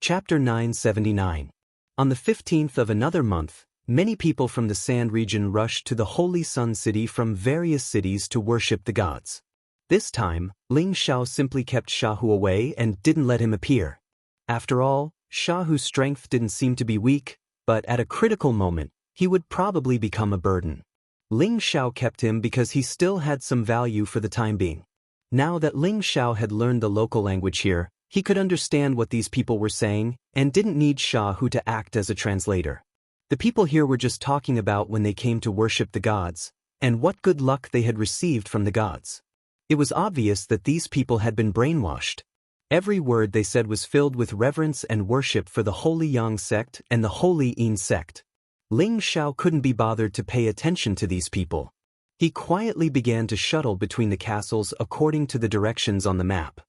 Chapter 979. On the 15th of another month, many people from the Sand region rushed to the Holy Sun City from various cities to worship the gods. This time, Ling Xiao simply kept Shahu away and didn't let him appear. After all, Shahu's strength didn't seem to be weak, but at a critical moment, he would probably become a burden. Ling Xiao kept him because he still had some value for the time being. Now that Ling Xiao had learned the local language here, he could understand what these people were saying and didn't need Shahu to act as a translator. The people here were just talking about when they came to worship the gods, and what good luck they had received from the gods. It was obvious that these people had been brainwashed. Every word they said was filled with reverence and worship for the Holy Yang sect and the Holy Yin sect. Ling Xiao couldn't be bothered to pay attention to these people. He quietly began to shuttle between the castles according to the directions on the map.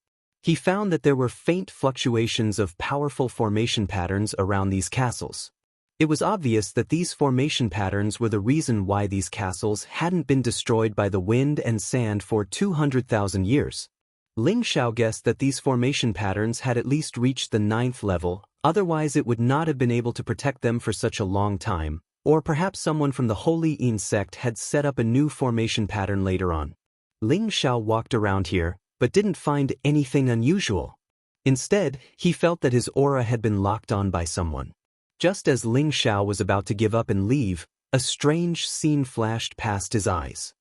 He found that there were faint fluctuations of powerful formation patterns around these castles. It was obvious that these formation patterns were the reason why these castles hadn't been destroyed by the wind and sand for 200,000 years. Ling Xiao guessed that these formation patterns had at least reached the 9th level, otherwise it would not have been able to protect them for such a long time, or perhaps someone from the Holy Yin sect had set up a new formation pattern later on. Ling Xiao walked around here, but didn't find anything unusual. Instead, he felt that his aura had been locked on by someone. Just as Ling Xiao was about to give up and leave, a strange scene flashed past his eyes.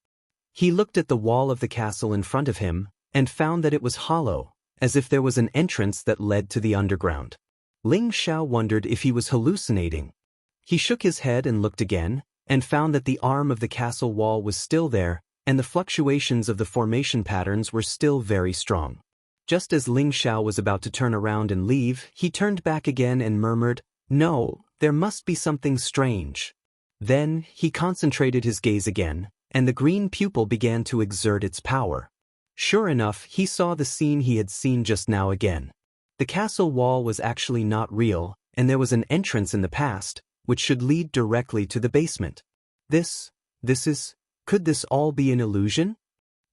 He looked at the wall of the castle in front of him, and found that it was hollow, as if there was an entrance that led to the underground. Ling Xiao wondered if he was hallucinating. He shook his head and looked again, and found that the arm of the castle wall was still there, and the fluctuations of the formation patterns were still very strong. Just as Ling Xiao was about to turn around and leave, he turned back again and murmured, "No, there must be something strange." Then, he concentrated his gaze again, and the green pupil began to exert its power. Sure enough, he saw the scene he had seen just now again. The castle wall was actually not real, and there was an entrance in the past, which should lead directly to the basement. Could this all be an illusion?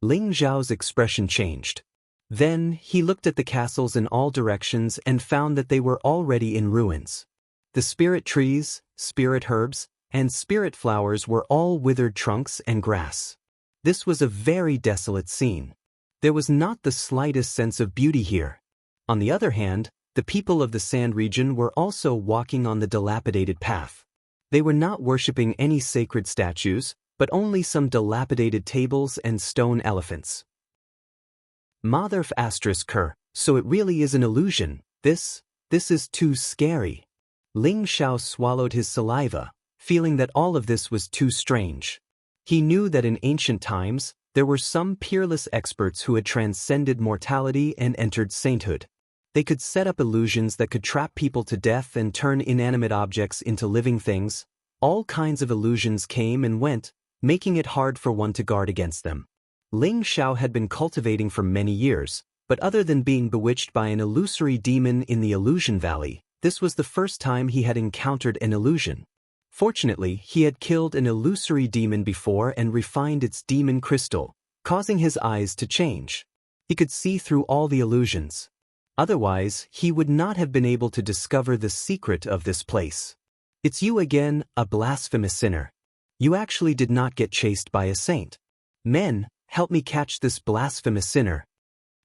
Ling Xiao's expression changed. Then, he looked at the castles in all directions and found that they were already in ruins. The spirit trees, spirit herbs, and spirit flowers were all withered trunks and grass. This was a very desolate scene. There was not the slightest sense of beauty here. On the other hand, the people of the Sand region were also walking on the dilapidated path. They were not worshipping any sacred statues, but only some dilapidated tables and stone elephants. Mother of ***, so it really is an illusion. This is too scary. Ling Xiao swallowed his saliva, feeling that all of this was too strange. He knew that in ancient times, there were some peerless experts who had transcended mortality and entered sainthood. They could set up illusions that could trap people to death and turn inanimate objects into living things. All kinds of illusions came and went, making it hard for one to guard against them. Ling Xiao had been cultivating for many years, but other than being bewitched by an illusory demon in the Illusion Valley, this was the first time he had encountered an illusion. Fortunately, he had killed an illusory demon before and refined its demon crystal, causing his eyes to change. He could see through all the illusions. Otherwise, he would not have been able to discover the secret of this place. "It's you again, a blasphemous sinner. You actually did not get chased by a saint. Men, help me catch this blasphemous sinner."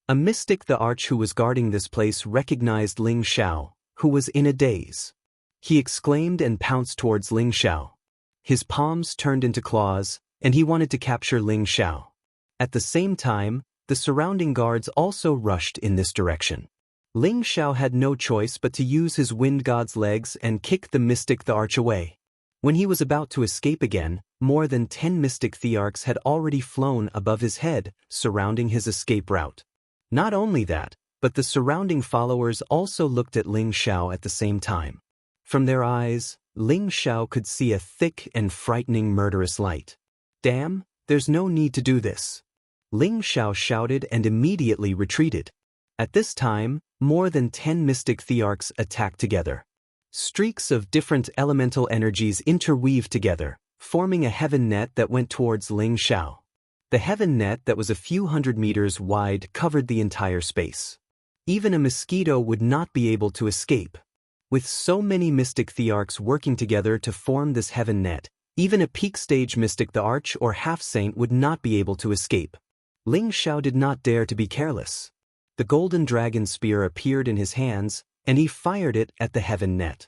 A mystic the arch who was guarding this place recognized Ling Xiao, who was in a daze. He exclaimed and pounced towards Ling Xiao. His palms turned into claws, and he wanted to capture Ling Xiao. At the same time, the surrounding guards also rushed in this direction. Ling Xiao had no choice but to use his wind god's legs and kick the mystic the arch away. When he was about to escape again, more than 10 mystic thearchs had already flown above his head, surrounding his escape route. Not only that, but the surrounding followers also looked at Ling Xiao at the same time. From their eyes, Ling Xiao could see a thick and frightening murderous light. "Damn, there's no need to do this." Ling Xiao shouted and immediately retreated. At this time, more than 10 mystic thearchs attacked together. Streaks of different elemental energies interweaved together, forming a heaven net that went towards Ling Xiao. The heaven net that was a few hundred meters wide covered the entire space. Even a mosquito would not be able to escape. With so many mystic thearchs working together to form this heaven net, even a peak stage mystic the arch or half-saint would not be able to escape. Ling Xiao did not dare to be careless. The golden dragon spear appeared in his hands, and he fired it at the heaven net.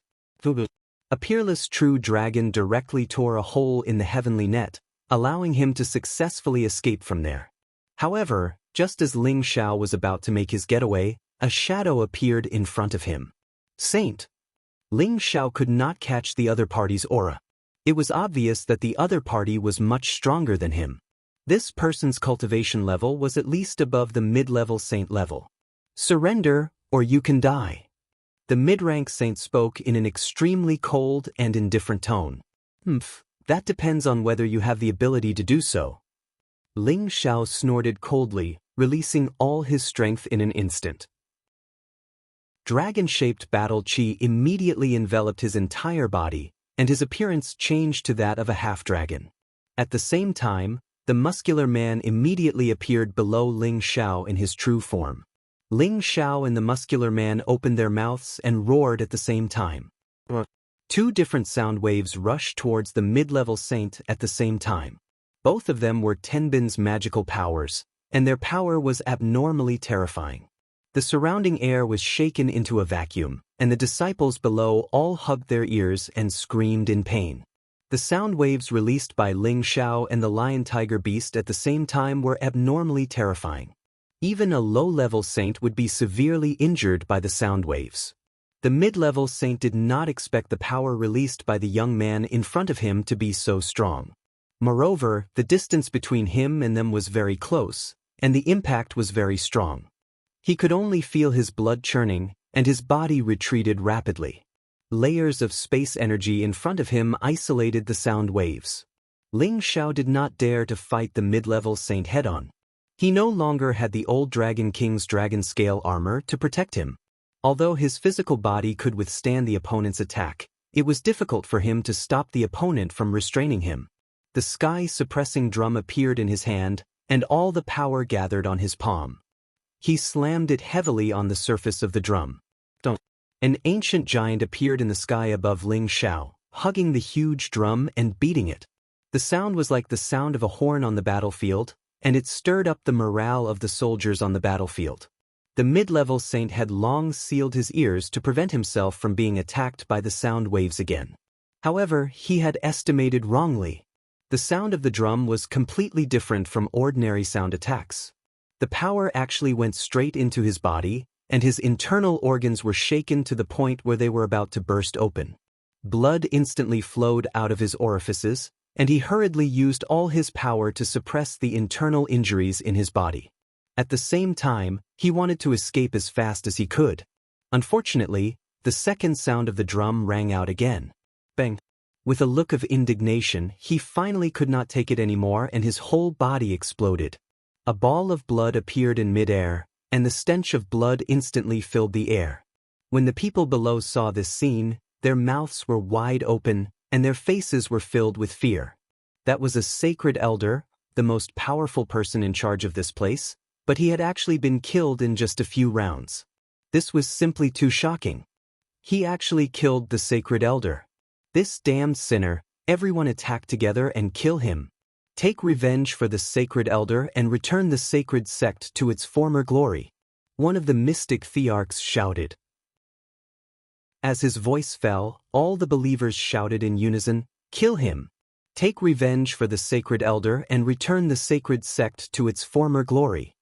A peerless true dragon directly tore a hole in the heavenly net, allowing him to successfully escape from there. However, just as Ling Xiao was about to make his getaway, a shadow appeared in front of him. Saint! Ling Xiao could not catch the other party's aura. It was obvious that the other party was much stronger than him. This person's cultivation level was at least above the mid-level saint level. Surrender, or you can die. The mid-rank saint spoke in an extremely cold and indifferent tone. That depends on whether you have the ability to do so. Ling Xiao snorted coldly, releasing all his strength in an instant. Dragon-shaped battle chi immediately enveloped his entire body, and his appearance changed to that of a half-dragon. At the same time, the muscular man immediately appeared below Ling Xiao in his true form. Ling Xiao and the muscular man opened their mouths and roared at the same time. Two different sound waves rushed towards the mid-level saint at the same time. Both of them were Tenbin's magical powers, and their power was abnormally terrifying. The surrounding air was shaken into a vacuum, and the disciples below all hugged their ears and screamed in pain. The sound waves released by Ling Xiao and the lion-tiger beast at the same time were abnormally terrifying. Even a low-level saint would be severely injured by the sound waves. The mid-level saint did not expect the power released by the young man in front of him to be so strong. Moreover, the distance between him and them was very close, and the impact was very strong. He could only feel his blood churning, and his body retreated rapidly. Layers of space energy in front of him isolated the sound waves. Ling Xiao did not dare to fight the mid-level saint head-on. He no longer had the old Dragon King's dragon scale armor to protect him. Although his physical body could withstand the opponent's attack, it was difficult for him to stop the opponent from restraining him. The sky-suppressing drum appeared in his hand, and all the power gathered on his palm. He slammed it heavily on the surface of the drum. An ancient giant appeared in the sky above Ling Xiao, hugging the huge drum and beating it. The sound was like the sound of a horn on the battlefield, and it stirred up the morale of the soldiers on the battlefield. The mid-level saint had long sealed his ears to prevent himself from being attacked by the sound waves again. However, he had estimated wrongly. The sound of the drum was completely different from ordinary sound attacks. The power actually went straight into his body, and his internal organs were shaken to the point where they were about to burst open. Blood instantly flowed out of his orifices, and he hurriedly used all his power to suppress the internal injuries in his body. At the same time, he wanted to escape as fast as he could. Unfortunately, the second sound of the drum rang out again. Bang! With a look of indignation, he finally could not take it anymore and his whole body exploded. A ball of blood appeared in mid-air, and the stench of blood instantly filled the air. When the people below saw this scene, their mouths were wide open, and their faces were filled with fear. That was a sacred elder, the most powerful person in charge of this place, but he had actually been killed in just a few rounds. This was simply too shocking. He actually killed the sacred elder. This damned sinner, everyone attack together and kill him. Take revenge for the sacred elder and return the sacred sect to its former glory. One of the mystic thearchs shouted. As his voice fell, all the believers shouted in unison, "Kill him! Take revenge for the sacred elder and return the sacred sect to its former glory."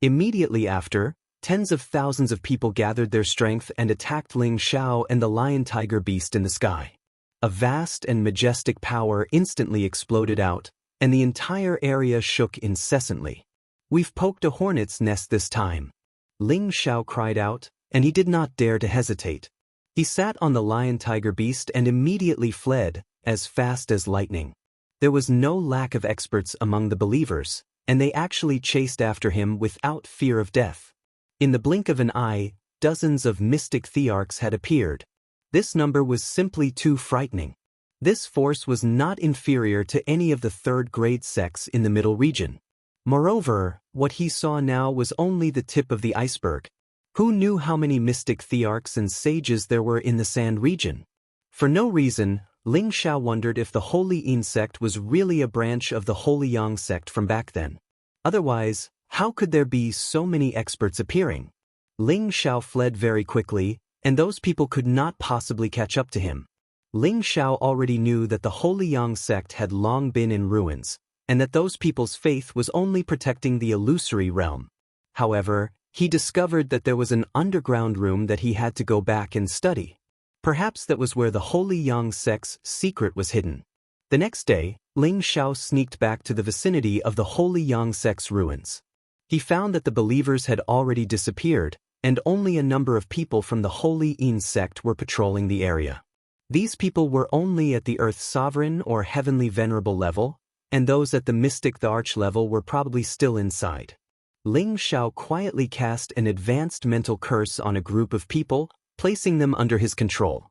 Immediately after, tens of thousands of people gathered their strength and attacked Ling Xiao and the lion-tiger beast in the sky. A vast and majestic power instantly exploded out, and the entire area shook incessantly. "We've poked a hornet's nest this time," Ling Xiao cried out, and he did not dare to hesitate. He sat on the lion-tiger beast and immediately fled, as fast as lightning. There was no lack of experts among the believers, and they actually chased after him without fear of death. In the blink of an eye, dozens of mystic thearchs had appeared. This number was simply too frightening. This force was not inferior to any of the third-grade sects in the middle region. Moreover, what he saw now was only the tip of the iceberg. Who knew how many mystic thearchs and sages there were in the Sand region? For no reason, Ling Xiao wondered if the Holy Yin sect was really a branch of the Holy Yang sect from back then. Otherwise, how could there be so many experts appearing? Ling Xiao fled very quickly, and those people could not possibly catch up to him. Ling Xiao already knew that the Holy Yang sect had long been in ruins, and that those people's faith was only protecting the illusory realm. However, he discovered that there was an underground room that he had to go back and study. Perhaps that was where the Holy Yang sect's secret was hidden. The next day, Ling Xiao sneaked back to the vicinity of the Holy Yang sect's ruins. He found that the believers had already disappeared, and only a number of people from the Holy Yin sect were patrolling the area. These people were only at the Earth Sovereign or Heavenly Venerable level, and those at the Mystic the Arch level were probably still inside. Ling Xiao quietly cast an advanced mental curse on a group of people, placing them under his control.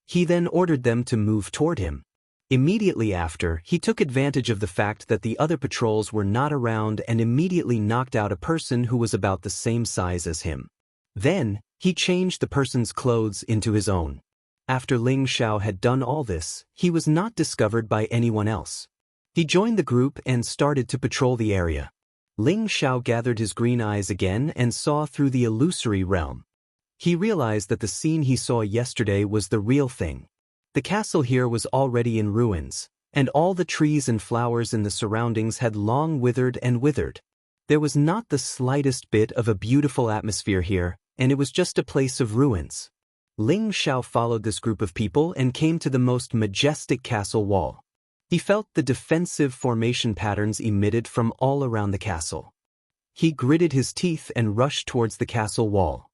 He then ordered them to move toward him. Immediately after, he took advantage of the fact that the other patrols were not around and immediately knocked out a person who was about the same size as him. Then, he changed the person's clothes into his own. After Ling Xiao had done all this, he was not discovered by anyone else. He joined the group and started to patrol the area. Ling Xiao gathered his green eyes again and saw through the illusory realm. He realized that the scene he saw yesterday was the real thing. The castle here was already in ruins, and all the trees and flowers in the surroundings had long withered and withered. There was not the slightest bit of a beautiful atmosphere here, and it was just a place of ruins. Ling Xiao followed this group of people and came to the most majestic castle wall. He felt the defensive formation patterns emitted from all around the castle. He gritted his teeth and rushed towards the castle wall.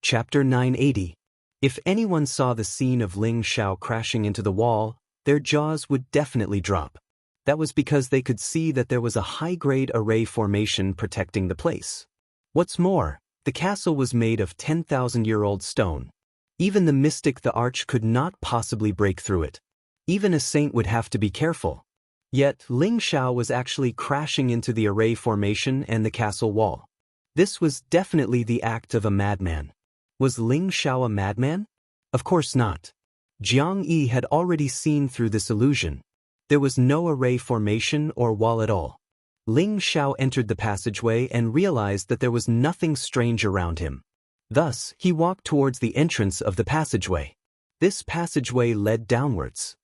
Chapter 980. If anyone saw the scene of Ling Xiao crashing into the wall, their jaws would definitely drop. That was because they could see that there was a high-grade array formation protecting the place. What's more, the castle was made of 10,000-year-old stone. Even the mystic the Arch could not possibly break through it. Even a saint would have to be careful. Yet, Ling Xiao was actually crashing into the array formation and the castle wall. This was definitely the act of a madman. Was Ling Xiao a madman? Of course not. Jiang Yi had already seen through this illusion. There was no array formation or wall at all. Ling Xiao entered the passageway and realized that there was nothing strange around him. Thus, he walked towards the entrance of the passageway. This passageway led downwards.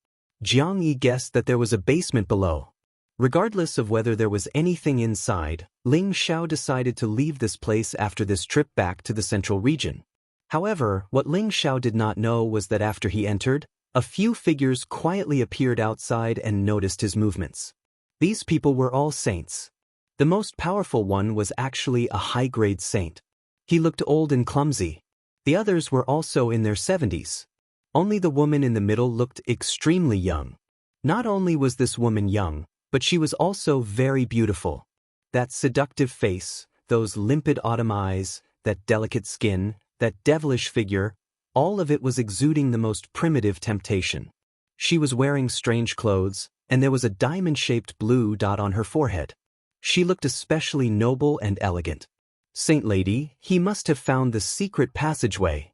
Jiang Yi guessed that there was a basement below. Regardless of whether there was anything inside, Ling Xiao decided to leave this place after this trip back to the central region. However, what Ling Xiao did not know was that after he entered, a few figures quietly appeared outside and noticed his movements. These people were all saints. The most powerful one was actually a high-grade saint. He looked old and clumsy. The others were also in their 70s. Only the woman in the middle looked extremely young. Not only was this woman young, but she was also very beautiful. That seductive face, those limpid autumn eyes, that delicate skin, that devilish figure, all of it was exuding the most primitive temptation. She was wearing strange clothes, and there was a diamond-shaped blue dot on her forehead. She looked especially noble and elegant. Saint Lady, he must have found the secret passageway.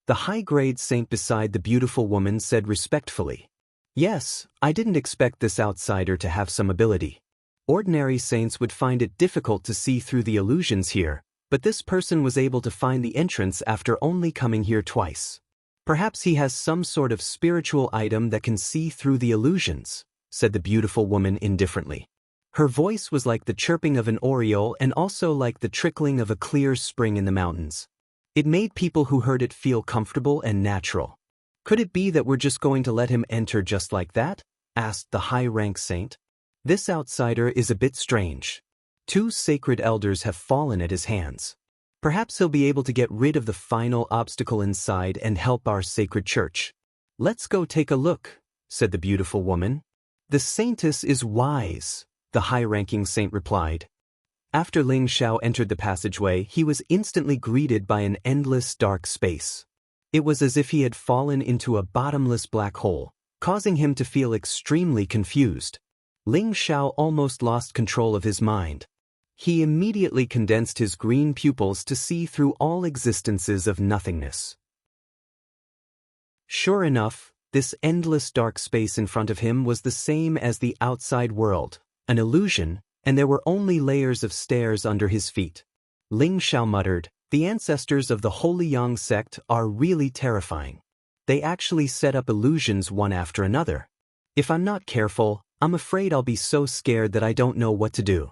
The high-grade saint beside the beautiful woman said respectfully, "Yes, I didn't expect this outsider to have some ability. Ordinary saints would find it difficult to see through the illusions here, but this person was able to find the entrance after only coming here twice. Perhaps he has some sort of spiritual item that can see through the illusions," said the beautiful woman indifferently. Her voice was like the chirping of an oriole and also like the trickling of a clear spring in the mountains. It made people who heard it feel comfortable and natural. "Could it be that we're just going to let him enter just like that?" asked the high-rank saint. "This outsider is a bit strange. 2 sacred elders have fallen at his hands. Perhaps he'll be able to get rid of the final obstacle inside and help our sacred church." "Let's go take a look," said the beautiful woman. "The saintess is wise," the high-ranking saint replied. After Ling Xiao entered the passageway, he was instantly greeted by an endless dark space. It was as if he had fallen into a bottomless black hole, causing him to feel extremely confused. Ling Xiao almost lost control of his mind. He immediately condensed his green pupils to see through all existences of nothingness. Sure enough, this endless dark space in front of him was the same as the outside world, an illusion, and there were only layers of stairs under his feet. Ling Xiao muttered, "The ancestors of the Holy Yang sect are really terrifying. They actually set up illusions one after another. If I'm not careful, I'm afraid I'll be so scared that I don't know what to do."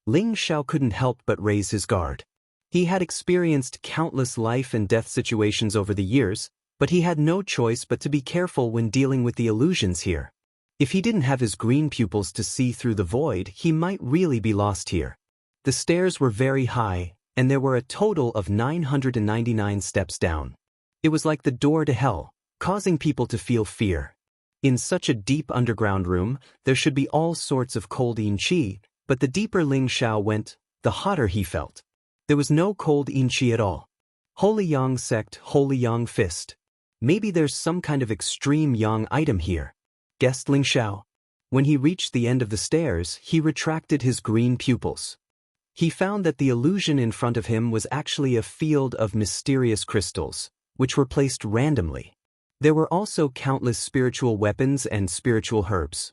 Ling Xiao couldn't help but raise his guard. He had experienced countless life and death situations over the years, but he had no choice but to be careful when dealing with the illusions here. If he didn't have his green pupils to see through the void, he might really be lost here. The stairs were very high, and there were a total of 999 steps down. It was like the door to hell, causing people to feel fear. In such a deep underground room, there should be all sorts of cold yin qi, but the deeper Ling Xiao went, the hotter he felt. There was no cold yin qi at all. Holy Yang sect, Holy Yang fist. Maybe there's some kind of extreme yang item here, guessed Ling Xiao. When he reached the end of the stairs, he retracted his green pupils. He found that the illusion in front of him was actually a field of mysterious crystals, which were placed randomly. There were also countless spiritual weapons and spiritual herbs.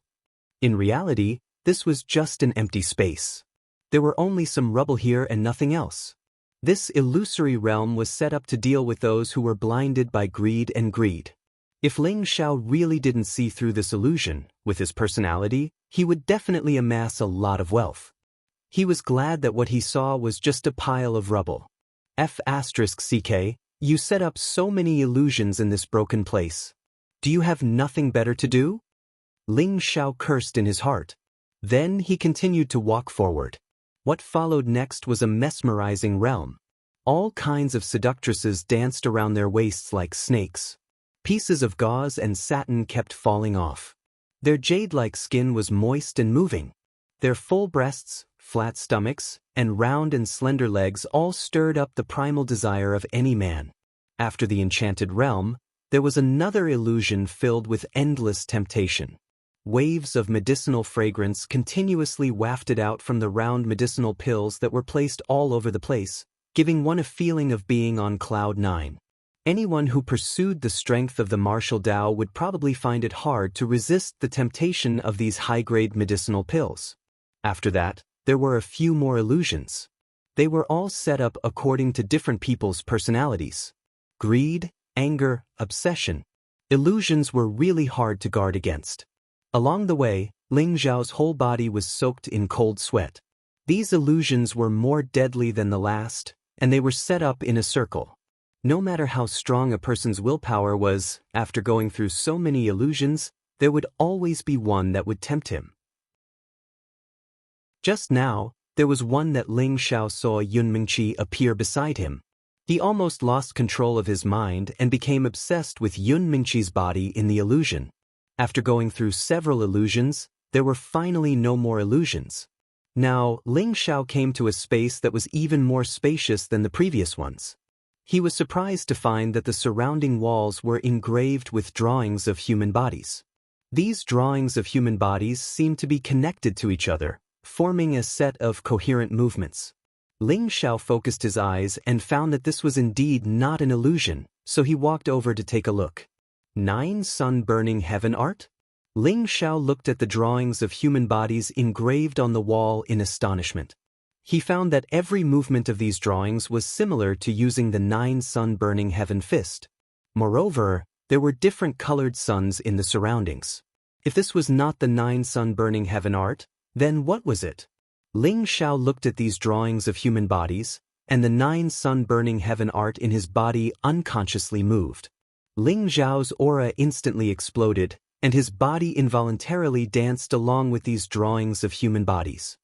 In reality, this was just an empty space. There were only some rubble here and nothing else. This illusory realm was set up to deal with those who were blinded by greed and greed. If Ling Xiao really didn't see through this illusion, with his personality, he would definitely amass a lot of wealth. He was glad that what he saw was just a pile of rubble. F***ck, you set up so many illusions in this broken place. Do you have nothing better to do? Ling Xiao cursed in his heart. Then he continued to walk forward. What followed next was a mesmerizing realm. All kinds of seductresses danced around their waists like snakes. Pieces of gauze and satin kept falling off. Their jade-like skin was moist and moving. Their full breasts, flat stomachs, and round and slender legs all stirred up the primal desire of any man. After the enchanted realm, there was another illusion filled with endless temptation. Waves of medicinal fragrance continuously wafted out from the round medicinal pills that were placed all over the place, giving one a feeling of being on cloud nine. Anyone who pursued the strength of the martial Tao would probably find it hard to resist the temptation of these high-grade medicinal pills. After that, there were a few more illusions. They were all set up according to different people's personalities. Greed, anger, obsession. Illusions were really hard to guard against. Along the way, Ling Xiao's whole body was soaked in cold sweat. These illusions were more deadly than the last, and they were set up in a circle. No matter how strong a person's willpower was, after going through so many illusions, there would always be one that would tempt him. Just now, there was one that Ling Xiao saw Yunmingqi appear beside him. He almost lost control of his mind and became obsessed with Yunmingqi's body in the illusion. After going through several illusions, there were finally no more illusions. Now, Ling Xiao came to a space that was even more spacious than the previous ones. He was surprised to find that the surrounding walls were engraved with drawings of human bodies. These drawings of human bodies seemed to be connected to each other, forming a set of coherent movements. Ling Xiao focused his eyes and found that this was indeed not an illusion, so he walked over to take a look. 9 sun-burning heaven art? Ling Xiao looked at the drawings of human bodies engraved on the wall in astonishment. He found that every movement of these drawings was similar to using the 9 sun-burning heaven fist. Moreover, there were different colored suns in the surroundings. If this was not the 9 sun-burning heaven art, then what was it? Ling Xiao looked at these drawings of human bodies, and the 9 sun-burning heaven art in his body unconsciously moved. Ling Xiao's aura instantly exploded, and his body involuntarily danced along with these drawings of human bodies.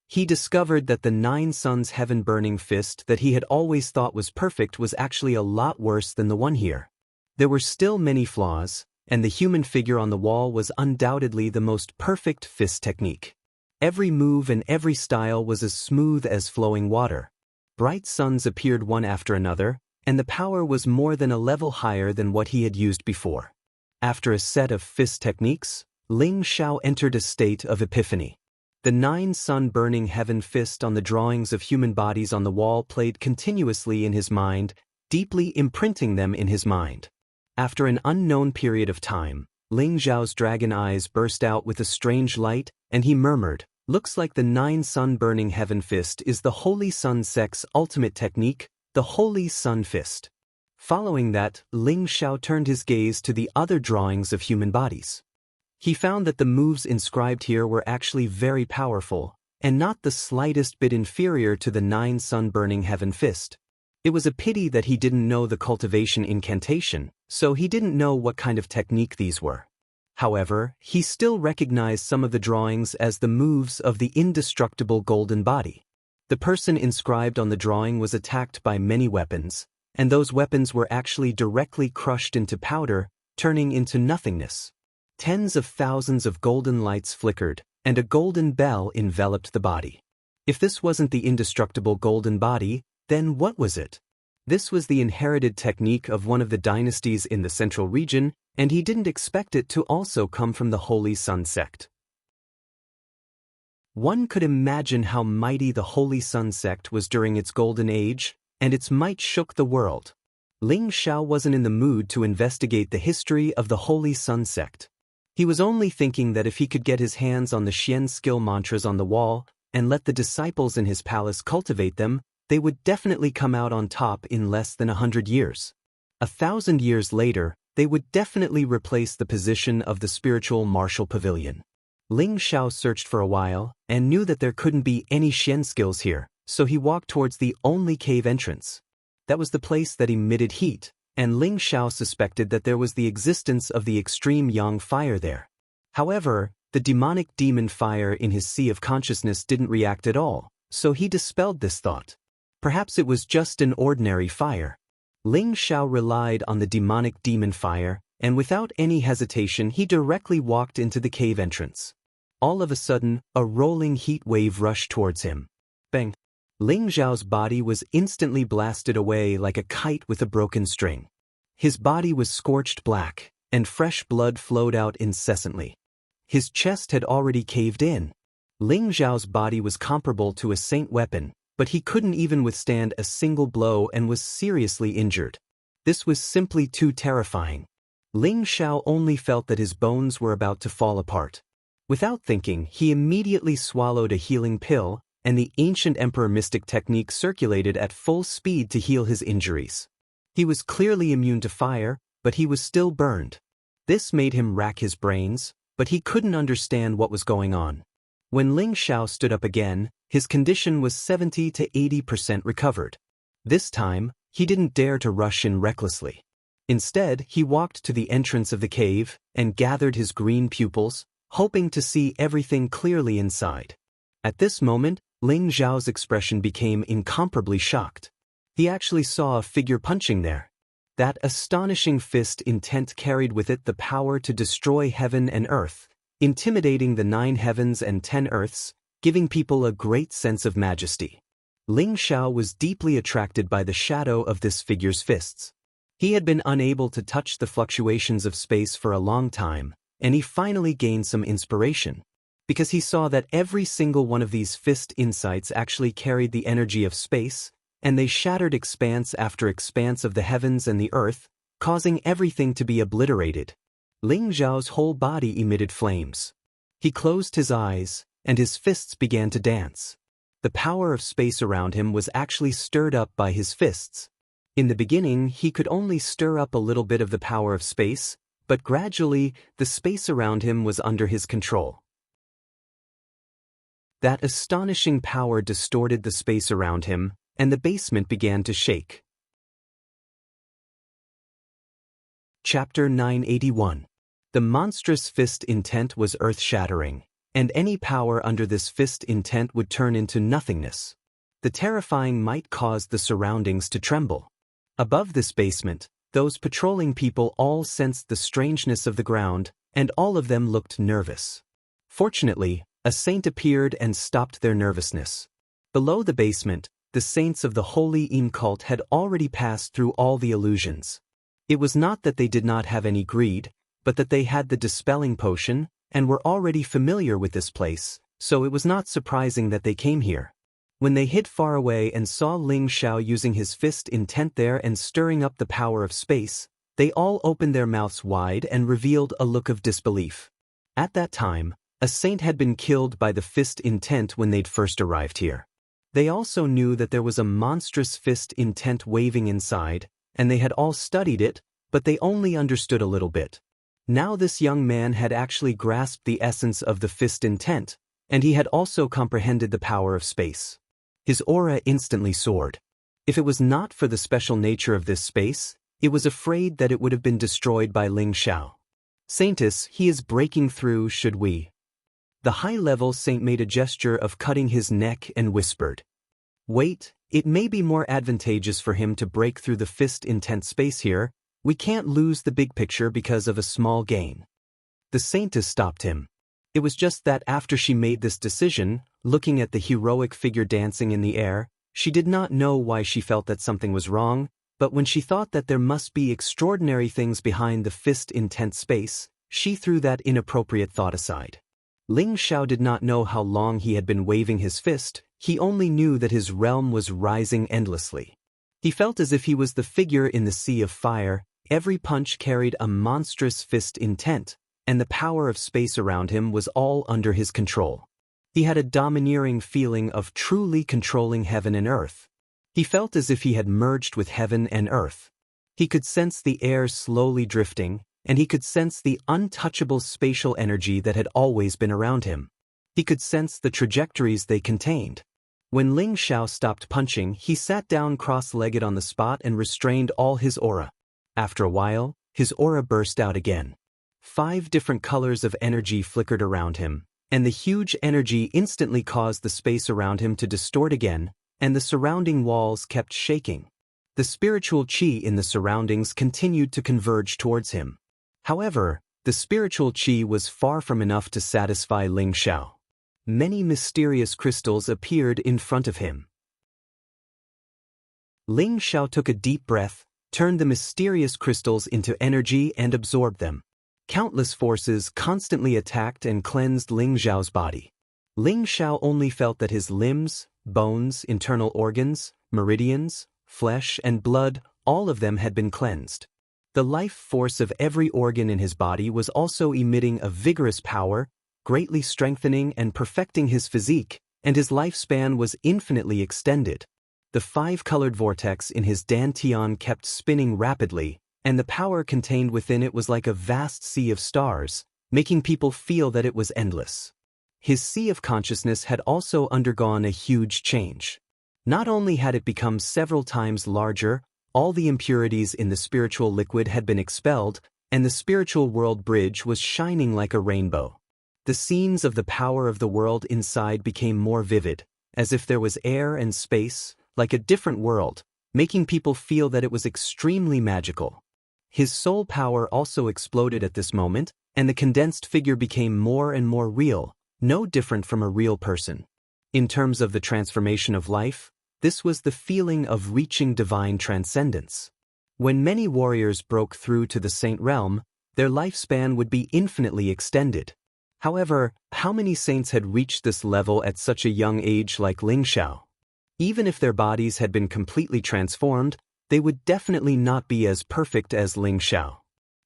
He discovered that the 9 suns heaven-burning fist that he had always thought was perfect was actually a lot worse than the one here. There were still many flaws, and the human figure on the wall was undoubtedly the most perfect fist technique. Every move and every style was as smooth as flowing water. Bright suns appeared one after another, and the power was more than a level higher than what he had used before. After a set of fist techniques, Ling Xiao entered a state of epiphany. The 9 sun-burning heaven fist on the drawings of human bodies on the wall played continuously in his mind, deeply imprinting them in his mind. After an unknown period of time, Ling Zhao's dragon eyes burst out with a strange light, and he murmured, "Looks like the 9 sun-burning heaven fist is the Holy Sun sect's ultimate technique, the Holy Sun fist." Following that, Ling Zhao turned his gaze to the other drawings of human bodies. He found that the moves inscribed here were actually very powerful, and not the slightest bit inferior to the 9 sun-burning heaven fist. It was a pity that he didn't know the cultivation incantation, so he didn't know what kind of technique these were. However, he still recognized some of the drawings as the moves of the indestructible golden body. The person inscribed on the drawing was attacked by many weapons, and those weapons were actually directly crushed into powder, turning into nothingness. Tens of thousands of golden lights flickered, and a golden bell enveloped the body. If this wasn't the indestructible golden body, then what was it? This was the inherited technique of one of the dynasties in the central region, and he didn't expect it to also come from the Holy Sun sect. One could imagine how mighty the Holy Sun sect was during its golden age, and its might shook the world. Ling Zhao wasn't in the mood to investigate the history of the Holy Sun sect. He was only thinking that if he could get his hands on the Xian skill mantras on the wall and let the disciples in his palace cultivate them, they would definitely come out on top in less than 100 years. 1,000 years later, they would definitely replace the position of the spiritual martial pavilion. Ling Zhao searched for a while and knew that there couldn't be any Xian skills here, so he walked towards the only cave entrance. That was the place that emitted heat, and Ling Zhao suspected that there was the existence of the extreme yang fire there. However, the demonic demon fire in his sea of consciousness didn't react at all, so he dispelled this thought. Perhaps it was just an ordinary fire. Ling Zhao relied on the demonic demon fire, and without any hesitation he directly walked into the cave entrance. All of a sudden, a rolling heat wave rushed towards him. Bang! Ling Zhao's body was instantly blasted away like a kite with a broken string. His body was scorched black, and fresh blood flowed out incessantly. His chest had already caved in. Ling Zhao's body was comparable to a saint weapon, but he couldn't even withstand a single blow and was seriously injured. This was simply too terrifying. Ling Zhao only felt that his bones were about to fall apart. Without thinking, he immediately swallowed a healing pill, and the ancient emperor mystic technique circulated at full speed to heal his injuries. He was clearly immune to fire, but he was still burned. This made him rack his brains, but he couldn't understand what was going on. When Ling Zhao stood up again, his condition was 70 to 80% recovered. This time, he didn't dare to rush in recklessly. Instead, he walked to the entrance of the cave and gathered his green pupils, hoping to see everything clearly inside. At this moment, Ling Zhao's expression became incomparably shocked. He actually saw a figure punching there. That astonishing fist intent carried with it the power to destroy heaven and earth, intimidating the 9 heavens and 10 earths, giving people a great sense of majesty. Ling Zhao was deeply attracted by the shadow of this figure's fists. He had been unable to touch the fluctuations of space for a long time, and he finally gained some inspiration, because he saw that every single one of these fist insights actually carried the energy of space, and they shattered expanse after expanse of the heavens and the earth, causing everything to be obliterated. Ling Zhao's whole body emitted flames. He closed his eyes, and his fists began to dance. The power of space around him was actually stirred up by his fists. In the beginning, he could only stir up a little bit of the power of space, but gradually, the space around him was under his control. That astonishing power distorted the space around him, and the basement began to shake. Chapter 981. The monstrous fist intent was earth-shattering, and any power under this fist intent would turn into nothingness. The terrifying might caused the surroundings to tremble. Above this basement, those patrolling people all sensed the strangeness of the ground, and all of them looked nervous. Fortunately, a saint appeared and stopped their nervousness. Below the basement, the saints of the Holy Yin cult had already passed through all the illusions. It was not that they did not have any greed, but that they had the dispelling potion, and were already familiar with this place, so it was not surprising that they came here. When they hid far away and saw Ling Xiao using his fist intent there and stirring up the power of space, they all opened their mouths wide and revealed a look of disbelief. At that time, a saint had been killed by the fist intent when they'd first arrived here. They also knew that there was a monstrous fist intent waving inside, and they had all studied it, but they only understood a little bit. Now this young man had actually grasped the essence of the fist intent, and he had also comprehended the power of space. His aura instantly soared. If it was not for the special nature of this space, it was afraid that it would have been destroyed by Ling Xiao. Saintess, he is breaking through, should we? The high-level saint made a gesture of cutting his neck and whispered. Wait, it may be more advantageous for him to break through the fist intent space here. We can't lose the big picture because of a small gain. The saintess stopped him. It was just that after she made this decision, looking at the heroic figure dancing in the air, she did not know why she felt that something was wrong, but when she thought that there must be extraordinary things behind the fist intent space, she threw that inappropriate thought aside. Ling Xiao did not know how long he had been waving his fist, he only knew that his realm was rising endlessly. He felt as if he was the figure in the sea of fire, every punch carried a monstrous fist intent, and the power of space around him was all under his control. He had a domineering feeling of truly controlling heaven and earth. He felt as if he had merged with heaven and earth. He could sense the air slowly drifting, and he could sense the untouchable spatial energy that had always been around him. He could sense the trajectories they contained. When Ling Xiao stopped punching, he sat down cross-legged on the spot and restrained all his aura. After a while, his aura burst out again. 5 different colors of energy flickered around him, and the huge energy instantly caused the space around him to distort again, and the surrounding walls kept shaking. The spiritual qi in the surroundings continued to converge towards him. However, the spiritual qi was far from enough to satisfy Ling Xiao. Many mysterious crystals appeared in front of him. Ling Xiao took a deep breath, turned the mysterious crystals into energy and absorbed them. Countless forces constantly attacked and cleansed Ling Xiao's body. Ling Xiao only felt that his limbs, bones, internal organs, meridians, flesh, and blood, all of them had been cleansed. The life force of every organ in his body was also emitting a vigorous power, greatly strengthening and perfecting his physique, and his lifespan was infinitely extended. The 5-colored vortex in his dantian kept spinning rapidly, and the power contained within it was like a vast sea of stars, making people feel that it was endless. His sea of consciousness had also undergone a huge change. Not only had it become several times larger, all the impurities in the spiritual liquid had been expelled, and the spiritual world bridge was shining like a rainbow. The scenes of the power of the world inside became more vivid, as if there was air and space, like a different world, making people feel that it was extremely magical. His soul power also exploded at this moment, and the condensed figure became more and more real, no different from a real person. In terms of the transformation of life, this was the feeling of reaching divine transcendence. When many warriors broke through to the saint realm, their lifespan would be infinitely extended. However, how many saints had reached this level at such a young age like Ling Xiao? Even if their bodies had been completely transformed, they would definitely not be as perfect as Ling Xiao.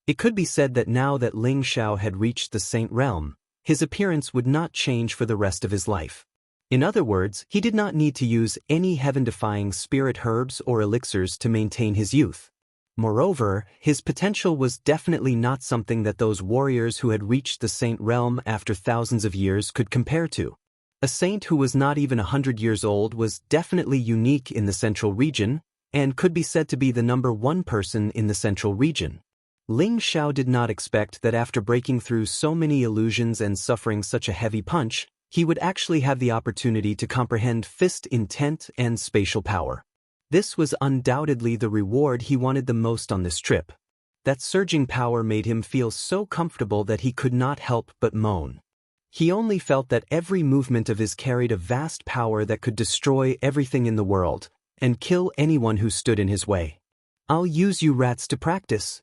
It could be said that now that Ling Xiao had reached the saint realm, his appearance would not change for the rest of his life. In other words, he did not need to use any heaven-defying spirit herbs or elixirs to maintain his youth. Moreover, his potential was definitely not something that those warriors who had reached the saint realm after thousands of years could compare to. A saint who was not even 100 years old was definitely unique in the central region, and could be said to be the #1 person in the central region. Ling Xiao did not expect that after breaking through so many illusions and suffering such a heavy punch, he would actually have the opportunity to comprehend fist intent and spatial power. This was undoubtedly the reward he wanted the most on this trip. That surging power made him feel so comfortable that he could not help but moan. He only felt that every movement of his carried a vast power that could destroy everything in the world, and kill anyone who stood in his way. "I'll use you rats to practice,"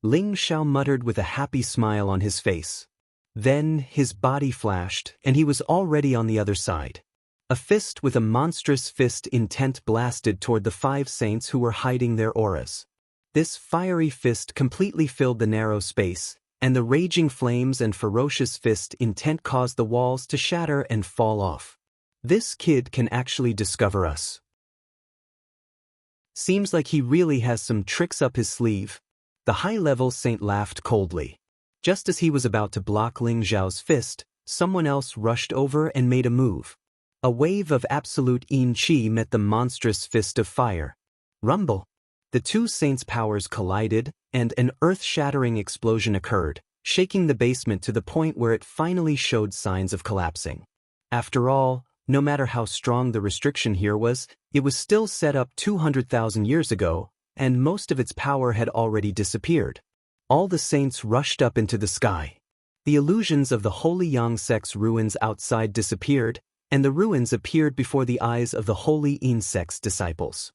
Ling Xiao muttered with a happy smile on his face. Then his body flashed, and he was already on the other side. A fist with a monstrous fist intent blasted toward the 5 saints who were hiding their auras. This fiery fist completely filled the narrow space, and the raging flames and ferocious fist intent caused the walls to shatter and fall off. This kid can actually discover us. Seems like he really has some tricks up his sleeve. The high-level saint laughed coldly. Just as he was about to block Ling Zhao's fist, someone else rushed over and made a move. A wave of absolute yin qi met the monstrous fist of fire. Rumble! The 2 saints' powers collided, and an earth-shattering explosion occurred, shaking the basement to the point where it finally showed signs of collapsing. After all, no matter how strong the restriction here was, it was still set up 200,000 years ago, and most of its power had already disappeared. All the saints rushed up into the sky. The illusions of the Holy Yang sect's ruins outside disappeared, and the ruins appeared before the eyes of the Holy Yin sect's disciples.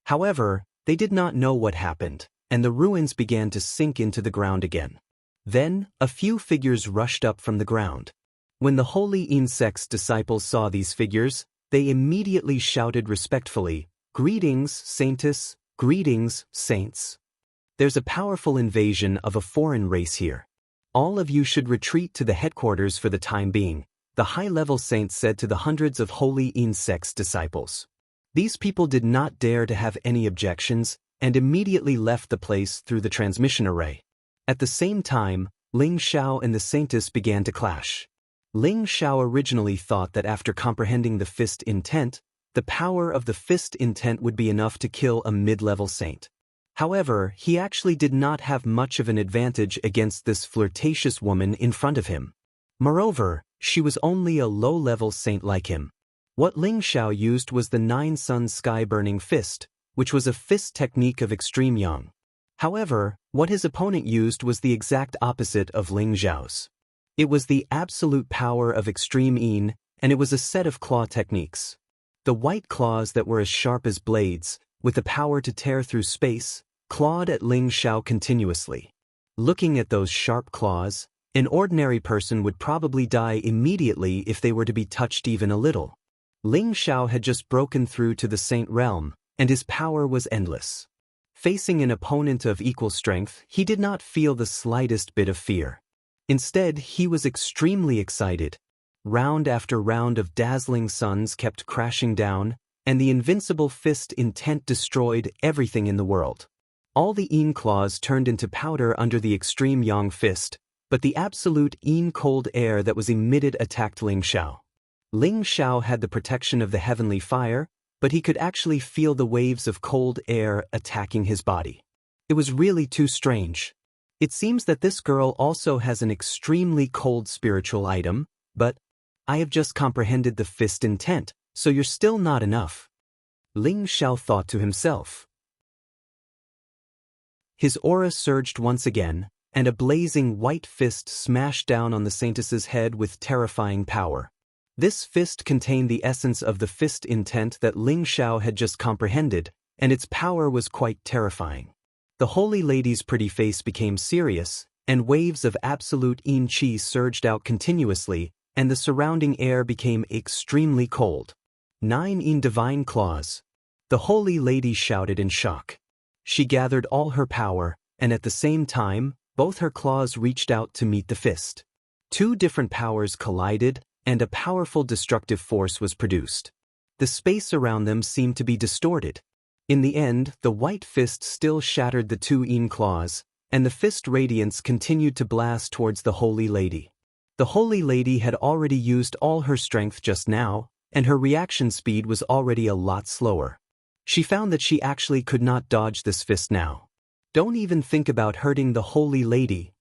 However, they did not know what happened, and the ruins began to sink into the ground again. Then, a few figures rushed up from the ground. When the Holy Yin sect's disciples saw these figures, they immediately shouted respectfully, "Greetings, Saintess, greetings, saints. There's a powerful invasion of a foreign race here. All of you should retreat to the headquarters for the time being," the high-level saints said to the hundreds of Holy Yin sect's disciples. These people did not dare to have any objections, and immediately left the place through the transmission array. At the same time, Ling Xiao and the saintess began to clash. Ling Xiao originally thought that after comprehending the fist intent, the power of the fist intent would be enough to kill a mid-level saint. However, he actually did not have much of an advantage against this flirtatious woman in front of him. Moreover, she was only a low-level saint like him. What Ling Xiao used was the 9 Sun Sky-Burning Fist, which was a fist technique of extreme yang. However, what his opponent used was the exact opposite of Ling Xiao's. It was the absolute power of extreme yin, and it was a set of claw techniques. The white claws that were as sharp as blades, with the power to tear through space, clawed at Ling Xiao continuously. Looking at those sharp claws, an ordinary person would probably die immediately if they were to be touched even a little. Ling Xiao had just broken through to the saint realm, and his power was endless. Facing an opponent of equal strength, he did not feel the slightest bit of fear. Instead, he was extremely excited. Round after round of dazzling suns kept crashing down, and the invincible fist intent destroyed everything in the world. All the yin claws turned into powder under the extreme yang fist, but the absolute yin cold air that was emitted attacked Ling Xiao. Ling Xiao had the protection of the heavenly fire, but he could actually feel the waves of cold air attacking his body. It was really too strange. It seems that this girl also has an extremely cold spiritual item, but I have just comprehended the fist intent, so you're still not enough. Ling Xiao thought to himself. His aura surged once again, and a blazing white fist smashed down on the saintess's head with terrifying power. This fist contained the essence of the fist intent that Ling Xiao had just comprehended, and its power was quite terrifying. The Holy Lady's pretty face became serious, and waves of absolute yin qi surged out continuously, and the surrounding air became extremely cold. 9 yin divine claws. The Holy Lady shouted in shock. She gathered all her power, and at the same time, both her claws reached out to meet the fist. 2 different powers collided, and a powerful destructive force was produced. The space around them seemed to be distorted. In the end, the white fist still shattered the 2 yin claws, and the fist radiance continued to blast towards the Holy Lady. The Holy Lady had already used all her strength just now, and her reaction speed was already a lot slower. She found that she actually could not dodge this fist now. Don't even think about hurting the Holy Lady.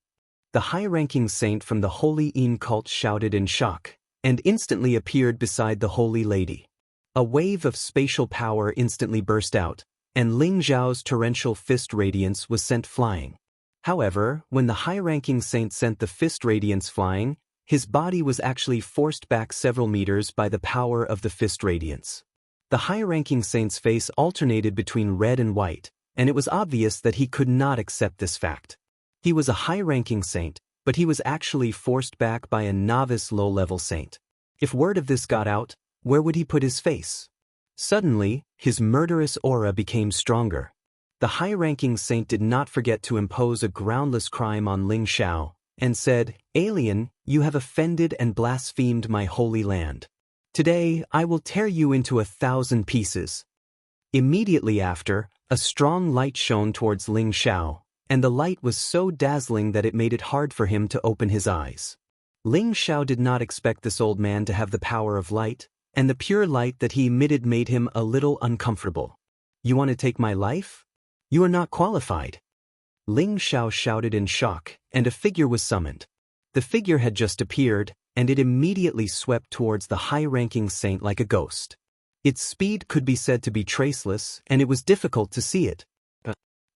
The high-ranking saint from the Holy Yin cult shouted in shock, and instantly appeared beside the Holy Lady. A wave of spatial power instantly burst out, and Ling Zhao's torrential fist radiance was sent flying. However, when the high-ranking saint sent the fist radiance flying, his body was actually forced back several meters by the power of the fist radiance. The high-ranking saint's face alternated between red and white, and it was obvious that he could not accept this fact. He was a high-ranking saint, but he was actually forced back by a novice low-level saint. If word of this got out, where would he put his face? Suddenly, his murderous aura became stronger. The high-ranking saint did not forget to impose a groundless crime on Ling Xiao, and said, "Alien, you have offended and blasphemed my holy land. Today, I will tear you into 1,000 pieces." Immediately after, a strong light shone towards Ling Xiao, and the light was so dazzling that it made it hard for him to open his eyes. Ling Xiao did not expect this old man to have the power of light, and the pure light that he emitted made him a little uncomfortable. "You want to take my life? You are not qualified." Ling Xiao shouted in shock, and a figure was summoned. The figure had just appeared, and it immediately swept towards the high-ranking saint like a ghost. Its speed could be said to be traceless, and it was difficult to see it.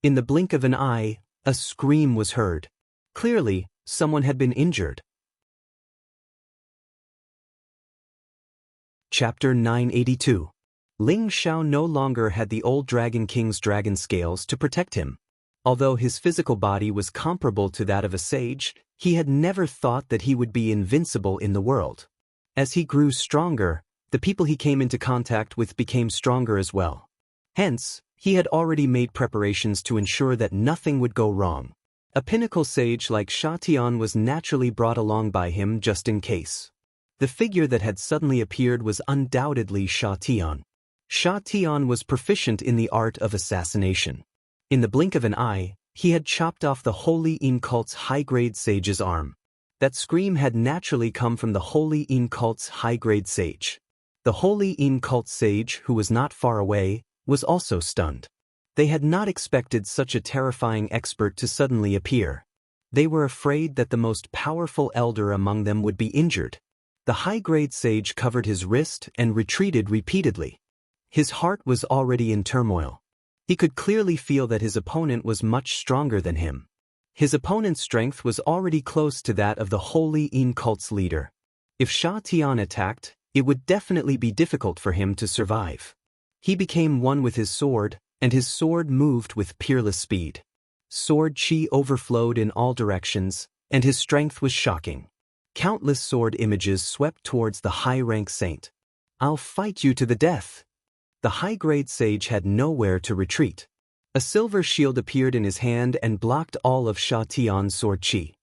In the blink of an eye, a scream was heard. Clearly, someone had been injured. Chapter 982. Ling Xiao no longer had the old Dragon King's dragon scales to protect him. Although his physical body was comparable to that of a sage, he had never thought that he would be invincible in the world. As he grew stronger, the people he came into contact with became stronger as well. Hence, he had already made preparations to ensure that nothing would go wrong. A pinnacle sage like Xianxia was naturally brought along by him just in case. The figure that had suddenly appeared was undoubtedly Xianxia. Xianxia was proficient in the art of assassination. In the blink of an eye, he had chopped off the Holy In cult's high-grade sage's arm. That scream had naturally come from the Holy In cult's high-grade sage. The Holy In cult sage, who was not far away, was also stunned. They had not expected such a terrifying expert to suddenly appear. They were afraid that the most powerful elder among them would be injured. The high-grade sage covered his wrist and retreated repeatedly. His heart was already in turmoil. He could clearly feel that his opponent was much stronger than him. His opponent's strength was already close to that of the Holy In cult's leader. If Xianxia attacked, it would definitely be difficult for him to survive. He became one with his sword, and his sword moved with peerless speed. Sword chi overflowed in all directions, and his strength was shocking. Countless sword images swept towards the high-rank saint. "I'll fight you to the death." The high-grade sage had nowhere to retreat. A silver shield appeared in his hand and blocked all of Xianxia's sword chi.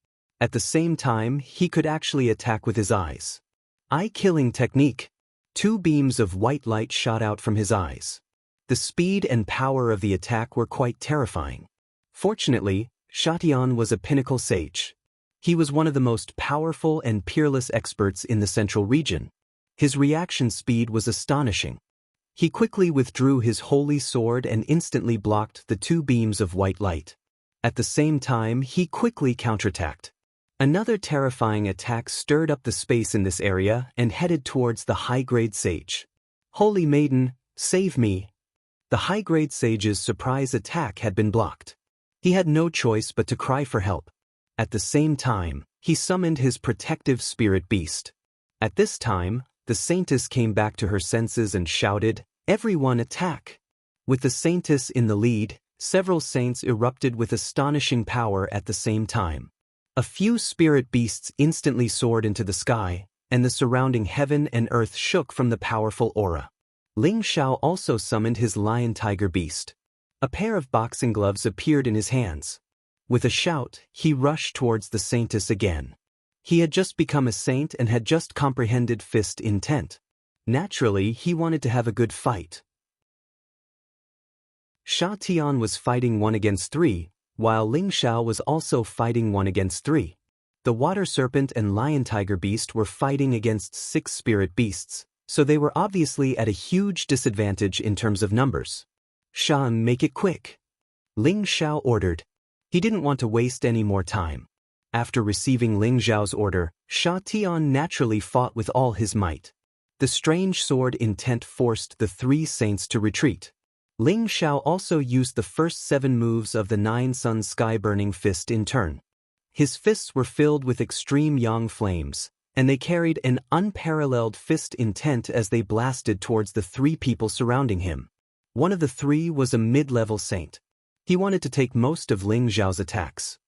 At the same time, he could actually attack with his eyes. Eye-killing technique. 2 beams of white light shot out from his eyes. The speed and power of the attack were quite terrifying. Fortunately, Xianxia was a pinnacle sage. He was one of the most powerful and peerless experts in the central region. His reaction speed was astonishing. He quickly withdrew his holy sword and instantly blocked the 2 beams of white light. At the same time, he quickly counterattacked. Another terrifying attack stirred up the space in this area and headed towards the high-grade sage. "Holy Maiden, save me!" The high-grade sage's surprise attack had been blocked. He had no choice but to cry for help. At the same time, he summoned his protective spirit beast. At this time, the saintess came back to her senses and shouted, "Everyone attack!" With the saintess in the lead, several saints erupted with astonishing power at the same time. A few spirit beasts instantly soared into the sky, and the surrounding heaven and earth shook from the powerful aura. Ling Xiao also summoned his lion-tiger beast. A pair of boxing gloves appeared in his hands. With a shout, he rushed towards the saintess again. He had just become a saint and had just comprehended fist intent. Naturally, he wanted to have a good fight. Xianxia was fighting 1 against 3, while Ling Xiao was also fighting 1 against 3. The water serpent and lion-tiger beast were fighting against 6 spirit beasts, so they were obviously at a huge disadvantage in terms of numbers. "Shan, make it quick," Ling Xiao ordered. He didn't want to waste any more time. After receiving Ling Xiao's order, Xianxia naturally fought with all his might. The strange sword intent forced the 3 saints to retreat. Ling Xiao also used the first 7 moves of the 9 Sun Sky Burning Fist in turn. His fists were filled with extreme yang flames, and they carried an unparalleled fist intent as they blasted towards the 3 people surrounding him. One of the 3 was a mid-level saint. He wanted to take most of Ling Xiao's attacks.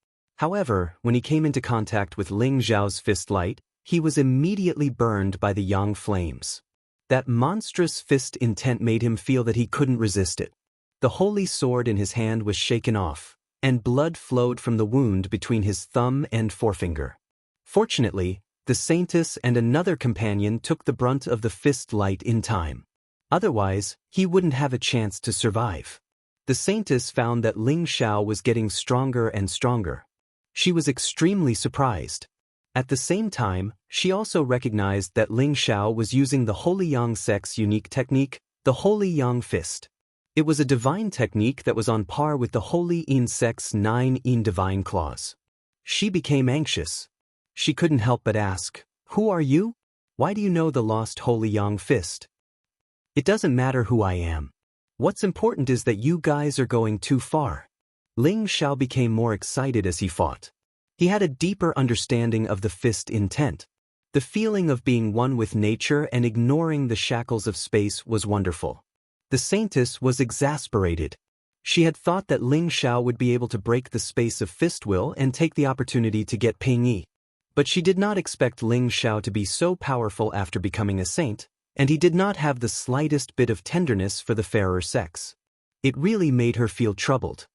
However, when he came into contact with Ling Zhao's fist light, he was immediately burned by the yang flames. That monstrous fist intent made him feel that he couldn't resist it. The holy sword in his hand was shaken off, and blood flowed from the wound between his thumb and forefinger. Fortunately, the saintess and another companion took the brunt of the fist light in time. Otherwise, he wouldn't have a chance to survive. The saintess found that Ling Xiao was getting stronger and stronger. She was extremely surprised. At the same time, she also recognized that Ling Xiao was using the Holy Yang sect's unique technique, the Holy Yang Fist. It was a divine technique that was on par with the Holy Yin sect's 9 Yin divine claws. She became anxious. She couldn't help but ask, "Who are you? Why do you know the lost Holy Yang Fist?" "It doesn't matter who I am. What's important is that you guys are going too far." Ling Xiao became more excited as he fought. He had a deeper understanding of the fist intent. The feeling of being one with nature and ignoring the shackles of space was wonderful. The saintess was exasperated. She had thought that Ling Xiao would be able to break the space of fist will and take the opportunity to get Ping Yi. But she did not expect Ling Xiao to be so powerful after becoming a saint, and he did not have the slightest bit of tenderness for the fairer sex. It really made her feel troubled.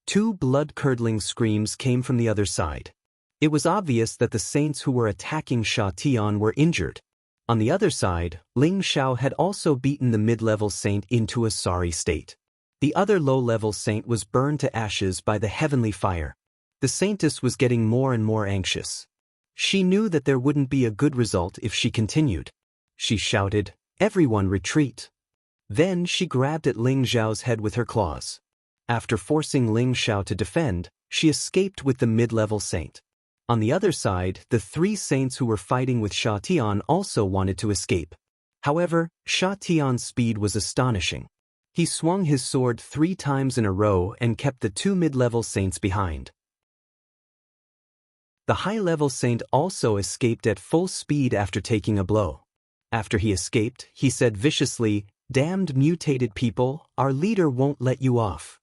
Two blood-curdling screams came from the other side. It was obvious that the saints who were attacking Sha Tian were injured. On the other side, Ling Xiao had also beaten the mid-level saint into a sorry state. The other low-level saint was burned to ashes by the heavenly fire. The saintess was getting more and more anxious. She knew that there wouldn't be a good result if she continued. She shouted, "Everyone retreat." Then she grabbed at Ling Xiao's head with her claws. After forcing Ling Xiao to defend, she escaped with the mid-level saint. On the other side, the three saints who were fighting with Sha Tian also wanted to escape. However, Sha Tian's speed was astonishing. He swung his sword 3 times in a row and kept the 2 mid-level saints behind. The high-level saint also escaped at full speed after taking a blow. After he escaped, he said viciously, "Damned mutated people, our leader won't let you off."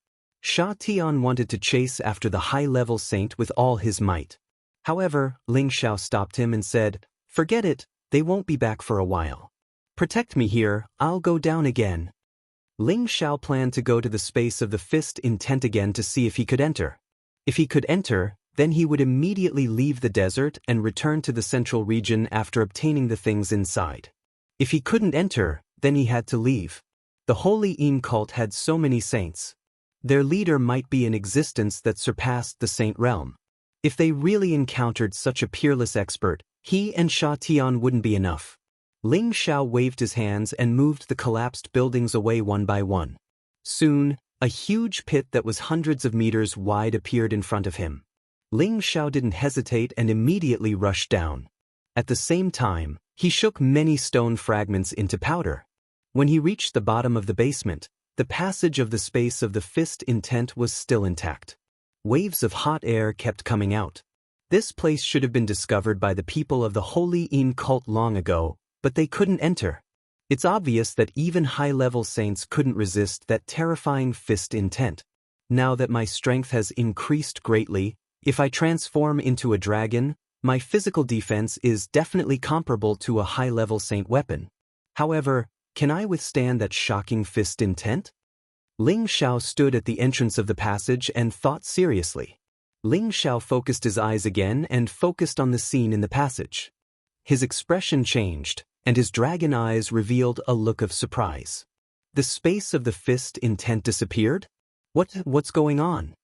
Sha Tian wanted to chase after the high-level saint with all his might. However, Ling Xiao stopped him and said, "Forget it, they won't be back for a while. Protect me here, I'll go down again." Ling Xiao planned to go to the space of the fist intent again to see if he could enter. If he could enter, then he would immediately leave the desert and return to the central region after obtaining the things inside. If he couldn't enter, then he had to leave. The Holy Yin cult had so many saints. Their leader might be an existence that surpassed the saint realm. If they really encountered such a peerless expert, he and Sha Tian wouldn't be enough. Ling Xiao waved his hands and moved the collapsed buildings away one by one. Soon, a huge pit that was hundreds of meters wide appeared in front of him. Ling Xiao didn't hesitate and immediately rushed down. At the same time, he shook many stone fragments into powder. When he reached the bottom of the basement, the passage of the space of the fist intent was still intact. Waves of hot air kept coming out. This place should have been discovered by the people of the Holy Yin cult long ago, but they couldn't enter. It's obvious that even high-level saints couldn't resist that terrifying fist intent. Now that my strength has increased greatly, if I transform into a dragon, my physical defense is definitely comparable to a high-level saint weapon. However, can I withstand that shocking fist intent? Ling Xiao stood at the entrance of the passage and thought seriously. Ling Xiao focused his eyes again and focused on the scene in the passage. His expression changed, and his dragon eyes revealed a look of surprise. The space of the fist intent disappeared? What's going on?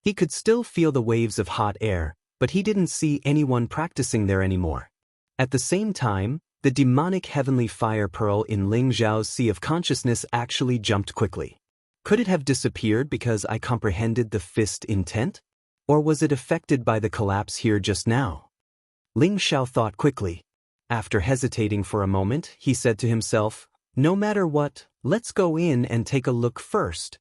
He could still feel the waves of hot air, but he didn't see anyone practicing there anymore. At the same time, the demonic heavenly fire pearl in Ling Xiao's sea of consciousness actually jumped quickly. Could it have disappeared because I comprehended the fist intent? Or was it affected by the collapse here just now? Ling Xiao thought quickly. After hesitating for a moment, he said to himself, "No matter what, let's go in and take a look first."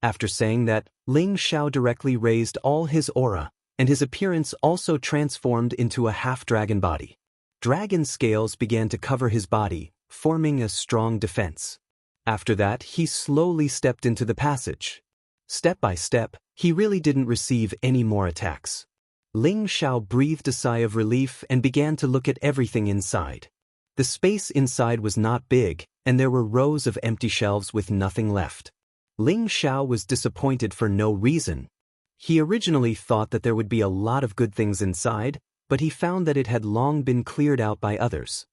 After saying that, Ling Xiao directly raised all his aura, and his appearance also transformed into a half-dragon body. Dragon scales began to cover his body, forming a strong defense. After that, he slowly stepped into the passage. Step by step, He really didn't receive any more attacks. Ling Xiao breathed a sigh of relief and began to look at everything inside. The space inside was not big, and there were rows of empty shelves with nothing left. Ling Xiao was disappointed for no reason. He originally thought that there would be a lot of good things inside, but he found that it had long been cleared out by others.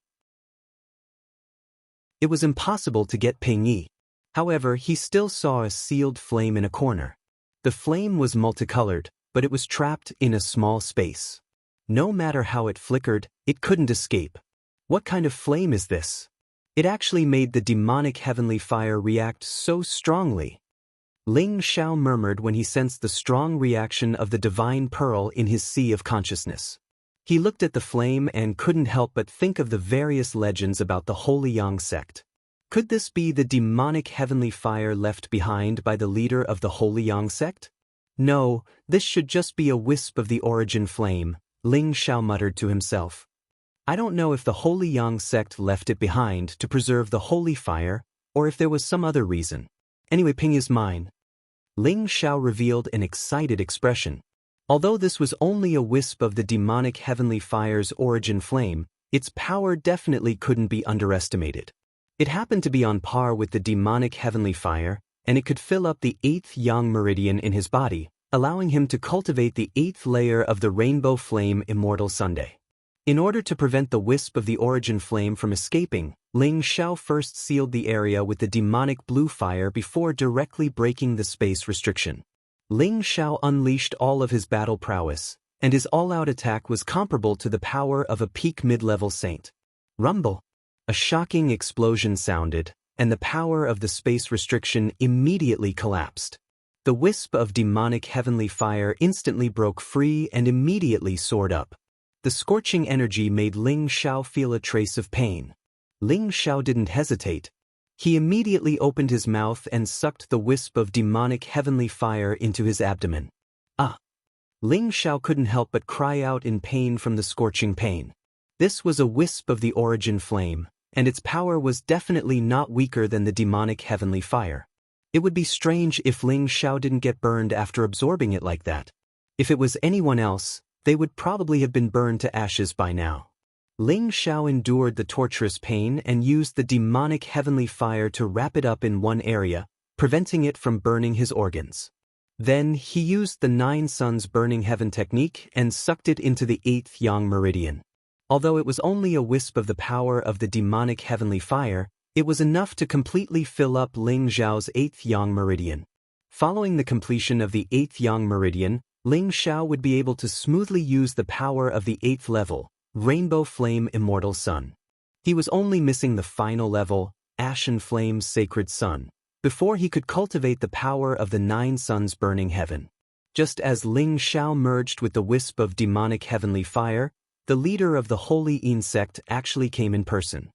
It was impossible to get Ping Yi. However, he still saw a sealed flame in a corner. The flame was multicolored, but it was trapped in a small space. No matter how it flickered, it couldn't escape. What kind of flame is this? It actually made the demonic heavenly fire react so strongly. Ling Xiao murmured when he sensed the strong reaction of the divine pearl in his sea of consciousness. He looked at the flame and couldn't help but think of the various legends about the Holy Yang sect. Could this be the demonic heavenly fire left behind by the leader of the Holy Yang sect? No, this should just be a wisp of the origin flame, Ling Xiao muttered to himself. I don't know if the Holy Yang sect left it behind to preserve the holy fire, or if there was some other reason. Anyway, Ping is mine. Ling Xiao revealed an excited expression. Although this was only a wisp of the demonic heavenly fire's origin flame, its power definitely couldn't be underestimated. It happened to be on par with the demonic heavenly fire, and it could fill up the 8th yang meridian in his body, allowing him to cultivate the 8th layer of the rainbow flame immortal Sunday. In order to prevent the wisp of the origin flame from escaping, Ling Xiao first sealed the area with the demonic blue fire before directly breaking the space restriction. Ling Xiao unleashed all of his battle prowess, and his all-out attack was comparable to the power of a peak mid-level saint. Rumble! A shocking explosion sounded, and the power of the space restriction immediately collapsed. The wisp of demonic heavenly fire instantly broke free and immediately soared up. The scorching energy made Ling Xiao feel a trace of pain. Ling Xiao didn't hesitate. He immediately opened his mouth and sucked the wisp of demonic heavenly fire into his abdomen. Ah! Ling Xiao couldn't help but cry out in pain from the scorching pain. This was a wisp of the origin flame, and its power was definitely not weaker than the demonic heavenly fire. It would be strange if Ling Xiao didn't get burned after absorbing it like that. If it was anyone else, they would probably have been burned to ashes by now. Ling Xiao endured the torturous pain and used the demonic heavenly fire to wrap it up in one area, preventing it from burning his organs. Then he used the 9 suns burning heaven technique and sucked it into the 8th yang meridian. Although it was only a wisp of the power of the demonic heavenly fire, it was enough to completely fill up Ling Xiao's 8th yang meridian. Following the completion of the 8th yang meridian, Ling Xiao would be able to smoothly use the power of the 8th level, Rainbow Flame Immortal Sun. He was only missing the final level, Ashen Flame Sacred Sun, before he could cultivate the power of the 9 suns burning heaven. Just as Ling Xiao merged with the wisp of demonic heavenly fire, the leader of the Holy Yin sect actually came in person.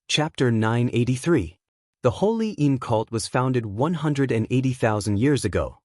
Chapter 983. The Holy Yin cult was founded 180,000 years ago.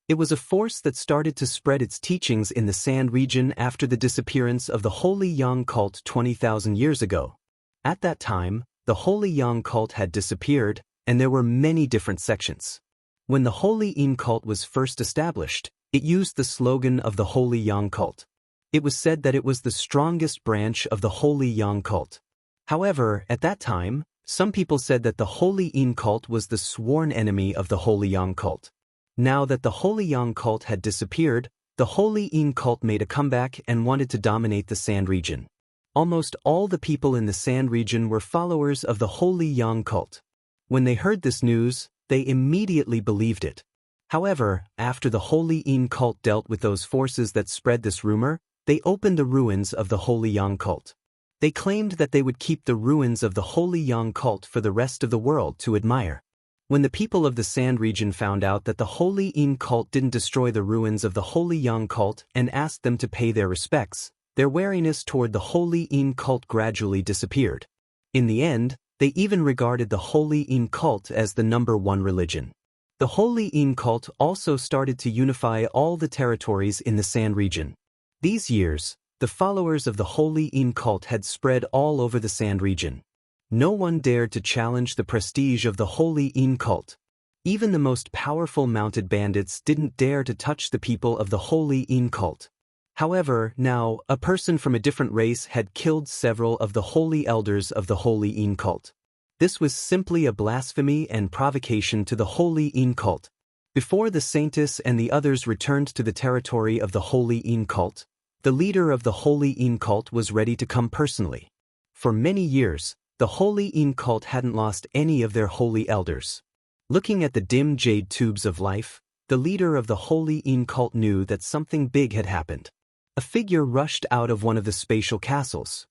It was a force that started to spread its teachings in the Sand region after the disappearance of the Holy Yang cult 20,000 years ago. At that time, the Holy Yang cult had disappeared, and there were many different sections. When the Holy Yin cult was first established, it used the slogan of the Holy Yang cult. It was said that it was the strongest branch of the Holy Yang cult. However, at that time, some people said that the Holy Yin cult was the sworn enemy of the Holy Yang cult. Now that the Holy Yang cult had disappeared, the Holy Yin cult made a comeback and wanted to dominate the Sand region. Almost all the people in the Sand region were followers of the Holy Yang cult. When they heard this news, they immediately believed it. However, after the Holy Yin cult dealt with those forces that spread this rumor, they opened the ruins of the Holy Yang cult. They claimed that they would keep the ruins of the Holy Yang cult for the rest of the world to admire. When the people of the Sand region found out that the Holy Yin cult didn't destroy the ruins of the Holy Yang cult and asked them to pay their respects, their wariness toward the Holy Yin cult gradually disappeared. In the end, they even regarded the Holy Yin cult as the #1 religion. The Holy Yin cult also started to unify all the territories in the Sand region. These years, the followers of the Holy Yin cult had spread all over the Sand region. No one dared to challenge the prestige of the Holy Yin cult. Even the most powerful mounted bandits didn't dare to touch the people of the Holy Yin cult. However, now, a person from a different race had killed several of the holy elders of the Holy Yin cult. This was simply a blasphemy and provocation to the Holy Yin cult. Before the Saintess and the others returned to the territory of the Holy Yin cult, the leader of the Holy Yin cult was ready to come personally. For many years, the Holy Yin cult hadn't lost any of their holy elders. Looking at the dim jade tubes of life, the leader of the Holy Yin cult knew that something big had happened. A figure rushed out of one of the spatial castles.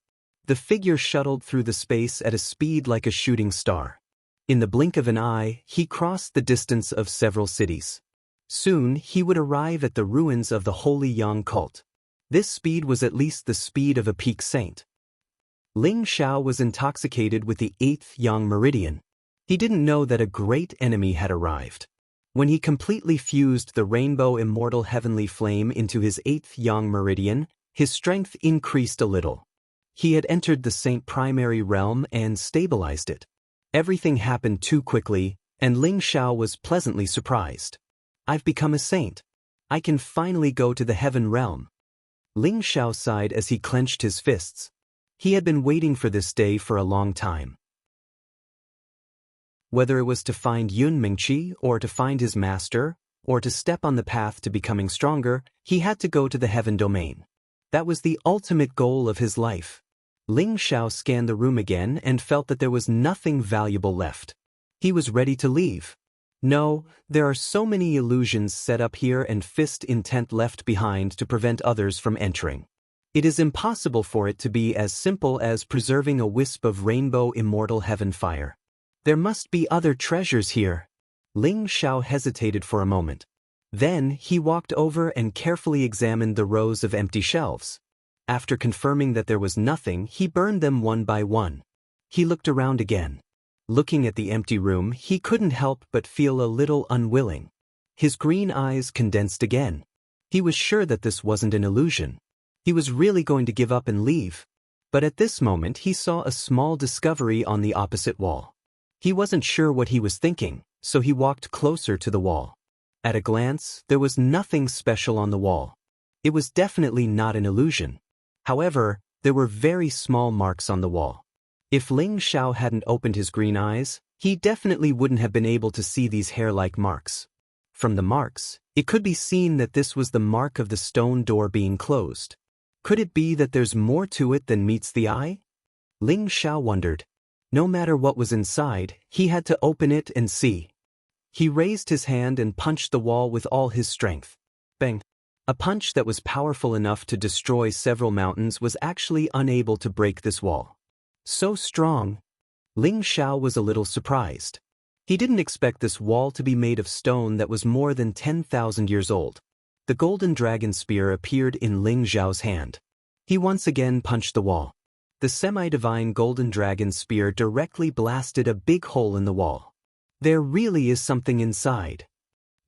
The figure shuttled through the space at a speed like a shooting star. In the blink of an eye, he crossed the distance of several cities. Soon, he would arrive at the ruins of the Holy Yang cult. This speed was at least the speed of a peak saint. Ling Xiao was intoxicated with the 8th Yang meridian. He didn't know that a great enemy had arrived. When he completely fused the rainbow immortal heavenly flame into his 8th Yang meridian, his strength increased a little. He had entered the saint primary realm and stabilized it. Everything happened too quickly, and Ling Xiao was pleasantly surprised. I've become a saint. I can finally go to the heaven realm. Ling Xiao sighed as he clenched his fists. He had been waiting for this day for a long time. Whether it was to find Yun Mingqi, or to find his master, or to step on the path to becoming stronger, he had to go to the heaven domain. That was the ultimate goal of his life. Ling Xiao scanned the room again and felt that there was nothing valuable left. He was ready to leave. No, there are so many illusions set up here and fist intent left behind to prevent others from entering. It is impossible for it to be as simple as preserving a wisp of rainbow immortal heaven fire. There must be other treasures here. Ling Xiao hesitated for a moment. Then he walked over and carefully examined the rows of empty shelves. After confirming that there was nothing, he burned them one by one. He looked around again. Looking at the empty room, he couldn't help but feel a little unwilling. His green eyes condensed again. He was sure that this wasn't an illusion. He was really going to give up and leave. But at this moment he saw a small discovery on the opposite wall. He wasn't sure what he was thinking, so he walked closer to the wall. At a glance, there was nothing special on the wall. It was definitely not an illusion. However, there were very small marks on the wall. If Ling Xiao hadn't opened his green eyes, he definitely wouldn't have been able to see these hair-like marks. From the marks, it could be seen that this was the mark of the stone door being closed. Could it be that there's more to it than meets the eye? Ling Xiao wondered. No matter what was inside, he had to open it and see. He raised his hand and punched the wall with all his strength. Bang! A punch that was powerful enough to destroy several mountains was actually unable to break this wall. So strong! Ling Xiao was a little surprised. He didn't expect this wall to be made of stone that was more than 10,000 years old. The golden dragon spear appeared in Ling Xiao's hand. He once again punched the wall. The semi-divine golden dragon spear directly blasted a big hole in the wall. There really is something inside.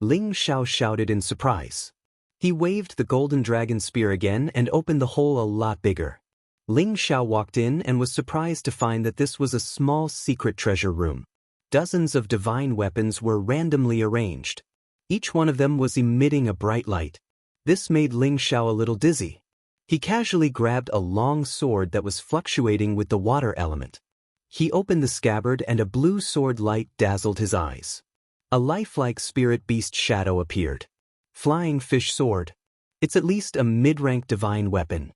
Ling Xiao shouted in surprise. He waved the golden dragon spear again and opened the hole a lot bigger. Ling Xiao walked in and was surprised to find that this was a small secret treasure room. Dozens of divine weapons were randomly arranged. Each one of them was emitting a bright light. This made Ling Xiao a little dizzy. He casually grabbed a long sword that was fluctuating with the water element. He opened the scabbard and a blue sword light dazzled his eyes. A lifelike spirit beast shadow appeared. Flying fish sword. It's at least a mid-rank divine weapon.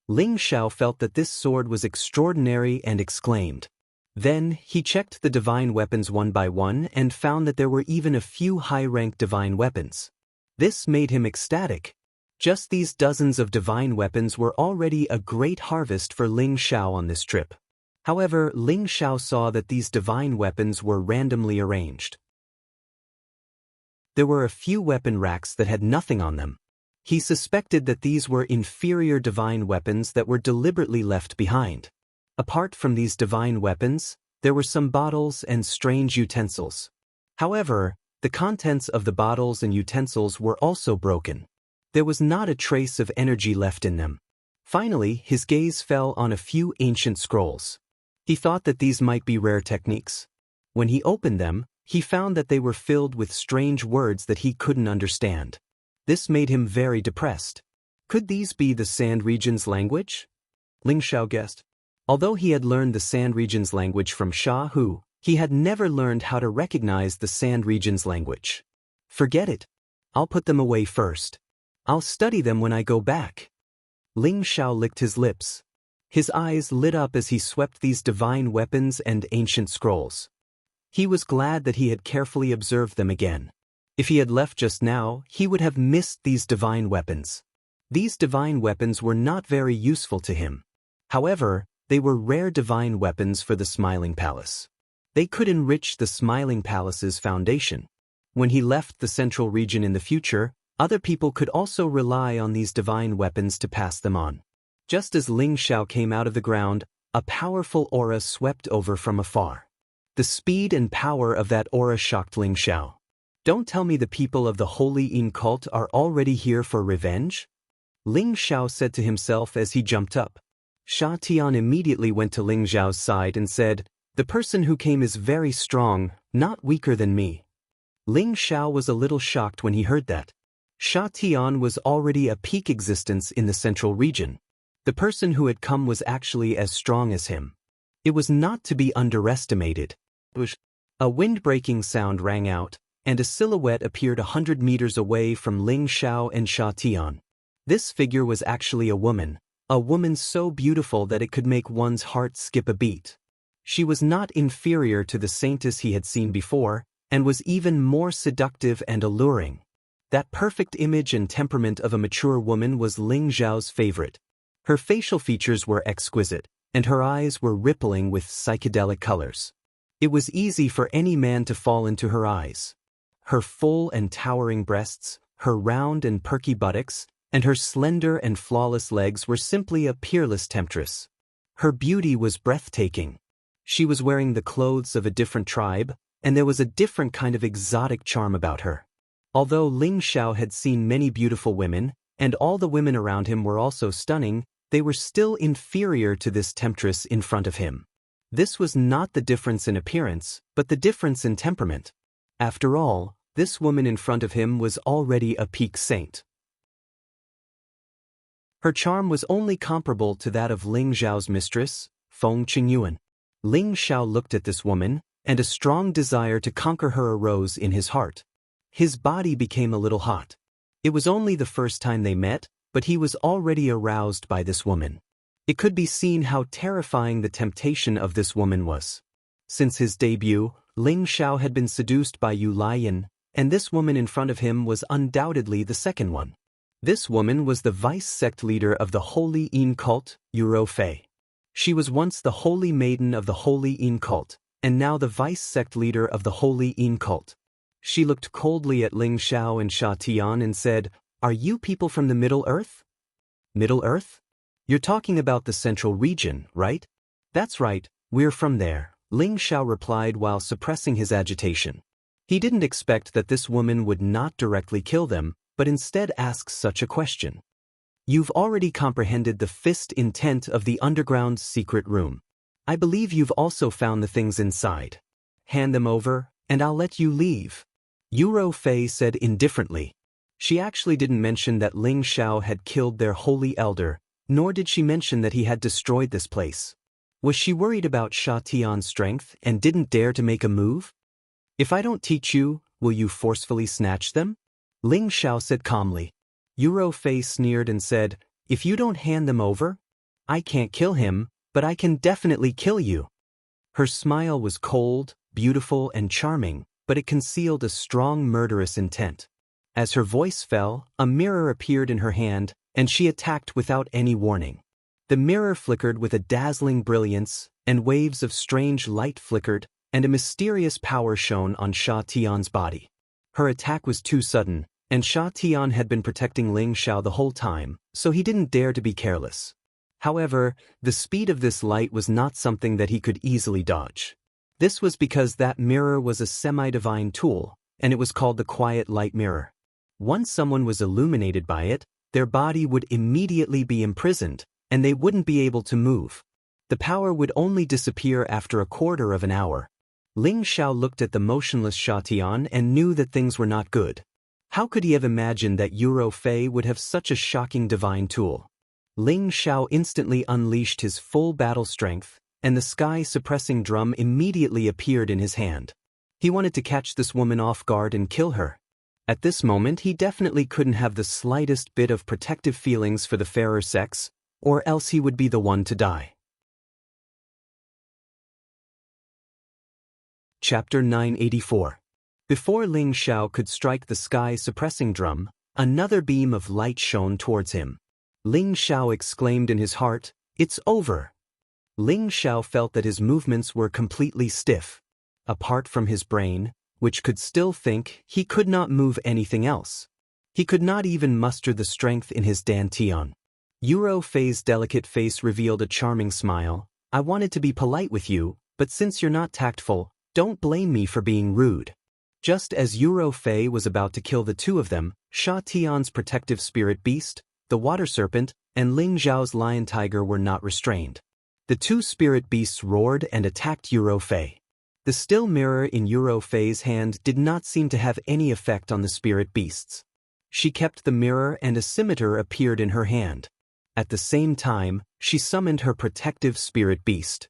Ling Xiao felt that this sword was extraordinary and exclaimed. Then, he checked the divine weapons one by one and found that there were even a few high-rank divine weapons. This made him ecstatic. Just these dozens of divine weapons were already a great harvest for Ling Xiao on this trip. However, Ling Xiao saw that these divine weapons were randomly arranged. There were a few weapon racks that had nothing on them. He suspected that these were inferior divine weapons that were deliberately left behind. Apart from these divine weapons, there were some bottles and strange utensils. However, the contents of the bottles and utensils were also broken. There was not a trace of energy left in them. Finally, his gaze fell on a few ancient scrolls. He thought that these might be rare techniques. When he opened them, he found that they were filled with strange words that he couldn't understand. This made him very depressed. Could these be the Sand Region's language? Ling Xiao guessed. Although he had learned the Sand Region's language from Sha Hu, he had never learned how to recognize the Sand Region's language. Forget it. I'll put them away first. I'll study them when I go back. Ling Xiao licked his lips. His eyes lit up as he swept these divine weapons and ancient scrolls. He was glad that he had carefully observed them again. If he had left just now, he would have missed these divine weapons. These divine weapons were not very useful to him. However, they were rare divine weapons for the Smiling Palace. They could enrich the Smiling Palace's foundation. When he left the Central Region in the future, other people could also rely on these divine weapons to pass them on. Just as Ling Xiao came out of the ground, a powerful aura swept over from afar. The speed and power of that aura shocked Ling Xiao. Don't tell me the people of the Holy Yin cult are already here for revenge? Ling Xiao said to himself as he jumped up. Sha Tian immediately went to Ling Xiao's side and said, "The person who came is very strong, not weaker than me." Ling Xiao was a little shocked when he heard that. Sha Tian was already a peak existence in the Central Region. The person who had come was actually as strong as him. It was not to be underestimated. A wind-breaking sound rang out, and a silhouette appeared 100 meters away from Ling Xiao and Sha Tian. This figure was actually a woman so beautiful that it could make one's heart skip a beat. She was not inferior to the saintess he had seen before, and was even more seductive and alluring. That perfect image and temperament of a mature woman was Ling Xiao's favorite. Her facial features were exquisite, and her eyes were rippling with psychedelic colors. It was easy for any man to fall into her eyes. Her full and towering breasts, her round and perky buttocks, and her slender and flawless legs were simply a peerless temptress. Her beauty was breathtaking. She was wearing the clothes of a different tribe, and there was a different kind of exotic charm about her. Although Ling Xiao had seen many beautiful women, and all the women around him were also stunning, they were still inferior to this temptress in front of him. This was not the difference in appearance, but the difference in temperament. After all, this woman in front of him was already a peak saint. Her charm was only comparable to that of Ling Xiao's mistress, Feng Qingyuan. Ling Xiao looked at this woman, and a strong desire to conquer her arose in his heart. His body became a little hot. It was only the first time they met, but he was already aroused by this woman. It could be seen how terrifying the temptation of this woman was. Since his debut, Ling Xiao had been seduced by Yu Lian, and this woman in front of him was undoubtedly the second one. This woman was the vice sect leader of the Holy Yin cult, Yu Fei. She was once the holy maiden of the Holy Yin cult, and now the vice sect leader of the Holy Yin cult. She looked coldly at Ling Xiao and Sha Tian and said, "Are you people from the Middle Earth?" Middle Earth? You're talking about the Central Region, right? That's right, we're from there, Ling Xiao replied while suppressing his agitation. He didn't expect that this woman would not directly kill them, but instead ask such a question. You've already comprehended the fist intent of the underground secret room. I believe you've also found the things inside. Hand them over, and I'll let you leave. Yu Fei said indifferently. She actually didn't mention that Ling Xiao had killed their holy elder, nor did she mention that he had destroyed this place. Was she worried about Sha Tian's strength and didn't dare to make a move? If I don't teach you, will you forcefully snatch them? Ling Xiao said calmly. Yu Fei sneered and said, if you don't hand them over, I can't kill him, but I can definitely kill you. Her smile was cold, beautiful, and charming, but it concealed a strong murderous intent. As her voice fell, a mirror appeared in her hand, and she attacked without any warning. The mirror flickered with a dazzling brilliance, and waves of strange light flickered, and a mysterious power shone on Sha Tian's body. Her attack was too sudden, and Sha Tian had been protecting Ling Xiao the whole time, so he didn't dare to be careless. However, the speed of this light was not something that he could easily dodge. This was because that mirror was a semi-divine tool, and it was called the Quiet Light Mirror. Once someone was illuminated by it, their body would immediately be imprisoned, and they wouldn't be able to move. The power would only disappear after a quarter of an hour. Ling Xiao looked at the motionless Sha Tian and knew that things were not good. How could he have imagined that Yuro Fei would have such a shocking divine tool? Ling Xiao instantly unleashed his full battle strength, and the sky-suppressing drum immediately appeared in his hand. He wanted to catch this woman off guard and kill her. At this moment he definitely couldn't have the slightest bit of protective feelings for the fairer sex, or else he would be the one to die. Chapter 984. Before Ling Xiao could strike the sky-suppressing drum, another beam of light shone towards him. Ling Xiao exclaimed in his heart, "It's over!" Ling Xiao felt that his movements were completely stiff. Apart from his brain, which could still think, he could not move anything else. He could not even muster the strength in his dantian. Yuro Fei's delicate face revealed a charming smile. "I wanted to be polite with you, but since you're not tactful, don't blame me for being rude." Just as Yuro Fei was about to kill the two of them, Sha Tian's protective spirit beast, the water serpent, and Ling Zhao's lion tiger were not restrained. The two spirit beasts roared and attacked Yuro Fei. The still mirror in Yuro Fei's hand did not seem to have any effect on the spirit beasts. She kept the mirror and a scimitar appeared in her hand. At the same time, she summoned her protective spirit beast.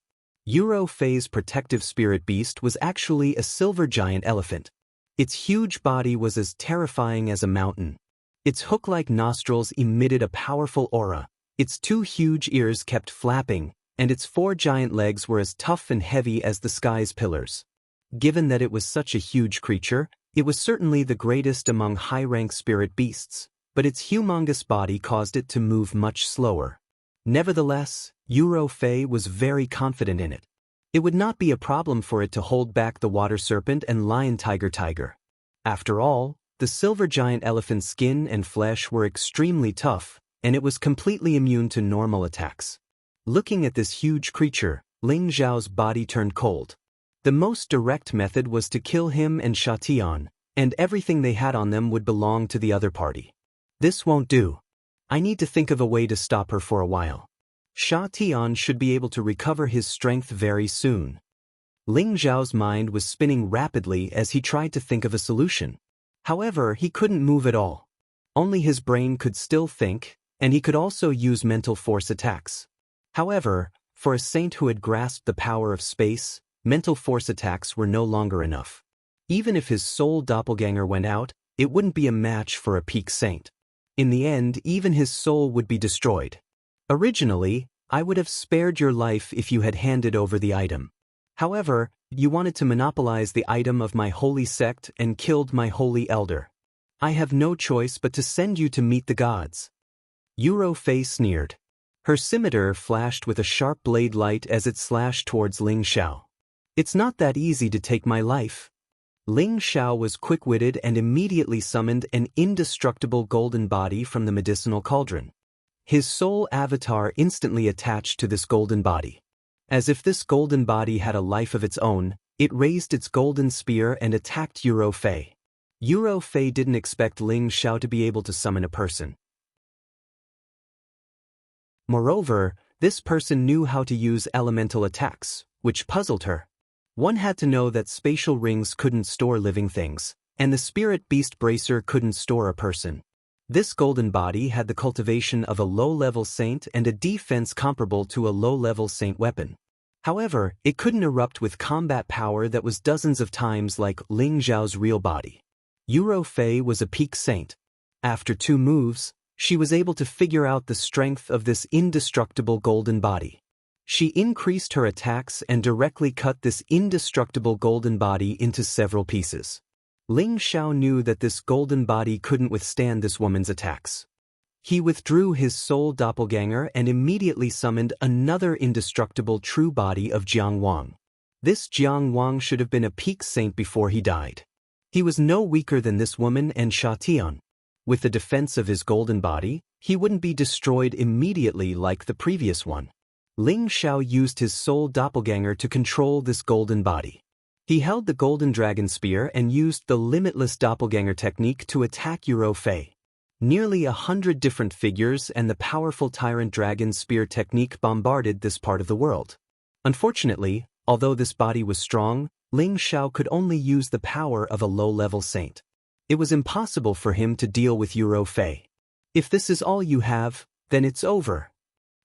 Yuro Fei's protective spirit beast was actually a silver giant elephant. Its huge body was as terrifying as a mountain. Its hook-like nostrils emitted a powerful aura, its two huge ears kept flapping, and its four giant legs were as tough and heavy as the sky's pillars. Given that it was such a huge creature, it was certainly the greatest among high-rank spirit beasts, but its humongous body caused it to move much slower. Nevertheless, Yuro Fei was very confident in it. It would not be a problem for it to hold back the water serpent and lion tiger. After all, the silver giant elephant's skin and flesh were extremely tough, and it was completely immune to normal attacks. Looking at this huge creature, Ling Zhao's body turned cold. The most direct method was to kill him and Sha Tian, and everything they had on them would belong to the other party. This won't do. I need to think of a way to stop her for a while. Sha Tian should be able to recover his strength very soon. Ling Zhao's mind was spinning rapidly as he tried to think of a solution. However, he couldn't move at all. Only his brain could still think, and he could also use mental force attacks. However, for a saint who had grasped the power of space, mental force attacks were no longer enough. Even if his soul doppelganger went out, it wouldn't be a match for a peak saint. In the end, even his soul would be destroyed. Originally, I would have spared your life if you had handed over the item. However, you wanted to monopolize the item of my holy sect and killed my holy elder. I have no choice but to send you to meet the gods. Yuro Fei sneered. Her scimitar flashed with a sharp blade light as it slashed towards Ling Xiao. It's not that easy to take my life. Ling Xiao was quick-witted and immediately summoned an indestructible golden body from the medicinal cauldron. His soul avatar instantly attached to this golden body. As if this golden body had a life of its own, it raised its golden spear and attacked Yuro Fei. Yuro Fei didn't expect Ling Xiao to be able to summon a person. Moreover, this person knew how to use elemental attacks, which puzzled her. One had to know that spatial rings couldn't store living things, and the spirit beast bracer couldn't store a person. This golden body had the cultivation of a low-level saint and a defense comparable to a low-level saint weapon. However, it couldn't erupt with combat power that was dozens of times like Ling Zhao's real body. Yuro Fei was a peak saint. After 2 moves, she was able to figure out the strength of this indestructible golden body. She increased her attacks and directly cut this indestructible golden body into several pieces. Ling Xiao knew that this golden body couldn't withstand this woman's attacks. He withdrew his soul doppelganger and immediately summoned another indestructible true body of Jiang Wang. This Jiang Wang should have been a peak saint before he died. He was no weaker than this woman and Sha Tian. With the defense of his golden body, he wouldn't be destroyed immediately like the previous one. Ling Xiao used his soul doppelganger to control this golden body. He held the golden dragon spear and used the limitless doppelganger technique to attack Yuro Fei. Nearly 100 different figures and the powerful tyrant dragon spear technique bombarded this part of the world. Unfortunately, although this body was strong, Ling Xiao could only use the power of a low-level saint. It was impossible for him to deal with Yuro Fei. If this is all you have, then it's over.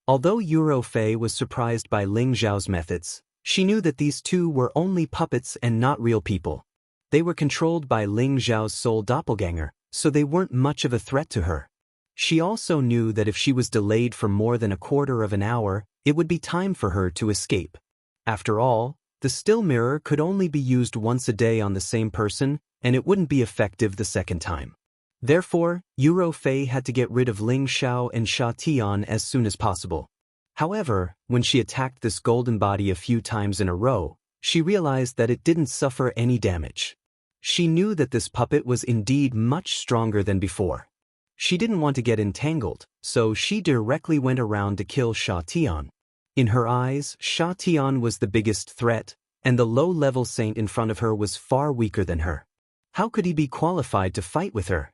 Although Yuro Fei was surprised by Ling Xiao's methods, she knew that these two were only puppets and not real people. They were controlled by Ling Xiao's soul doppelganger, so they weren't much of a threat to her. She also knew that if she was delayed for more than a quarter of an hour, it would be time for her to escape. After all, the still mirror could only be used once a day on the same person, and it wouldn't be effective the second time. Therefore, Yuro Fei had to get rid of Ling Xiao and Sha Tian as soon as possible. However, when she attacked this golden body a few times in a row, she realized that it didn't suffer any damage. She knew that this puppet was indeed much stronger than before. She didn't want to get entangled, so she directly went around to kill Sha Tian. In her eyes, Sha Tian was the biggest threat, and the low-level saint in front of her was far weaker than her. How could he be qualified to fight with her?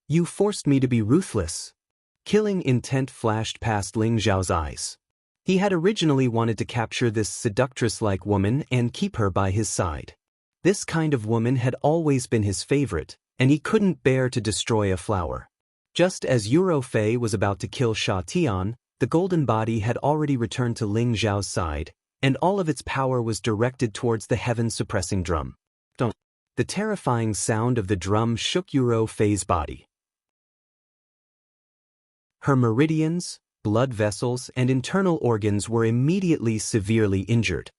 You forced me to be ruthless. Killing intent flashed past Ling Xiao's eyes. He had originally wanted to capture this seductress-like woman and keep her by his side. This kind of woman had always been his favorite, and he couldn't bear to destroy a flower. Just as Yuro Fei was about to kill Sha Tian, the golden body had already returned to Ling Xiao's side, and all of its power was directed towards the heaven-suppressing drum. The terrifying sound of the drum shook Yuro Fei's body. Her meridians, blood vessels, and internal organs were immediately severely injured.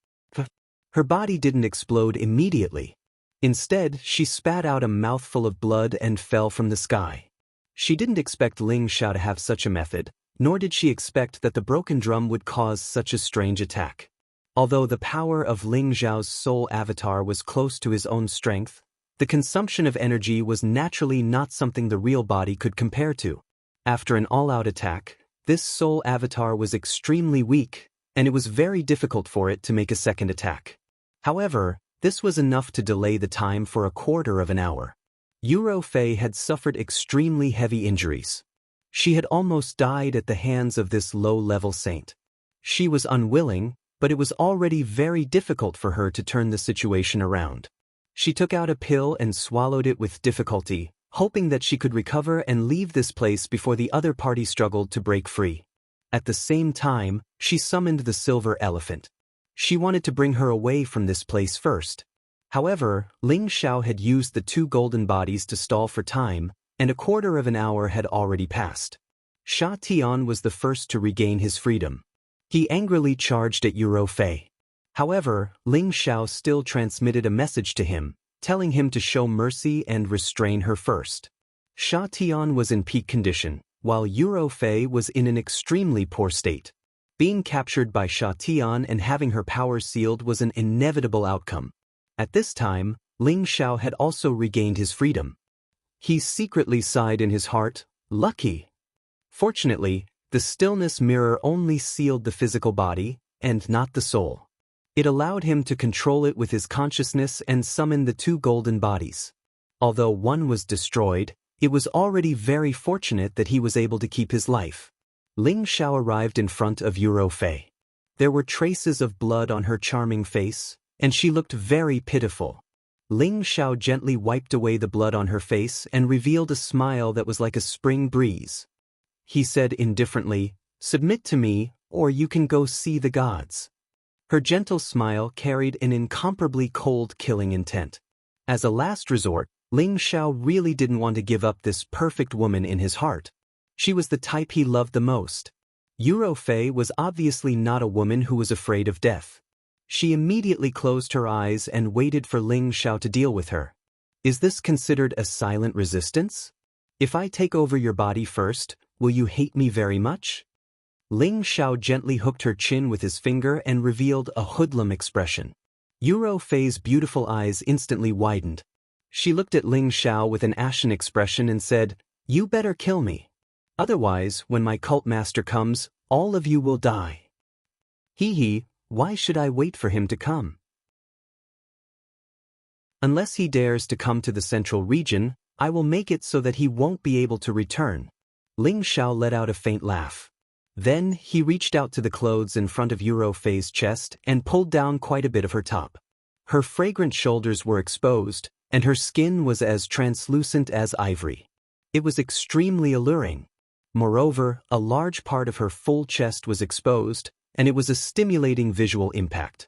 Her body didn't explode immediately. Instead, she spat out a mouthful of blood and fell from the sky. She didn't expect Ling Xiao to have such a method, nor did she expect that the broken drum would cause such a strange attack. Although the power of Ling Xiao's soul avatar was close to his own strength, the consumption of energy was naturally not something the real body could compare to. After an all-out attack, this soul avatar was extremely weak, and it was very difficult for it to make a second attack. However, this was enough to delay the time for a quarter of an hour. Yuro Fei had suffered extremely heavy injuries. She had almost died at the hands of this low-level saint. She was unwilling, but it was already very difficult for her to turn the situation around. She took out a pill and swallowed it with difficulty, hoping that she could recover and leave this place before the other party struggled to break free. At the same time, she summoned the silver elephant. She wanted to bring her away from this place first. However, Ling Xiao had used the two golden bodies to stall for time, and a quarter of an hour had already passed. Sha Tian was the first to regain his freedom. He angrily charged at Yuro Fei. However, Ling Xiao still transmitted a message to him, telling him to show mercy and restrain her first. Sha Tian was in peak condition, while Yuro Fei was in an extremely poor state. Being captured by Sha Tian and having her power sealed was an inevitable outcome. At this time, Ling Xiao had also regained his freedom. He secretly sighed in his heart, lucky. Fortunately, the stillness mirror only sealed the physical body, and not the soul. It allowed him to control it with his consciousness and summon the two golden bodies. Although one was destroyed, it was already very fortunate that he was able to keep his life. Ling Xiao arrived in front of Yuro Fei. There were traces of blood on her charming face, and she looked very pitiful. Ling Xiao gently wiped away the blood on her face and revealed a smile that was like a spring breeze. He said indifferently, "Submit to me, or you can go see the gods." Her gentle smile carried an incomparably cold killing intent. As a last resort, Ling Xiao really didn't want to give up this perfect woman in his heart. She was the type he loved the most. Yuro Fei was obviously not a woman who was afraid of death. She immediately closed her eyes and waited for Ling Xiao to deal with her. Is this considered a silent resistance? If I take over your body first, will you hate me very much? Ling Xiao gently hooked her chin with his finger and revealed a hoodlum expression. Yuro Fei's beautiful eyes instantly widened. She looked at Ling Xiao with an ashen expression and said, "You better kill me. Otherwise, when my cult master comes, all of you will die." Hee, why should I wait for him to come? Unless he dares to come to the central region, I will make it so that he won't be able to return. Ling Xiao let out a faint laugh. Then, he reached out to the clothes in front of Yuro Fei's chest and pulled down quite a bit of her top. Her fragrant shoulders were exposed, and her skin was as translucent as ivory. It was extremely alluring. Moreover, a large part of her full chest was exposed, and it was a stimulating visual impact.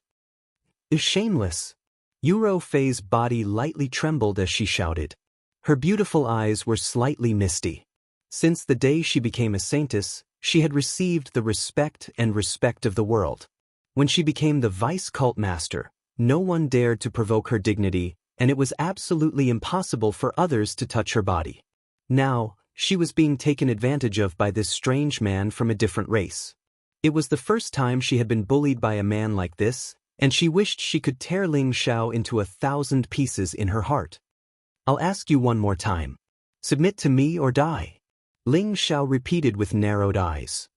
Shameless! Yuro Fei's body lightly trembled as she shouted. Her beautiful eyes were slightly misty. Since the day she became a saintess, she had received the respect of the world. When she became the vice cult master, no one dared to provoke her dignity, and it was absolutely impossible for others to touch her body. Now, she was being taken advantage of by this strange man from a different race. It was the first time she had been bullied by a man like this, and she wished she could tear Ling Xiao into 1,000 pieces in her heart. "I'll ask you one more time. Submit to me or die." Ling Xiao repeated with narrowed eyes.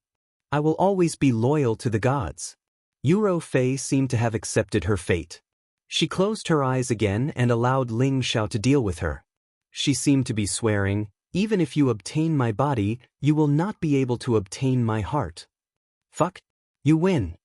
"I will always be loyal to the gods." Yuro Fei seemed to have accepted her fate. She closed her eyes again and allowed Ling Xiao to deal with her. She seemed to be swearing, "Even if you obtain my body, you will not be able to obtain my heart." "Fuck. You win."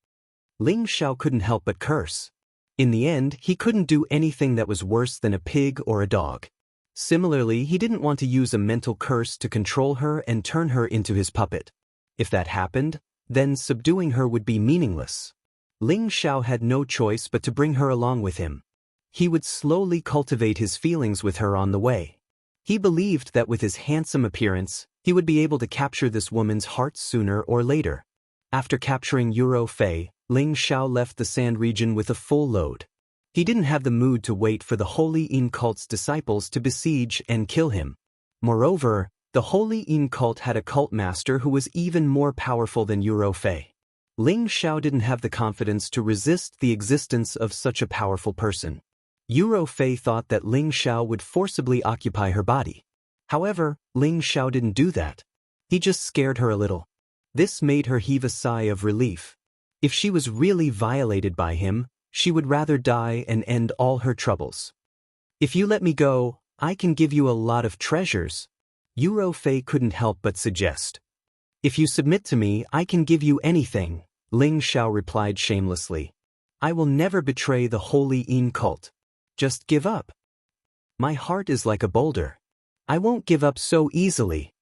Ling Xiao couldn't help but curse. In the end, he couldn't do anything that was worse than a pig or a dog. Similarly, he didn't want to use a mental curse to control her and turn her into his puppet. If that happened, then subduing her would be meaningless. Ling Xiao had no choice but to bring her along with him. He would slowly cultivate his feelings with her on the way. He believed that with his handsome appearance, he would be able to capture this woman's heart sooner or later. After capturing Yuro Fei, Ling Xiao left the sand region with a full load. He didn't have the mood to wait for the Holy Yin cult's disciples to besiege and kill him. Moreover, the Holy Yin cult had a cult master who was even more powerful than Yuro Fei. Ling Xiao didn't have the confidence to resist the existence of such a powerful person. Yuro Fei thought that Ling Xiao would forcibly occupy her body. However, Ling Xiao didn't do that. He just scared her a little. This made her heave a sigh of relief. If she was really violated by him, she would rather die and end all her troubles. "If you let me go, I can give you a lot of treasures," Yuro Fei couldn't help but suggest. "If you submit to me, I can give you anything," Ling Xiao replied shamelessly. "I will never betray the Holy Yin cult. Just give up. My heart is like a boulder. I won't give up so easily."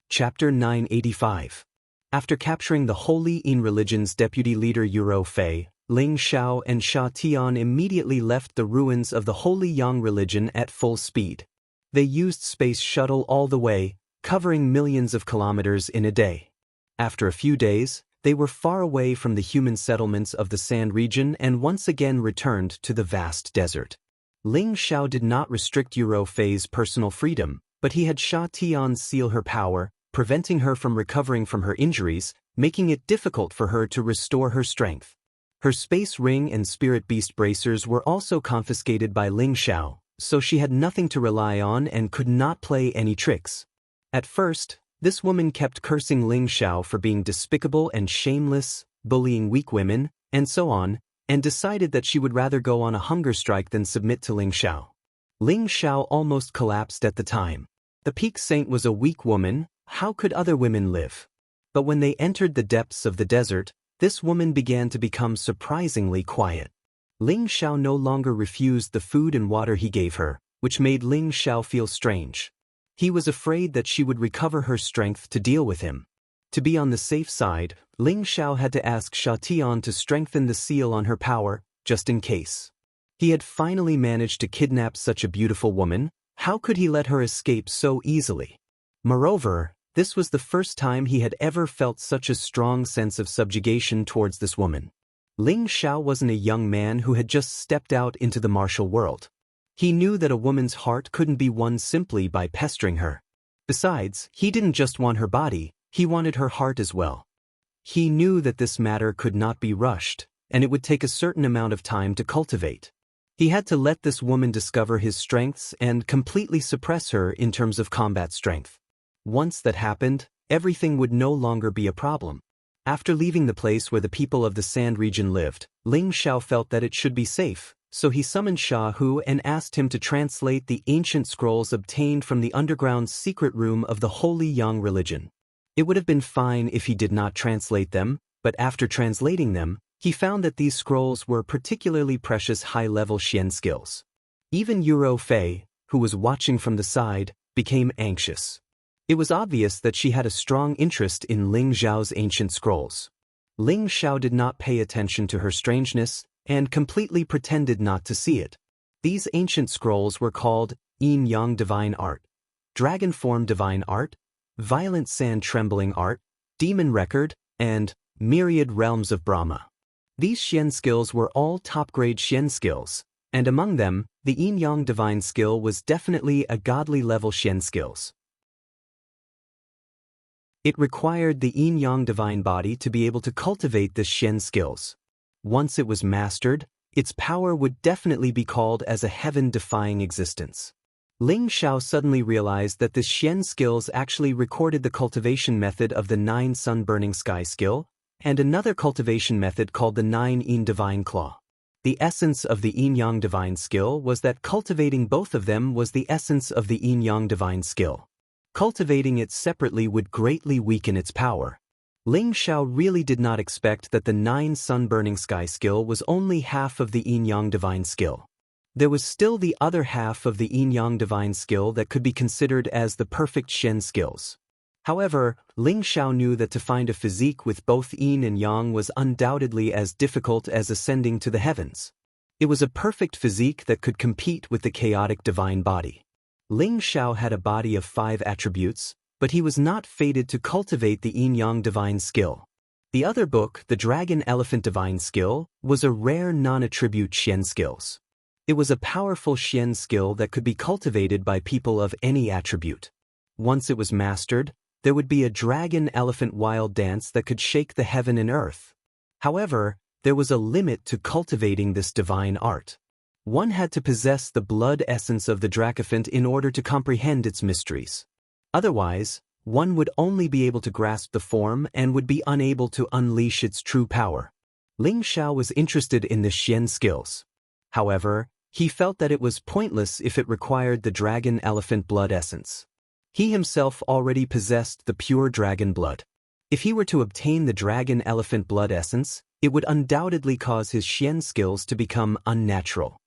Chapter 985. After capturing the Holy Yin religion's deputy leader Yuro Fei, Ling Xiao and Sha Tian immediately left the ruins of the Holy Yang religion at full speed. They used space shuttle all the way, covering millions of kilometers in a day. After a few days, they were far away from the human settlements of the sand region and once again returned to the vast desert. Ling Xiao did not restrict Yuro Fei's personal freedom, but he had Sha Tian seal her power, preventing her from recovering from her injuries, making it difficult for her to restore her strength. Her space ring and spirit beast bracers were also confiscated by Ling Xiao, so she had nothing to rely on and could not play any tricks. At first, this woman kept cursing Ling Xiao for being despicable and shameless, bullying weak women, and so on, and decided that she would rather go on a hunger strike than submit to Ling Xiao. Ling Xiao almost collapsed at the time. The peak saint was a weak woman. How could other women live? But when they entered the depths of the desert, this woman began to become surprisingly quiet. Ling Xiao no longer refused the food and water he gave her, which made Ling Xiao feel strange. He was afraid that she would recover her strength to deal with him. To be on the safe side, Ling Xiao had to ask Sha Tian to strengthen the seal on her power, just in case. He had finally managed to kidnap such a beautiful woman. How could he let her escape so easily? Moreover, this was the first time he had ever felt such a strong sense of subjugation towards this woman. Ling Xiao wasn't a young man who had just stepped out into the martial world. He knew that a woman's heart couldn't be won simply by pestering her. Besides, he didn't just want her body, he wanted her heart as well. He knew that this matter could not be rushed, and it would take a certain amount of time to cultivate. He had to let this woman discover his strengths and completely suppress her in terms of combat strength. Once that happened, everything would no longer be a problem. After leaving the place where the people of the sand region lived, Ling Xiao felt that it should be safe, so he summoned Sha Hu and asked him to translate the ancient scrolls obtained from the underground secret room of the Holy Yang religion. It would have been fine if he did not translate them, but after translating them, he found that these scrolls were particularly precious high-level Xian skills. Even Yuro Fei, who was watching from the side, became anxious. It was obvious that she had a strong interest in Ling Xiao's ancient scrolls. Ling Xiao did not pay attention to her strangeness and completely pretended not to see it. These ancient scrolls were called Yin Yang Divine Art, Dragon Form Divine Art, Violent Sand Trembling Art, Demon Record, and Myriad Realms of Brahma. These Xian skills were all top-grade Xian skills, and among them, the Yin Yang Divine skill was definitely a godly level Xian skills. It required the Yin Yang Divine body to be able to cultivate this Xian skills. Once it was mastered, its power would definitely be called as a heaven-defying existence. Ling Xiao suddenly realized that this Xian skills actually recorded the cultivation method of the 9 Sun-Burning Sky skill, and another cultivation method called the 9 Yin Divine Claw. The essence of the Yin Yang Divine skill was that cultivating both of them was the essence of the Yin Yang Divine skill. Cultivating it separately would greatly weaken its power. Ling Xiao really did not expect that the 9 Sun-Burning Sky skill was only half of the Yin Yang Divine skill. There was still the other half of the Yin Yang Divine skill that could be considered as the perfect Xian skills. However, Ling Xiao knew that to find a physique with both Yin and Yang was undoubtedly as difficult as ascending to the heavens. It was a perfect physique that could compete with the chaotic divine body. Ling Xiao had a body of 5 attributes, but he was not fated to cultivate the Yin Yang Divine skill. The other book, the Dragon Elephant Divine skill, was a rare non-attribute Xian skills. It was a powerful Xian skill that could be cultivated by people of any attribute. Once it was mastered, there would be a dragon-elephant wild dance that could shake the heaven and earth. However, there was a limit to cultivating this divine art. One had to possess the blood essence of the dracophant in order to comprehend its mysteries. Otherwise, one would only be able to grasp the form and would be unable to unleash its true power. Ling Xiao was interested in the Xian skills. However, he felt that it was pointless if it required the dragon-elephant blood essence. He himself already possessed the pure dragon blood. If he were to obtain the dragon-elephant blood essence, it would undoubtedly cause his Xian skills to become unnatural.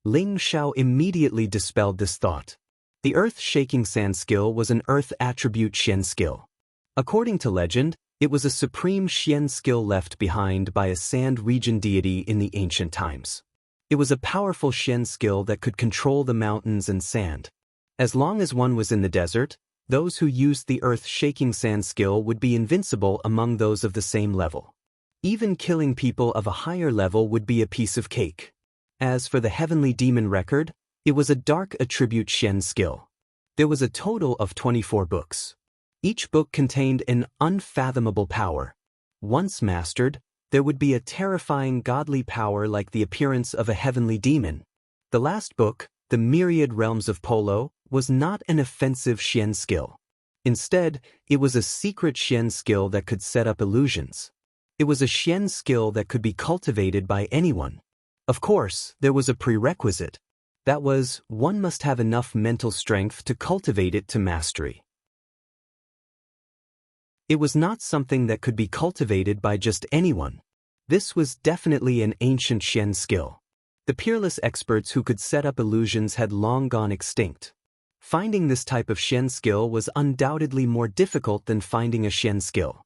Ling Xiao immediately dispelled this thought. The earth-shaking sand skill was an earth attribute Xian skill. According to legend, it was a supreme Xian skill left behind by a sand region deity in the ancient times. It was a powerful Xian skill that could control the mountains and sand. As long as one was in the desert, those who used the earth-shaking sand skill would be invincible among those of the same level. Even killing people of a higher level would be a piece of cake. As for the heavenly demon record, it was a dark attribute Xian skill. There was a total of 24 books. Each book contained an unfathomable power. Once mastered, there would be a terrifying godly power like the appearance of a heavenly demon. The last book, The Myriad Realms of Polo, was not an offensive Xian skill. Instead, it was a secret Xian skill that could set up illusions. It was a Xian skill that could be cultivated by anyone. Of course, there was a prerequisite. That was, one must have enough mental strength to cultivate it to mastery. It was not something that could be cultivated by just anyone. This was definitely an ancient Xian skill. The peerless experts who could set up illusions had long gone extinct. Finding this type of Xian skill was undoubtedly more difficult than finding a Xian skill.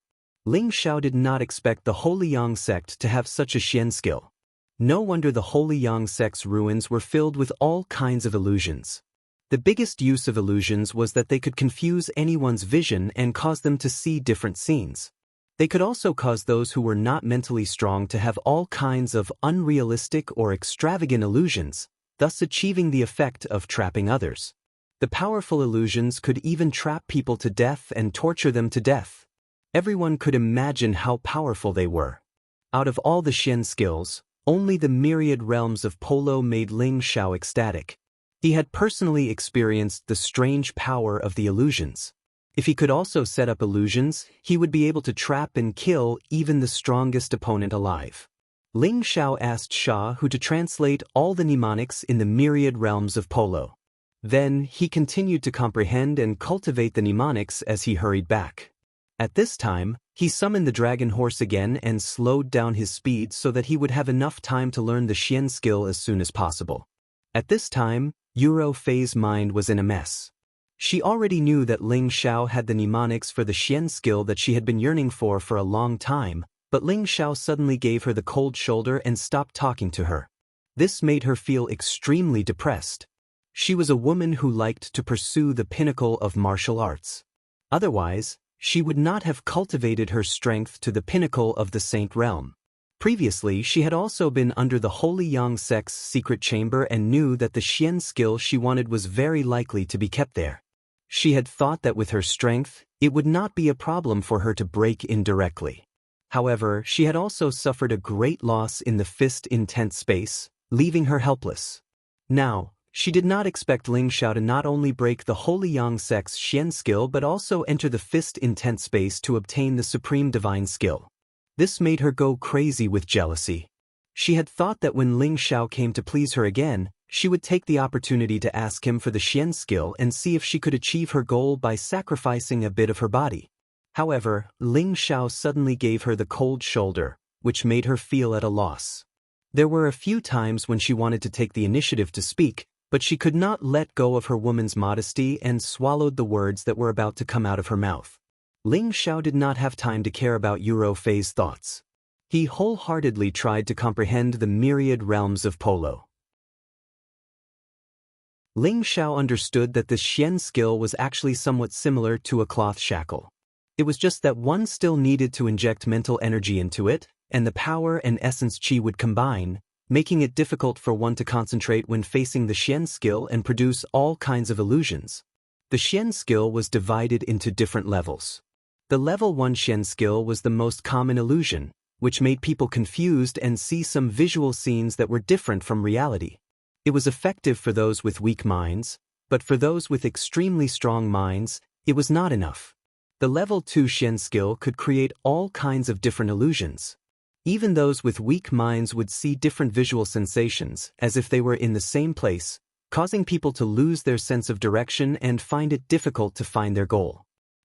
Ling Xiao did not expect the Holy Yang sect to have such a Xian skill. No wonder the Holy Yang sect's ruins were filled with all kinds of illusions. The biggest use of illusions was that they could confuse anyone's vision and cause them to see different scenes. They could also cause those who were not mentally strong to have all kinds of unrealistic or extravagant illusions, thus achieving the effect of trapping others. The powerful illusions could even trap people to death and torture them to death. Everyone could imagine how powerful they were. Out of all the Xian skills, only the myriad realms of Polo made Ling Xiao ecstatic. He had personally experienced the strange power of the illusions. If he could also set up illusions, he would be able to trap and kill even the strongest opponent alive. Ling Xiao asked Sha Hu to translate all the mnemonics in the myriad realms of Polo. Then, he continued to comprehend and cultivate the mnemonics as he hurried back. At this time, he summoned the dragon horse again and slowed down his speed so that he would have enough time to learn the Xian skill as soon as possible. At this time, Yuro Fei's mind was in a mess. She already knew that Ling Xiao had the mnemonics for the Xian skill that she had been yearning for a long time, but Ling Xiao suddenly gave her the cold shoulder and stopped talking to her. This made her feel extremely depressed. She was a woman who liked to pursue the pinnacle of martial arts. Otherwise, she would not have cultivated her strength to the pinnacle of the Saint Realm. Previously, she had also been under the Holy Yang sect's secret chamber and knew that the Xian skill she wanted was very likely to be kept there. She had thought that with her strength, it would not be a problem for her to break in directly. However, she had also suffered a great loss in the fist in tent space, leaving her helpless. Now, she did not expect Ling Xiao to not only break the Holy Yang sect's Xian skill but also enter the fist in tent space to obtain the supreme divine skill. This made her go crazy with jealousy. She had thought that when Ling Xiao came to please her again, she would take the opportunity to ask him for the Xian skill and see if she could achieve her goal by sacrificing a bit of her body. However, Ling Xiao suddenly gave her the cold shoulder, which made her feel at a loss. There were a few times when she wanted to take the initiative to speak, but she could not let go of her woman's modesty and swallowed the words that were about to come out of her mouth. Ling Xiao did not have time to care about Yuro Fei's thoughts. He wholeheartedly tried to comprehend the myriad realms of polo. Ling Xiao understood that the Xian skill was actually somewhat similar to a cloth shackle. It was just that one still needed to inject mental energy into it, and the power and essence qi would combine, making it difficult for one to concentrate when facing the Xian skill and produce all kinds of illusions. The Xian skill was divided into different levels. The level 1 Xian skill was the most common illusion, which made people confused and see some visual scenes that were different from reality. It was effective for those with weak minds, but for those with extremely strong minds, it was not enough. The level 2 Xian skill could create all kinds of different illusions. Even those with weak minds would see different visual sensations, as if they were in the same place, causing people to lose their sense of direction and find it difficult to find their goal.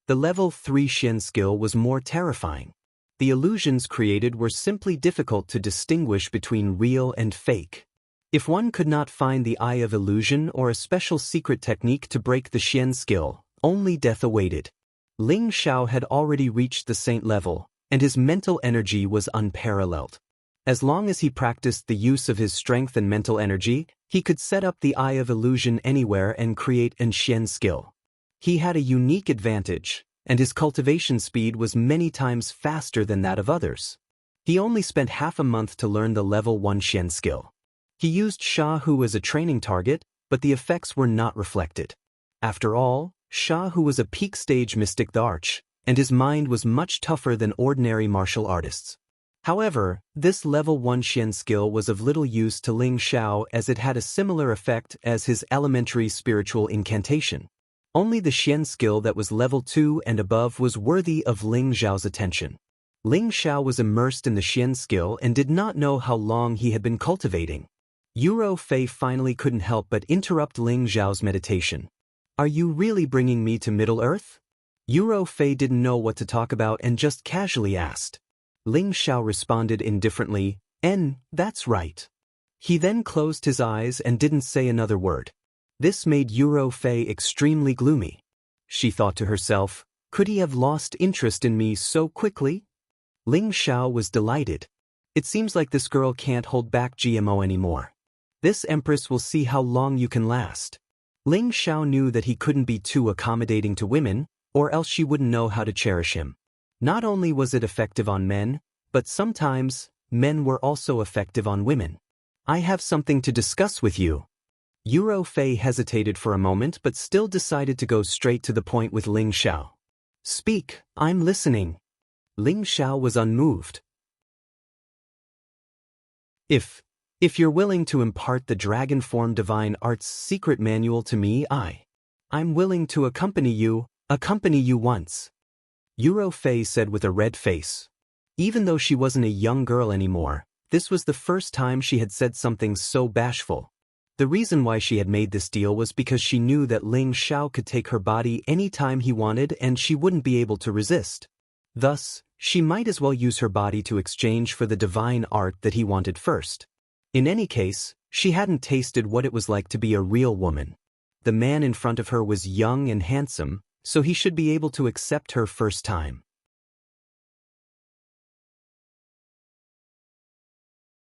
The level 3 Xian skill was more terrifying. The illusions created were simply difficult to distinguish between real and fake. If one could not find the eye of illusion or a special secret technique to break the Xian skill, only death awaited. Ling Xiao had already reached the saint level, and his mental energy was unparalleled. As long as he practiced the use of his strength and mental energy, he could set up the eye of illusion anywhere and create an Xian skill. He had a unique advantage, and his cultivation speed was many times faster than that of others. He only spent half a month to learn the level 1 Xian skill. He used Sha Hu as a training target, but the effects were not reflected. After all, Sha Hu was a peak stage mystic the arch, and his mind was much tougher than ordinary martial artists. However, this level 1 Xian skill was of little use to Ling Xiao as it had a similar effect as his elementary spiritual incantation. Only the Xian skill that was level 2 and above was worthy of Ling Xiao's attention. Ling Xiao was immersed in the Xian skill and did not know how long he had been cultivating. Yuro Fei finally couldn't help but interrupt Ling Xiao's meditation. "Are you really bringing me to Middle-earth?" Yuro Fei didn't know what to talk about and just casually asked. Ling Xiao responded indifferently, "That's right." He then closed his eyes and didn't say another word. This made Yuro Fei extremely gloomy. She thought to herself, could he have lost interest in me so quickly? Ling Xiao was delighted. It seems like this girl can't hold back GMO anymore. This empress will see how long you can last. Ling Xiao knew that he couldn't be too accommodating to women, or else she wouldn't know how to cherish him. Not only was it effective on men, but sometimes, men were also effective on women. "I have something to discuss with you." Yuro Fei hesitated for a moment but still decided to go straight to the point with Ling Xiao. "Speak, I'm listening." Ling Xiao was unmoved. If you're willing to impart the dragon form divine art's secret manual to me, I'm willing to accompany you once. Yuro Fei said with a red face. Even though she wasn't a young girl anymore, this was the first time she had said something so bashful. The reason why she had made this deal was because she knew that Ling Xiao could take her body any time he wanted and she wouldn't be able to resist. Thus, she might as well use her body to exchange for the divine art that he wanted first. In any case, she hadn't tasted what it was like to be a real woman. The man in front of her was young and handsome, so he should be able to accept her first time.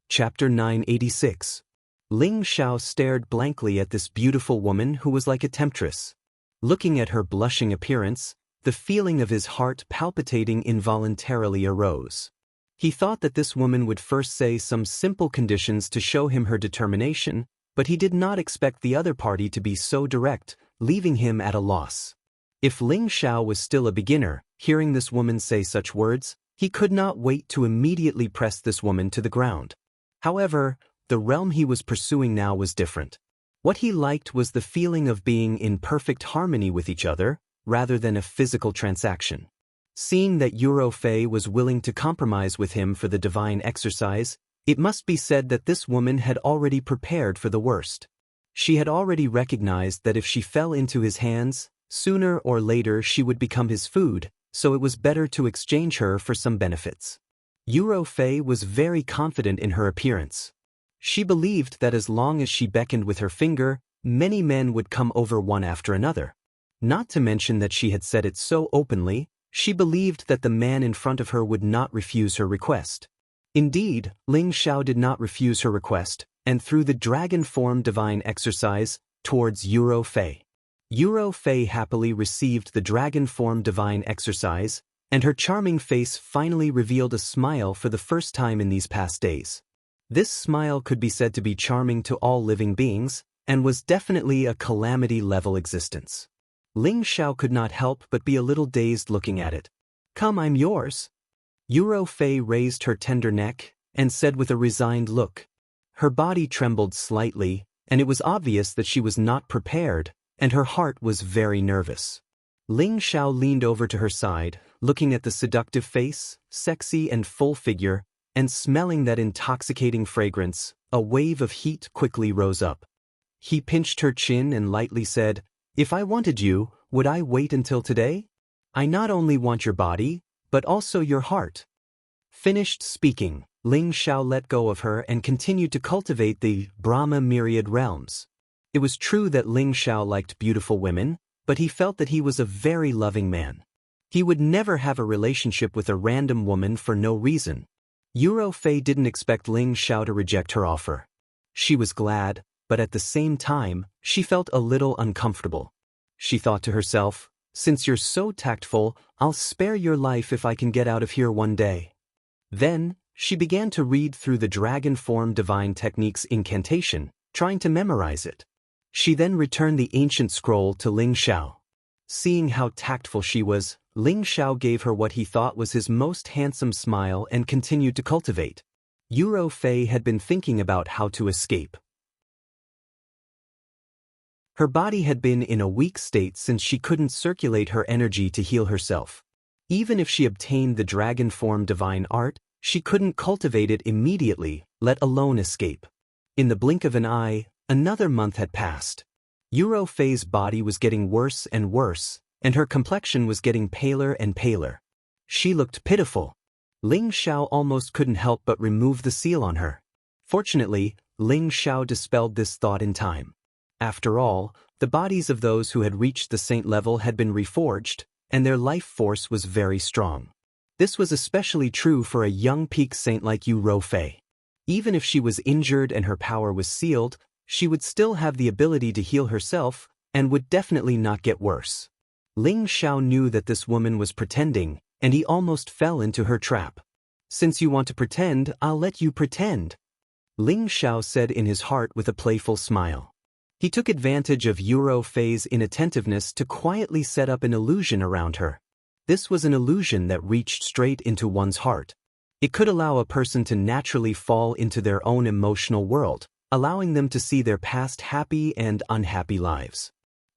Chapter 986. Ling Xiao stared blankly at this beautiful woman who was like a temptress. Looking at her blushing appearance, the feeling of his heart palpitating involuntarily arose. He thought that this woman would first say some simple conditions to show him her determination, but he did not expect the other party to be so direct, leaving him at a loss. If Ling Xiao was still a beginner, hearing this woman say such words, he could not wait to immediately press this woman to the ground. However, the realm he was pursuing now was different. What he liked was the feeling of being in perfect harmony with each other, rather than a physical transaction. Seeing that Yuro Fei was willing to compromise with him for the divine exercise, it must be said that this woman had already prepared for the worst. She had already recognized that if she fell into his hands, sooner or later she would become his food, so it was better to exchange her for some benefits. Yuro Fei was very confident in her appearance. She believed that as long as she beckoned with her finger, many men would come over one after another. Not to mention that she had said it so openly, she believed that the man in front of her would not refuse her request. Indeed, Ling Xiao did not refuse her request, and threw the dragon form divine exercise towards Yuro Fei. Yuro Fei happily received the dragon form divine exercise, and her charming face finally revealed a smile for the first time in these past days. This smile could be said to be charming to all living beings, and was definitely a calamity-level existence. Ling Xiao could not help but be a little dazed looking at it. "Come, I'm yours." Yuro Fei raised her tender neck, and said with a resigned look. Her body trembled slightly, and it was obvious that she was not prepared, and her heart was very nervous. Ling Xiao leaned over to her side, looking at the seductive face, sexy and full figure, and smelling that intoxicating fragrance. A wave of heat quickly rose up. He pinched her chin and lightly said, "If I wanted you, would I wait until today? I not only want your body, but also your heart." Finished speaking, Ling Xiao let go of her and continued to cultivate the Brahma myriad realms. It was true that Ling Xiao liked beautiful women, but he felt that he was a very loving man. He would never have a relationship with a random woman for no reason. Yuro Fei didn't expect Ling Xiao to reject her offer. She was glad, but at the same time, she felt a little uncomfortable. She thought to herself, "Since you're so tactful, I'll spare your life if I can get out of here one day." Then, she began to read through the dragon form divine technique's incantation, trying to memorize it. She then returned the ancient scroll to Ling Xiao. Seeing how tactful she was, Ling Xiao gave her what he thought was his most handsome smile and continued to cultivate. Yuro Fei had been thinking about how to escape. Her body had been in a weak state since she couldn't circulate her energy to heal herself. Even if she obtained the dragon form divine art, she couldn't cultivate it immediately, let alone escape. In the blink of an eye, another month had passed. Yuro Fei's body was getting worse and worse, and her complexion was getting paler and paler. She looked pitiful. Ling Xiao almost couldn't help but remove the seal on her. Fortunately, Ling Xiao dispelled this thought in time. After all, the bodies of those who had reached the saint level had been reforged, and their life force was very strong. This was especially true for a young peak saint like Yuro Fei. Even if she was injured and her power was sealed, she would still have the ability to heal herself, and would definitely not get worse. Ling Xiao knew that this woman was pretending, and he almost fell into her trap. "Since you want to pretend, I'll let you pretend," Ling Xiao said in his heart with a playful smile. He took advantage of Yuro Fei's inattentiveness to quietly set up an illusion around her. This was an illusion that reached straight into one's heart. It could allow a person to naturally fall into their own emotional world, allowing them to see their past happy and unhappy lives.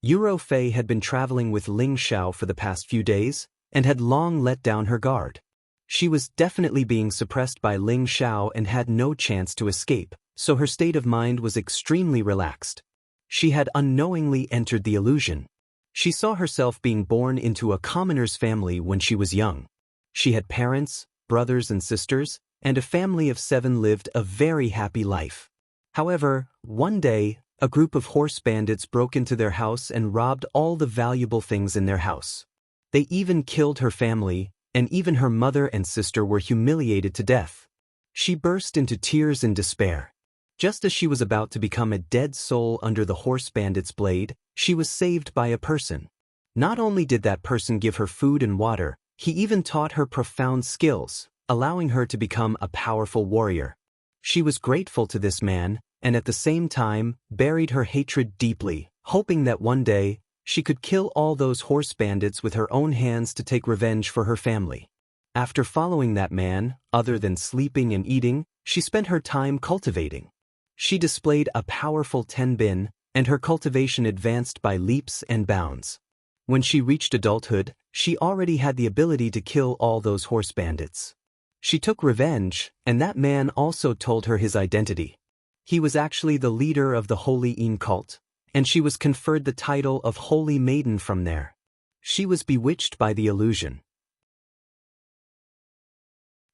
Yuro Fei had been traveling with Ling Xiao for the past few days, and had long let down her guard. She was definitely being suppressed by Ling Xiao and had no chance to escape, so her state of mind was extremely relaxed. She had unknowingly entered the illusion. She saw herself being born into a commoner's family when she was young. She had parents, brothers and sisters, and a family of 7 lived a very happy life. However, one day, a group of horse bandits broke into their house and robbed all the valuable things in their house. They even killed her family, and even her mother and sister were humiliated to death. She burst into tears in despair. Just as she was about to become a dead soul under the horse bandit's blade, she was saved by a person. Not only did that person give her food and water, he even taught her profound skills, allowing her to become a powerful warrior. She was grateful to this man, and at the same time, buried her hatred deeply, hoping that one day, she could kill all those horse bandits with her own hands to take revenge for her family. After following that man, other than sleeping and eating, she spent her time cultivating. She displayed a powerful tenbin, and her cultivation advanced by leaps and bounds. When she reached adulthood, she already had the ability to kill all those horse bandits. She took revenge, and that man also told her his identity. He was actually the leader of the Holy In cult, and she was conferred the title of Holy Maiden from there. She was bewitched by the illusion.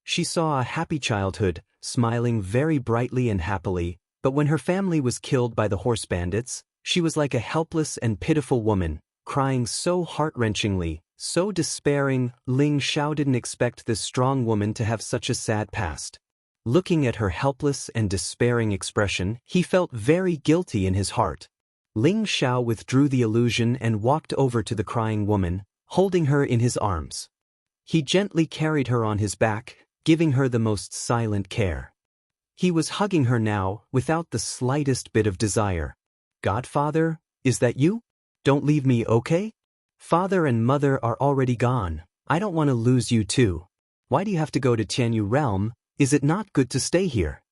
She saw a happy childhood, smiling very brightly and happily, but when her family was killed by the horse bandits, she was like a helpless and pitiful woman, crying so heart-wrenchingly, so despairing. Ling Xiao didn't expect this strong woman to have such a sad past. Looking at her helpless and despairing expression, he felt very guilty in his heart. Ling Xiao withdrew the illusion and walked over to the crying woman, holding her in his arms. He gently carried her on his back, giving her the most silent care. He was hugging her now, without the slightest bit of desire. "Godfather, is that you? Don't leave me, okay? Father and mother are already gone. I don't want to lose you too. Why do you have to go to Tianyu realm? Is it not good to stay here?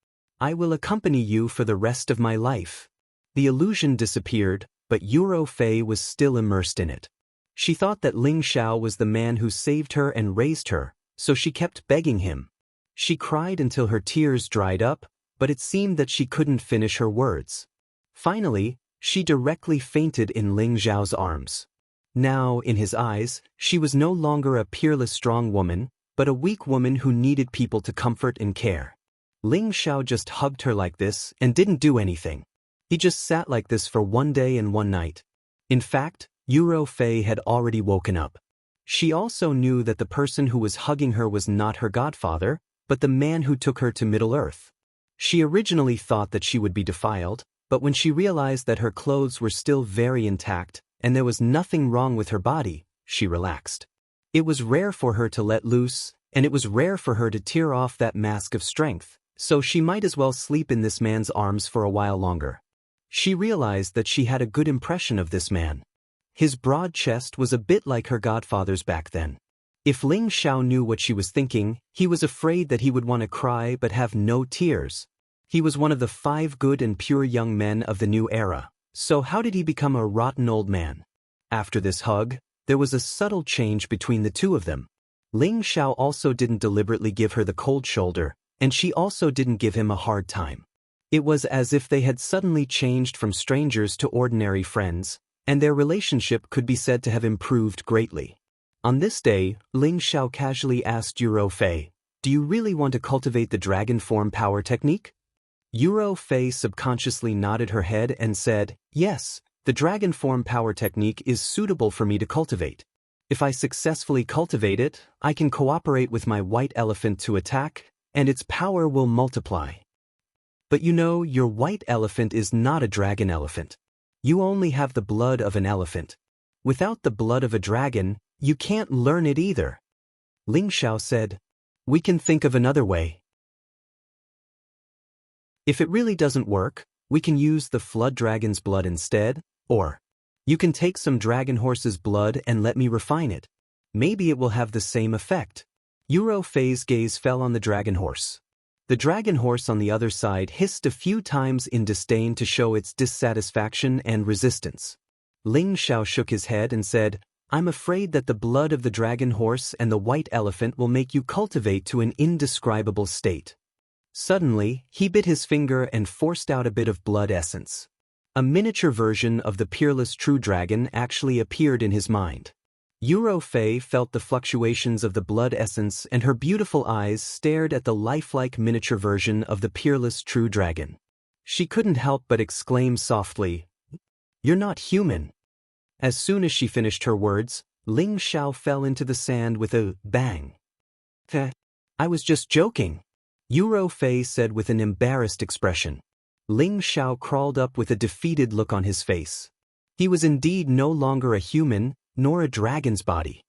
I will accompany you for the rest of my life." The illusion disappeared, but Yuro Fei was still immersed in it. She thought that Ling Xiao was the man who saved her and raised her, so she kept begging him. She cried until her tears dried up, but it seemed that she couldn't finish her words. Finally, she directly fainted in Ling Xiao's arms. Now, in his eyes, she was no longer a peerless strong woman, but a weak woman who needed people to comfort and care. Ling Xiao just hugged her like this and didn't do anything. He just sat like this for one day and one night. In fact, Yuro Fei had already woken up. She also knew that the person who was hugging her was not her godfather, but the man who took her to Middle-earth. She originally thought that she would be defiled, but when she realized that her clothes were still very intact, and there was nothing wrong with her body, she relaxed. It was rare for her to let loose, and it was rare for her to tear off that mask of strength, so she might as well sleep in this man's arms for a while longer. She realized that she had a good impression of this man. His broad chest was a bit like her godfather's back then. If Ling Xiao knew what she was thinking, he was afraid that he would want to cry but have no tears. He was one of the 5 good and pure young men of the new era, so how did he become a rotten old man? After this hug, there was a subtle change between the two of them. Ling Xiao also didn't deliberately give her the cold shoulder, and she also didn't give him a hard time. It was as if they had suddenly changed from strangers to ordinary friends, and their relationship could be said to have improved greatly. On this day, Ling Xiao casually asked Yuro Fei, "Do you really want to cultivate the dragon form power technique?" Yuro Fei subconsciously nodded her head and said, "Yes, the dragon form power technique is suitable for me to cultivate. If I successfully cultivate it, I can cooperate with my white elephant to attack, and its power will multiply. But you know, your white elephant is not a dragon elephant. You only have the blood of an elephant. Without the blood of a dragon, you can't learn it either." Ling Xiao said, "We can think of another way. If it really doesn't work, we can use the flood dragon's blood instead, or you can take some dragon horse's blood and let me refine it. Maybe it will have the same effect." Yuro Fei's gaze fell on the dragon horse. The dragon horse on the other side hissed a few times in disdain to show its dissatisfaction and resistance. Ling Xiao shook his head and said, "I'm afraid that the blood of the dragon horse and the white elephant will make you cultivate to an indescribable state." Suddenly, he bit his finger and forced out a bit of blood essence. A miniature version of the peerless true dragon actually appeared in his mind. Yuro Fei felt the fluctuations of the blood essence, and her beautiful eyes stared at the lifelike miniature version of the peerless true dragon. She couldn't help but exclaim softly, "You're not human." As soon as she finished her words, Ling Xiao fell into the sand with a bang. I was just joking," Yuro Fei said with an embarrassed expression. Ling Xiao crawled up with a defeated look on his face. He was indeed no longer a human, nor a dragon's body.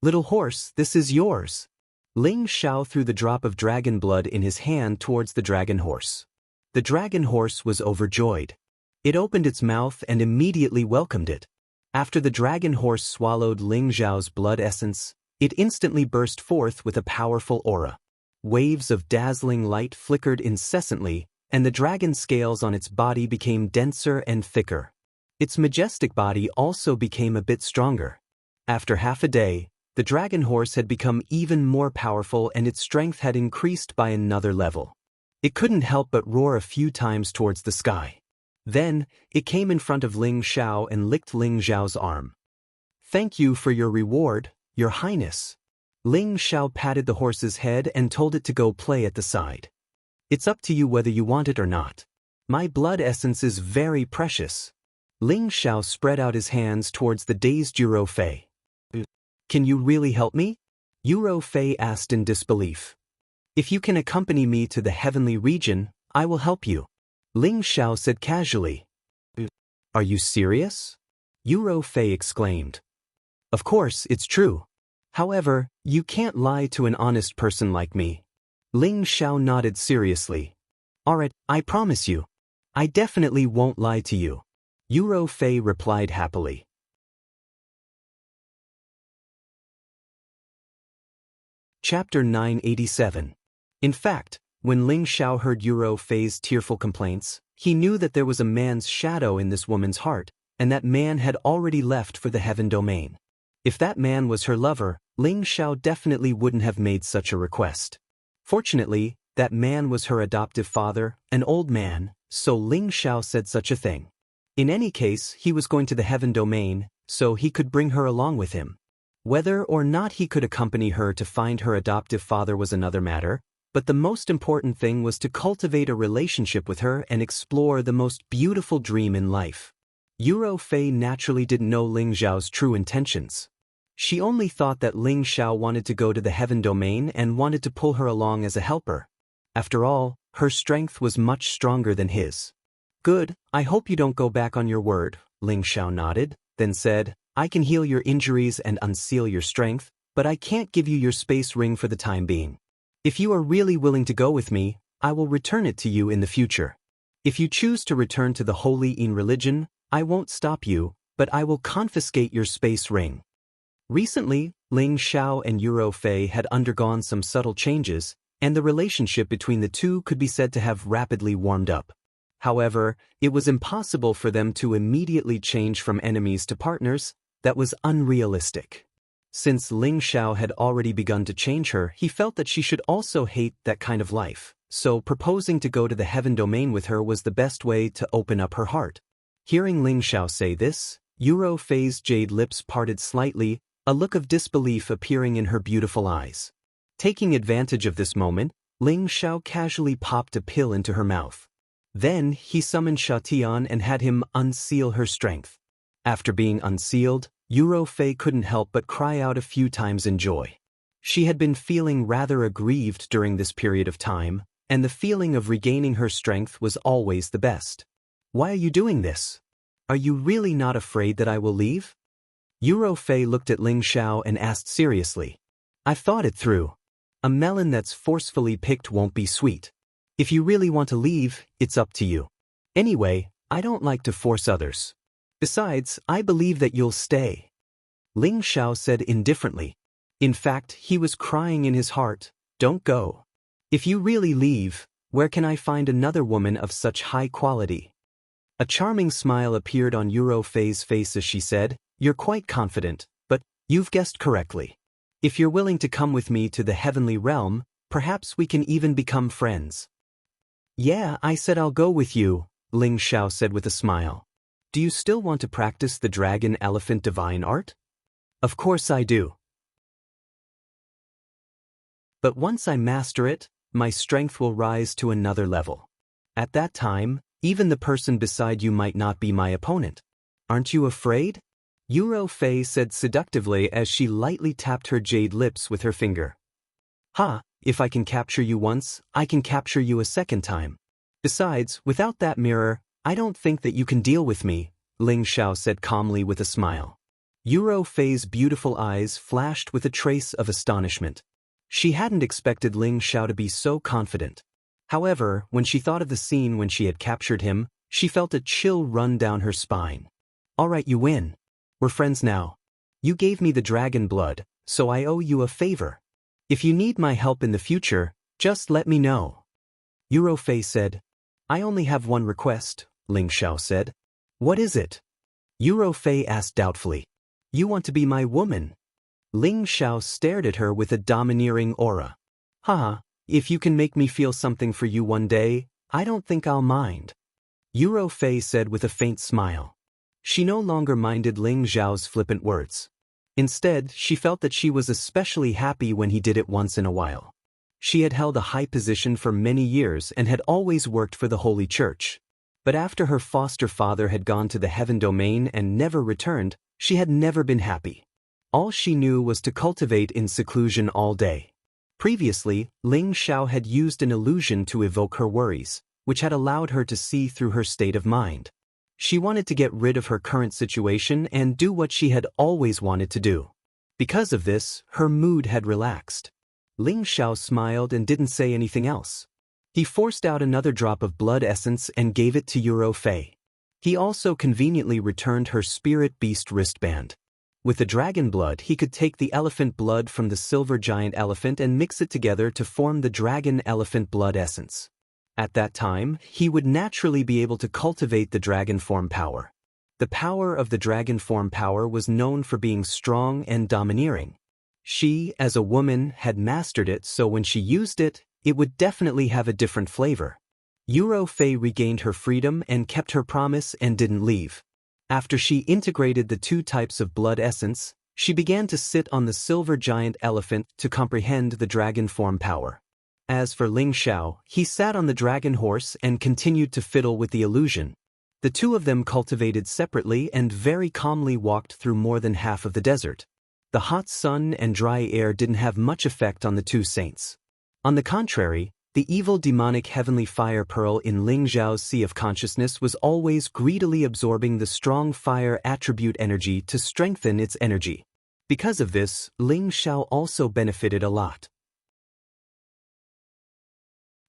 "Little horse, this is yours." Ling Xiao threw the drop of dragon blood in his hand towards the dragon horse. The dragon horse was overjoyed. It opened its mouth and immediately welcomed it. After the dragon horse swallowed Ling Xiao's blood essence, it instantly burst forth with a powerful aura. Waves of dazzling light flickered incessantly, and the dragon scales on its body became denser and thicker. Its majestic body also became a bit stronger. After half a day, the dragon horse had become even more powerful and its strength had increased by another level. It couldn't help but roar a few times towards the sky. Then, it came in front of Ling Xiao and licked Ling Xiao's arm. "Thank you for your reward, Your Highness." Ling Xiao patted the horse's head and told it to go play at the side. "It's up to you whether you want it or not. My blood essence is very precious." Ling Xiao spread out his hands towards the dazed Yuro Fei. "Can you really help me?" Yuro Fei asked in disbelief. "If you can accompany me to the heavenly region, I will help you," Ling Xiao said casually. "Are you serious?" Yuro Fei exclaimed. "Of course, it's true. However, you can't lie to an honest person like me." Ling Xiao nodded seriously. "Alright, I promise you. I definitely won't lie to you," Yuro Fei replied happily. Chapter 987. In fact, when Ling Xiao heard Yuro Fei's tearful complaints, he knew that there was a man's shadow in this woman's heart, and that man had already left for the heaven domain. If that man was her lover, Ling Xiao definitely wouldn't have made such a request. Fortunately, that man was her adoptive father, an old man, so Ling Xiao said such a thing. In any case, he was going to the heaven domain, so he could bring her along with him. Whether or not he could accompany her to find her adoptive father was another matter, but the most important thing was to cultivate a relationship with her and explore the most beautiful dream in life. Yuro Fei naturally didn't know Ling Xiao's true intentions. She only thought that Ling Xiao wanted to go to the heaven domain and wanted to pull her along as a helper. After all, her strength was much stronger than his. "Good, I hope you don't go back on your word," Ling Xiao nodded, then said, "I can heal your injuries and unseal your strength, but I can't give you your space ring for the time being. If you are really willing to go with me, I will return it to you in the future. If you choose to return to the Holy Yin religion, I won't stop you, but I will confiscate your space ring." Recently, Ling Xiao and Yuro Fei had undergone some subtle changes, and the relationship between the two could be said to have rapidly warmed up. However, it was impossible for them to immediately change from enemies to partners. That was unrealistic. Since Ling Xiao had already begun to change her, he felt that she should also hate that kind of life, so proposing to go to the heaven domain with her was the best way to open up her heart. Hearing Ling Xiao say this, Yuro Fei's jade lips parted slightly, a look of disbelief appearing in her beautiful eyes. Taking advantage of this moment, Ling Xiao casually popped a pill into her mouth. Then he summoned Shatian and had him unseal her strength. After being unsealed, Yuro Fei couldn't help but cry out a few times in joy. She had been feeling rather aggrieved during this period of time, and the feeling of regaining her strength was always the best. "Why are you doing this? Are you really not afraid that I will leave?" Yuro Fei looked at Ling Xiao and asked seriously. "I've thought it through. A melon that's forcefully picked won't be sweet. If you really want to leave, it's up to you. Anyway, I don't like to force others. Besides, I believe that you'll stay," Ling Xiao said indifferently. In fact, he was crying in his heart. "Don't go. If you really leave, where can I find another woman of such high quality?" A charming smile appeared on Yuro Fei's face as she said, "You're quite confident, but you've guessed correctly. If you're willing to come with me to the heavenly realm, perhaps we can even become friends." "Yeah, I said I'll go with you," Ling Xiao said with a smile. "Do you still want to practice the dragon elephant divine art?" Of course I do. But once I master it, my strength will rise to another level. At that time, even the person beside you might not be my opponent. Aren't you afraid? Yuro Fei said seductively as she lightly tapped her jade lips with her finger. Ha, if I can capture you once, I can capture you a second time. Besides, without that mirror, I don't think that you can deal with me, Ling Xiao said calmly with a smile. Yuro Fei's beautiful eyes flashed with a trace of astonishment. She hadn't expected Ling Xiao to be so confident. However, when she thought of the scene when she had captured him, she felt a chill run down her spine. All right, you win. We're friends now. You gave me the dragon blood, so I owe you a favor. If you need my help in the future, just let me know. Yuro Fei said. I only have one request, Ling Xiao said. What is it? Yuro Fei asked doubtfully. You want to be my woman? Ling Xiao stared at her with a domineering aura. Haha, if you can make me feel something for you one day, I don't think I'll mind. Yuro Fei said with a faint smile. She no longer minded Ling Xiao's flippant words. Instead, she felt that she was especially happy when he did it once in a while. She had held a high position for many years and had always worked for the Holy Church. But after her foster father had gone to the heaven domain and never returned, she had never been happy. All she knew was to cultivate in seclusion all day. Previously, Ling Xiao had used an illusion to evoke her worries, which had allowed her to see through her state of mind. She wanted to get rid of her current situation and do what she had always wanted to do. Because of this, her mood had relaxed. Ling Xiao smiled and didn't say anything else. He forced out another drop of blood essence and gave it to Yuro Fei. He also conveniently returned her spirit beast wristband. With the dragon blood, he could take the elephant blood from the silver giant elephant and mix it together to form the dragon elephant blood essence. At that time, he would naturally be able to cultivate the dragon form power. The power of the dragon form power was known for being strong and domineering. She, as a woman, had mastered it, so when she used it, it would definitely have a different flavor. Yuro Fei regained her freedom and kept her promise and didn't leave. After she integrated the two types of blood essence, she began to sit on the silver giant elephant to comprehend the dragon form power. As for Ling Xiao, he sat on the dragon horse and continued to fiddle with the illusion. The two of them cultivated separately and very calmly walked through more than half of the desert. The hot sun and dry air didn't have much effect on the two saints. On the contrary, the evil demonic heavenly fire pearl in Ling Xiao's sea of consciousness was always greedily absorbing the strong fire attribute energy to strengthen its energy. Because of this, Ling Xiao also benefited a lot.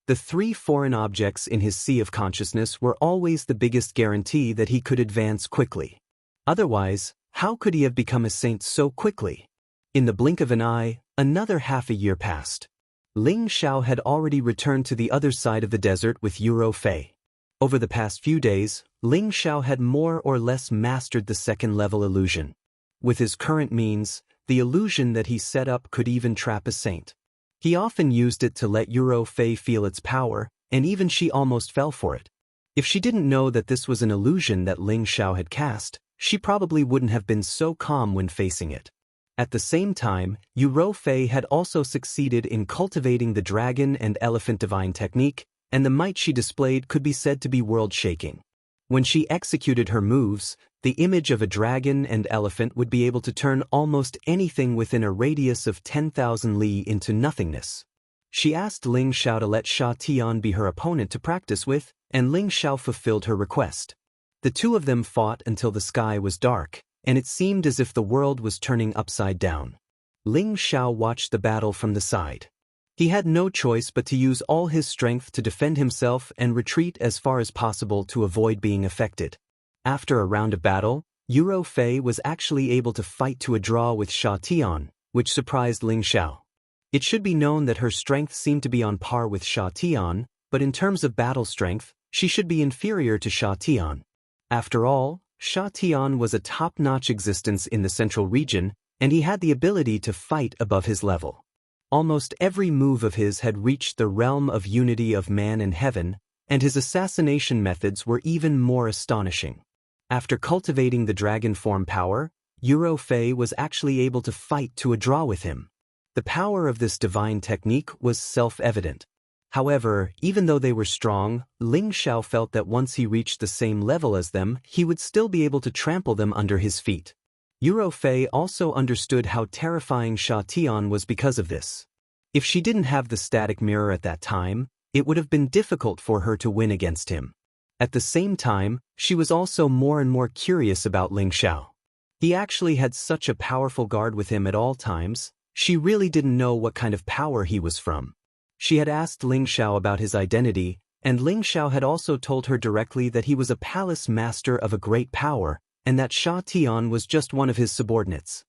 The three foreign objects in his sea of consciousness were always the biggest guarantee that he could advance quickly. Otherwise, how could he have become a saint so quickly? In the blink of an eye, another half a year passed. Ling Xiao had already returned to the other side of the desert with Yuro Fei. Over the past few days, Ling Xiao had more or less mastered the second-level illusion. With his current means, the illusion that he set up could even trap a saint. He often used it to let Yuro Fei feel its power, and even she almost fell for it. If she didn't know that this was an illusion that Ling Xiao had cast, she probably wouldn't have been so calm when facing it. At the same time, Yuro Fei had also succeeded in cultivating the dragon and elephant divine technique, and the might she displayed could be said to be world-shaking. When she executed her moves, the image of a dragon and elephant would be able to turn almost anything within a radius of 10,000 li into nothingness. She asked Ling Xiao to let Sha Tian be her opponent to practice with, and Ling Xiao fulfilled her request. The two of them fought until the sky was dark, and it seemed as if the world was turning upside down. Ling Xiao watched the battle from the side. He had no choice but to use all his strength to defend himself and retreat as far as possible to avoid being affected. After a round of battle, Yuro Fei was actually able to fight to a draw with Sha Tian, which surprised Ling Xiao. It should be known that her strength seemed to be on par with Sha Tian, but in terms of battle strength, she should be inferior to Sha Tian. After all, Sha Tian was a top-notch existence in the central region, and he had the ability to fight above his level. Almost every move of his had reached the realm of unity of man and heaven, and his assassination methods were even more astonishing. After cultivating the dragon form power, Yuro Fei was actually able to fight to a draw with him. The power of this divine technique was self-evident. However, even though they were strong, Ling Xiao felt that once he reached the same level as them, he would still be able to trample them under his feet. Yuro Fei also understood how terrifying Sha Tian was because of this. If she didn't have the static mirror at that time, it would have been difficult for her to win against him. At the same time, she was also more and more curious about Ling Xiao. He actually had such a powerful guard with him at all times. She really didn't know what kind of power he was from. She had asked Ling Xiao about his identity, and Ling Xiao had also told her directly that he was a palace master of a great power, and that Sha Tian was just one of his subordinates.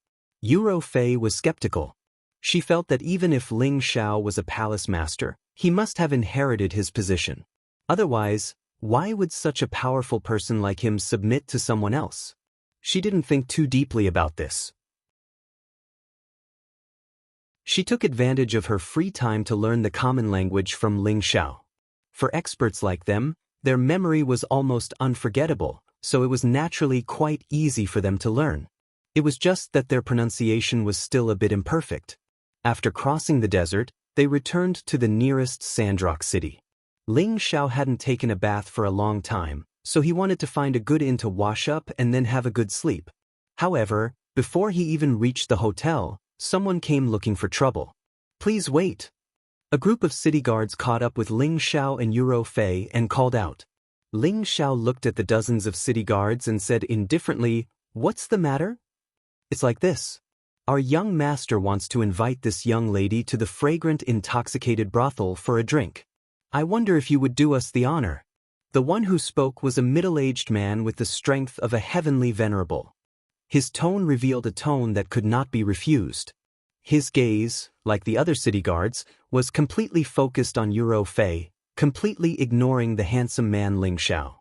Yuro Fei was skeptical. She felt that even if Ling Xiao was a palace master, he must have inherited his position. Otherwise, why would such a powerful person like him submit to someone else? She didn't think too deeply about this. She took advantage of her free time to learn the common language from Ling Xiao. For experts like them, their memory was almost unforgettable, so it was naturally quite easy for them to learn. It was just that their pronunciation was still a bit imperfect. After crossing the desert, they returned to the nearest sandrock city. Ling Xiao hadn't taken a bath for a long time, so he wanted to find a good inn to wash up and then have a good sleep. However, before he even reached the hotel, someone came looking for trouble. "Please wait." A group of city guards caught up with Ling Xiao and Yuro Fei and called out. Ling Xiao looked at the dozens of city guards and said indifferently, "What's the matter?" "It's like this. Our young master wants to invite this young lady to the fragrant intoxicated brothel for a drink. I wonder if you would do us the honor." The one who spoke was a middle-aged man with the strength of a heavenly venerable. His tone revealed a tone that could not be refused. His gaze, like the other city guards, was completely focused on Yuro Fei, completely ignoring the handsome man Ling Xiao.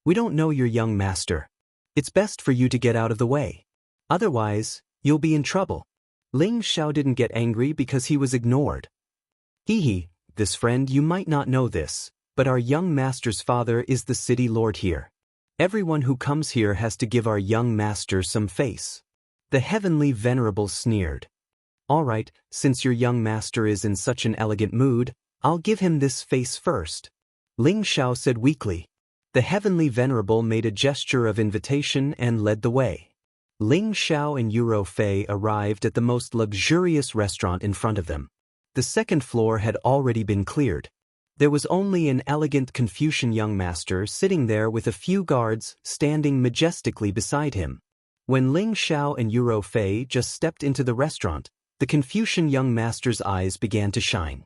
"We don't know your young master. It's best for you to get out of the way. Otherwise, you'll be in trouble." Ling Xiao didn't get angry because he was ignored. This friend, you might not know this, but our young master's father is the city lord here. Everyone who comes here has to give our young master some face." The heavenly venerable sneered. "All right, since your young master is in such an elegant mood, I'll give him this face first," Ling Xiao said weakly. The heavenly venerable made a gesture of invitation and led the way. Ling Xiao and Yuro Fei arrived at the most luxurious restaurant in front of them. The second floor had already been cleared. There was only an elegant Confucian young master sitting there with a few guards standing majestically beside him. When Ling Xiao and Yuro Fei just stepped into the restaurant, the Confucian young master's eyes began to shine.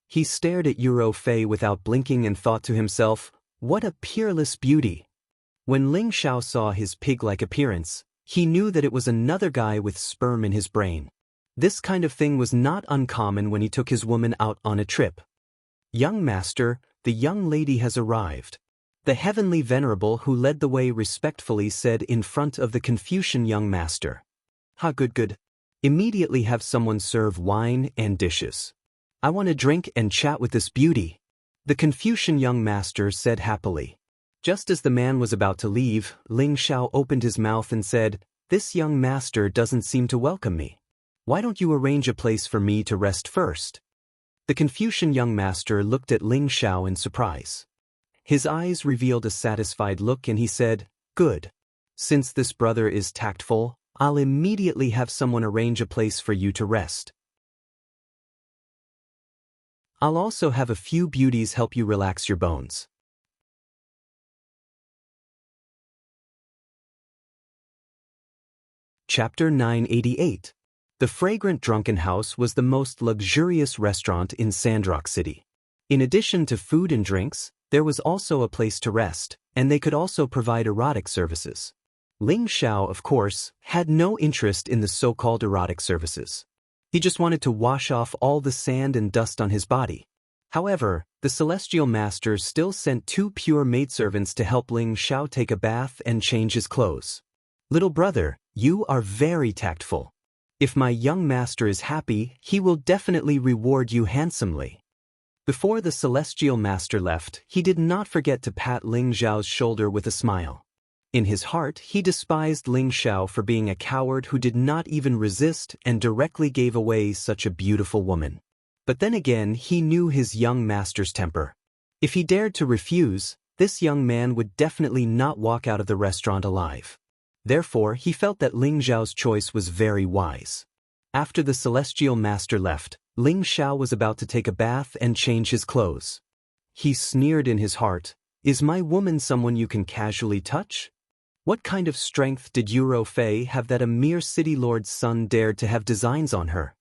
He stared at Yuro Fei without blinking and thought to himself, "What a peerless beauty." When Ling Xiao saw his pig-like appearance, he knew that it was another guy with sperm in his brain. This kind of thing was not uncommon when he took his woman out on a trip. "Young master, the young lady has arrived," the heavenly venerable who led the way respectfully said in front of the Confucian young master. Good. Immediately have someone serve wine and dishes. I want to drink and chat with this beauty," the Confucian young master said happily. Just as the man was about to leave, Ling Xiao opened his mouth and said, "This young master doesn't seem to welcome me. Why don't you arrange a place for me to rest first?" The Confucian young master looked at Ling Xiao in surprise. His eyes revealed a satisfied look and he said, "Good. Since this brother is tactful, I'll immediately have someone arrange a place for you to rest. I'll also have a few beauties help you relax your bones." Chapter 988. The fragrant drunken house was the most luxurious restaurant in Sandrock City. In addition to food and drinks, there was also a place to rest, and they could also provide erotic services. Ling Xiao, of course, had no interest in the so-called erotic services. He just wanted to wash off all the sand and dust on his body. However, the celestial master still sent 2 pure maidservants to help Ling Xiao take a bath and change his clothes. "Little brother, you are very tactful. If my young master is happy, he will definitely reward you handsomely." Before the celestial master left, he did not forget to pat Ling Xiao's shoulder with a smile. In his heart, he despised Ling Xiao for being a coward who did not even resist and directly gave away such a beautiful woman. But then again, he knew his young master's temper. If he dared to refuse, this young man would definitely not walk out of the restaurant alive. Therefore, he felt that Ling Xiao's choice was very wise. After the celestial master left, Ling Xiao was about to take a bath and change his clothes. He sneered in his heart, "Is my woman someone you can casually touch? What kind of strength did Yuro Fei have that a mere city lord's son dared to have designs on her?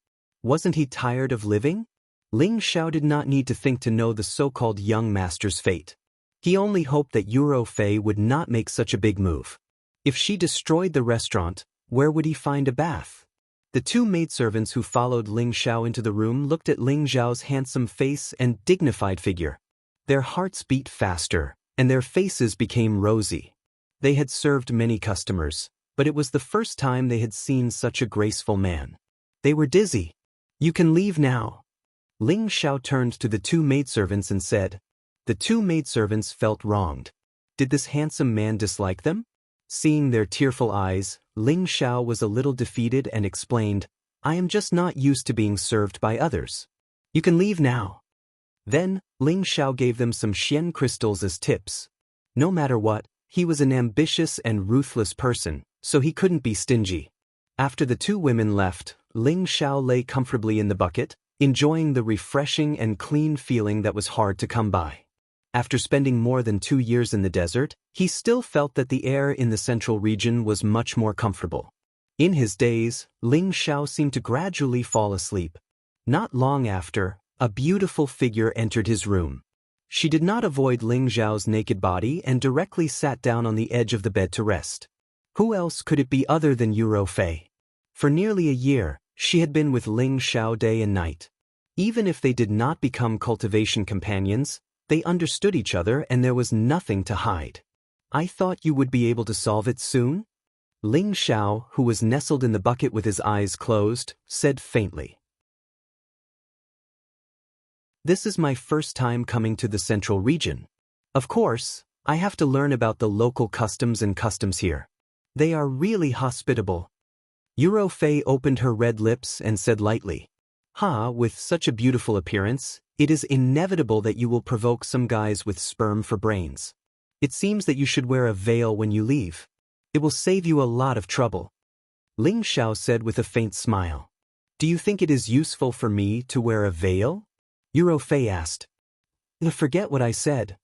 Wasn't he tired of living?" Ling Xiao did not need to think to know the so-called young master's fate. He only hoped that Yuro Fei would not make such a big move. If she destroyed the restaurant, where would he find a bath? The two maidservants who followed Ling Xiao into the room looked at Ling Xiao's handsome face and dignified figure. Their hearts beat faster, and their faces became rosy. They had served many customers, but it was the first time they had seen such a graceful man. They were dizzy. "You can leave now." Ling Xiao turned to the two maidservants and said. The two maidservants felt wronged. Did this handsome man dislike them? Seeing their tearful eyes, Ling Xiao was a little defeated and explained, "I am just not used to being served by others. You can leave now." Then, Ling Xiao gave them some Xian crystals as tips. No matter what, he was an ambitious and ruthless person, so he couldn't be stingy. After the two women left, Ling Xiao lay comfortably in the bucket, enjoying the refreshing and clean feeling that was hard to come by. After spending more than 2 years in the desert, he still felt that the air in the central region was much more comfortable. In his days, Ling Xiao seemed to gradually fall asleep. Not long after, a beautiful figure entered his room. She did not avoid Ling Xiao's naked body and directly sat down on the edge of the bed to rest. Who else could it be other than Yuro Fei? For nearly a year, she had been with Ling Xiao day and night. Even if they did not become cultivation companions, they understood each other and there was nothing to hide. "I thought you would be able to solve it soon?" Ling Xiao, who was nestled in the bucket with his eyes closed, said faintly. "This is my first time coming to the central region. Of course, I have to learn about the local customs and customs here. They are really hospitable." Yuro Fei opened her red lips and said lightly, With such a beautiful appearance, it is inevitable that you will provoke some guys with sperm for brains. It seems that you should wear a veil when you leave. It will save you a lot of trouble." Ling Xiao said with a faint smile. "Do you think it is useful for me to wear a veil?" Yuro Fei asked. "Forget what I said."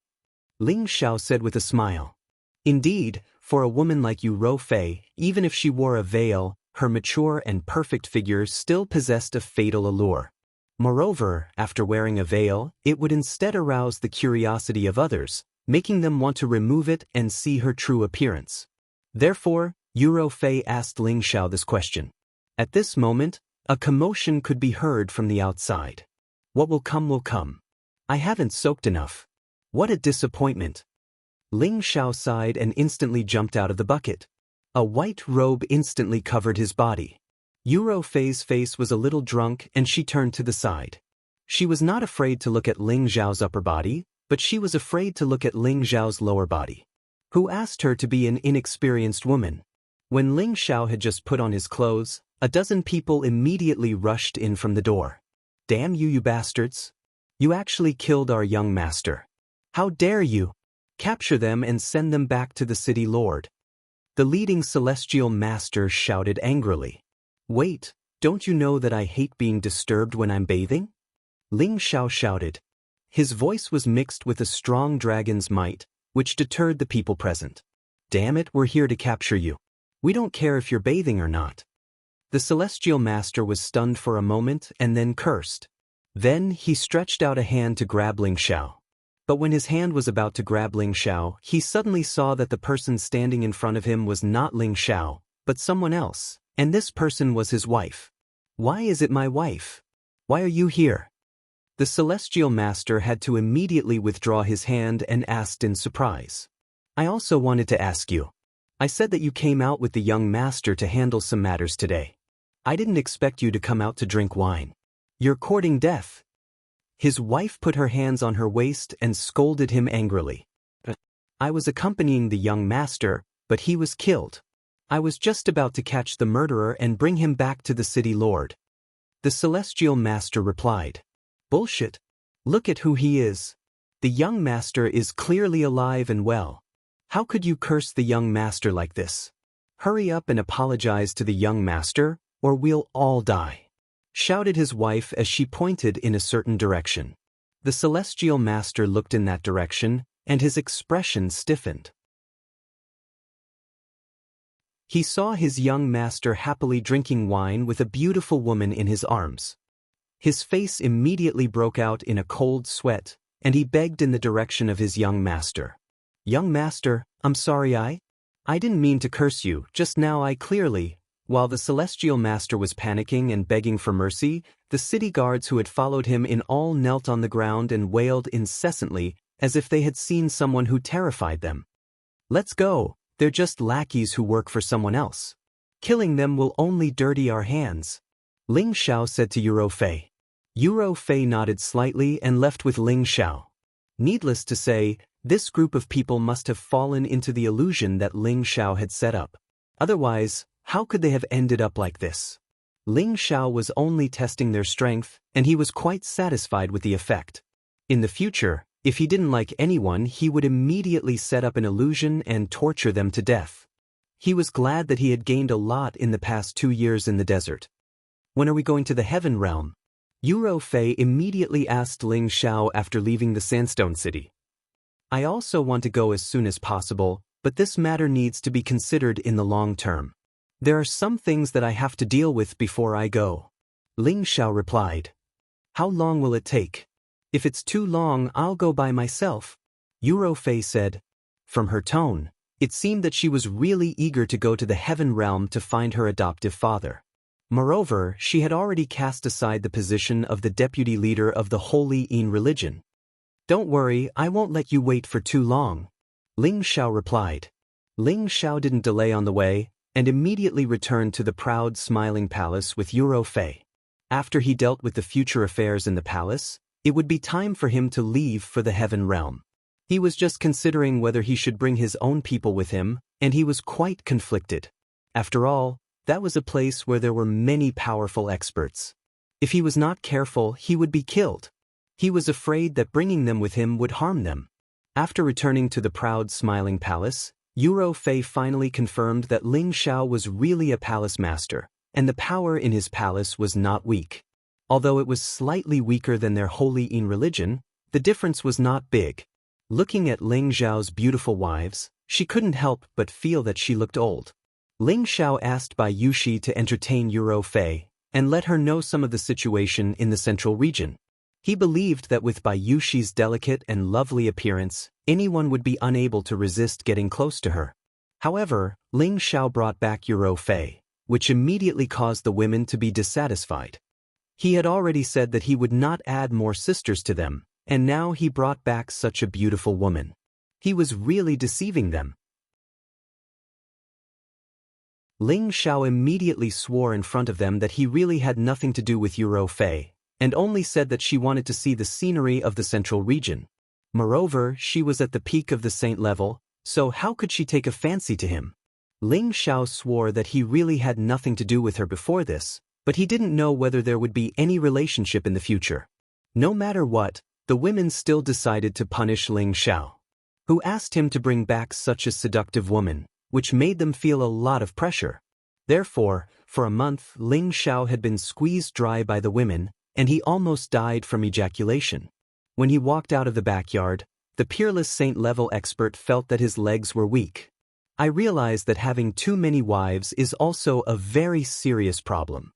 Ling Xiao said with a smile. Indeed, for a woman like Yuro Fei, even if she wore a veil, her mature and perfect figure still possessed a fatal allure. Moreover, after wearing a veil, it would instead arouse the curiosity of others, making them want to remove it and see her true appearance. Therefore, Yuro Fei asked Ling Xiao this question. At this moment, a commotion could be heard from the outside. "What will come will come. I haven't soaked enough. What a disappointment." Ling Xiao sighed and instantly jumped out of the bucket. A white robe instantly covered his body. Yuro Fei's face was a little drunk and she turned to the side. She was not afraid to look at Ling Xiao's upper body, but she was afraid to look at Ling Xiao's lower body. Who asked her to be an inexperienced woman? When Ling Xiao had just put on his clothes, a dozen people immediately rushed in from the door. "Damn you, you bastards! You actually killed our young master. How dare you? Capture them and send them back to the city lord." The leading celestial master shouted angrily. "Wait, don't you know that I hate being disturbed when I'm bathing?" Ling Xiao shouted. His voice was mixed with a strong dragon's might, which deterred the people present. "Damn it, we're here to capture you. We don't care if you're bathing or not." The celestial master was stunned for a moment and then cursed. Then he stretched out a hand to grab Ling Xiao. But when his hand was about to grab Ling Xiao, he suddenly saw that the person standing in front of him was not Ling Xiao, but someone else, and this person was his wife. "Why is it my wife? Why are you here?" The celestial master had to immediately withdraw his hand and asked in surprise. "I also wanted to ask you. I said that you came out with the young master to handle some matters today. I didn't expect you to come out to drink wine. You're courting death." His wife put her hands on her waist and scolded him angrily. "I was accompanying the young master, but he was killed. I was just about to catch the murderer and bring him back to the city lord. The celestial master replied. Bullshit. Look at who he is. The young master is clearly alive and well. How could you curse the young master like this? Hurry up and apologize to the young master, or we'll all die, shouted his wife as she pointed in a certain direction. The celestial master looked in that direction, and his expression stiffened. He saw his young master happily drinking wine with a beautiful woman in his arms. His face immediately broke out in a cold sweat, and he begged in the direction of his young master. Young master, I'm sorry I didn't mean to curse you, just now I clearly. While the celestial master was panicking and begging for mercy, the city guards who had followed him in all knelt on the ground and wailed incessantly, as if they had seen someone who terrified them. Let's go, they're just lackeys who work for someone else. Killing them will only dirty our hands. Ling Xiao said to Yuro Fei. Yuro Fei nodded slightly and left with Ling Xiao. Needless to say, this group of people must have fallen into the illusion that Ling Xiao had set up. Otherwise, how could they have ended up like this? Ling Xiao was only testing their strength, and he was quite satisfied with the effect. In the future, if he didn't like anyone, he would immediately set up an illusion and torture them to death. He was glad that he had gained a lot in the past 2 years in the desert. When are we going to the Heaven Realm? Yuro Fei immediately asked Ling Xiao after leaving the Sandstone City. I also want to go as soon as possible, but this matter needs to be considered in the long term. There are some things that I have to deal with before I go. Ling Xiao replied. How long will it take? If it's too long, I'll go by myself, Yuro Fei said. From her tone, it seemed that she was really eager to go to the Heaven Realm to find her adoptive father. Moreover, she had already cast aside the position of the deputy leader of the Holy Yin religion. Don't worry, I won't let you wait for too long, Ling Xiao replied. Ling Xiao didn't delay on the way, and immediately returned to the proud smiling palace with Yuro Fei. After he dealt with the future affairs in the palace, it would be time for him to leave for the Heaven Realm. He was just considering whether he should bring his own people with him, and he was quite conflicted. After all, that was a place where there were many powerful experts. If he was not careful, he would be killed. He was afraid that bringing them with him would harm them. After returning to the proud smiling palace, Yuro Fei finally confirmed that Ling Xiao was really a palace master, and the power in his palace was not weak. Although it was slightly weaker than their Holy Yin religion, the difference was not big. Looking at Ling Xiao's beautiful wives, she couldn't help but feel that she looked old. Ling Xiao asked Bai Yushi to entertain Yuro Fei, and let her know some of the situation in the central region. He believed that with Bai Yushi's delicate and lovely appearance, anyone would be unable to resist getting close to her. However, Ling Xiao brought back Yuro Fei, which immediately caused the women to be dissatisfied. He had already said that he would not add more sisters to them, and now he brought back such a beautiful woman. He was really deceiving them. Ling Xiao immediately swore in front of them that he really had nothing to do with Yuro Fei, and only said that she wanted to see the scenery of the central region. Moreover, she was at the peak of the saint level, so how could she take a fancy to him? Ling Xiao swore that he really had nothing to do with her before this, but he didn't know whether there would be any relationship in the future. No matter what, the women still decided to punish Ling Xiao, who asked him to bring back such a seductive woman, which made them feel a lot of pressure. Therefore, for a month Ling Xiao had been squeezed dry by the women, and he almost died from ejaculation. When he walked out of the backyard, the peerless saint-level expert felt that his legs were weak. I realized that having too many wives is also a very serious problem.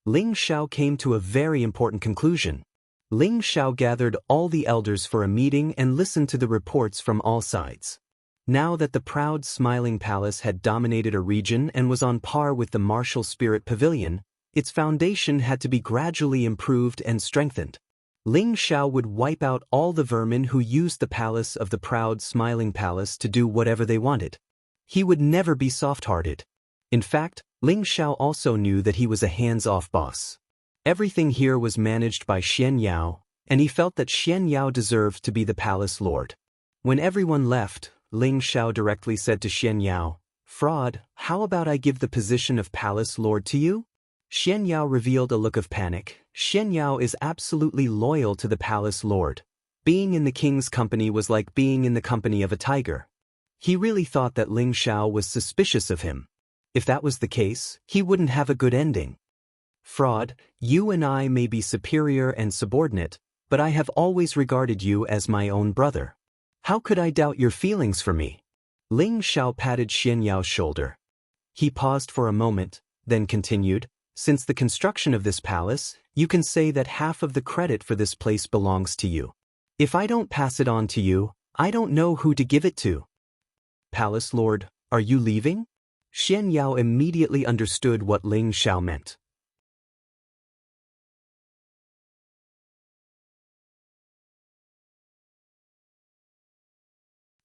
Ling Xiao came to a very important conclusion. Ling Xiao gathered all the elders for a meeting and listened to the reports from all sides. Now that the proud smiling palace had dominated a region and was on par with the martial spirit pavilion, its foundation had to be gradually improved and strengthened. Ling Xiao would wipe out all the vermin who used the palace of the proud smiling palace to do whatever they wanted. He would never be soft-hearted. In fact, Ling Xiao also knew that he was a hands-off boss. Everything here was managed by Xianxia, and he felt that Xianxia deserved to be the palace lord. When everyone left, Ling Xiao directly said to Xianxia, Fraud, how about I give the position of palace lord to you? Xianxia revealed a look of panic. Xianxia is absolutely loyal to the palace lord. Being in the king's company was like being in the company of a tiger. He really thought that Ling Xiao was suspicious of him. If that was the case, he wouldn't have a good ending. Fraud, you and I may be superior and subordinate, but I have always regarded you as my own brother. How could I doubt your feelings for me? Ling Xiao patted Xianxiao's shoulder. He paused for a moment, then continued, since the construction of this palace, you can say that half of the credit for this place belongs to you. If I don't pass it on to you, I don't know who to give it to. Palace Lord, are you leaving? Xianxiao immediately understood what Ling Xiao meant.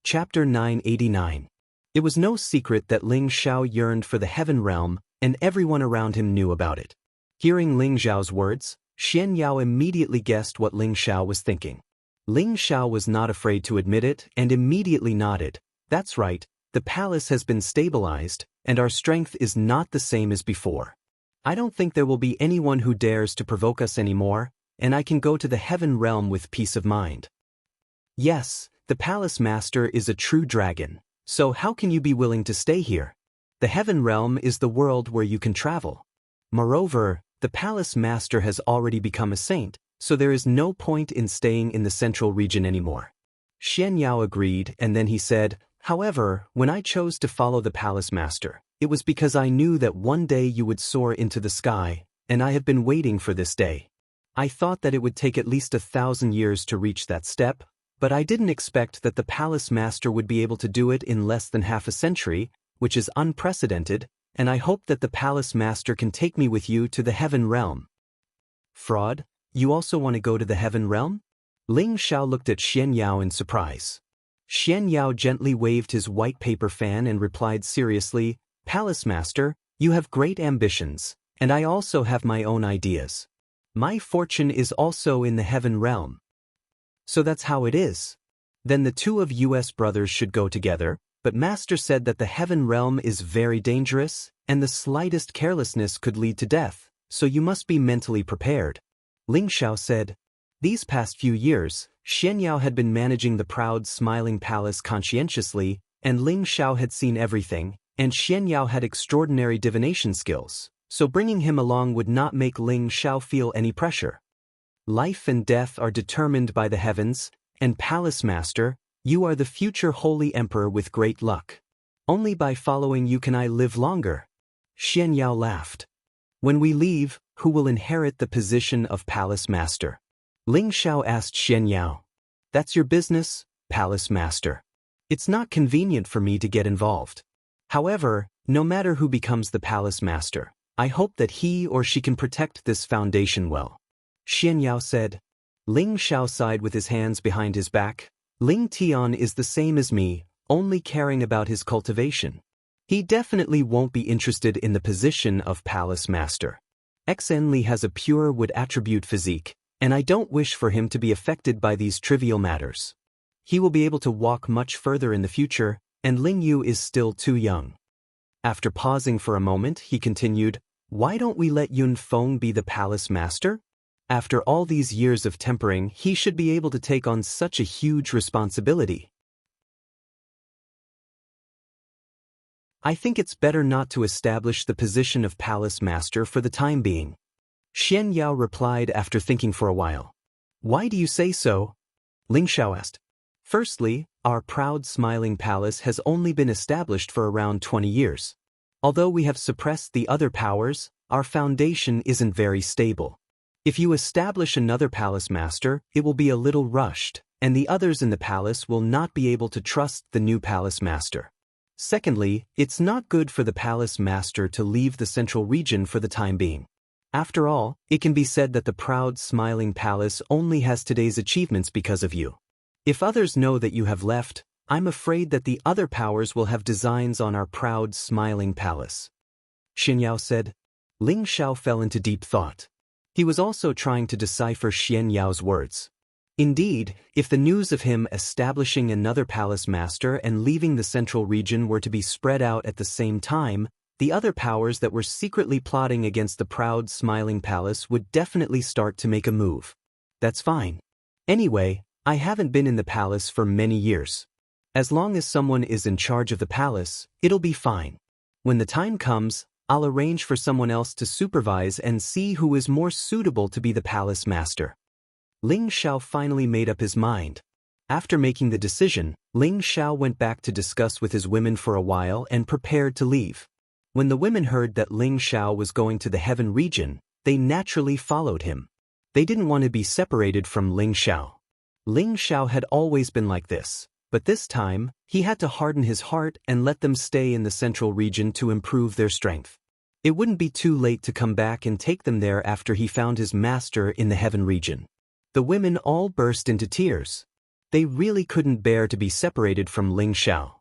Chapter 989. It was no secret that Ling Xiao yearned for the heaven realm, and everyone around him knew about it. Hearing Ling Xiao's words, Xianxiao immediately guessed what Ling Xiao was thinking. Ling Xiao was not afraid to admit it and immediately nodded. That's right, the palace has been stabilized, and our strength is not the same as before. I don't think there will be anyone who dares to provoke us anymore, and I can go to the heaven realm with peace of mind. Yes, the palace master is a true dragon, so how can you be willing to stay here? The heaven realm is the world where you can travel. Moreover, the palace master has already become a saint, so there is no point in staying in the central region anymore. Xianxiao agreed, and then he said, however, when I chose to follow the palace master, it was because I knew that one day you would soar into the sky, and I have been waiting for this day. I thought that it would take at least 1,000 years to reach that step, but I didn't expect that the palace master would be able to do it in less than half a century, which is unprecedented, and I hope that the palace master can take me with you to the heaven realm. Fraud, you also want to go to the heaven realm? Ling Xiao looked at Xianxiao in surprise. Xianxiao gently waved his white paper fan and replied seriously, Palace master, you have great ambitions, and I also have my own ideas. My fortune is also in the heaven realm. So that's how it is. Then the two of us brothers should go together, but Master said that the heaven realm is very dangerous, and the slightest carelessness could lead to death, so you must be mentally prepared. Ling Xiao said. These past few years, Xianxiao had been managing the proud smiling palace conscientiously, and Ling Xiao had seen everything, and Xianxiao had extraordinary divination skills, so bringing him along would not make Ling Xiao feel any pressure. Life and death are determined by the heavens, and Palace Master, you are the future Holy Emperor with great luck. Only by following you can I live longer. Xianxiao laughed. When we leave, who will inherit the position of Palace Master? Ling Xiao asked Xianxiao. That's your business, Palace Master. It's not convenient for me to get involved. However, no matter who becomes the Palace Master, I hope that he or she can protect this foundation well. Xianxiao said. Ling Xiao sighed with his hands behind his back. Ling Tian is the same as me, only caring about his cultivation. He definitely won't be interested in the position of Palace Master. Xen Li has a pure wood attribute physique, and I don't wish for him to be affected by these trivial matters. He will be able to walk much further in the future, and Ling Yu is still too young. After pausing for a moment, he continued, why don't we let Yun Feng be the Palace Master? After all these years of tempering, he should be able to take on such a huge responsibility. I think it's better not to establish the position of Palace Master for the time being. Xianxiao replied after thinking for a while. Why do you say so? Ling Xiao asked. Firstly, our proud smiling palace has only been established for around 20 years. Although we have suppressed the other powers, our foundation isn't very stable. If you establish another Palace Master, it will be a little rushed, and the others in the palace will not be able to trust the new Palace Master. Secondly, it's not good for the Palace Master to leave the central region for the time being. After all, it can be said that the proud smiling palace only has today's achievements because of you. If others know that you have left, I'm afraid that the other powers will have designs on our proud smiling palace. Xianxiao said. Ling Xiao fell into deep thought. He was also trying to decipher Xianxiao's words. Indeed, if the news of him establishing another palace master and leaving the central region were to be spread out at the same time, the other powers that were secretly plotting against the proud, smiling palace would definitely start to make a move. That's fine. Anyway, I haven't been in the palace for many years. As long as someone is in charge of the palace, it'll be fine. When the time comes, I'll arrange for someone else to supervise and see who is more suitable to be the palace master. Ling Xiao finally made up his mind. After making the decision, Ling Xiao went back to discuss with his women for a while and prepared to leave. When the women heard that Ling Xiao was going to the heaven region, they naturally followed him. They didn't want to be separated from Ling Xiao. Ling Xiao had always been like this, but this time, he had to harden his heart and let them stay in the central region to improve their strength. It wouldn't be too late to come back and take them there after he found his master in the heaven region. The women all burst into tears. They really couldn't bear to be separated from Ling Xiao.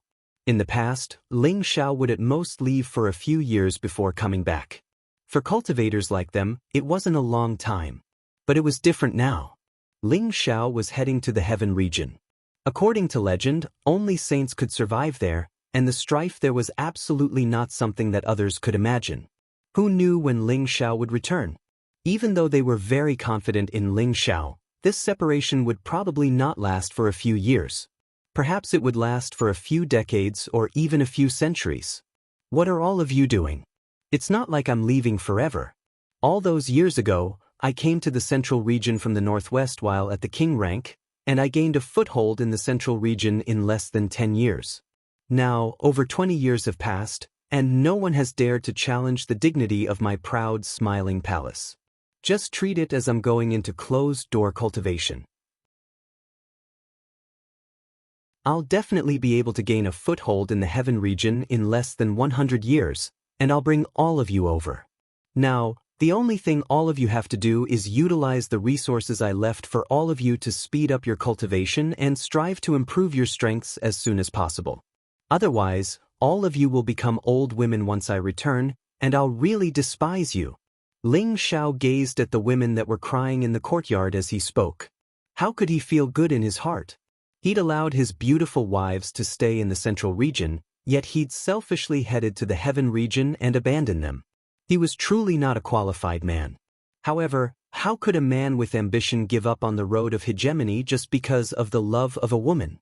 In the past, Ling Xiao would at most leave for a few years before coming back. For cultivators like them, it wasn't a long time. But it was different now. Ling Xiao was heading to the heaven region. According to legend, only saints could survive there, and the strife there was absolutely not something that others could imagine. Who knew when Ling Xiao would return? Even though they were very confident in Ling Xiao, this separation would probably not last for a few years. Perhaps it would last for a few decades or even a few centuries. What are all of you doing? It's not like I'm leaving forever. All those years ago, I came to the central region from the northwest while at the king rank, and I gained a foothold in the central region in less than 10 years. Now, over 20 years have passed, and no one has dared to challenge the dignity of my proud, smiling palace. Just treat it as I'm going into closed-door cultivation. I'll definitely be able to gain a foothold in the heaven region in less than 100 years, and I'll bring all of you over. Now, the only thing all of you have to do is utilize the resources I left for all of you to speed up your cultivation and strive to improve your strengths as soon as possible. Otherwise, all of you will become old women once I return, and I'll really despise you. Ling Xiao gazed at the women that were crying in the courtyard as he spoke. How could he feel good in his heart? He'd allowed his beautiful wives to stay in the central region, yet he'd selfishly headed to the heaven region and abandoned them. He was truly not a qualified man. However, how could a man with ambition give up on the road of hegemony just because of the love of a woman?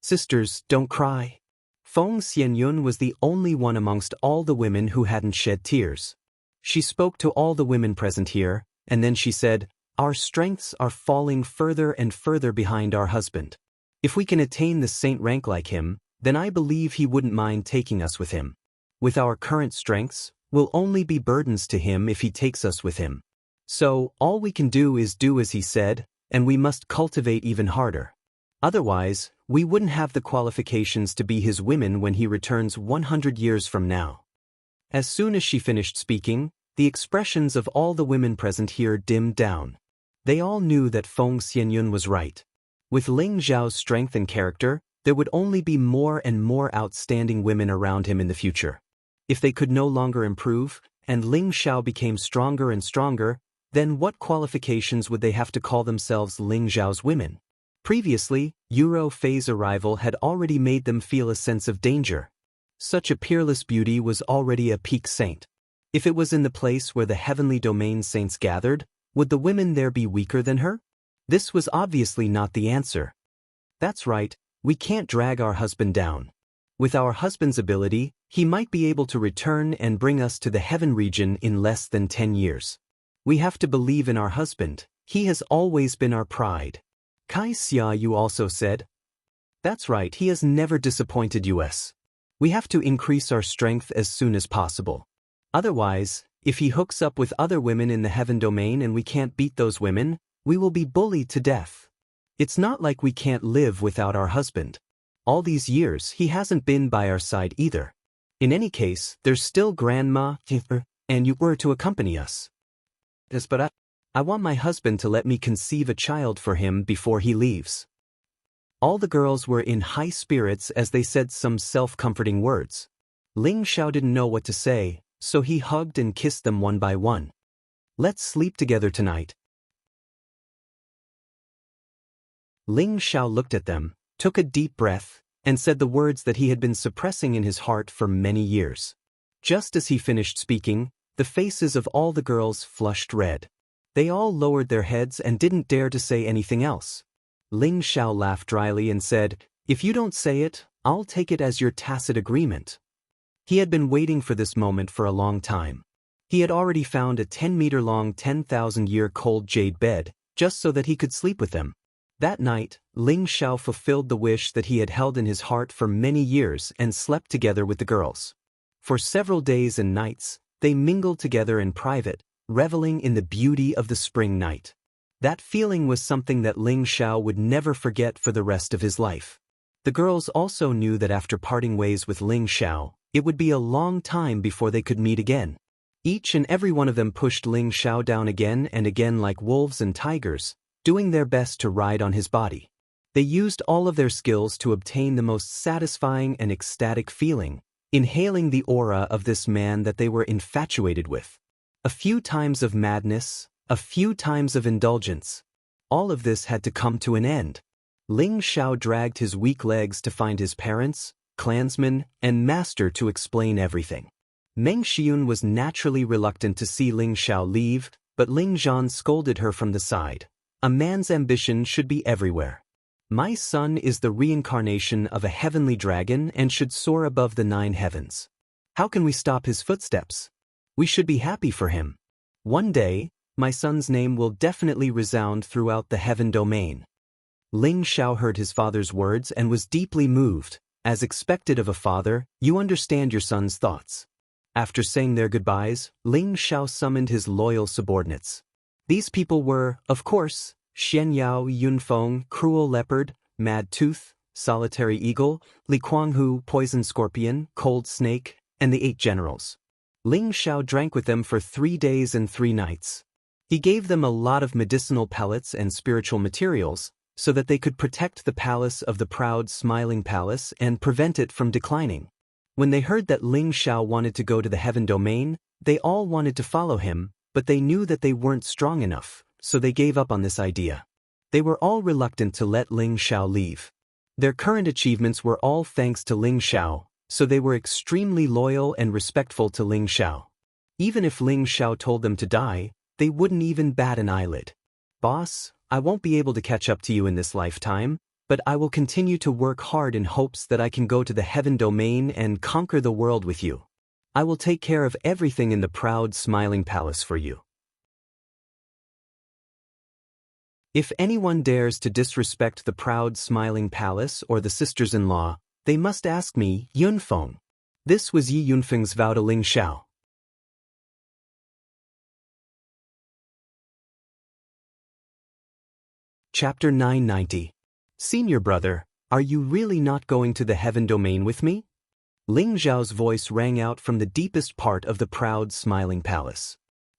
Sisters, don't cry. Feng Xianyun was the only one amongst all the women who hadn't shed tears. She spoke to all the women present here, and then she said, "Our strengths are falling further and further behind our husband. If we can attain the saint rank like him, then I believe he wouldn't mind taking us with him. With our current strengths, we'll only be burdens to him if he takes us with him. So, all we can do is do as he said, and we must cultivate even harder. Otherwise, we wouldn't have the qualifications to be his women when he returns 100 years from now." As soon as she finished speaking, the expressions of all the women present here dimmed down. They all knew that Feng Xianyun was right. With Ling Xiao's strength and character, there would only be more and more outstanding women around him in the future. If they could no longer improve, and Ling Xiao became stronger and stronger, then what qualifications would they have to call themselves Ling Xiao's women? Previously, Euro Fei's arrival had already made them feel a sense of danger. Such a peerless beauty was already a peak saint. If it was in the place where the heavenly domain saints gathered, would the women there be weaker than her? This was obviously not the answer. That's right, we can't drag our husband down. With our husband's ability, he might be able to return and bring us to the heaven region in less than 10 years. We have to believe in our husband, he has always been our pride. Kai Xia Yu also said. That's right, he has never disappointed us. We have to increase our strength as soon as possible. Otherwise, if he hooks up with other women in the heaven domain and we can't beat those women, we will be bullied to death. It's not like we can't live without our husband. All these years he hasn't been by our side either. In any case, there's still Grandma and you were to accompany us. Yes, but I want my husband to let me conceive a child for him before he leaves. All the girls were in high spirits as they said some self-comforting words. Ling Xiao didn't know what to say, so he hugged and kissed them one by one. Let's sleep together tonight. Ling Xiao looked at them, took a deep breath, and said the words that he had been suppressing in his heart for many years. Just as he finished speaking, the faces of all the girls flushed red. They all lowered their heads and didn't dare to say anything else. Ling Xiao laughed dryly and said, "If you don't say it, I'll take it as your tacit agreement." He had been waiting for this moment for a long time. He had already found a 10-meter-long 10,000-year-cold jade bed, just so that he could sleep with them. That night, Ling Xiao fulfilled the wish that he had held in his heart for many years and slept together with the girls. For several days and nights, they mingled together in private, reveling in the beauty of the spring night. That feeling was something that Ling Xiao would never forget for the rest of his life. The girls also knew that after parting ways with Ling Xiao, it would be a long time before they could meet again. Each and every one of them pushed Ling Xiao down again and again like wolves and tigers, doing their best to ride on his body. They used all of their skills to obtain the most satisfying and ecstatic feeling, inhaling the aura of this man that they were infatuated with. A few times of madness, a few times of indulgence. All of this had to come to an end. Ling Xiao dragged his weak legs to find his parents, clansmen, and master to explain everything. Meng Xiun was naturally reluctant to see Ling Xiao leave, but Ling Zhan scolded her from the side. "A man's ambition should be everywhere. My son is the reincarnation of a heavenly dragon and should soar above the 9 heavens. How can we stop his footsteps? We should be happy for him. One day, my son's name will definitely resound throughout the heaven domain." Ling Xiao heard his father's words and was deeply moved. As expected of a father, you understand your son's thoughts. After saying their goodbyes, Ling Xiao summoned his loyal subordinates. These people were, of course, Xianyao Yunfeng, Cruel Leopard, Mad Tooth, Solitary Eagle, Li Kuanghu, Poison Scorpion, Cold Snake, and the 8 generals. Ling Xiao drank with them for 3 days and 3 nights. He gave them a lot of medicinal pellets and spiritual materials, so that they could protect the palace of the proud Smiling Palace and prevent it from declining. When they heard that Ling Xiao wanted to go to the heaven domain, they all wanted to follow him, but they knew that they weren't strong enough, so they gave up on this idea. They were all reluctant to let Ling Xiao leave. Their current achievements were all thanks to Ling Xiao, so they were extremely loyal and respectful to Ling Xiao. Even if Ling Xiao told them to die, they wouldn't even bat an eyelid. "Boss, I won't be able to catch up to you in this lifetime, but I will continue to work hard in hopes that I can go to the heaven domain and conquer the world with you. I will take care of everything in the proud Smiling Palace for you. If anyone dares to disrespect the proud Smiling Palace or the sisters-in-law, they must ask me, Yunfeng." This was Yi Yunfeng's vow to Ling Xiao. Chapter 990. "Senior brother, are you really not going to the heaven domain with me?" Ling Zhao's voice rang out from the deepest part of the proud Smiling Palace.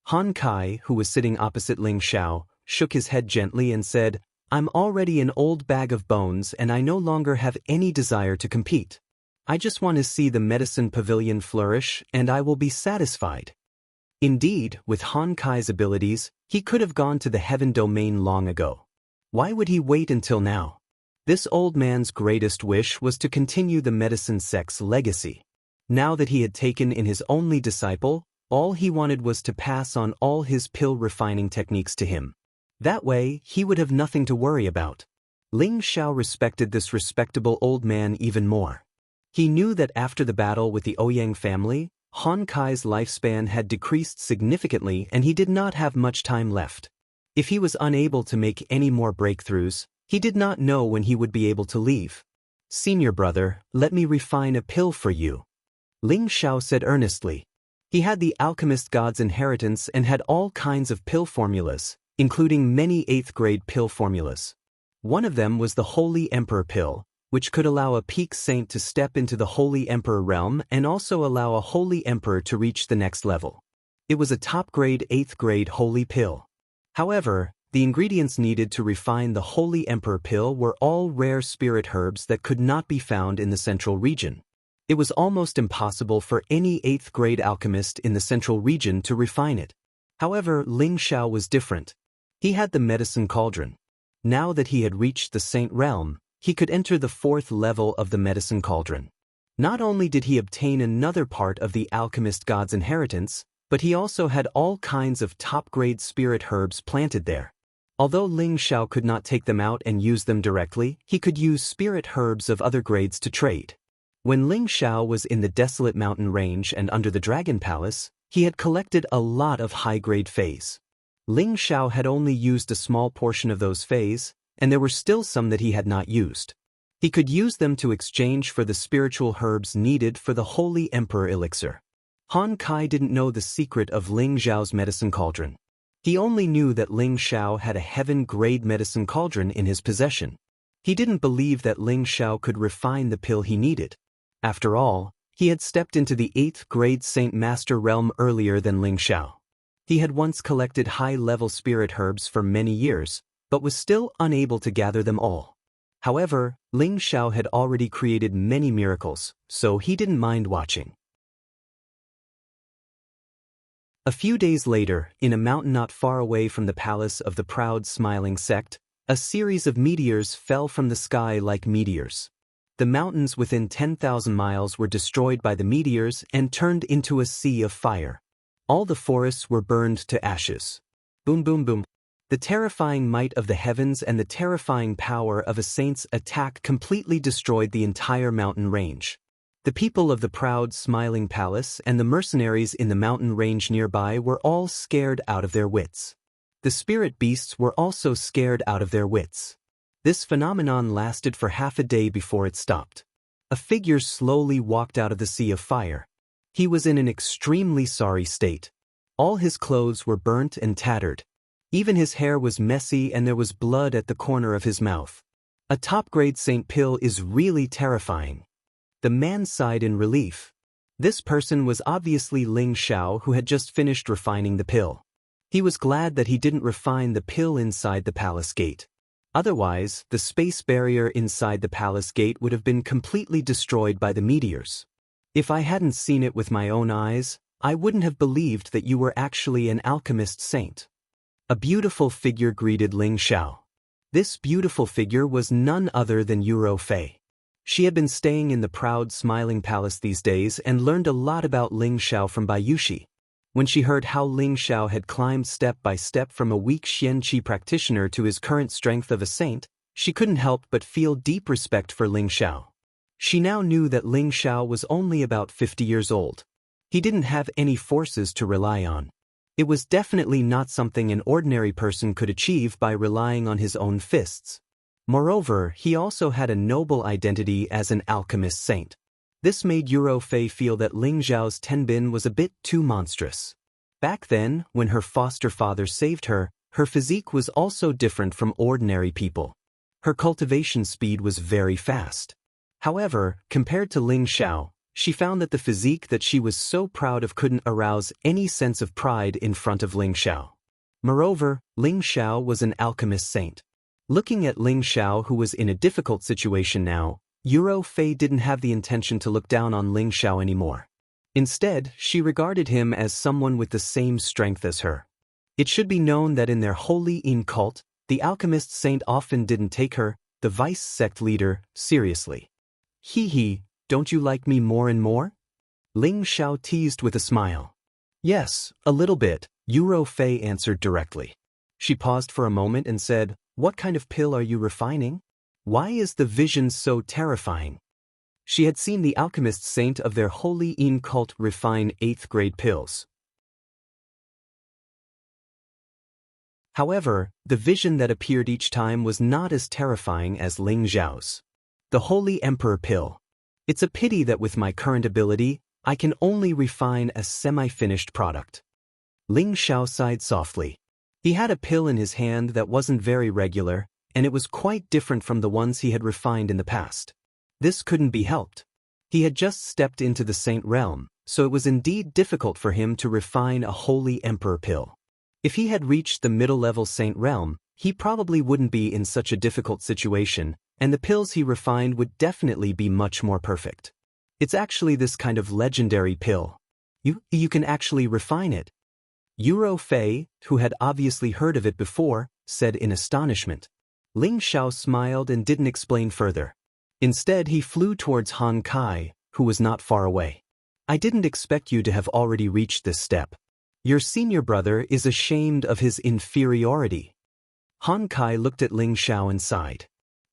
Han Kai, who was sitting opposite Ling Xiao, shook his head gently and said, "I'm already an old bag of bones and I no longer have any desire to compete. I just want to see the medicine pavilion flourish and I will be satisfied." Indeed, with Han Kai's abilities, he could have gone to the heaven domain long ago. Why would he wait until now? This old man's greatest wish was to continue the medicine sect's legacy. Now that he had taken in his only disciple, all he wanted was to pass on all his pill refining techniques to him. That way, he would have nothing to worry about. Ling Xiao respected this respectable old man even more. He knew that after the battle with the Ouyang family, Han Kai's lifespan had decreased significantly and he did not have much time left. If he was unable to make any more breakthroughs, he did not know when he would be able to leave. "Senior brother, let me refine a pill for you," Ling Xiao said earnestly. He had the alchemist god's inheritance and had all kinds of pill formulas, including many 8th-grade pill formulas. One of them was the Holy Emperor pill, which could allow a peak saint to step into the Holy Emperor realm and also allow a Holy Emperor to reach the next level. It was a top-grade 8th-grade holy pill. However, the ingredients needed to refine the Holy Emperor pill were all rare spirit herbs that could not be found in the central region. It was almost impossible for any 8th-grade alchemist in the central region to refine it. However, Ling Xiao was different. He had the medicine cauldron. Now that he had reached the Saint Realm, he could enter the 4th level of the medicine cauldron. Not only did he obtain another part of the alchemist god's inheritance, but he also had all kinds of top-grade spirit herbs planted there. Although Ling Xiao could not take them out and use them directly, he could use spirit herbs of other grades to trade. When Ling Xiao was in the desolate mountain range and under the Dragon Palace, he had collected a lot of high-grade fays. Ling Xiao had only used a small portion of those fays, and there were still some that he had not used. He could use them to exchange for the spiritual herbs needed for the Holy Emperor Elixir. Han Kai didn't know the secret of Ling Xiao's medicine cauldron. He only knew that Ling Xiao had a heaven-grade medicine cauldron in his possession. He didn't believe that Ling Xiao could refine the pill he needed. After all, he had stepped into the 8th-grade Saint Master realm earlier than Ling Xiao. He had once collected high-level spirit herbs for many years, but was still unable to gather them all. However, Ling Xiao had already created many miracles, so he didn't mind watching. A few days later, in a mountain not far away from the palace of the proud smiling sect, a series of meteors fell from the sky like meteors. The mountains within 10,000 miles were destroyed by the meteors and turned into a sea of fire. All the forests were burned to ashes. Boom boom boom. The terrifying might of the heavens and the terrifying power of a saint's attack completely destroyed the entire mountain range. The people of the proud smiling palace and the mercenaries in the mountain range nearby were all scared out of their wits. The spirit beasts were also scared out of their wits. This phenomenon lasted for half a day before it stopped. A figure slowly walked out of the sea of fire. He was in an extremely sorry state. All his clothes were burnt and tattered. Even his hair was messy and there was blood at the corner of his mouth. A top-grade saint pill is really terrifying. The man sighed in relief. This person was obviously Ling Xiao, who had just finished refining the pill. He was glad that he didn't refine the pill inside the palace gate. Otherwise, the space barrier inside the palace gate would have been completely destroyed by the meteors. If I hadn't seen it with my own eyes, I wouldn't have believed that you were actually an alchemist saint. A beautiful figure greeted Ling Xiao. This beautiful figure was none other than Yuro Fei. She had been staying in the proud smiling palace these days and learned a lot about Ling Xiao from Bayushi. When she heard how Ling Xiao had climbed step by step from a weak Xianxia practitioner to his current strength of a saint, she couldn't help but feel deep respect for Ling Xiao. She now knew that Ling Xiao was only about 50 years old. He didn't have any forces to rely on. It was definitely not something an ordinary person could achieve by relying on his own fists. Moreover, he also had a noble identity as an alchemist saint. This made Yuro Fei feel that Ling Xiao's tenbin was a bit too monstrous. Back then, when her foster father saved her, her physique was also different from ordinary people. Her cultivation speed was very fast. However, compared to Ling Xiao, she found that the physique that she was so proud of couldn't arouse any sense of pride in front of Ling Xiao. Moreover, Ling Xiao was an alchemist saint. Looking at Ling Xiao, who was in a difficult situation now, Yuro Fei didn't have the intention to look down on Ling Xiao anymore. Instead, she regarded him as someone with the same strength as her. It should be known that in their Holy In cult, the alchemist saint often didn't take her, the vice sect leader, seriously. Hee, don't you like me more and more? Ling Xiao teased with a smile. Yes, a little bit, Yuro Fei answered directly. She paused for a moment and said, "What kind of pill are you refining? Why is the vision so terrifying?" She had seen the alchemist saint of their Holy In cult refine 8th-grade pills. However, the vision that appeared each time was not as terrifying as Ling Xiao's. The Holy Emperor pill. It's a pity that with my current ability, I can only refine a semi-finished product. Ling Xiao sighed softly. He had a pill in his hand that wasn't very regular, and it was quite different from the ones he had refined in the past. This couldn't be helped. He had just stepped into the Saint Realm, so it was indeed difficult for him to refine a Holy Emperor pill. If he had reached the middle-level Saint Realm, he probably wouldn't be in such a difficult situation, and the pills he refined would definitely be much more perfect. It's actually this kind of legendary pill. You can actually refine it. Yuro Fei, who had obviously heard of it before, said in astonishment. Ling Xiao smiled and didn't explain further. Instead, he flew towards Han Kai, who was not far away. I didn't expect you to have already reached this step. Your senior brother is ashamed of his inferiority. Han Kai looked at Ling Xiao and sighed.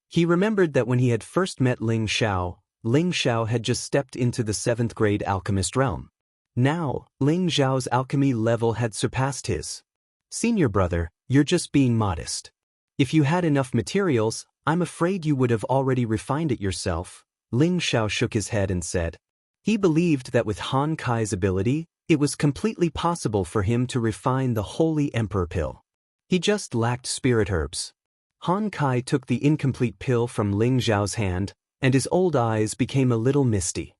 He remembered that when he had first met Ling Xiao had just stepped into the 7th grade alchemist realm. Now, Ling Xiao's alchemy level had surpassed his. Senior brother, you're just being modest. If you had enough materials, I'm afraid you would have already refined it yourself. Ling Xiao shook his head and said. He believed that with Han Kai's ability, it was completely possible for him to refine the Holy Emperor pill. He just lacked spirit herbs. Han Kai took the incomplete pill from Ling Xiao's hand, and his old eyes became a little misty.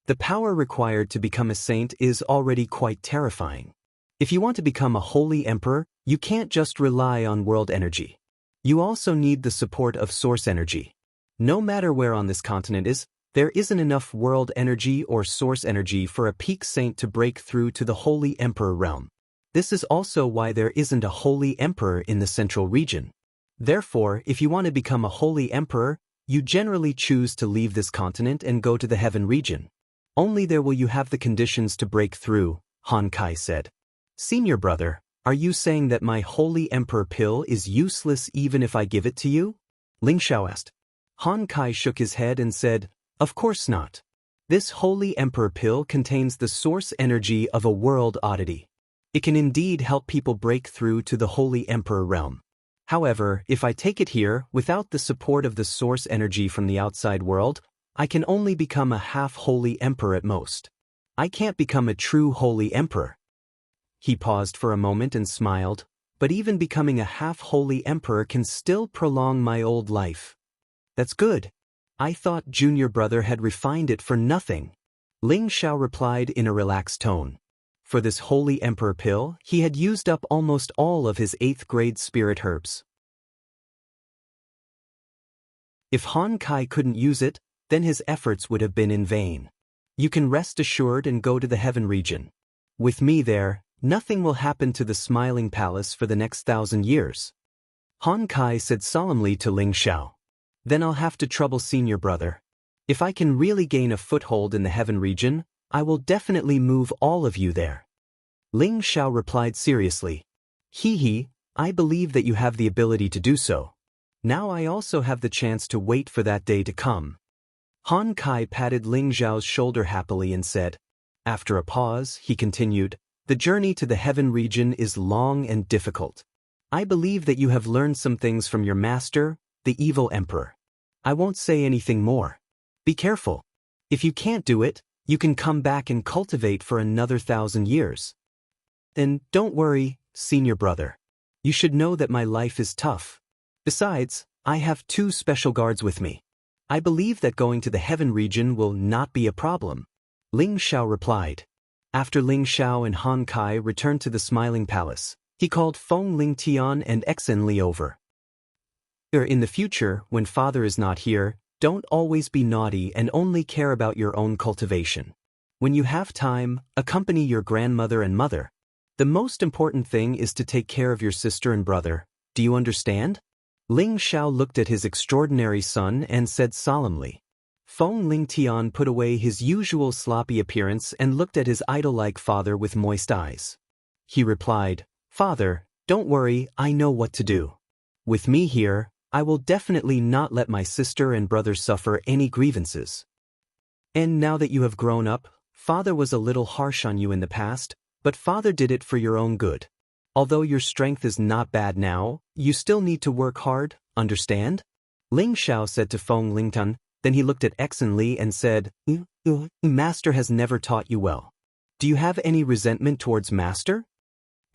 The power required to become a saint is already quite terrifying. If you want to become a holy emperor, you can't just rely on world energy. You also need the support of source energy. No matter where on this continent is, there isn't enough world energy or source energy for a peak saint to break through to the holy emperor realm. This is also why there isn't a holy emperor in the central region. Therefore, if you want to become a holy emperor, you generally choose to leave this continent and go to the heaven region. Only there will you have the conditions to break through, Han Kai said. Senior brother, are you saying that my holy emperor pill is useless even if I give it to you? Ling Xiao asked. Han Kai shook his head and said, of course not. This holy emperor pill contains the source energy of a world oddity. It can indeed help people break through to the holy emperor realm. However, if I take it here, without the support of the source energy from the outside world, I can only become a half-holy emperor at most. I can't become a true holy emperor. He paused for a moment and smiled, but even becoming a half-holy emperor can still prolong my old life. That's good. I thought junior brother had refined it for nothing. Ling Xiao replied in a relaxed tone. For this holy emperor pill, he had used up almost all of his 8th grade spirit herbs. If Han Kai couldn't use it, then his efforts would have been in vain. You can rest assured and go to the heaven region. With me there, nothing will happen to the Smiling Palace for the next 1,000 years. Han Kai said solemnly to Ling Xiao. Then I'll have to trouble senior brother. If I can really gain a foothold in the heaven region, I will definitely move all of you there. Ling Xiao replied seriously. I believe that you have the ability to do so. Now I also have the chance to wait for that day to come. Han Kai patted Ling Xiao's shoulder happily and said. After a pause, he continued, the journey to the heaven region is long and difficult. I believe that you have learned some things from your master, the evil emperor. I won't say anything more. Be careful. If you can't do it, you can come back and cultivate for another 1,000 years. Then don't worry, senior brother. You should know that my life is tough. Besides, I have 2 special guards with me. I believe that going to the heaven region will not be a problem. Ling Xiao replied. After Ling Xiao and Han Kai returned to the Smiling Palace, he called Feng Lingtian and Exen Li over. In the future, when father is not here, don't always be naughty and only care about your own cultivation. When you have time, accompany your grandmother and mother. The most important thing is to take care of your sister and brother. Do you understand? Ling Xiao looked at his extraordinary son and said solemnly. Feng Lingtian put away his usual sloppy appearance and looked at his idol-like father with moist eyes. He replied, Father, don't worry, I know what to do. With me here, I will definitely not let my sister and brother suffer any grievances. And now that you have grown up, father was a little harsh on you in the past, but father did it for your own good. Although your strength is not bad now, you still need to work hard, understand? Ling Xiao said to Feng Lingtan, then he looked at Exen Li and said, Master has never taught you well. Do you have any resentment towards Master?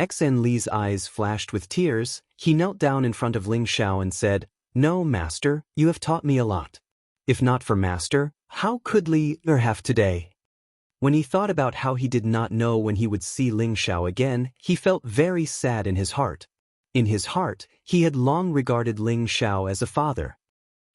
Exen Li's eyes flashed with tears. He knelt down in front of Ling Xiao and said, No, Master, you have taught me a lot. If not for Master, how could Li have today? When he thought about how he did not know when he would see Ling Xiao again, he felt very sad in his heart. In his heart, he had long regarded Ling Xiao as a father.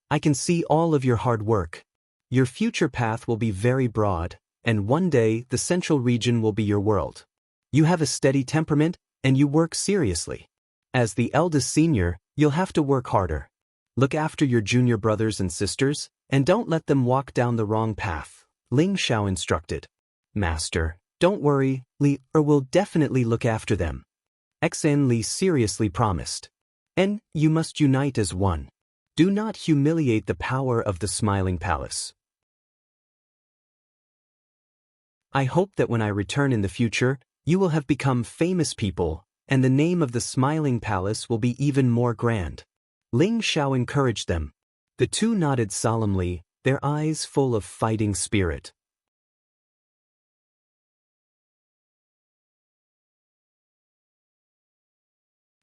I can see all of your hard work. Your future path will be very broad, and one day the central region will be your world. You have a steady temperament, and you work seriously. As the eldest senior, you'll have to work harder. Look after your junior brothers and sisters, and don't let them walk down the wrong path, Ling Xiao instructed. Master, don't worry, Li will definitely look after them. Xan Li seriously promised. And you must unite as one. Do not humiliate the power of the Smiling Palace. I hope that when I return in the future, you will have become famous people, and the name of the Smiling Palace will be even more grand. Ling Xiao encouraged them. The two nodded solemnly, their eyes full of fighting spirit.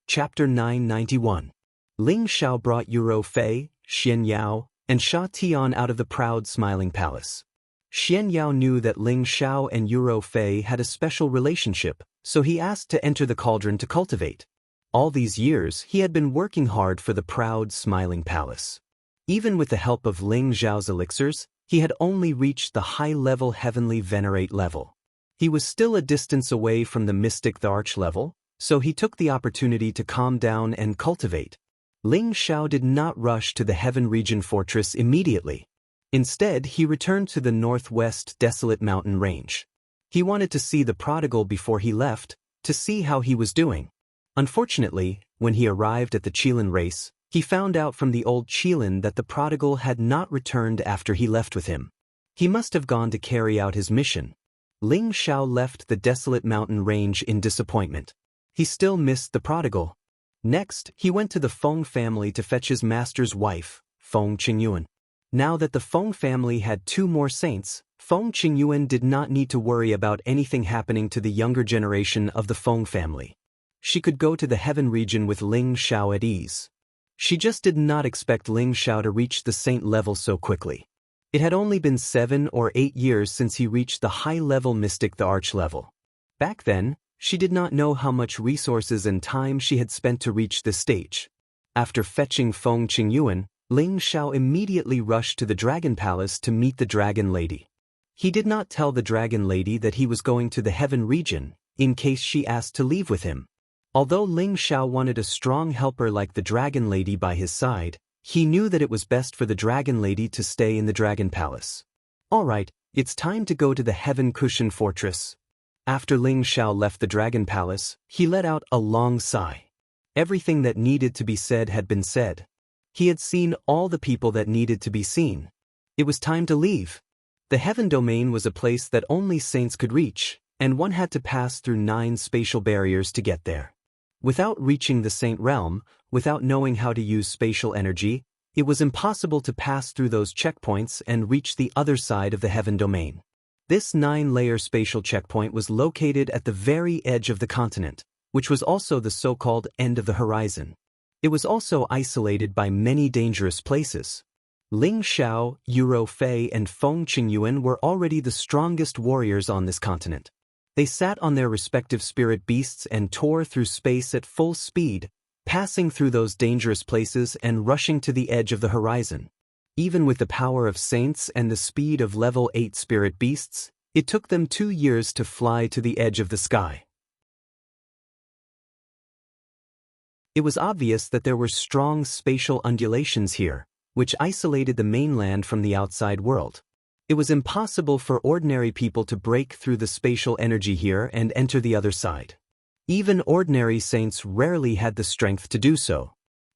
Chapter 991. Ling Xiao brought Yuro Fei, Xianxia, and Sha Tian out of the proud Smiling Palace. Xianxia knew that Ling Xiao and Yuro Fei had a special relationship, so he asked to enter the cauldron to cultivate. All these years, he had been working hard for the proud Smiling Palace. Even with the help of Ling Xiao's elixirs, he had only reached the high-level heavenly venerate level. He was still a distance away from the mystic the arch level, so he took the opportunity to calm down and cultivate. Ling Xiao did not rush to the Heaven Region Fortress immediately. Instead, he returned to the northwest desolate mountain range. He wanted to see the prodigal before he left, to see how he was doing. Unfortunately, when he arrived at the Qilin race, he found out from the old Qilin that the prodigal had not returned after he left with him. He must have gone to carry out his mission. Ling Xiao left the desolate mountain range in disappointment. He still missed the prodigal. Next, he went to the Feng family to fetch his master's wife, Feng Qingyuan. Now that the Feng family had two more saints, Feng Qingyuan did not need to worry about anything happening to the younger generation of the Feng family. She could go to the heaven region with Ling Xiao at ease. She just did not expect Ling Xiao to reach the saint level so quickly. It had only been 7 or 8 years since he reached the high-level mystic the arch level. Back then, she did not know how much resources and time she had spent to reach this stage. After fetching Feng Qingyuan, Ling Xiao immediately rushed to the Dragon Palace to meet the Dragon Lady. He did not tell the Dragon Lady that he was going to the Heaven region, in case she asked to leave with him. Although Ling Xiao wanted a strong helper like the Dragon Lady by his side, he knew that it was best for the Dragon Lady to stay in the Dragon Palace. Alright, it's time to go to the Heaven Cushion Fortress. After Ling Xiao left the Dragon Palace, he let out a long sigh. Everything that needed to be said had been said. He had seen all the people that needed to be seen. It was time to leave. The Heaven Domain was a place that only saints could reach, and one had to pass through 9 spatial barriers to get there. Without reaching the Saint Realm, without knowing how to use spatial energy, it was impossible to pass through those checkpoints and reach the other side of the Heaven Domain. This 9-layer spatial checkpoint was located at the very edge of the continent, which was also the so-called end of the horizon. It was also isolated by many dangerous places. Ling Xiao, Yuro Fei, and Feng Qingyuan were already the strongest warriors on this continent. They sat on their respective spirit beasts and tore through space at full speed, passing through those dangerous places and rushing to the edge of the horizon. Even with the power of saints and the speed of level 8 spirit beasts, it took them 2 years to fly to the edge of the sky. It was obvious that there were strong spatial undulations here, which isolated the mainland from the outside world. It was impossible for ordinary people to break through the spatial energy here and enter the other side. Even ordinary saints rarely had the strength to do so.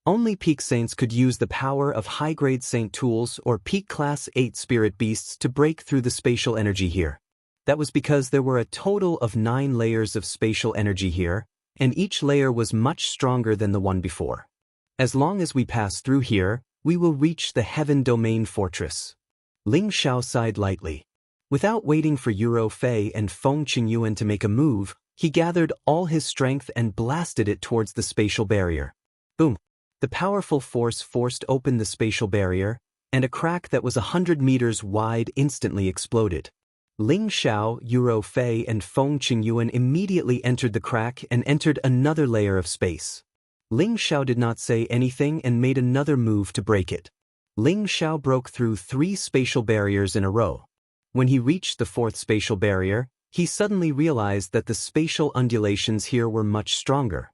Only peak saints could use the power of high-grade saint tools or peak class 8 spirit beasts to break through the spatial energy here. That was because there were a total of 9 layers of spatial energy here, and each layer was much stronger than the one before. As long as we pass through here, we will reach the Heaven Domain Fortress. Ling Xiao sighed lightly. Without waiting for Yuro Fei and Feng Qingyuan to make a move, he gathered all his strength and blasted it towards the spatial barrier. Boom! The powerful force forced open the spatial barrier, and a crack that was 100 meters wide instantly exploded. Ling Xiao, Yuro Fei, and Feng Qingyuan immediately entered the crack and entered another layer of space. Ling Xiao did not say anything and made another move to break it. Ling Xiao broke through 3 spatial barriers in a row. When he reached the 4th spatial barrier, he suddenly realized that the spatial undulations here were much stronger.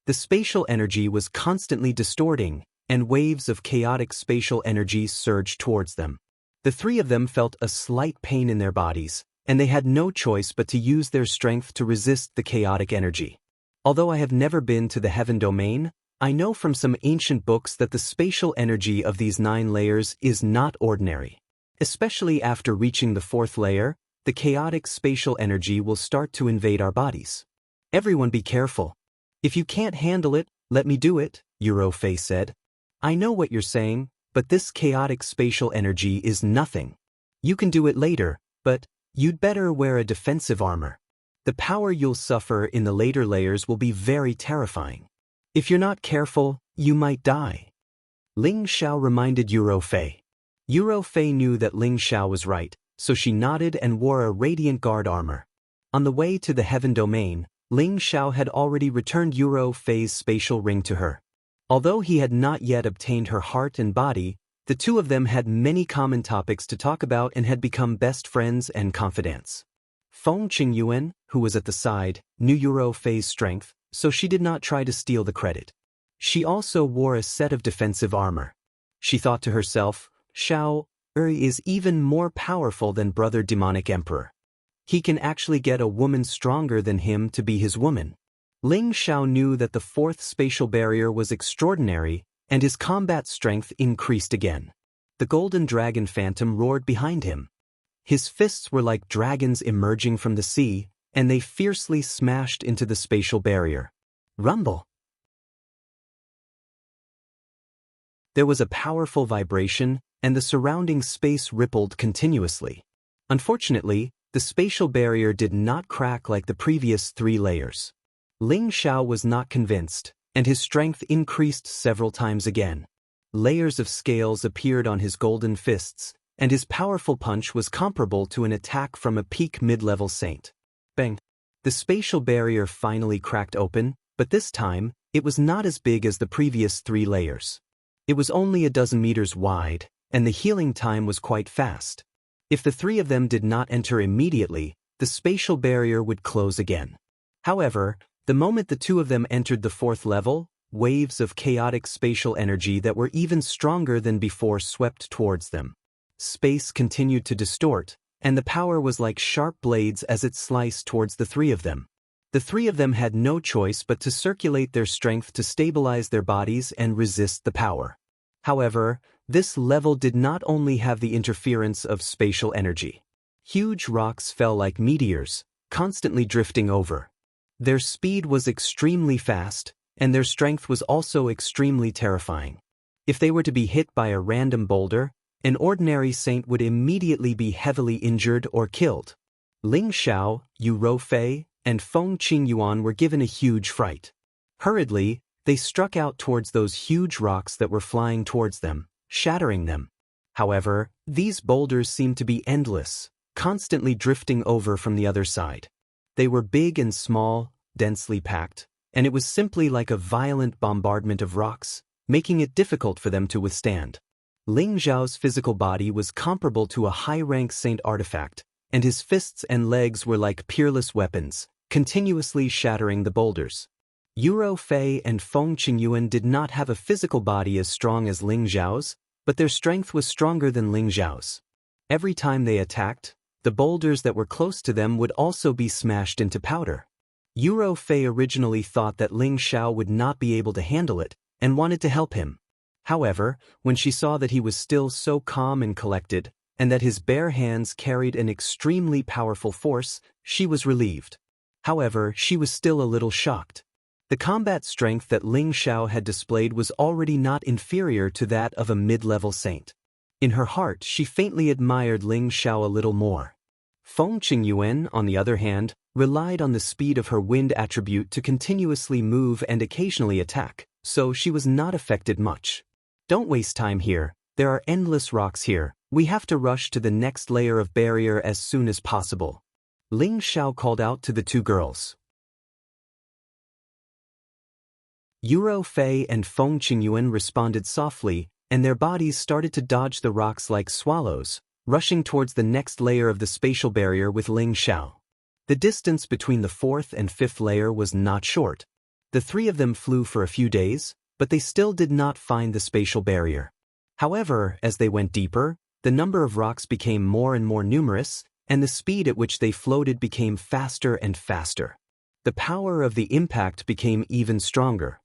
The spatial energy was constantly distorting, and waves of chaotic spatial energy surged towards them. The three of them felt a slight pain in their bodies, and they had no choice but to use their strength to resist the chaotic energy. Although I have never been to the heaven domain, I know from some ancient books that the spatial energy of these 9 layers is not ordinary. Especially after reaching the 4th layer, the chaotic spatial energy will start to invade our bodies. Everyone be careful. If you can't handle it, let me do it, Eurofei said. I know what you're saying, but this chaotic spatial energy is nothing. You can do it later, but you'd better wear a defensive armor. The power you'll suffer in the later layers will be very terrifying. If you're not careful, you might die. Ling Xiao reminded Eurofei. Eurofei knew that Ling Xiao was right, so she nodded and wore a radiant guard armor. On the way to the heaven domain, Ling Xiao had already returned Eurofei's spatial ring to her. Although he had not yet obtained her heart and body, the two of them had many common topics to talk about and had become best friends and confidants. Feng Qingyuan, who was at the side, knew Eurofei's strength, so she did not try to steal the credit. She also wore a set of defensive armor. She thought to herself, Xiao is even more powerful than Brother Demonic Emperor. He can actually get a woman stronger than him to be his woman. Ling Xiao knew that the 4th spatial barrier was extraordinary, and his combat strength increased again. The golden dragon phantom roared behind him. His fists were like dragons emerging from the sea, and they fiercely smashed into the spatial barrier. Rumble! There was a powerful vibration, and the surrounding space rippled continuously. Unfortunately, the spatial barrier did not crack like the previous 3 layers. Ling Xiao was not convinced, and his strength increased several times again. Layers of scales appeared on his golden fists, and his powerful punch was comparable to an attack from a peak mid-level saint. Bang! The spatial barrier finally cracked open, but this time, it was not as big as the previous 3 layers. It was only a dozen meters wide, and the healing time was quite fast. If the 3 of them did not enter immediately, the spatial barrier would close again. However, the moment the 2 of them entered the 4th level, waves of chaotic spatial energy that were even stronger than before swept towards them. Space continued to distort, and the power was like sharp blades as it sliced towards the 3 of them. The 3 of them had no choice but to circulate their strength to stabilize their bodies and resist the power. However, this level did not only have the interference of spatial energy. Huge rocks fell like meteors, constantly drifting over. Their speed was extremely fast, and their strength was also extremely terrifying. If they were to be hit by a random boulder, an ordinary saint would immediately be heavily injured or killed. Ling Xiao, Eurofei, and Feng Qingyuan were given a huge fright. Hurriedly, they struck out towards those huge rocks that were flying towards them, shattering them. However, these boulders seemed to be endless, constantly drifting over from the other side. They were big and small, densely packed, and it was simply like a violent bombardment of rocks, making it difficult for them to withstand. Ling Xiao's physical body was comparable to a high-rank saint artifact, and his fists and legs were like peerless weapons, continuously shattering the boulders. Eurofei and Feng Qingyuan did not have a physical body as strong as Ling Xiao's, but their strength was stronger than Ling Xiao's. Every time they attacked, the boulders that were close to them would also be smashed into powder. Eurofei originally thought that Ling Xiao would not be able to handle it, and wanted to help him. However, when she saw that he was still so calm and collected, and that his bare hands carried an extremely powerful force, she was relieved. However, she was still a little shocked. The combat strength that Ling Xiao had displayed was already not inferior to that of a mid-level saint. In her heart, she faintly admired Ling Xiao a little more. Feng Qingyuan, on the other hand, relied on the speed of her wind attribute to continuously move and occasionally attack, so she was not affected much. Don't waste time here, there are endless rocks here, we have to rush to the next layer of barrier as soon as possible. Ling Xiao called out to the 2 girls. Eurofei and Feng Qingyuan responded softly, and their bodies started to dodge the rocks like swallows, rushing towards the next layer of the spatial barrier with Ling Xiao. The distance between the 4th and 5th layer was not short. The 3 of them flew for a few days, but they still did not find the spatial barrier. However, as they went deeper, the number of rocks became more and more numerous, and the speed at which they floated became faster and faster. The power of the impact became even stronger.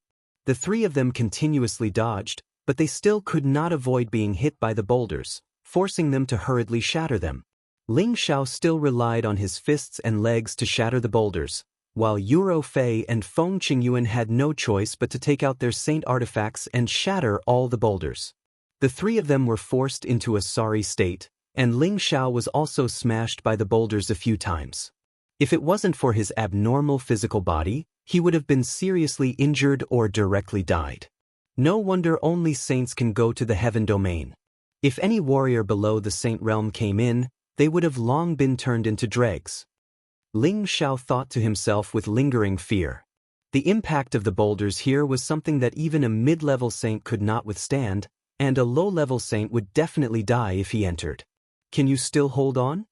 The three of them continuously dodged, but they still could not avoid being hit by the boulders, forcing them to hurriedly shatter them. Ling Xiao still relied on his fists and legs to shatter the boulders, while Yuro Fei and Feng Qingyuan had no choice but to take out their saint artifacts and shatter all the boulders. The three of them were forced into a sorry state, and Ling Xiao was also smashed by the boulders a few times. If it wasn't for his abnormal physical body, he would have been seriously injured or directly died. No wonder only saints can go to the heaven domain. If any warrior below the saint realm came in, they would have long been turned into dregs. Ling Xiao thought to himself with lingering fear. The impact of the boulders here was something that even a mid-level saint could not withstand, and a low-level saint would definitely die if he entered. Can you still hold on?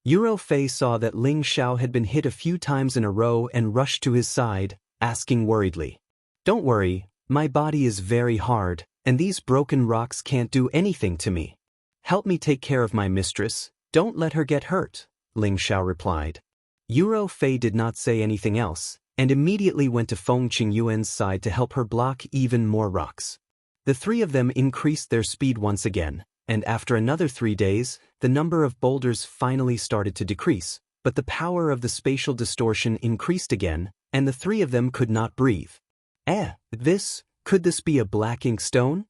Yuro Fei saw that Ling Xiao had been hit a few times in a row and rushed to his side, asking worriedly, "Don't worry, my body is very hard, and these broken rocks can't do anything to me. Help me take care of my mistress, don't let her get hurt," Ling Xiao replied. Yuro Fei did not say anything else, and immediately went to Feng Qingyuan's side to help her block even more rocks. The three of them increased their speed once again, and after another 3 days, the number of boulders finally started to decrease, but the power of the spatial distortion increased again, and the three of them could not breathe. Could this be a black ink stone?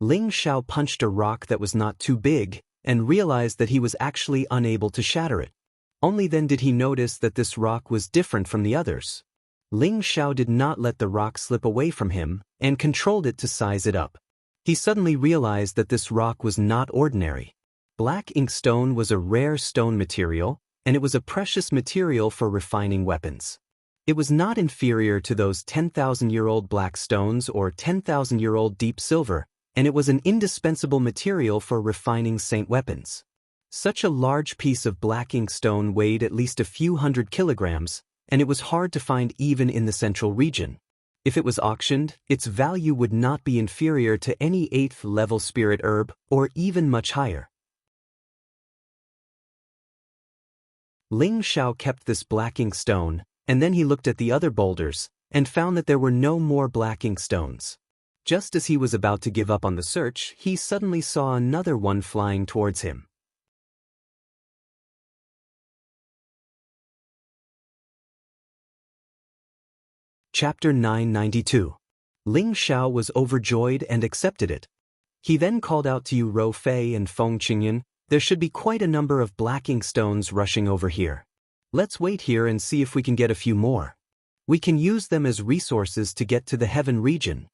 Ling Xiao punched a rock that was not too big, and realized that he was actually unable to shatter it. Only then did he notice that this rock was different from the others. Ling Xiao did not let the rock slip away from him, and controlled it to size it up. He suddenly realized that this rock was not ordinary. Black ink stone was a rare stone material, and it was a precious material for refining weapons. It was not inferior to those 10,000-year-old black stones or 10,000-year-old deep silver, and it was an indispensable material for refining saint weapons. Such a large piece of black ink stone weighed at least a few hundred kilograms, and it was hard to find even in the central region. If it was auctioned, its value would not be inferior to any 8th-level spirit herb, or even much higher. Ling Xiao kept this black ink stone, and then he looked at the other boulders, and found that there were no more black ink stones. Just as he was about to give up on the search, he suddenly saw another one flying towards him. Chapter 992. Ling Xiao was overjoyed and accepted it. He then called out to Yuro Fei and Feng Qingyuan, "There should be quite a number of black ink stones rushing over here. Let's wait here and see if we can get a few more. We can use them as resources to get to the heaven region."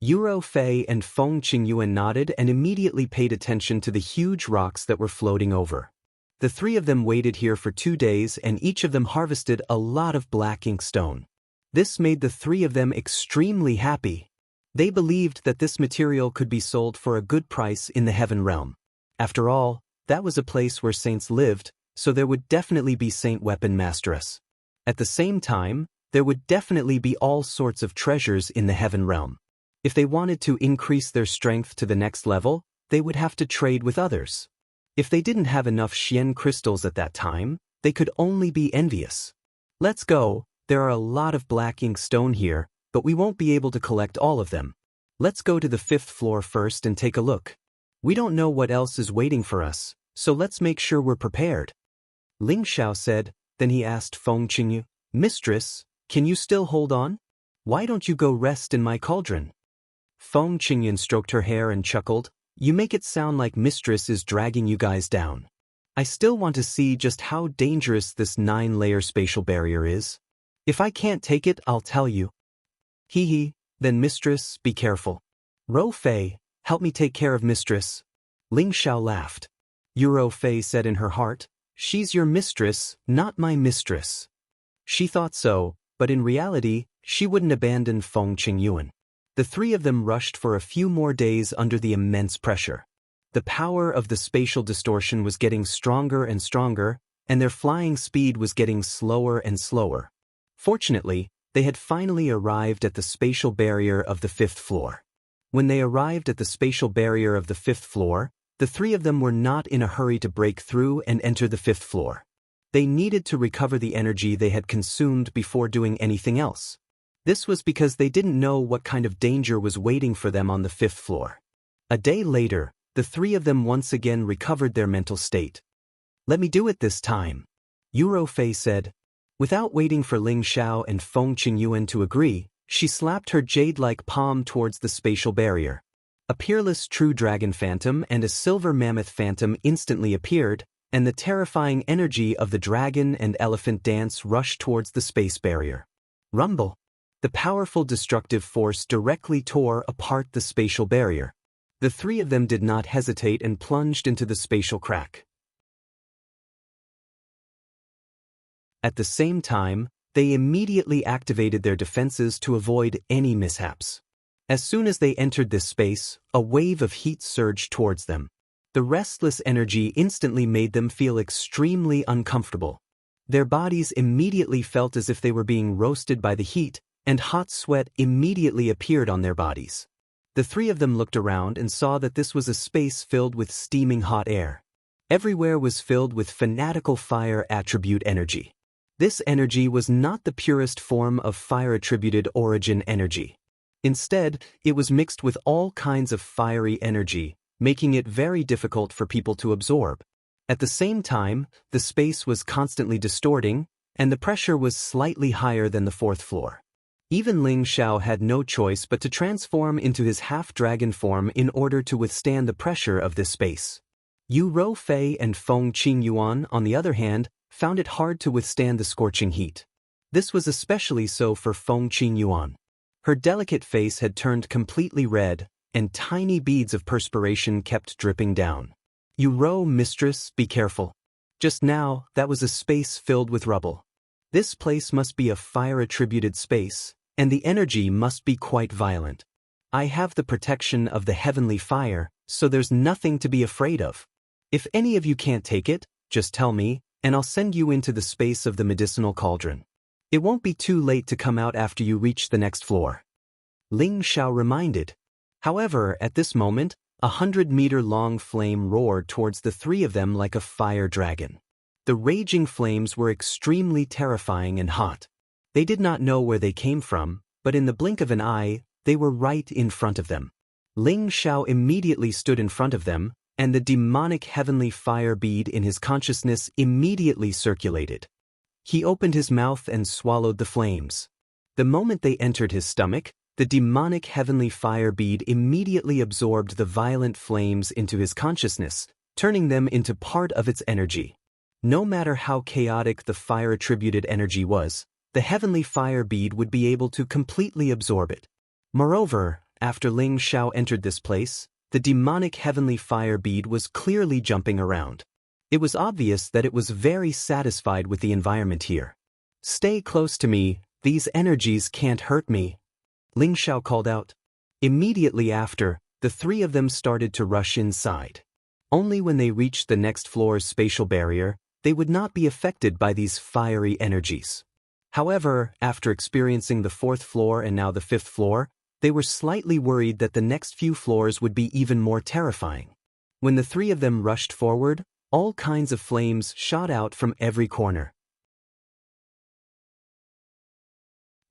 Yuro Fei and Feng Qingyuan nodded and immediately paid attention to the huge rocks that were floating over. The three of them waited here for 2 days, and each of them harvested a lot of black ink stone. This made the three of them extremely happy. They believed that this material could be sold for a good price in the heaven realm. After all, that was a place where saints lived, so there would definitely be saint weapon masteress. At the same time, there would definitely be all sorts of treasures in the heaven realm. If they wanted to increase their strength to the next level, they would have to trade with others. If they didn't have enough Xian crystals at that time, they could only be envious. "Let's go. There are a lot of black ink stone here, but we won't be able to collect all of them. Let's go to the 5th floor first and take a look. We don't know what else is waiting for us, so let's make sure we're prepared," Ling Xiao said. Then he asked Feng Qingyuan, "Mistress, can you still hold on? Why don't you go rest in my cauldron?" Feng Qingyuan stroked her hair and chuckled, "You make it sound like Mistress is dragging you guys down. I still want to see just how dangerous this 9-layer spatial barrier is. If I can't take it, I'll tell you." "Hee, then Mistress, be careful. Ro Fei, help me take care of Mistress." Ling Xiao laughed. Yuro Fei said in her heart, "She's your mistress, not my mistress." She thought so, but in reality, she wouldn't abandon Feng Qingyuan. The three of them rushed for a few more days under the immense pressure. The power of the spatial distortion was getting stronger and stronger, and their flying speed was getting slower and slower. Fortunately, They had finally arrived at the spatial barrier of the 5th floor. When they arrived at the spatial barrier of the 5th floor, the three of them were not in a hurry to break through and enter the 5th floor. They needed to recover the energy they had consumed before doing anything else. This was because they didn't know what kind of danger was waiting for them on the 5th floor. A day later, the three of them once again recovered their mental state. "Let me do it this time," Yuro Fei said. Without waiting for Ling Xiao and Feng Qingyuan to agree, she slapped her jade-like palm towards the spatial barrier. A peerless true dragon phantom and a silver mammoth phantom instantly appeared, and the terrifying energy of the dragon and elephant dance rushed towards the space barrier. Rumble! The powerful destructive force directly tore apart the spatial barrier. The three of them did not hesitate and plunged into the spatial crack. At the same time, they immediately activated their defenses to avoid any mishaps. As soon as they entered this space, a wave of heat surged towards them. The restless energy instantly made them feel extremely uncomfortable. Their bodies immediately felt as if they were being roasted by the heat, and hot sweat immediately appeared on their bodies. The three of them looked around and saw that this was a space filled with steaming hot air. Everywhere was filled with fanatical fire attribute energy. This energy was not the purest form of fire-attributed origin energy. Instead, it was mixed with all kinds of fiery energy, making it very difficult for people to absorb. At the same time, the space was constantly distorting, and the pressure was slightly higher than the 4th floor. Even Ling Xiao had no choice but to transform into his half-dragon form in order to withstand the pressure of this space. Yu Rofei and Feng Qingyuan, on the other hand, found it hard to withstand the scorching heat. This was especially so for Feng Qingyuan. Her delicate face had turned completely red, and tiny beads of perspiration kept dripping down. "You row, mistress, be careful. Just now, that was a space filled with rubble. This place must be a fire-attributed space, and the energy must be quite violent. I have the protection of the heavenly fire, so there's nothing to be afraid of. If any of you can't take it, just tell me, and I'll send you into the space of the medicinal cauldron. It won't be too late to come out after you reach the next floor," Ling Xiao reminded. However, at this moment, 100-meter-long flame roared towards the three of them like a fire dragon. The raging flames were extremely terrifying and hot. They did not know where they came from, but in the blink of an eye, they were right in front of them. Ling Xiao immediately stood in front of them, and the demonic heavenly fire bead in his consciousness immediately circulated. He opened his mouth and swallowed the flames. The moment they entered his stomach, the demonic heavenly fire bead immediately absorbed the violent flames into his consciousness, turning them into part of its energy. No matter how chaotic the fire-attributed energy was, the heavenly fire bead would be able to completely absorb it. Moreover, after Ling Xiao entered this place, the demonic heavenly fire bead was clearly jumping around. It was obvious that it was very satisfied with the environment here. "Stay close to me, these energies can't hurt me," Ling Xiao called out. Immediately after, the three of them started to rush inside. Only when they reached the next floor's spatial barrier, they would not be affected by these fiery energies. However, after experiencing the 4th floor and now the 5th floor, they were slightly worried that the next few floors would be even more terrifying. When the three of them rushed forward, all kinds of flames shot out from every corner.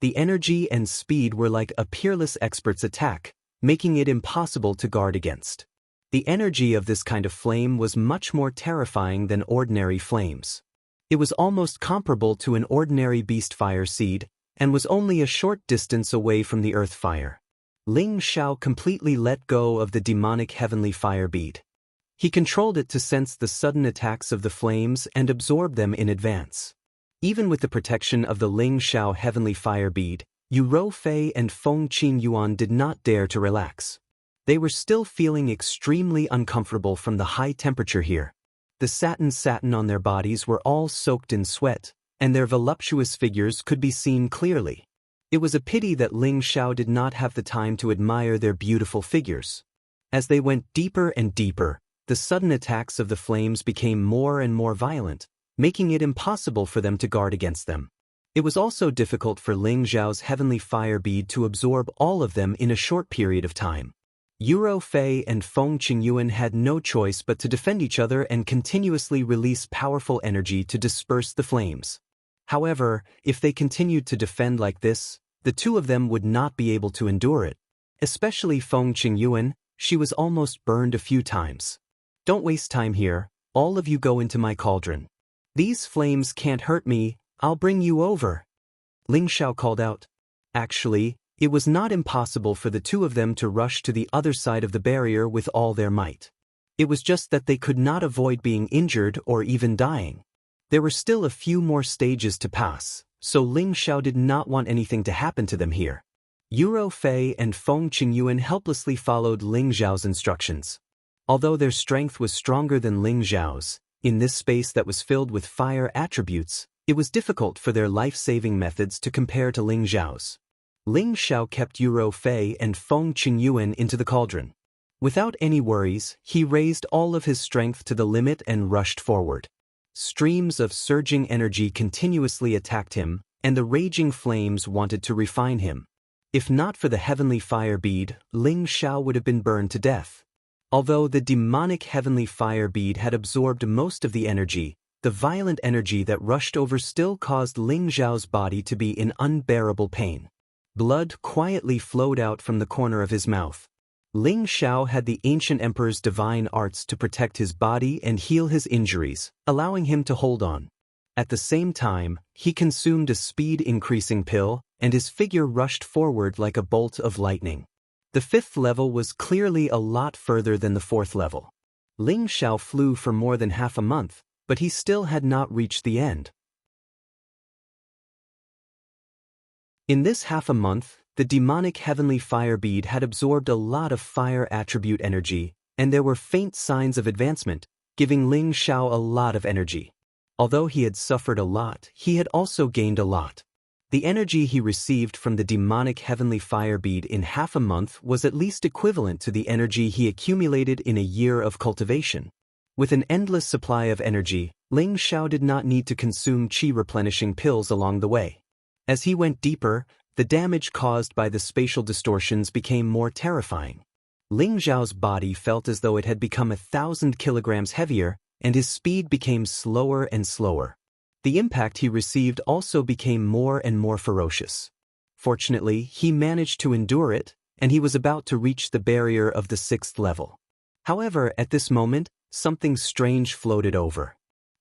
The energy and speed were like a peerless expert's attack, making it impossible to guard against. The energy of this kind of flame was much more terrifying than ordinary flames. It was almost comparable to an ordinary beast fire seed, and was only a short distance away from the earth fire. Ling Xiao completely let go of the demonic heavenly fire bead. He controlled it to sense the sudden attacks of the flames and absorb them in advance. Even with the protection of the Ling Xiao heavenly fire bead, Yu Rofei and Feng Qingyuan did not dare to relax. They were still feeling extremely uncomfortable from the high temperature here. The satin on their bodies were all soaked in sweat, and their voluptuous figures could be seen clearly. It was a pity that Ling Xiao did not have the time to admire their beautiful figures. As they went deeper and deeper, the sudden attacks of the flames became more and more violent, making it impossible for them to guard against them. It was also difficult for Ling Zhao's heavenly fire bead to absorb all of them in a short period of time. Yuro Fei and Feng Qingyuan had no choice but to defend each other and continuously release powerful energy to disperse the flames. However, if they continued to defend like this, the two of them would not be able to endure it. Especially Feng Qingyuan, she was almost burned a few times. Don't waste time here, all of you go into my cauldron. These flames can't hurt me, I'll bring you over. Ling Xiao called out. Actually, it was not impossible for the two of them to rush to the other side of the barrier with all their might. It was just that they could not avoid being injured or even dying. There were still a few more stages to pass, so Ling Xiao did not want anything to happen to them here. Yuro Fei and Feng Qingyuan helplessly followed Ling Zhao's instructions. Although their strength was stronger than Ling Zhao's, in this space that was filled with fire attributes, it was difficult for their life-saving methods to compare to Ling Zhao's. Ling Xiao kept Yuro Fei and Feng Qingyuan into the cauldron. Without any worries, he raised all of his strength to the limit and rushed forward. Streams of surging energy continuously attacked him, and the raging flames wanted to refine him. If not for the heavenly fire bead, Ling Xiao would have been burned to death. Although the demonic heavenly fire bead had absorbed most of the energy, the violent energy that rushed over still caused Ling Zhao's body to be in unbearable pain. Blood quietly flowed out from the corner of his mouth. Ling Xiao had the ancient emperor's divine arts to protect his body and heal his injuries, allowing him to hold on. At the same time, he consumed a speed-increasing pill, and his figure rushed forward like a bolt of lightning. The fifth level was clearly a lot further than the fourth level. Ling Xiao flew for more than half a month, but he still had not reached the end. In this half a month, the demonic heavenly fire bead had absorbed a lot of fire attribute energy, and there were faint signs of advancement, giving Ling Xiao a lot of energy. Although he had suffered a lot, he had also gained a lot. The energy he received from the demonic heavenly fire bead in half a month was at least equivalent to the energy he accumulated in a year of cultivation. With an endless supply of energy, Ling Xiao did not need to consume qi-replenishing pills along the way. As he went deeper, the damage caused by the spatial distortions became more terrifying. Ling Zhao's body felt as though it had become 1,000 kilograms heavier, and his speed became slower and slower. The impact he received also became more and more ferocious. Fortunately, he managed to endure it, and he was about to reach the barrier of the 6th level. However, at this moment, something strange floated over.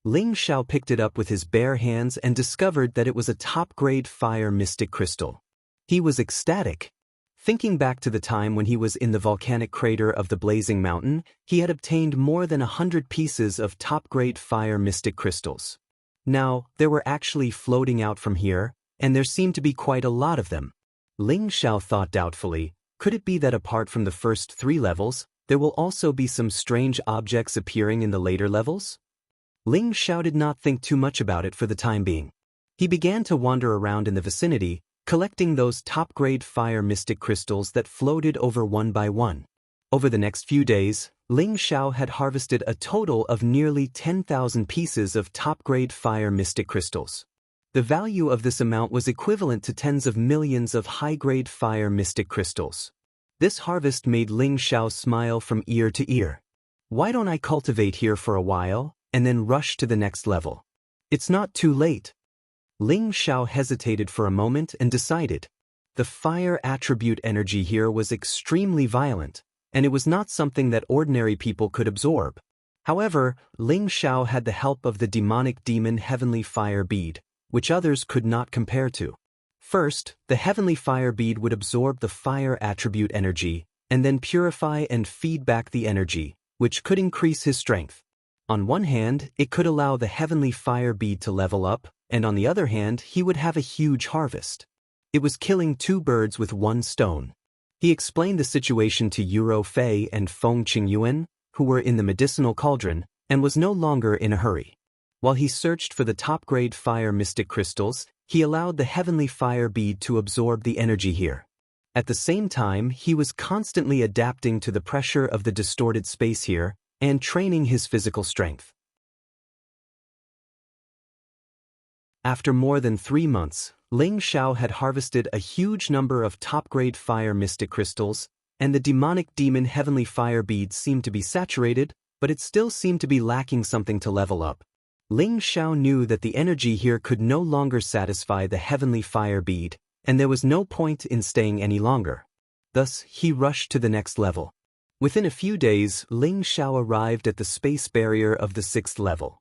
Ling Xiao picked it up with his bare hands and discovered that it was a top-grade fire mystic crystal. He was ecstatic. Thinking back to the time when he was in the volcanic crater of the Blazing Mountain, he had obtained more than 100 pieces of top-grade fire mystic crystals. Now, they were actually floating out from here, and there seemed to be quite a lot of them. Ling Xiao thought doubtfully, could it be that apart from the first 3 levels, there will also be some strange objects appearing in the later levels? Ling Xiao did not think too much about it for the time being. He began to wander around in the vicinity, collecting those top-grade fire mystic crystals that floated over one by one. Over the next few days, Ling Xiao had harvested a total of nearly 10,000 pieces of top-grade fire mystic crystals. The value of this amount was equivalent to tens of millions of high-grade fire mystic crystals. This harvest made Ling Xiao smile from ear to ear. Why don't I cultivate here for a while, and then rush to the next level? It's not too late. Ling Xiao hesitated for a moment and decided. The fire attribute energy here was extremely violent, and it was not something that ordinary people could absorb. However, Ling Xiao had the help of the demonic demon heavenly fire bead, which others could not compare to. First, the heavenly fire bead would absorb the fire attribute energy, and then purify and feed back the energy, which could increase his strength. On one hand, it could allow the heavenly fire bead to level up, and on the other hand, he would have a huge harvest. It was killing 2 birds with 1 stone. He explained the situation to Yuro Fei and Feng Qingyuan, who were in the medicinal cauldron, and was no longer in a hurry. While he searched for the top-grade fire mystic crystals, he allowed the heavenly fire bead to absorb the energy here. At the same time, he was constantly adapting to the pressure of the distorted space here, and training his physical strength. After more than 3 months, Ling Xiao had harvested a huge number of top-grade fire mystic crystals, and the demonic demon heavenly fire beads seemed to be saturated, but it still seemed to be lacking something to level up. Ling Xiao knew that the energy here could no longer satisfy the heavenly fire bead, and there was no point in staying any longer. Thus, he rushed to the next level. Within a few days, Ling Xiao arrived at the space barrier of the 6th level.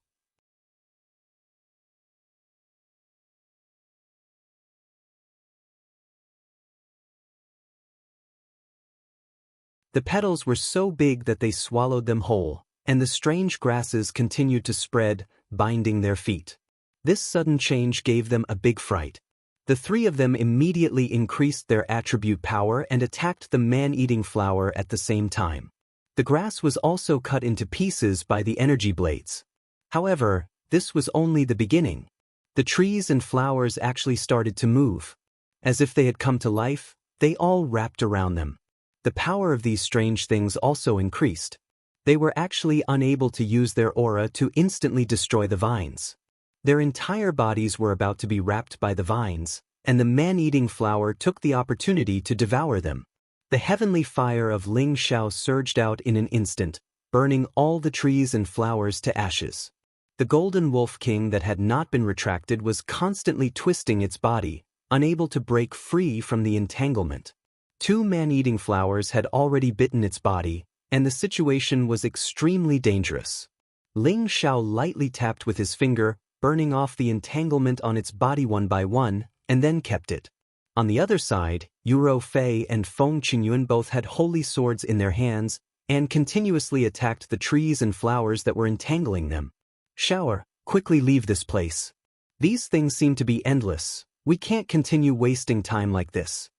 The petals were so big that they swallowed them whole, and the strange grasses continued to spread, binding their feet. This sudden change gave them a big fright. The 3 of them immediately increased their attribute power and attacked the man-eating flower at the same time. The grass was also cut into pieces by the energy blades. However, this was only the beginning. The trees and flowers actually started to move. As if they had come to life, they all wrapped around them. The power of these strange things also increased. They were actually unable to use their aura to instantly destroy the vines. Their entire bodies were about to be wrapped by the vines, and the man-eating flower took the opportunity to devour them. The heavenly fire of Ling Xiao surged out in an instant, burning all the trees and flowers to ashes. The golden wolf king that had not been retracted was constantly twisting its body, unable to break free from the entanglement. 2 man-eating flowers had already bitten its body, and the situation was extremely dangerous. Ling Xiao lightly tapped with his finger, burning off the entanglement on its body one by one, and then kept it. On the other side, Yuro Fei and Feng Qingyuan both had holy swords in their hands, and continuously attacked the trees and flowers that were entangling them. "Shower, quickly leave this place. These things seem to be endless. We can't continue wasting time like this."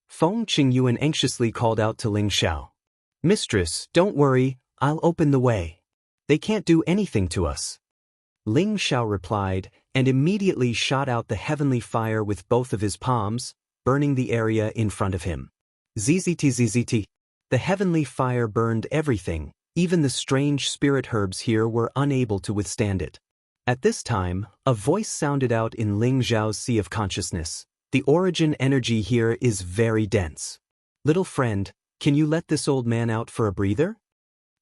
Feng Qingyuan anxiously called out to Ling Xiao. "Mistress, don't worry, I'll open the way. They can't do anything to us." Ling Xiao replied, and immediately shot out the heavenly fire with both of his palms, burning the area in front of him. ZZT. The heavenly fire burned everything, even the strange spirit herbs here were unable to withstand it. At this time, a voice sounded out in Ling Xiao's sea of consciousness. "The origin energy here is very dense. Little friend, can you let this old man out for a breather?"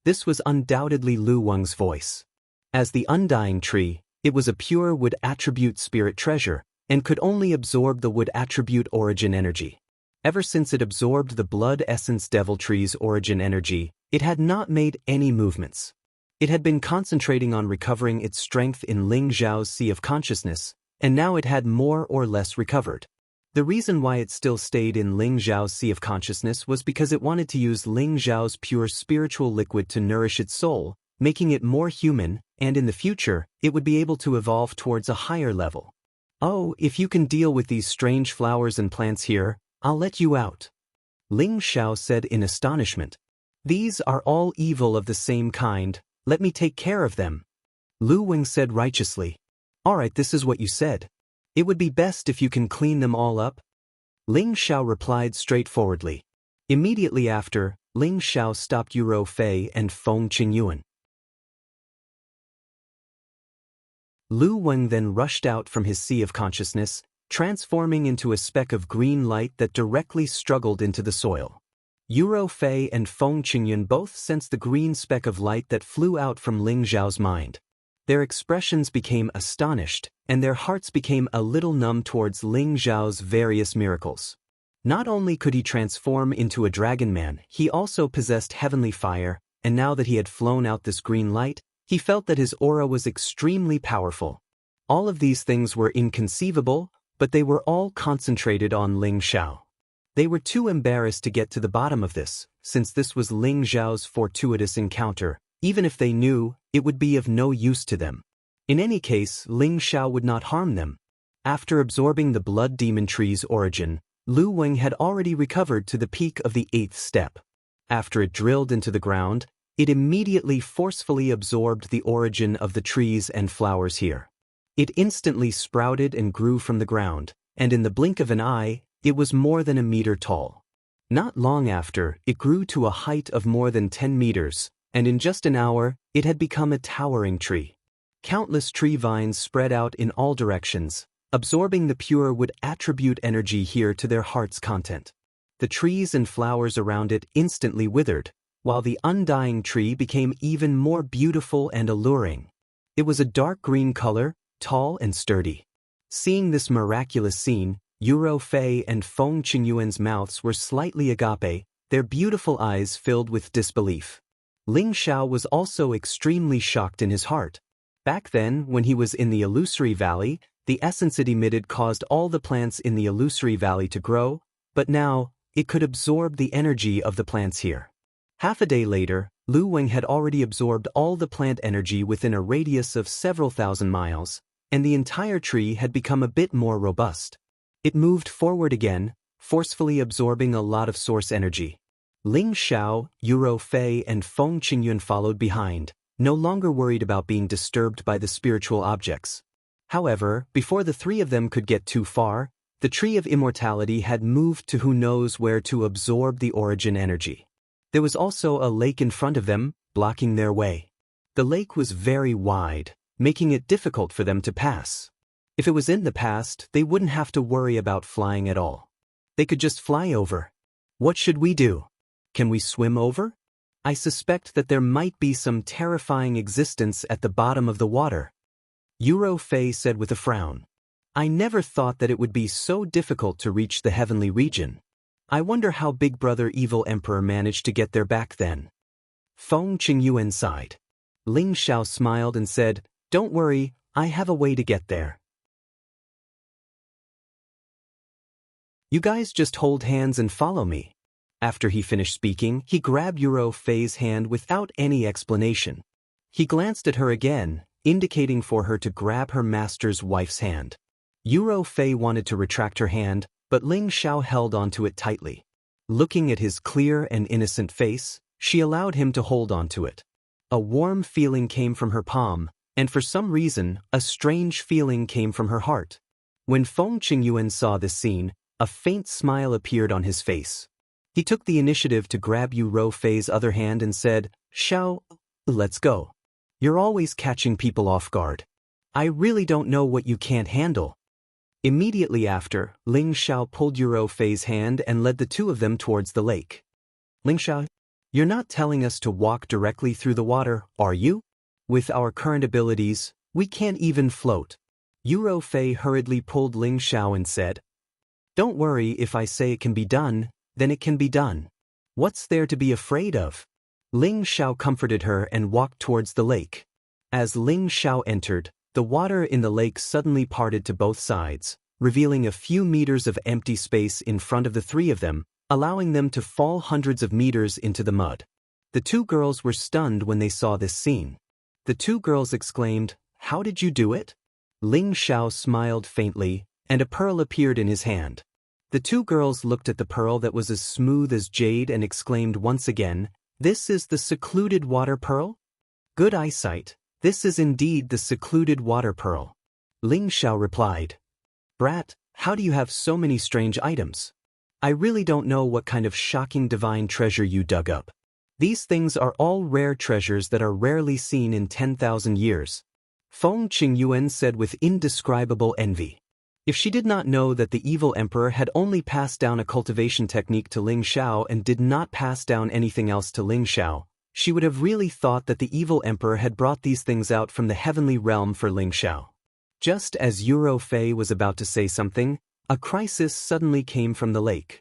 This was undoubtedly Lu Weng's voice. As the undying tree, it was a pure wood attribute spirit treasure, and could only absorb the wood attribute origin energy. Ever since it absorbed the blood essence devil tree's origin energy, it had not made any movements. It had been concentrating on recovering its strength in Ling Xiao's sea of consciousness, and now it had more or less recovered. The reason why it still stayed in Ling Xiao's sea of consciousness was because it wanted to use Ling Xiao's pure spiritual liquid to nourish its soul, making it more human, and in the future, it would be able to evolve towards a higher level. "Oh, if you can deal with these strange flowers and plants here, I'll let you out," Ling Xiao said in astonishment. "These are all evil of the same kind, let me take care of them." Lu Weng said righteously. "All right, this is what you said. It would be best if you can clean them all up." Ling Xiao replied straightforwardly. Immediately after, Ling Xiao stopped Yuro Fei and Feng Qingyuan. Lu Weng then rushed out from his sea of consciousness, transforming into a speck of green light that directly struggled into the soil. Yuro Fei and Feng Qingyuan both sensed the green speck of light that flew out from Ling Xiao's mind. Their expressions became astonished, and their hearts became a little numb towards Ling Xiao's various miracles. Not only could he transform into a dragon man, he also possessed heavenly fire, and now that he had flown out this green light, he felt that his aura was extremely powerful. All of these things were inconceivable, but they were all concentrated on Ling Xiao. They were too embarrassed to get to the bottom of this, since this was Ling Xiao's fortuitous encounter. Even if they knew, it would be of no use to them. In any case, Ling Xiao would not harm them. After absorbing the blood demon tree's origin, Lu Weng had already recovered to the peak of the 8th step. After it drilled into the ground, it immediately forcefully absorbed the origin of the trees and flowers here. It instantly sprouted and grew from the ground, and in the blink of an eye, it was more than a meter tall. Not long after, it grew to a height of more than 10 meters, and in just an hour, it had become a towering tree. Countless tree vines spread out in all directions, absorbing the pure wood attribute energy here to their heart's content. The trees and flowers around it instantly withered, while the undying tree became even more beautiful and alluring. It was a dark green color, tall and sturdy. Seeing this miraculous scene, Yuro Fei and Feng Qingyuan's mouths were slightly agape, their beautiful eyes filled with disbelief. Ling Xiao was also extremely shocked in his heart. Back then, when he was in the illusory valley, the essence it emitted caused all the plants in the illusory valley to grow, but now, it could absorb the energy of the plants here. Half a day later, Lu Weng had already absorbed all the plant energy within a radius of several thousand miles, and the entire tree had become a bit more robust. It moved forward again, forcefully absorbing a lot of source energy. Ling Xiao, Yuro Fei and Feng Qingyuan followed behind, no longer worried about being disturbed by the spiritual objects. However, before the three of them could get too far, the tree of immortality had moved to who knows where to absorb the origin energy. There was also a lake in front of them, blocking their way. The lake was very wide, making it difficult for them to pass. If it was in the past, they wouldn't have to worry about flying at all. They could just fly over. What should we do? Can we swim over? I suspect that there might be some terrifying existence at the bottom of the water. Yuro Fei said with a frown. I never thought that it would be so difficult to reach the heavenly region. I wonder how Big Brother Evil Emperor managed to get there back then. Feng Qingyuan sighed. Ling Xiao smiled and said, Don't worry, I have a way to get there. You guys just hold hands and follow me. After he finished speaking, he grabbed Yuro Fei's hand without any explanation. He glanced at her again, indicating for her to grab her master's wife's hand. Yuro Fei wanted to retract her hand, but Ling Xiao held onto it tightly. Looking at his clear and innocent face, she allowed him to hold onto it. A warm feeling came from her palm, and for some reason, a strange feeling came from her heart. When Feng Qingyuan saw this scene, a faint smile appeared on his face. He took the initiative to grab Yuro Fei's other hand and said, Xiao, let's go. You're always catching people off guard. I really don't know what you can't handle. Immediately after, Ling Xiao pulled Yuro Fei's hand and led the two of them towards the lake. Ling Xiao, you're not telling us to walk directly through the water, are you? With our current abilities, we can't even float. Yuro Fei hurriedly pulled Ling Xiao and said, Don't worry, if I say it can be done, then it can be done. What's there to be afraid of? Ling Xiao comforted her and walked towards the lake. As Ling Xiao entered, the water in the lake suddenly parted to both sides, revealing a few meters of empty space in front of the three of them, allowing them to fall hundreds of meters into the mud. The two girls were stunned when they saw this scene. The two girls exclaimed, How did you do it? Ling Xiao smiled faintly, and a pearl appeared in his hand. The two girls looked at the pearl that was as smooth as jade and exclaimed once again, This is the secluded water pearl? Good eyesight, this is indeed the secluded water pearl. Ling Xiao replied, Brat, how do you have so many strange items? I really don't know what kind of shocking divine treasure you dug up. These things are all rare treasures that are rarely seen in 10,000 years. Feng Qingyuan said with indescribable envy. If she did not know that the evil emperor had only passed down a cultivation technique to Ling Xiao and did not pass down anything else to Ling Xiao, she would have really thought that the evil emperor had brought these things out from the heavenly realm for Ling Xiao. Just as Yuro Fei was about to say something, a crisis suddenly came from the lake.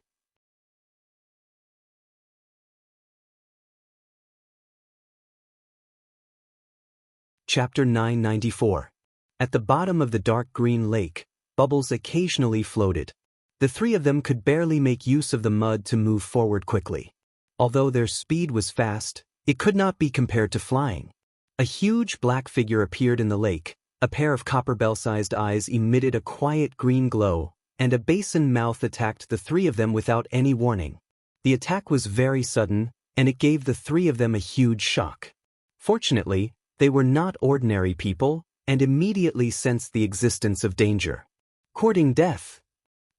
Chapter 994. At the bottom of the dark green lake, bubbles occasionally floated. The three of them could barely make use of the mud to move forward quickly. Although their speed was fast, it could not be compared to flying. A huge black figure appeared in the lake, a pair of copper bell-sized eyes emitted a quiet green glow, and a basin mouth attacked the three of them without any warning. The attack was very sudden, and it gave the three of them a huge shock. Fortunately, they were not ordinary people, and immediately sensed the existence of danger. Courting death.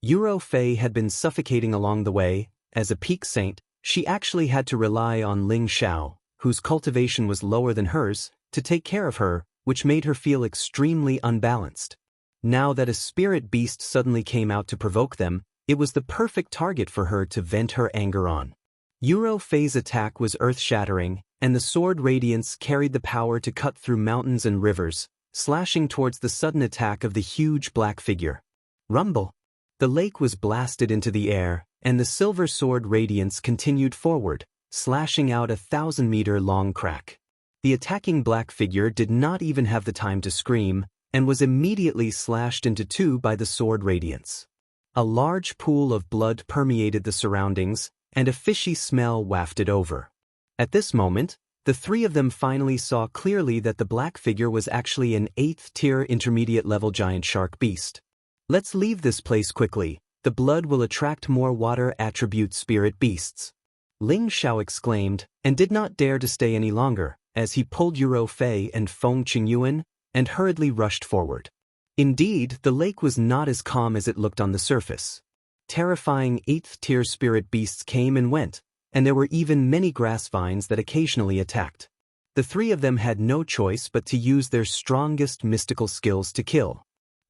Yuro Fei had been suffocating along the way. As a peak saint, she actually had to rely on Ling Xiao, whose cultivation was lower than hers, to take care of her, which made her feel extremely unbalanced. Now that a spirit beast suddenly came out to provoke them, it was the perfect target for her to vent her anger on. Yuro Fei's attack was earth-shattering, and the sword radiance carried the power to cut through mountains and rivers, slashing towards the sudden attack of the huge black figure. Rumble! The lake was blasted into the air, and the silver sword radiance continued forward, slashing out a 1,000-meter-long crack. The attacking black figure did not even have the time to scream, and was immediately slashed into two by the sword radiance. A large pool of blood permeated the surroundings, and a fishy smell wafted over. At this moment, the three of them finally saw clearly that the black figure was actually an 8th-tier intermediate-level giant shark beast. Let's leave this place quickly. The blood will attract more water attribute spirit beasts. Ling Xiao exclaimed, and did not dare to stay any longer, as he pulled Yuro Fei and Feng Qingyuan, and hurriedly rushed forward. Indeed, the lake was not as calm as it looked on the surface. Terrifying 8th-tier spirit beasts came and went, and there were even many grass vines that occasionally attacked. The three of them had no choice but to use their strongest mystical skills to kill.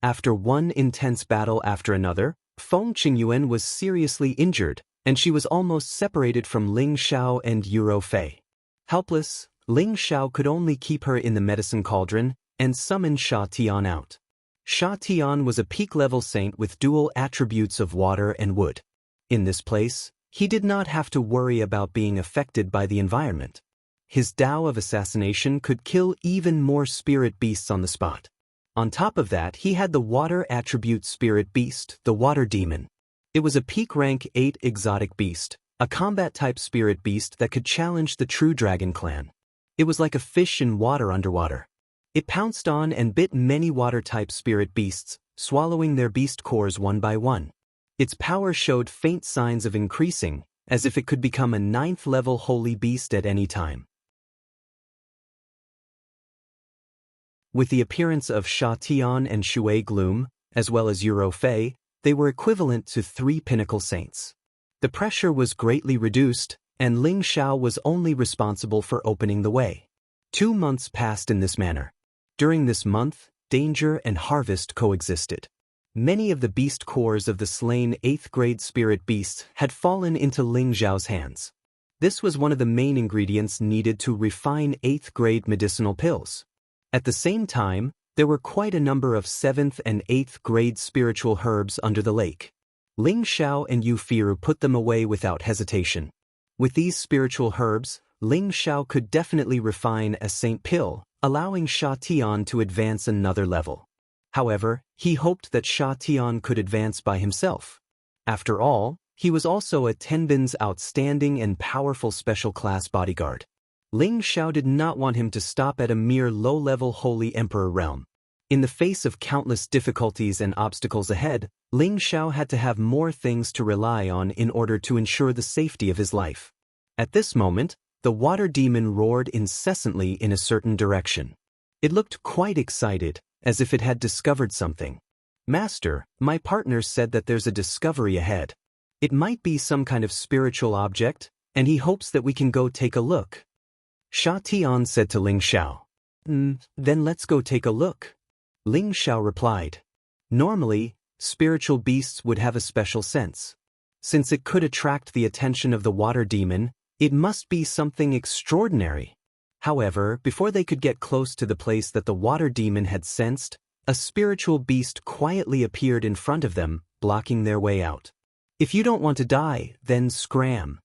After one intense battle after another, Feng Qingyuan was seriously injured, and she was almost separated from Ling Xiao and Yuro Fei. Helpless, Ling Xiao could only keep her in the medicine cauldron and summon Sha Tian out. Sha Tian was a peak-level saint with dual attributes of water and wood. In this place, he did not have to worry about being affected by the environment. His Tao of assassination could kill even more spirit beasts on the spot. On top of that, he had the water attribute spirit beast, the water demon. It was a peak rank 8 exotic beast, a combat-type spirit beast that could challenge the true dragon clan. It was like a fish in water underwater. It pounced on and bit many water-type spirit beasts, swallowing their beast cores one by one. Its power showed faint signs of increasing, as if it could become a 9th-level holy beast at any time. With the appearance of Sha Tian and Shui Gloom, as well as Yuro Fei, they were equivalent to 3 pinnacle saints. The pressure was greatly reduced, and Ling Xiao was only responsible for opening the way. 2 months passed in this manner. During this month, danger and harvest coexisted. Many of the beast cores of the slain 8th-grade spirit beasts had fallen into Ling Xiao's hands. This was one of the main ingredients needed to refine 8th-grade medicinal pills. At the same time, there were quite a number of 7th and 8th-grade spiritual herbs under the lake. Ling Xiao and Yu Firu put them away without hesitation. With these spiritual herbs, Ling Xiao could definitely refine a saint pill, allowing Sha Tian to advance another level. However, he hoped that Sha Tian could advance by himself. After all, he was also a Tenbin's outstanding and powerful special class bodyguard. Ling Xiao did not want him to stop at a mere low-level Holy Emperor realm. In the face of countless difficulties and obstacles ahead, Ling Xiao had to have more things to rely on in order to ensure the safety of his life. At this moment, the water demon roared incessantly in a certain direction. It looked quite excited, as if it had discovered something. "Master, my partner said that there's a discovery ahead. It might be some kind of spiritual object, and he hopes that we can go take a look." Sha Tian said to Ling Xiao. Then let's go take a look." Ling Xiao replied. Normally, spiritual beasts would have a special sense. Since it could attract the attention of the water demon, it must be something extraordinary. However, before they could get close to the place that the water demon had sensed, a spiritual beast quietly appeared in front of them, blocking their way out. "If you don't want to die, then scram."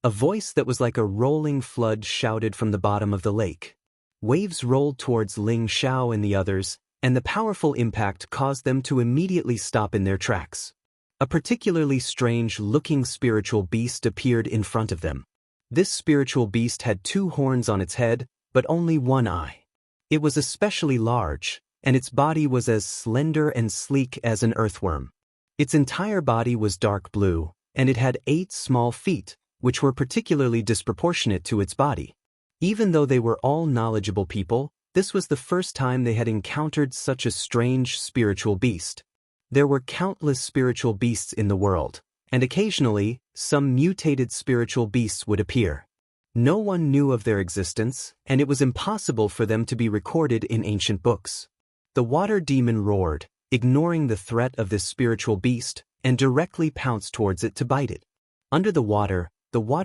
A voice that was like a rolling flood shouted from the bottom of the lake. Waves rolled towards Ling Xiao and the others, and the powerful impact caused them to immediately stop in their tracks. A particularly strange-looking spiritual beast appeared in front of them. This spiritual beast had 2 horns on its head, but only 1 eye. It was especially large, and its body was as slender and sleek as an earthworm. Its entire body was dark blue, and it had 8 small feet, which were particularly disproportionate to its body. Even though they were all knowledgeable people, this was the first time they had encountered such a strange spiritual beast. There were countless spiritual beasts in the world, and occasionally, some mutated spiritual beasts would appear. No one knew of their existence, and it was impossible for them to be recorded in ancient books. The water demon roared, ignoring the threat of this spiritual beast, and directly pounced towards it to bite it. Under the water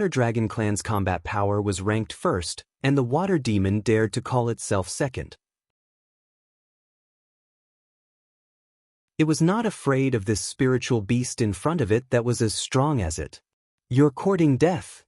dragon clan's combat power was ranked first, and the water demon dared to call itself second. It was not afraid of this spiritual beast in front of it that was as strong as it. "You're courting death."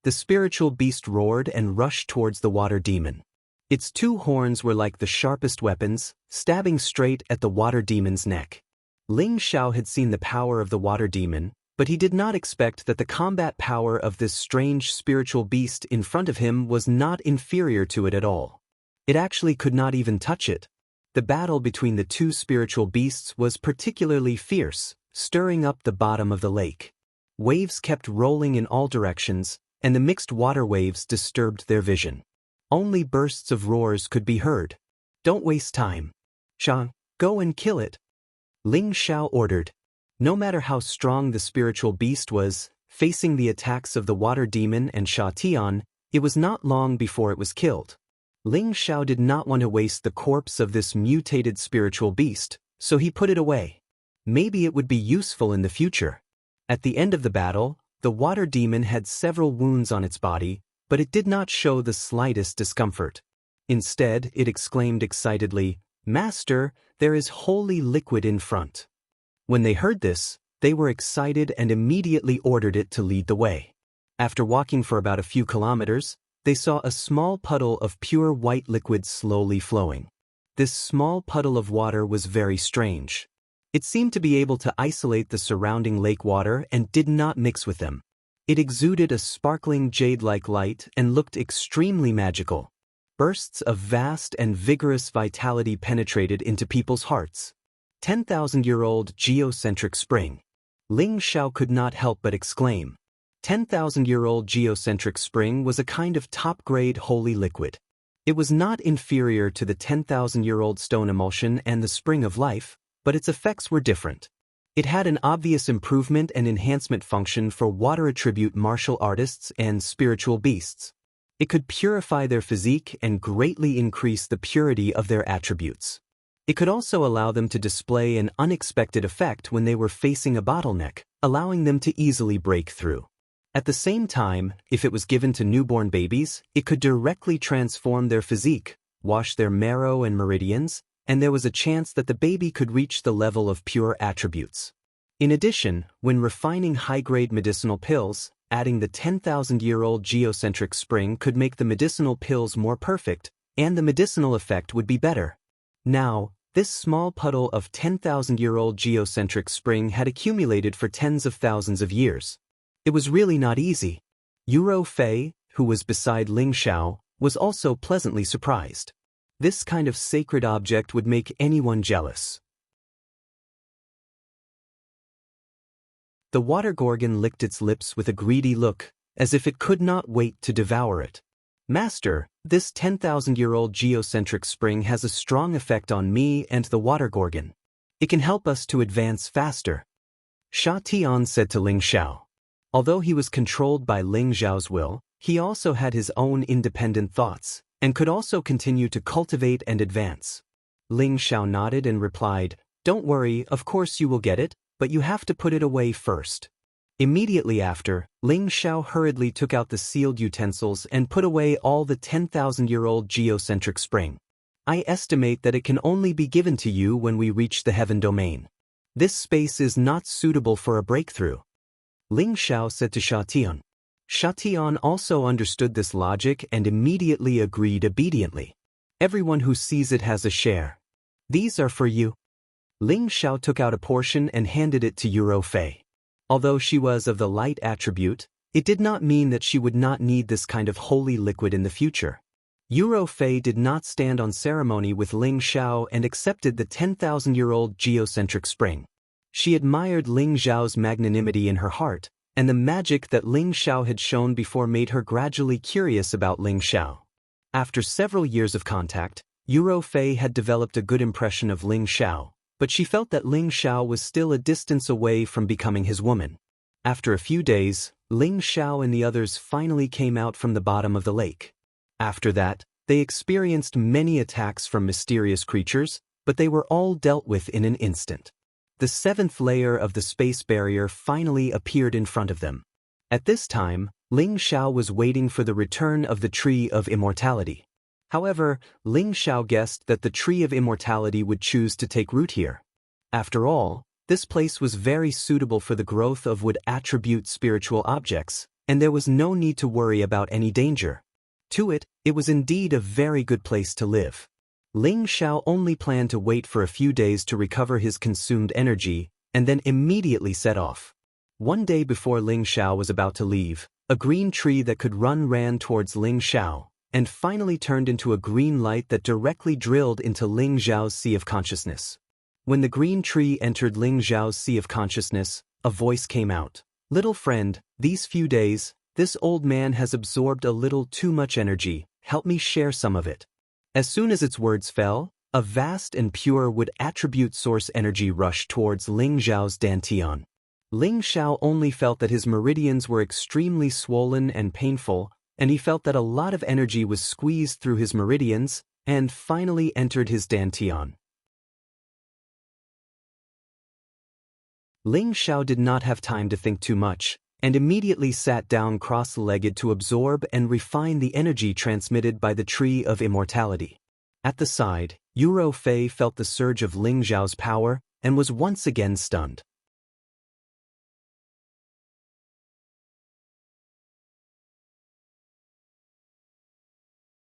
The spiritual beast roared and rushed towards the water demon. Its two horns were like the sharpest weapons, stabbing straight at the water demon's neck. Ling Xiao had seen the power of the water demon, but he did not expect that the combat power of this strange spiritual beast in front of him was not inferior to it at all. It actually could not even touch it. The battle between the two spiritual beasts was particularly fierce, stirring up the bottom of the lake. Waves kept rolling in all directions, and the mixed water waves disturbed their vision. Only bursts of roars could be heard. "Don't waste time. Xiang, go and kill it," Ling Xiao ordered. No matter how strong the spiritual beast was, facing the attacks of the water demon and Sha Tian, it was not long before it was killed. Ling Xiao did not want to waste the corpse of this mutated spiritual beast, so he put it away. Maybe it would be useful in the future. At the end of the battle, the water demon had several wounds on its body, but it did not show the slightest discomfort. Instead, it exclaimed excitedly, "Master, there is holy liquid in front." When they heard this, they were excited and immediately ordered it to lead the way. After walking for about a few kilometers, they saw a small puddle of pure white liquid slowly flowing. This small puddle of water was very strange. It seemed to be able to isolate the surrounding lake water and did not mix with them. It exuded a sparkling jade-like light and looked extremely magical. Bursts of vast and vigorous vitality penetrated into people's hearts. 10,000-year-old geocentric spring. Ling Xiao could not help but exclaim. 10,000-year-old geocentric spring was a kind of top-grade holy liquid. It was not inferior to the 10,000-year-old stone emulsion and the spring of life, but its effects were different. It had an obvious improvement and enhancement function for water attribute martial artists and spiritual beasts. It could purify their physique and greatly increase the purity of their attributes. It could also allow them to display an unexpected effect when they were facing a bottleneck, allowing them to easily break through. At the same time, if it was given to newborn babies, it could directly transform their physique, wash their marrow and meridians, and there was a chance that the baby could reach the level of pure attributes. In addition, when refining high-grade medicinal pills, adding the 10,000-year-old geocentric spring could make the medicinal pills more perfect, and the medicinal effect would be better. Now, this small puddle of 10,000-year-old geocentric spring had accumulated for tens of thousands of years. It was really not easy. Yuro Fei, who was beside Ling Xiao, was also pleasantly surprised. This kind of sacred object would make anyone jealous. The water gorgon licked its lips with a greedy look, as if it could not wait to devour it. "Master, this 10,000-year-old geocentric spring has a strong effect on me and the water gorgon. It can help us to advance faster," Sha Tian said to Ling Xiao. Although he was controlled by Ling Xiao's will, he also had his own independent thoughts, and could also continue to cultivate and advance. Ling Xiao nodded and replied, "Don't worry, of course you will get it, but you have to put it away first." Immediately after, Ling Xiao hurriedly took out the sealed utensils and put away all the 10,000-year-old geocentric spring. "I estimate that it can only be given to you when we reach the heaven domain. This space is not suitable for a breakthrough," Ling Xiao said to Sha Tian. Sha Tian also understood this logic and immediately agreed obediently. "Everyone who sees it has a share. These are for you." Ling Xiao took out a portion and handed it to Yuro Fei. Although she was of the light attribute, it did not mean that she would not need this kind of holy liquid in the future. Yuro Fei did not stand on ceremony with Ling Xiao and accepted the 10,000-year-old geocentric spring. She admired Ling Xiao's magnanimity in her heart, and the magic that Ling Xiao had shown before made her gradually curious about Ling Xiao. After several years of contact, Yuro Fei had developed a good impression of Ling Xiao, but she felt that Ling Xiao was still a distance away from becoming his woman. After a few days, Ling Xiao and the others finally came out from the bottom of the lake. After that, they experienced many attacks from mysterious creatures, but they were all dealt with in an instant. The seventh layer of the space barrier finally appeared in front of them. At this time, Ling Xiao was waiting for the return of the Tree of Immortality. However, Ling Xiao guessed that the Tree of Immortality would choose to take root here. After all, this place was very suitable for the growth of wood attribute spiritual objects, and there was no need to worry about any danger. To it, it was indeed a very good place to live. Ling Xiao only planned to wait for a few days to recover his consumed energy, and then immediately set off. One day before Ling Xiao was about to leave, a green tree that could run ran towards Ling Xiao, and finally turned into a green light that directly drilled into Ling Xiao's sea of consciousness. When the green tree entered Ling Xiao's sea of consciousness, a voice came out. "Little friend, these few days, this old man has absorbed a little too much energy, help me share some of it." As soon as its words fell, a vast and pure wood attribute source energy rushed towards Ling Xiao's dantian. Ling Xiao only felt that his meridians were extremely swollen and painful, and he felt that a lot of energy was squeezed through his meridians, and finally entered his dantian. Ling Xiao did not have time to think too much, and immediately sat down cross-legged to absorb and refine the energy transmitted by the Tree of Immortality. At the side, Yuro Fei felt the surge of Ling Xiao's power and was once again stunned.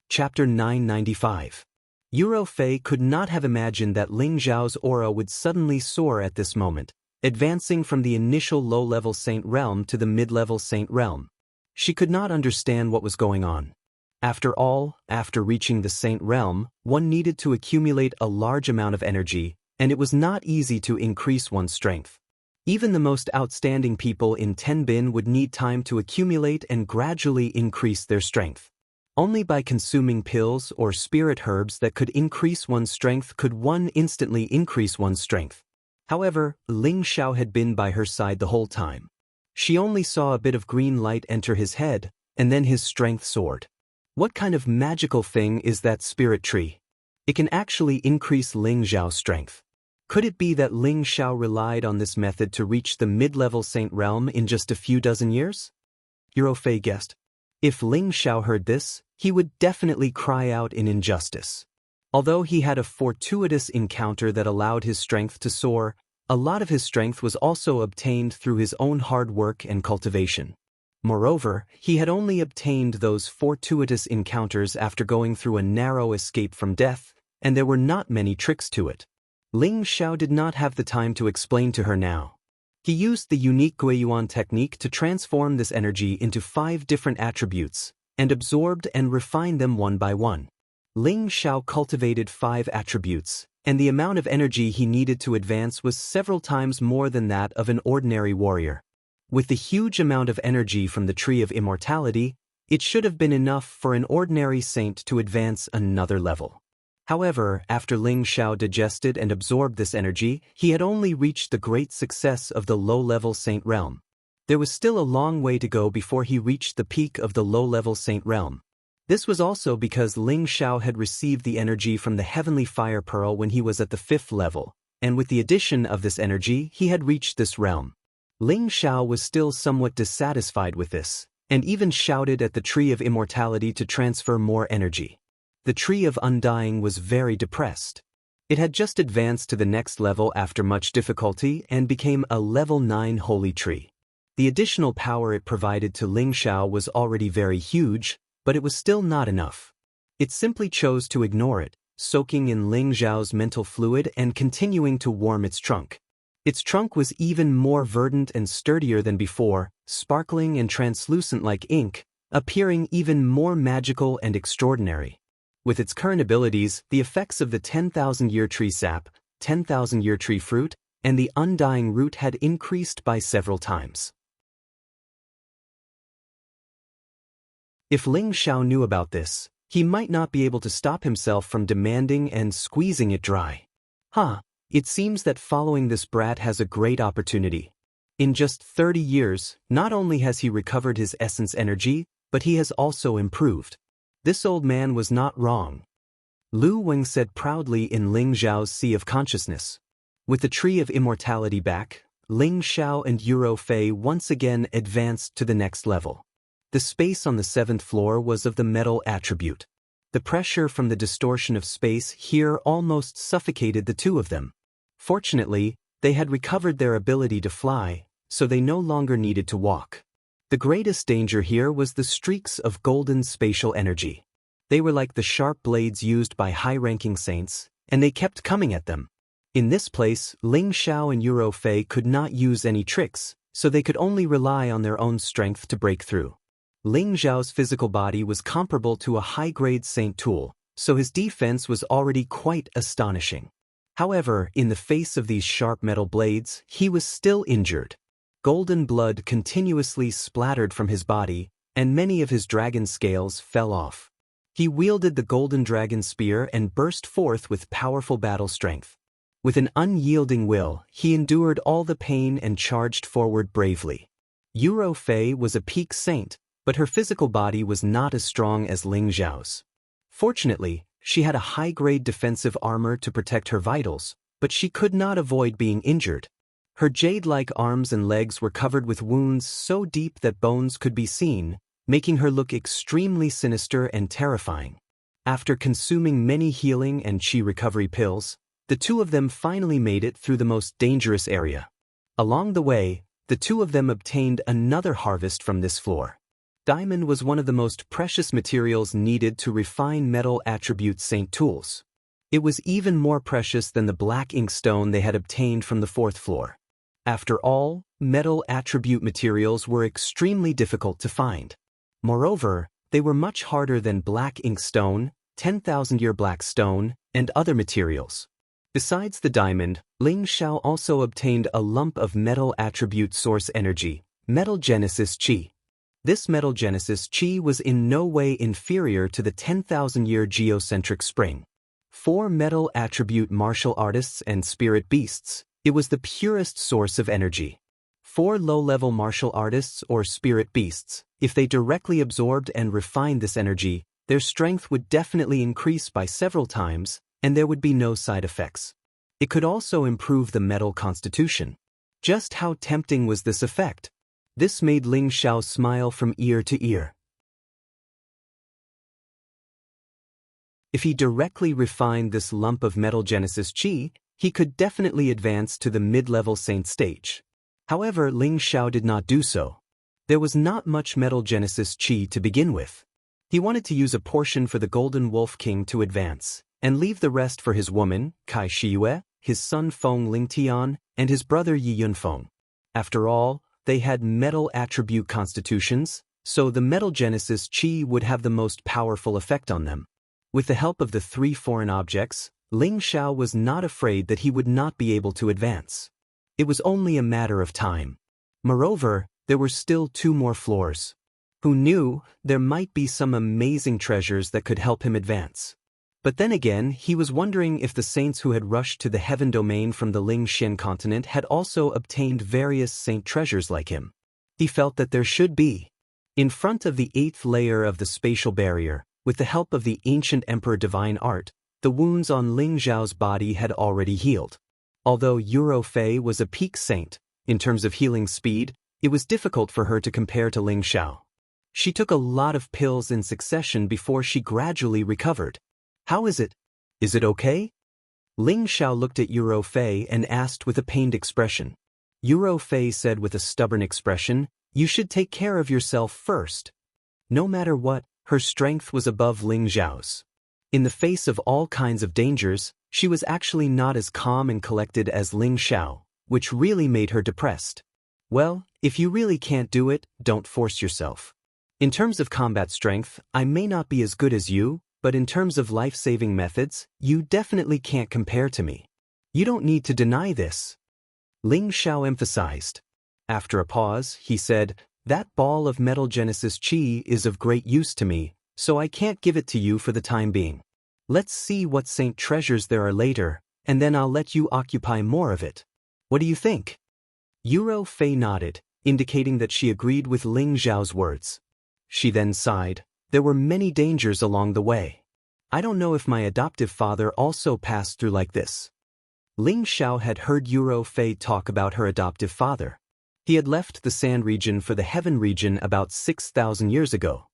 Chapter 995. Yuro Fei could not have imagined that Ling Xiao's aura would suddenly soar at this moment, advancing from the initial low-level Saint Realm to the mid-level Saint Realm. She could not understand what was going on. After all, after reaching the Saint Realm, one needed to accumulate a large amount of energy, and it was not easy to increase one's strength. Even the most outstanding people in Tenbin would need time to accumulate and gradually increase their strength. Only by consuming pills or spirit herbs that could increase one's strength could one instantly increase one's strength. However, Ling Xiao had been by her side the whole time. She only saw a bit of green light enter his head, and then his strength soared. What kind of magical thing is that spirit tree? It can actually increase Ling Xiao's strength. Could it be that Ling Xiao relied on this method to reach the mid-level Saint Realm in just a few dozen years? Yuro Fei guessed. If Ling Xiao heard this, he would definitely cry out in injustice. Although he had a fortuitous encounter that allowed his strength to soar, a lot of his strength was also obtained through his own hard work and cultivation. Moreover, he had only obtained those fortuitous encounters after going through a narrow escape from death, and there were not many tricks to it. Ling Xiao did not have the time to explain to her now. He used the unique Guiyuan technique to transform this energy into 5 different attributes, and absorbed and refined them one by one. Ling Xiao cultivated 5 attributes, and the amount of energy he needed to advance was several times more than that of an ordinary warrior. With the huge amount of energy from the Tree of Immortality, it should have been enough for an ordinary saint to advance another level. However, after Ling Xiao digested and absorbed this energy, he had only reached the great success of the low-level Saint Realm. There was still a long way to go before he reached the peak of the low-level Saint Realm. This was also because Ling Xiao had received the energy from the Heavenly Fire Pearl when he was at the 5th level, and with the addition of this energy, he had reached this realm. Ling Xiao was still somewhat dissatisfied with this, and even shouted at the Tree of Immortality to transfer more energy. The Tree of Undying was very depressed. It had just advanced to the next level after much difficulty and became a level 9 holy tree. The additional power it provided to Ling Xiao was already very huge, but it was still not enough. It simply chose to ignore it, soaking in Ling Xiao's mental fluid and continuing to warm its trunk. Its trunk was even more verdant and sturdier than before, sparkling and translucent like ink, appearing even more magical and extraordinary. With its current abilities, the effects of the 10,000-year tree sap, 10,000-year tree fruit, and the undying root had increased by several times. If Ling Xiao knew about this, he might not be able to stop himself from demanding and squeezing it dry. It seems that following this brat has a great opportunity. In just 30 years, not only has he recovered his essence energy, but he has also improved. This old man was not wrong. Lu Weng said proudly in Ling Zhao's Sea of Consciousness. With the Tree of Immortality back, Ling Xiao and Yuro Fei once again advanced to the next level. The space on the 7th floor was of the metal attribute. The pressure from the distortion of space here almost suffocated the two of them. Fortunately, they had recovered their ability to fly, so they no longer needed to walk. The greatest danger here was the streaks of golden spatial energy. They were like the sharp blades used by high-ranking saints, and they kept coming at them. In this place, Ling Xiao and Yuro Fei could not use any tricks, so they could only rely on their own strength to break through. Ling Zhao's physical body was comparable to a high-grade saint tool, so his defense was already quite astonishing. However, in the face of these sharp metal blades, he was still injured. Golden blood continuously splattered from his body, and many of his dragon scales fell off. He wielded the golden dragon spear and burst forth with powerful battle strength. With an unyielding will, he endured all the pain and charged forward bravely. Yuro Fei was a peak saint, but her physical body was not as strong as Ling Zhao's. Fortunately, she had a high-grade defensive armor to protect her vitals, but she could not avoid being injured. Her jade-like arms and legs were covered with wounds so deep that bones could be seen, making her look extremely sinister and terrifying. After consuming many healing and chi recovery pills, the two of them finally made it through the most dangerous area. Along the way, the two of them obtained another harvest from this floor. Diamond was one of the most precious materials needed to refine metal attribute saint tools. It was even more precious than the black ink stone they had obtained from the 4th floor. After all, metal attribute materials were extremely difficult to find. Moreover, they were much harder than black ink stone, 10,000-year black stone, and other materials. Besides the diamond, Ling Xiao also obtained a lump of metal attribute source energy, metal genesis chi. This metal genesis chi was in no way inferior to the 10,000-year geocentric spring. For metal attribute martial artists and spirit beasts, it was the purest source of energy. For low-level martial artists or spirit beasts, if they directly absorbed and refined this energy, their strength would definitely increase by several times, and there would be no side effects. It could also improve the metal constitution. Just how tempting was this effect? This made Ling Xiao smile from ear to ear. If he directly refined this lump of metal genesis chi, he could definitely advance to the mid-level saint stage. However, Ling Xiao did not do so. There was not much metal genesis chi to begin with. He wanted to use a portion for the Golden Wolf King to advance, and leave the rest for his woman, Kai Shiyue, his son Feng Lingtian, and his brother Yi Yunfeng. After all, they had metal attribute constitutions, so the metal genesis chi would have the most powerful effect on them. With the help of the 3 foreign objects, Ling Xiao was not afraid that he would not be able to advance. It was only a matter of time. Moreover, there were still 2 more floors. Who knew, there might be some amazing treasures that could help him advance. But then again, he was wondering if the saints who had rushed to the heaven domain from the Ling Xin continent had also obtained various saint treasures like him. He felt that there should be. In front of the 8th layer of the spatial barrier, with the help of the ancient emperor divine art, the wounds on Ling Zhao's body had already healed. Although Yuro Fei was a peak saint, in terms of healing speed, it was difficult for her to compare to Ling Xiao. She took a lot of pills in succession before she gradually recovered. How is it? Is it okay? Ling Xiao looked at Yuro Fei and asked with a pained expression. Yuro Fei said with a stubborn expression, "You should take care of yourself first." No matter what, her strength was above Ling Zhao's. In the face of all kinds of dangers, she was actually not as calm and collected as Ling Xiao, which really made her depressed. Well, if you really can't do it, don't force yourself. In terms of combat strength, I may not be as good as you, but in terms of life-saving methods, you definitely can't compare to me. You don't need to deny this. Ling Xiao emphasized. After a pause, he said, "That ball of metal genesis chi is of great use to me, so I can't give it to you for the time being. Let's see what saint treasures there are later, and then I'll let you occupy more of it. What do you think?" Yuro Fei nodded, indicating that she agreed with Ling Zhao's words. She then sighed. There were many dangers along the way. I don't know if my adoptive father also passed through like this. Ling Xiao had heard Yuro Fei talk about her adoptive father. He had left the Sand region for the Heaven region about 6,000 years ago.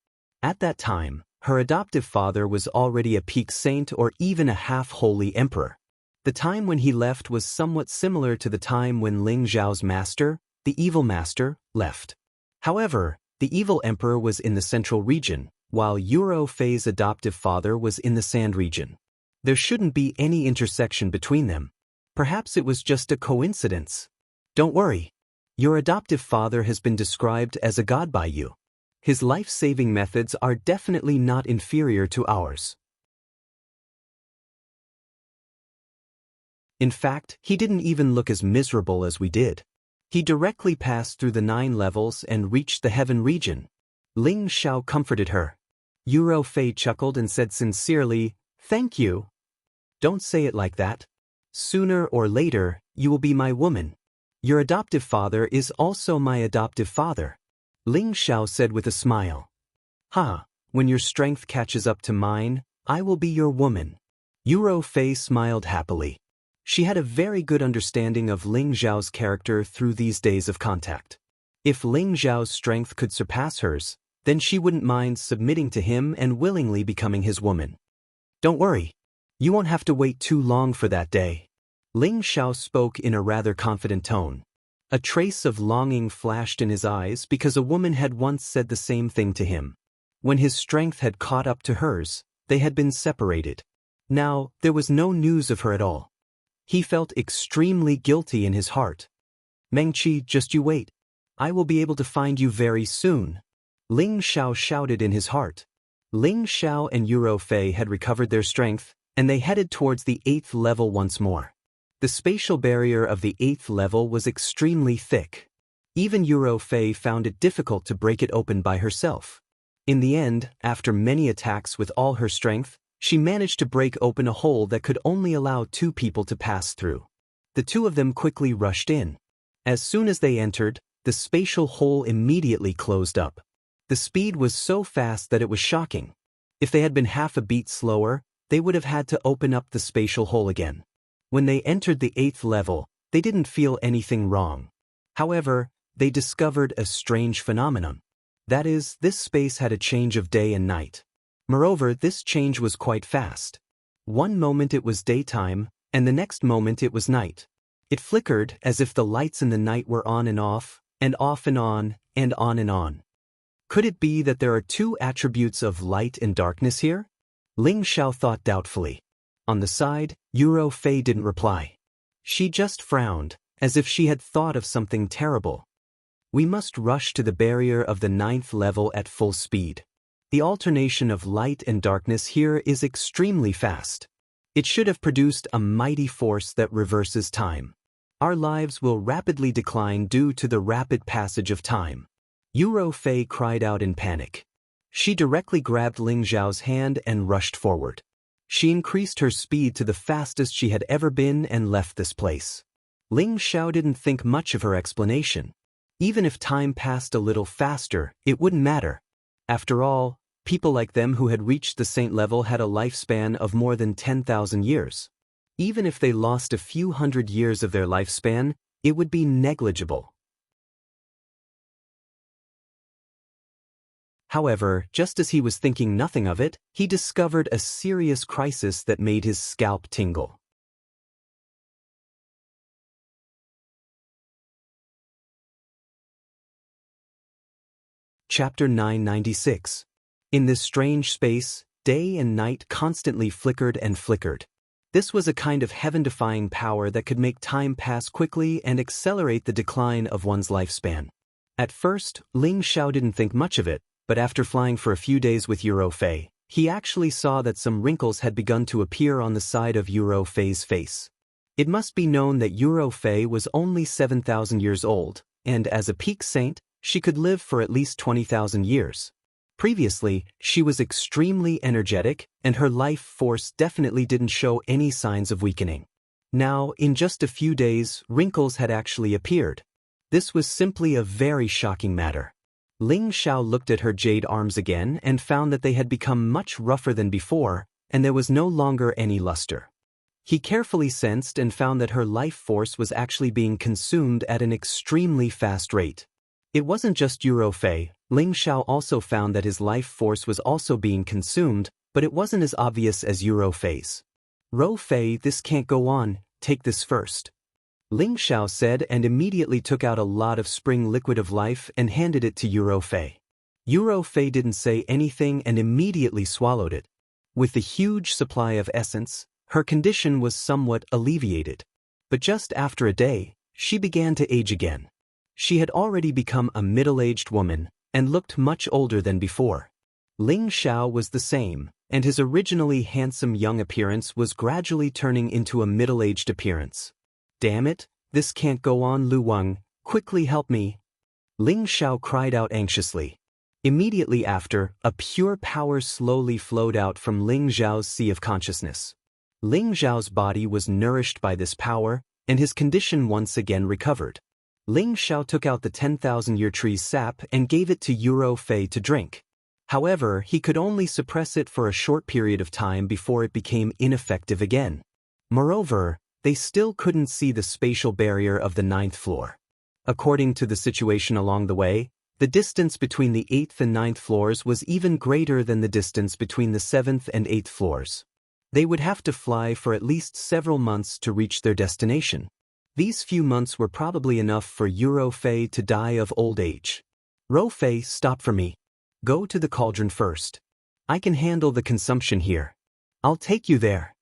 At that time, her adoptive father was already a peak saint or even a half-holy emperor. The time when he left was somewhat similar to the time when Ling Zhao's master, the evil master, left. However, the evil emperor was in the Central region, while Yuro Fei's adoptive father was in the Sand region. There shouldn't be any intersection between them. Perhaps it was just a coincidence. Don't worry. Your adoptive father has been described as a god by you. His life-saving methods are definitely not inferior to ours. In fact, he didn't even look as miserable as we did. He directly passed through the 9 levels and reached the Heaven region. Ling Xiao comforted her. Yuro Fei chuckled and said sincerely, "Thank you." Don't say it like that. Sooner or later, you will be my woman. Your adoptive father is also my adoptive father. Ling Xiao said with a smile. When your strength catches up to mine, I will be your woman. Yuro Fei smiled happily. She had a very good understanding of Ling Zhao's character through these days of contact. If Ling Zhao's strength could surpass hers, then she wouldn't mind submitting to him and willingly becoming his woman. Don't worry. You won't have to wait too long for that day. Ling Xiao spoke in a rather confident tone. A trace of longing flashed in his eyes because a woman had once said the same thing to him. When his strength had caught up to hers, they had been separated. Now, there was no news of her at all. He felt extremely guilty in his heart. Mengqi, just you wait. I will be able to find you very soon. Ling Xiao shouted in his heart. Ling Xiao and Yuro Fei had recovered their strength, and they headed towards the 8th level once more. The spatial barrier of the 8th level was extremely thick. Even Yuro Fei found it difficult to break it open by herself. In the end, after many attacks with all her strength, she managed to break open a hole that could only allow 2 people to pass through. The 2 of them quickly rushed in. As soon as they entered, the spatial hole immediately closed up. The speed was so fast that it was shocking. If they had been half a beat slower, they would have had to open up the spatial hole again. When they entered the 8th level, they didn't feel anything wrong. However, they discovered a strange phenomenon. That is, this space had a change of day and night. Moreover, this change was quite fast. One moment it was daytime, and the next moment it was night. It flickered as if the lights in the night were on and off, and off and on, and on and on. Could it be that there are 2 attributes of light and darkness here? Ling Xiao thought doubtfully. On the side, Yuro Fei didn't reply. She just frowned, as if she had thought of something terrible. We must rush to the barrier of the 9th level at full speed. The alternation of light and darkness here is extremely fast. It should have produced a mighty force that reverses time. Our lives will rapidly decline due to the rapid passage of time. Yuro Fei cried out in panic. She directly grabbed Ling Zhao's hand and rushed forward. She increased her speed to the fastest she had ever been and left this place. Ling Xiao didn't think much of her explanation. Even if time passed a little faster, it wouldn't matter. After all, people like them who had reached the saint level had a lifespan of more than 10,000 years. Even if they lost a few hundred years of their lifespan, it would be negligible. However, just as he was thinking nothing of it, he discovered a serious crisis that made his scalp tingle. Chapter 996. In this strange space, day and night constantly flickered and flickered. This was a kind of heaven-defying power that could make time pass quickly and accelerate the decline of one's lifespan. At first, Ling Xiao didn't think much of it, but after flying for a few days with Yuro Fei, he actually saw that some wrinkles had begun to appear on the side of Yuro Fei's face. It must be known that Yuro Fei was only 7,000 years old, and as a peak saint, she could live for at least 20,000 years. Previously, she was extremely energetic, and her life force definitely didn't show any signs of weakening. Now, in just a few days, wrinkles had actually appeared. This was simply a very shocking matter. Ling Xiao looked at her jade arms again and found that they had become much rougher than before, and there was no longer any luster. He carefully sensed and found that her life force was actually being consumed at an extremely fast rate. It wasn't just Yuro Fei. Ling Xiao also found that his life force was also being consumed, but it wasn't as obvious as Yuro Fei's. Ro Fei, this can't go on, take this first. Ling Xiao said and immediately took out a lot of spring liquid of life and handed it to Yuro Fei. Yuro Fei didn't say anything and immediately swallowed it. With the huge supply of essence, her condition was somewhat alleviated. But just after a day, she began to age again. She had already become a middle-aged woman and looked much older than before. Ling Xiao was the same, and his originally handsome young appearance was gradually turning into a middle-aged appearance. Damn it, this can't go on, Lu Wang, quickly help me. Ling Xiao cried out anxiously. Immediately after, a pure power slowly flowed out from Ling Xiao's sea of consciousness. Ling Xiao's body was nourished by this power, and his condition once again recovered. Ling Xiao took out the 10,000-year tree's sap and gave it to Yuro Fei to drink. However, he could only suppress it for a short period of time before it became ineffective again. Moreover, they still couldn't see the spatial barrier of the 9th floor. According to the situation along the way, the distance between the 8th and 9th floors was even greater than the distance between the 7th and 8th floors. They would have to fly for at least several months to reach their destination. These few months were probably enough for Yuro Fei to die of old age. Ro Fei, stop for me. Go to the cauldron first. I can handle the consumption here. I'll take you there.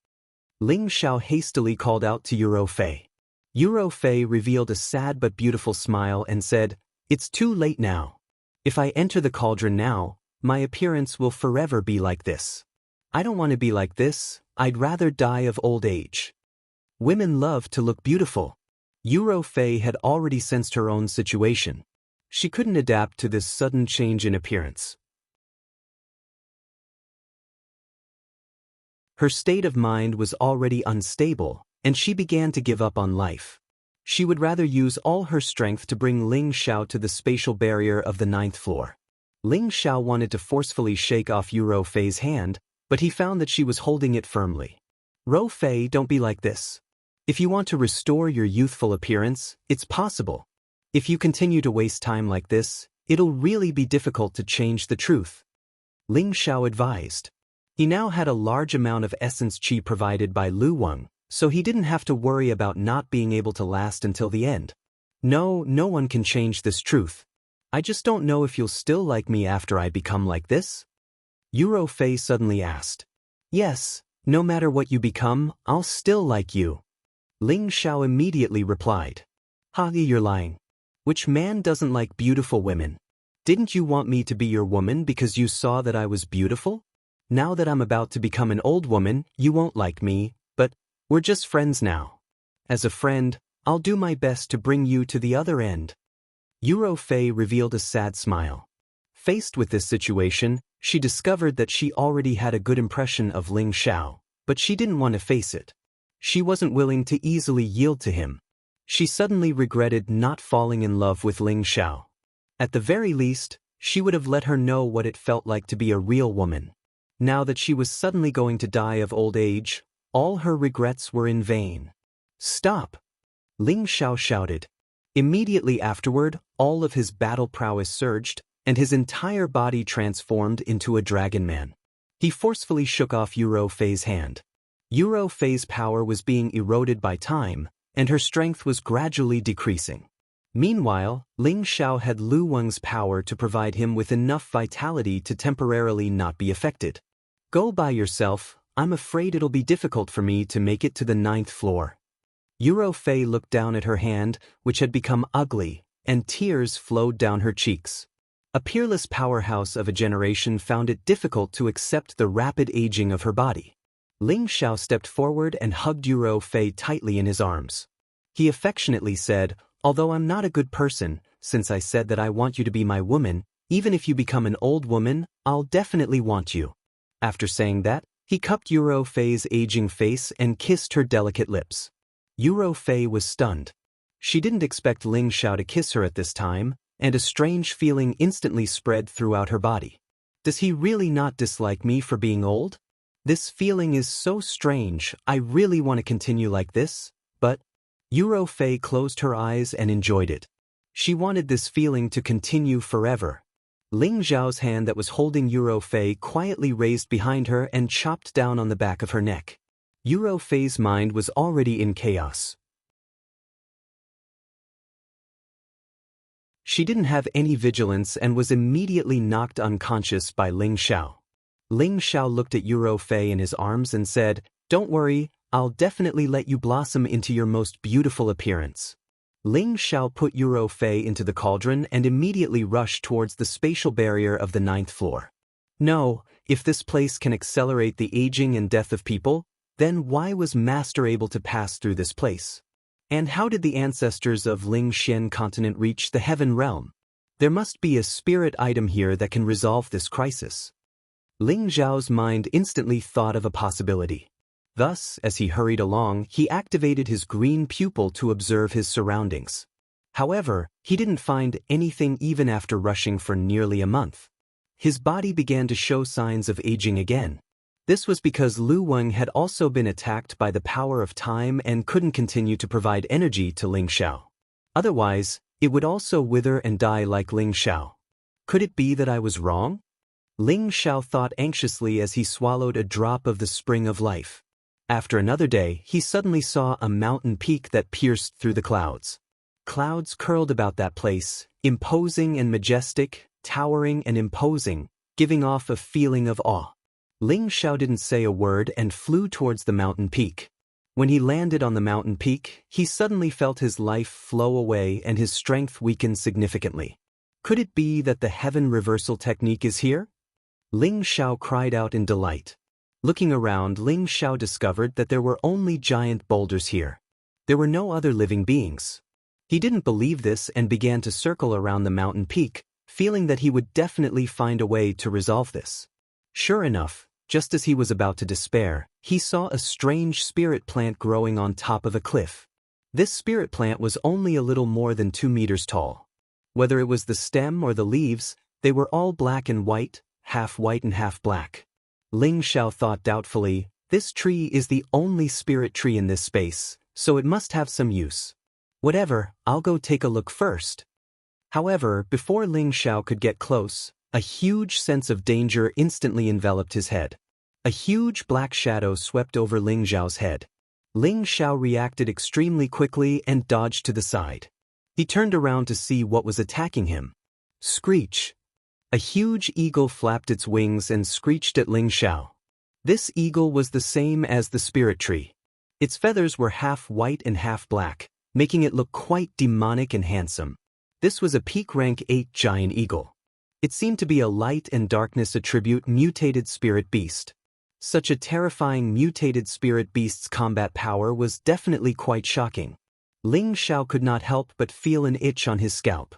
Ling Xiao hastily called out to Yuro Fei. Yuro Fei revealed a sad but beautiful smile and said, "It's too late now. If I enter the cauldron now, my appearance will forever be like this. I don't want to be like this, I'd rather die of old age." Women love to look beautiful. Yuro Fei had already sensed her own situation. She couldn't adapt to this sudden change in appearance. Her state of mind was already unstable, and she began to give up on life. She would rather use all her strength to bring Ling Xiao to the spatial barrier of the 9th floor. Ling Xiao wanted to forcefully shake off Yuro Fei's hand, but he found that she was holding it firmly. Ro Fei, don't be like this. If you want to restore your youthful appearance, it's possible. If you continue to waste time like this, it'll really be difficult to change the truth. Ling Xiao advised. He now had a large amount of essence qi provided by Lu Wang, so he didn't have to worry about not being able to last until the end. No one can change this truth. I just don't know if you'll still like me after I become like this? Yuro Fei suddenly asked. Yes, no matter what you become, I'll still like you. Ling Xiao immediately replied. Hagi, you're lying. Which man doesn't like beautiful women? Didn't you want me to be your woman because you saw that I was beautiful? Now that I'm about to become an old woman, you won't like me, but we're just friends now. As a friend, I'll do my best to bring you to the other end. Yuro Fei revealed a sad smile. Faced with this situation, she discovered that she already had a good impression of Ling Xiao, but she didn't want to face it. She wasn't willing to easily yield to him. She suddenly regretted not falling in love with Ling Xiao. At the very least, she would have let her know what it felt like to be a real woman. Now that she was suddenly going to die of old age, all her regrets were in vain. Stop! Ling Xiao shouted. Immediately afterward, all of his battle prowess surged, and his entire body transformed into a dragon man. He forcefully shook off Yuro Fei's hand. Yuro Fei's power was being eroded by time, and her strength was gradually decreasing. Meanwhile, Ling Xiao had Lu Wang's power to provide him with enough vitality to temporarily not be affected. Go by yourself, I'm afraid it'll be difficult for me to make it to the 9th floor. Yuro Fei looked down at her hand, which had become ugly, and tears flowed down her cheeks. A peerless powerhouse of a generation found it difficult to accept the rapid aging of her body. Ling Xiao stepped forward and hugged Yuro Fei tightly in his arms. He affectionately said, although I'm not a good person, since I said that I want you to be my woman, even if you become an old woman, I'll definitely want you. After saying that, he cupped Yuro Fei's aging face and kissed her delicate lips. Yuro Fei was stunned. She didn't expect Ling Xiao to kiss her at this time, and a strange feeling instantly spread throughout her body. Does he really not dislike me for being old? This feeling is so strange, I really want to continue like this, but… Yuro Fei closed her eyes and enjoyed it. She wanted this feeling to continue forever. Ling Xiao's hand that was holding Yuro Fei quietly raised behind her and chopped down on the back of her neck. Yuro Fei's mind was already in chaos. She didn't have any vigilance and was immediately knocked unconscious by Ling Xiao. Ling Xiao looked at Yuro Fei in his arms and said, "Don't worry, I'll definitely let you blossom into your most beautiful appearance." Ling Xiao put Yuro Fei into the cauldron and immediately rushed towards the spatial barrier of the 9th floor. No, if this place can accelerate the aging and death of people, then why was Master able to pass through this place? And how did the ancestors of Ling Xian continent reach the heaven realm? There must be a spirit item here that can resolve this crisis. Ling Xiao's mind instantly thought of a possibility. Thus, as he hurried along, he activated his green pupil to observe his surroundings. However, he didn't find anything even after rushing for nearly a month. His body began to show signs of aging again. This was because Lu Weng had also been attacked by the power of time and couldn't continue to provide energy to Ling Xiao. Otherwise, it would also wither and die like Ling Xiao. Could it be that I was wrong? Ling Xiao thought anxiously as he swallowed a drop of the spring of life. After another day, he suddenly saw a mountain peak that pierced through the clouds. Clouds curled about that place, imposing and majestic, towering and imposing, giving off a feeling of awe. Ling Xiao didn't say a word and flew towards the mountain peak. When he landed on the mountain peak, he suddenly felt his life flow away and his strength weaken significantly. Could it be that the heaven reversal technique is here? Ling Xiao cried out in delight. Looking around, Ling Xiao discovered that there were only giant boulders here. There were no other living beings. He didn't believe this and began to circle around the mountain peak, feeling that he would definitely find a way to resolve this. Sure enough, just as he was about to despair, he saw a strange spirit plant growing on top of a cliff. This spirit plant was only a little more than 2 meters tall. Whether it was the stem or the leaves, they were all black and white and half black. Ling Xiao thought doubtfully, this tree is the only spirit tree in this space, so it must have some use. Whatever, I'll go take a look first. However, before Ling Xiao could get close, a huge sense of danger instantly enveloped his head. A huge black shadow swept over Ling Xiao's head. Ling Xiao reacted extremely quickly and dodged to the side. He turned around to see what was attacking him. Screech! A huge eagle flapped its wings and screeched at Ling Xiao. This eagle was the same as the spirit tree. Its feathers were half white and half black, making it look quite demonic and handsome. This was a peak rank 8 giant eagle. It seemed to be a light and darkness attribute mutated spirit beast. Such a terrifying mutated spirit beast's combat power was definitely quite shocking. Ling Xiao could not help but feel an itch on his scalp.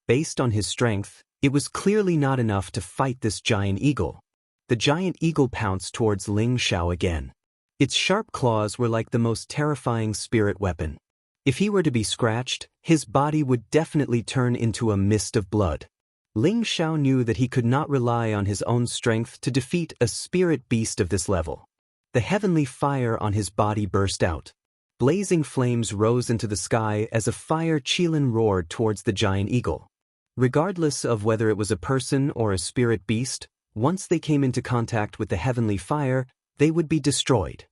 Based on his strength, it was clearly not enough to fight this giant eagle. The giant eagle pounced towards Ling Xiao again. Its sharp claws were like the most terrifying spirit weapon. If he were to be scratched, his body would definitely turn into a mist of blood. Ling Xiao knew that he could not rely on his own strength to defeat a spirit beast of this level. The heavenly fire on his body burst out. Blazing flames rose into the sky as a fire Qilin roared towards the giant eagle. Regardless of whether it was a person or a spirit beast, once they came into contact with the heavenly fire, they would be destroyed.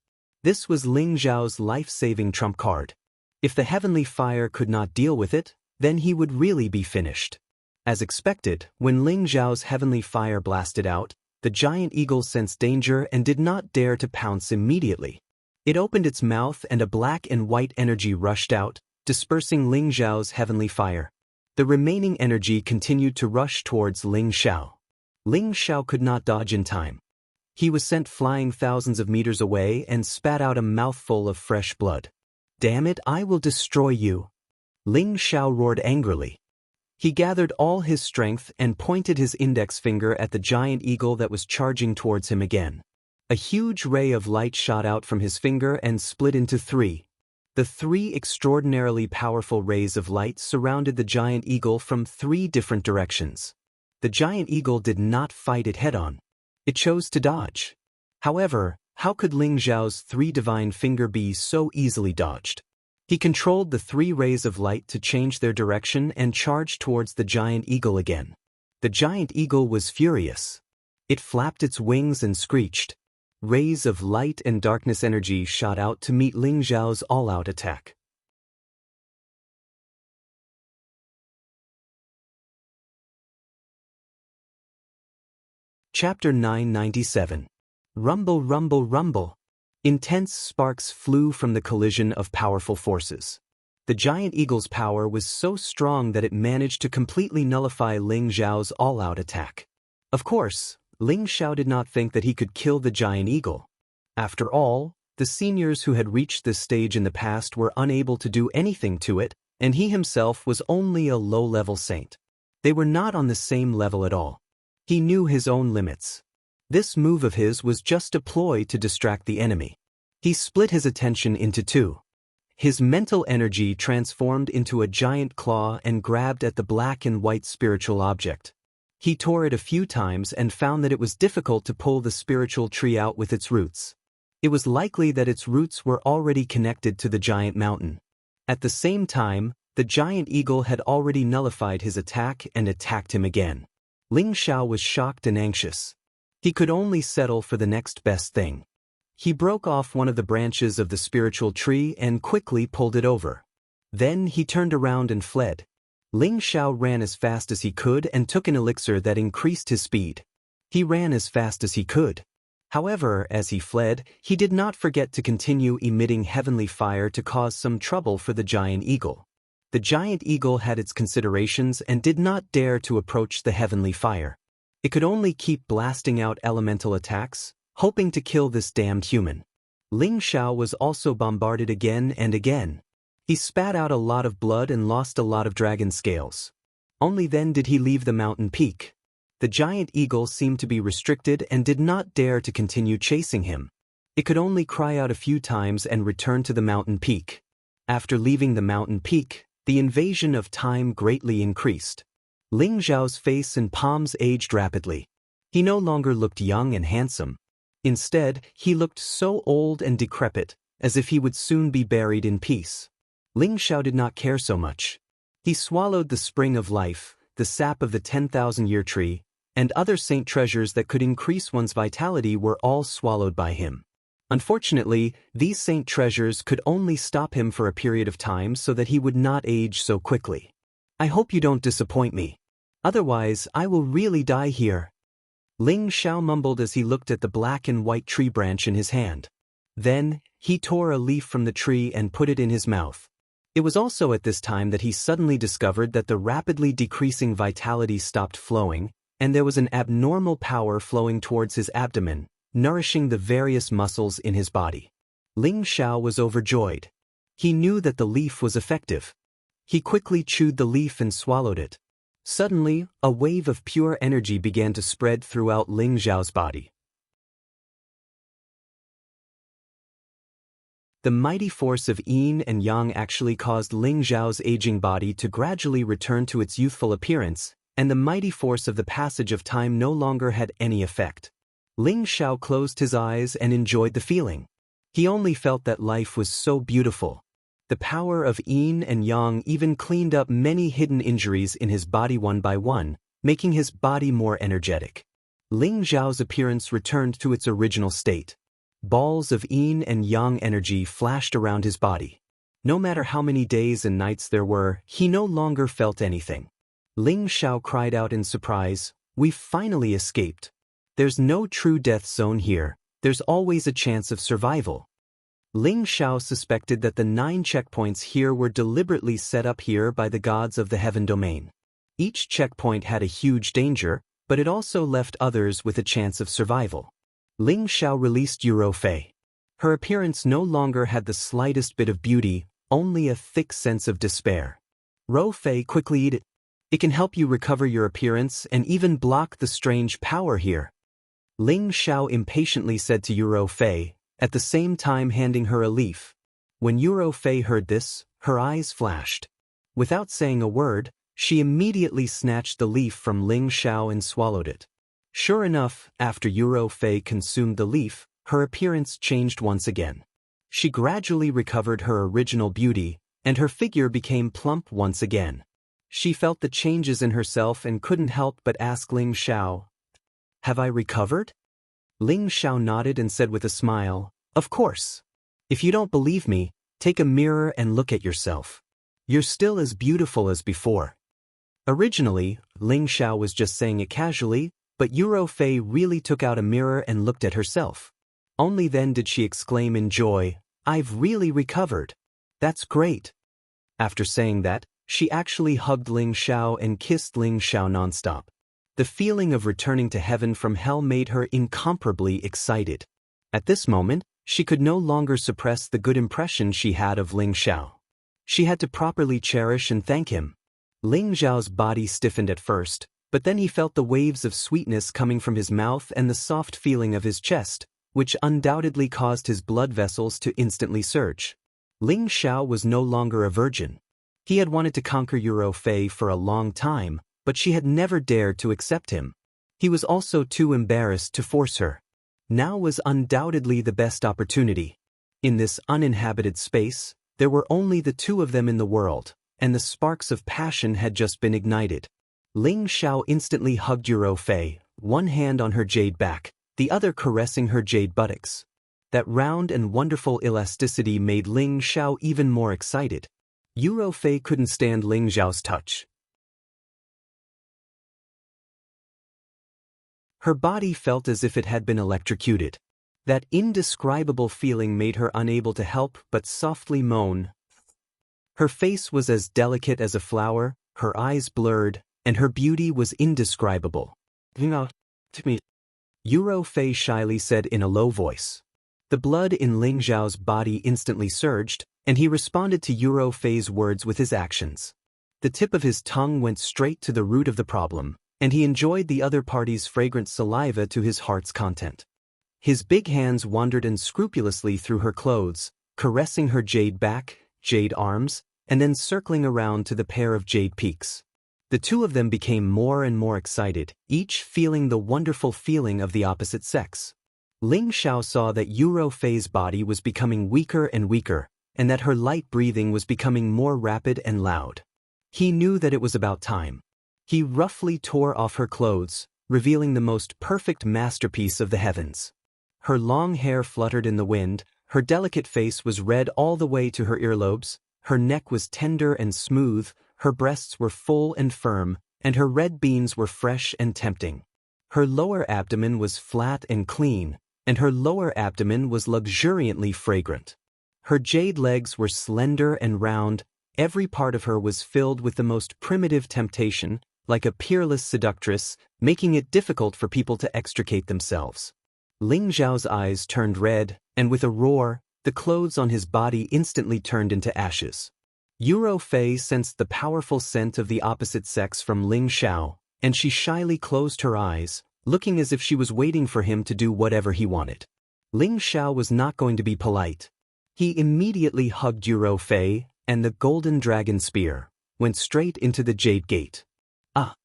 This was Ling Xiao's life-saving trump card. If the heavenly fire could not deal with it, then he would really be finished. As expected, when Ling Xiao's heavenly fire blasted out, the giant eagle sensed danger and did not dare to pounce immediately. It opened its mouth and a black and white energy rushed out, dispersing Ling Xiao's heavenly fire. The remaining energy continued to rush towards Ling Xiao. Ling Xiao could not dodge in time. He was sent flying thousands of meters away and spat out a mouthful of fresh blood. "Damn it, I will destroy you!" Ling Xiao roared angrily. He gathered all his strength and pointed his index finger at the giant eagle that was charging towards him again. A huge ray of light shot out from his finger and split into three. The three extraordinarily powerful rays of light surrounded the giant eagle from three different directions. The giant eagle did not fight it head-on. It chose to dodge. However, how could Ling Zhao's three divine finger be so easily dodged? He controlled the three rays of light to change their direction and charged towards the giant eagle again. The giant eagle was furious. It flapped its wings and screeched. Rays of light and darkness energy shot out to meet Ling Zhao's all-out attack. Chapter 997. Rumble, rumble, rumble. Intense sparks flew from the collision of powerful forces. The giant eagle's power was so strong that it managed to completely nullify Ling Zhao's all-out attack. Of course, Ling Zhao did not think that he could kill the giant eagle. After all, the seniors who had reached this stage in the past were unable to do anything to it, and he himself was only a low-level saint. They were not on the same level at all. He knew his own limits. This move of his was just a ploy to distract the enemy. He split his attention into two. His mental energy transformed into a giant claw and grabbed at the black and white spiritual object. He tore it a few times and found that it was difficult to pull the spiritual tree out with its roots. It was likely that its roots were already connected to the giant mountain. At the same time, the giant eagle had already nullified his attack and attacked him again. Ling Zhao was shocked and anxious. He could only settle for the next best thing. He broke off one of the branches of the spiritual tree and quickly pulled it over. Then he turned around and fled. Ling Zhao ran as fast as he could and took an elixir that increased his speed. He ran as fast as he could. However, as he fled, he did not forget to continue emitting heavenly fire to cause some trouble for the giant eagle. The giant eagle had its considerations and did not dare to approach the heavenly fire. It could only keep blasting out elemental attacks, hoping to kill this damned human. Ling Zhao was also bombarded again and again. He spat out a lot of blood and lost a lot of dragon scales. Only then did he leave the mountain peak. The giant eagle seemed to be restricted and did not dare to continue chasing him. It could only cry out a few times and return to the mountain peak. After leaving the mountain peak, the invasion of time greatly increased. Ling Zhao's face and palms aged rapidly. He no longer looked young and handsome. Instead, he looked so old and decrepit, as if he would soon be buried in peace. Ling Zhao did not care so much. He swallowed the spring of life, the sap of the 10,000-year tree, and other saint treasures that could increase one's vitality were all swallowed by him. Unfortunately, these saint treasures could only stop him for a period of time so that he would not age so quickly. I hope you don't disappoint me. Otherwise, I will really die here. Ling Zhao mumbled as he looked at the black and white tree branch in his hand. Then, he tore a leaf from the tree and put it in his mouth. It was also at this time that he suddenly discovered that the rapidly decreasing vitality stopped flowing, and there was an abnormal power flowing towards his abdomen, nourishing the various muscles in his body. Ling Zhao was overjoyed. He knew that the leaf was effective. He quickly chewed the leaf and swallowed it. Suddenly, a wave of pure energy began to spread throughout Ling Zhao's body. The mighty force of yin and yang actually caused Ling Zhao's aging body to gradually return to its youthful appearance, and the mighty force of the passage of time no longer had any effect. Ling Zhao closed his eyes and enjoyed the feeling. He only felt that life was so beautiful. The power of yin and yang even cleaned up many hidden injuries in his body one by one, making his body more energetic. Ling Zhao's appearance returned to its original state. Balls of yin and yang energy flashed around his body. No matter how many days and nights there were, he no longer felt anything. Ling Zhao cried out in surprise, "We've finally escaped. There's no true death zone here, there's always a chance of survival." Ling Zhao suspected that the 9 checkpoints here were deliberately set up here by the gods of the heaven domain. Each checkpoint had a huge danger, but it also left others with a chance of survival. Ling Zhao released Fei. Her appearance no longer had the slightest bit of beauty, only a thick sense of despair. Fei quickly eat it. It can help you recover your appearance and even block the strange power here. Ling Xiao impatiently said to Yuro Fei, at the same time handing her a leaf. When Yuro Fei heard this, her eyes flashed. Without saying a word, she immediately snatched the leaf from Ling Xiao and swallowed it. Sure enough, after Yuro Fei consumed the leaf, her appearance changed once again. She gradually recovered her original beauty, and her figure became plump once again. She felt the changes in herself and couldn't help but ask Ling Xiao, "Have I recovered?" Ling Xiao nodded and said with a smile, "Of course. If you don't believe me, take a mirror and look at yourself. You're still as beautiful as before." Originally, Ling Xiao was just saying it casually, but Yuro Fei really took out a mirror and looked at herself. Only then did she exclaim in joy, "I've really recovered. That's great." After saying that, she actually hugged Ling Xiao and kissed Ling Xiao nonstop. The feeling of returning to heaven from hell made her incomparably excited. At this moment, she could no longer suppress the good impression she had of Ling Xiao. She had to properly cherish and thank him. Ling Xiao's body stiffened at first, but then he felt the waves of sweetness coming from his mouth and the soft feeling of his chest, which undoubtedly caused his blood vessels to instantly surge. Ling Xiao was no longer a virgin. He had wanted to conquer Yuro Fei for a long time, but she had never dared to accept him. He was also too embarrassed to force her. Now was undoubtedly the best opportunity. In this uninhabited space, there were only the two of them in the world, and the sparks of passion had just been ignited. Ling Xiao instantly hugged Yuro Fei, one hand on her jade back, the other caressing her jade buttocks. That round and wonderful elasticity made Ling Xiao even more excited. Yuro Fei couldn't stand Ling Xiao's touch. Her body felt as if it had been electrocuted. That indescribable feeling made her unable to help but softly moan. Her face was as delicate as a flower, her eyes blurred, and her beauty was indescribable. "To me," Yuro Fei shyly said in a low voice. The blood in Ling Xiao's body instantly surged, and he responded to Yuro Fei's words with his actions. The tip of his tongue went straight to the root of the problem, and he enjoyed the other party's fragrant saliva to his heart's content. His big hands wandered unscrupulously through her clothes, caressing her jade back, jade arms, and then circling around to the pair of jade peaks. The two of them became more and more excited, each feeling the wonderful feeling of the opposite sex. Ling Xiao saw that Yuro Fei's body was becoming weaker and weaker, and that her light breathing was becoming more rapid and loud. He knew that it was about time. He roughly tore off her clothes, revealing the most perfect masterpiece of the heavens. Her long hair fluttered in the wind, her delicate face was red all the way to her earlobes, her neck was tender and smooth, her breasts were full and firm, and her red beans were fresh and tempting. Her lower abdomen was flat and clean, and her lower abdomen was luxuriantly fragrant. Her jade legs were slender and round, every part of her was filled with the most primitive temptation, like a peerless seductress, making it difficult for people to extricate themselves. Ling Xiao's eyes turned red, and with a roar, the clothes on his body instantly turned into ashes. Yuro Fei sensed the powerful scent of the opposite sex from Ling Xiao, and she shyly closed her eyes, looking as if she was waiting for him to do whatever he wanted. Ling Xiao was not going to be polite. He immediately hugged Yuro Fei, and the golden dragon spear went straight into the jade gate. Ah!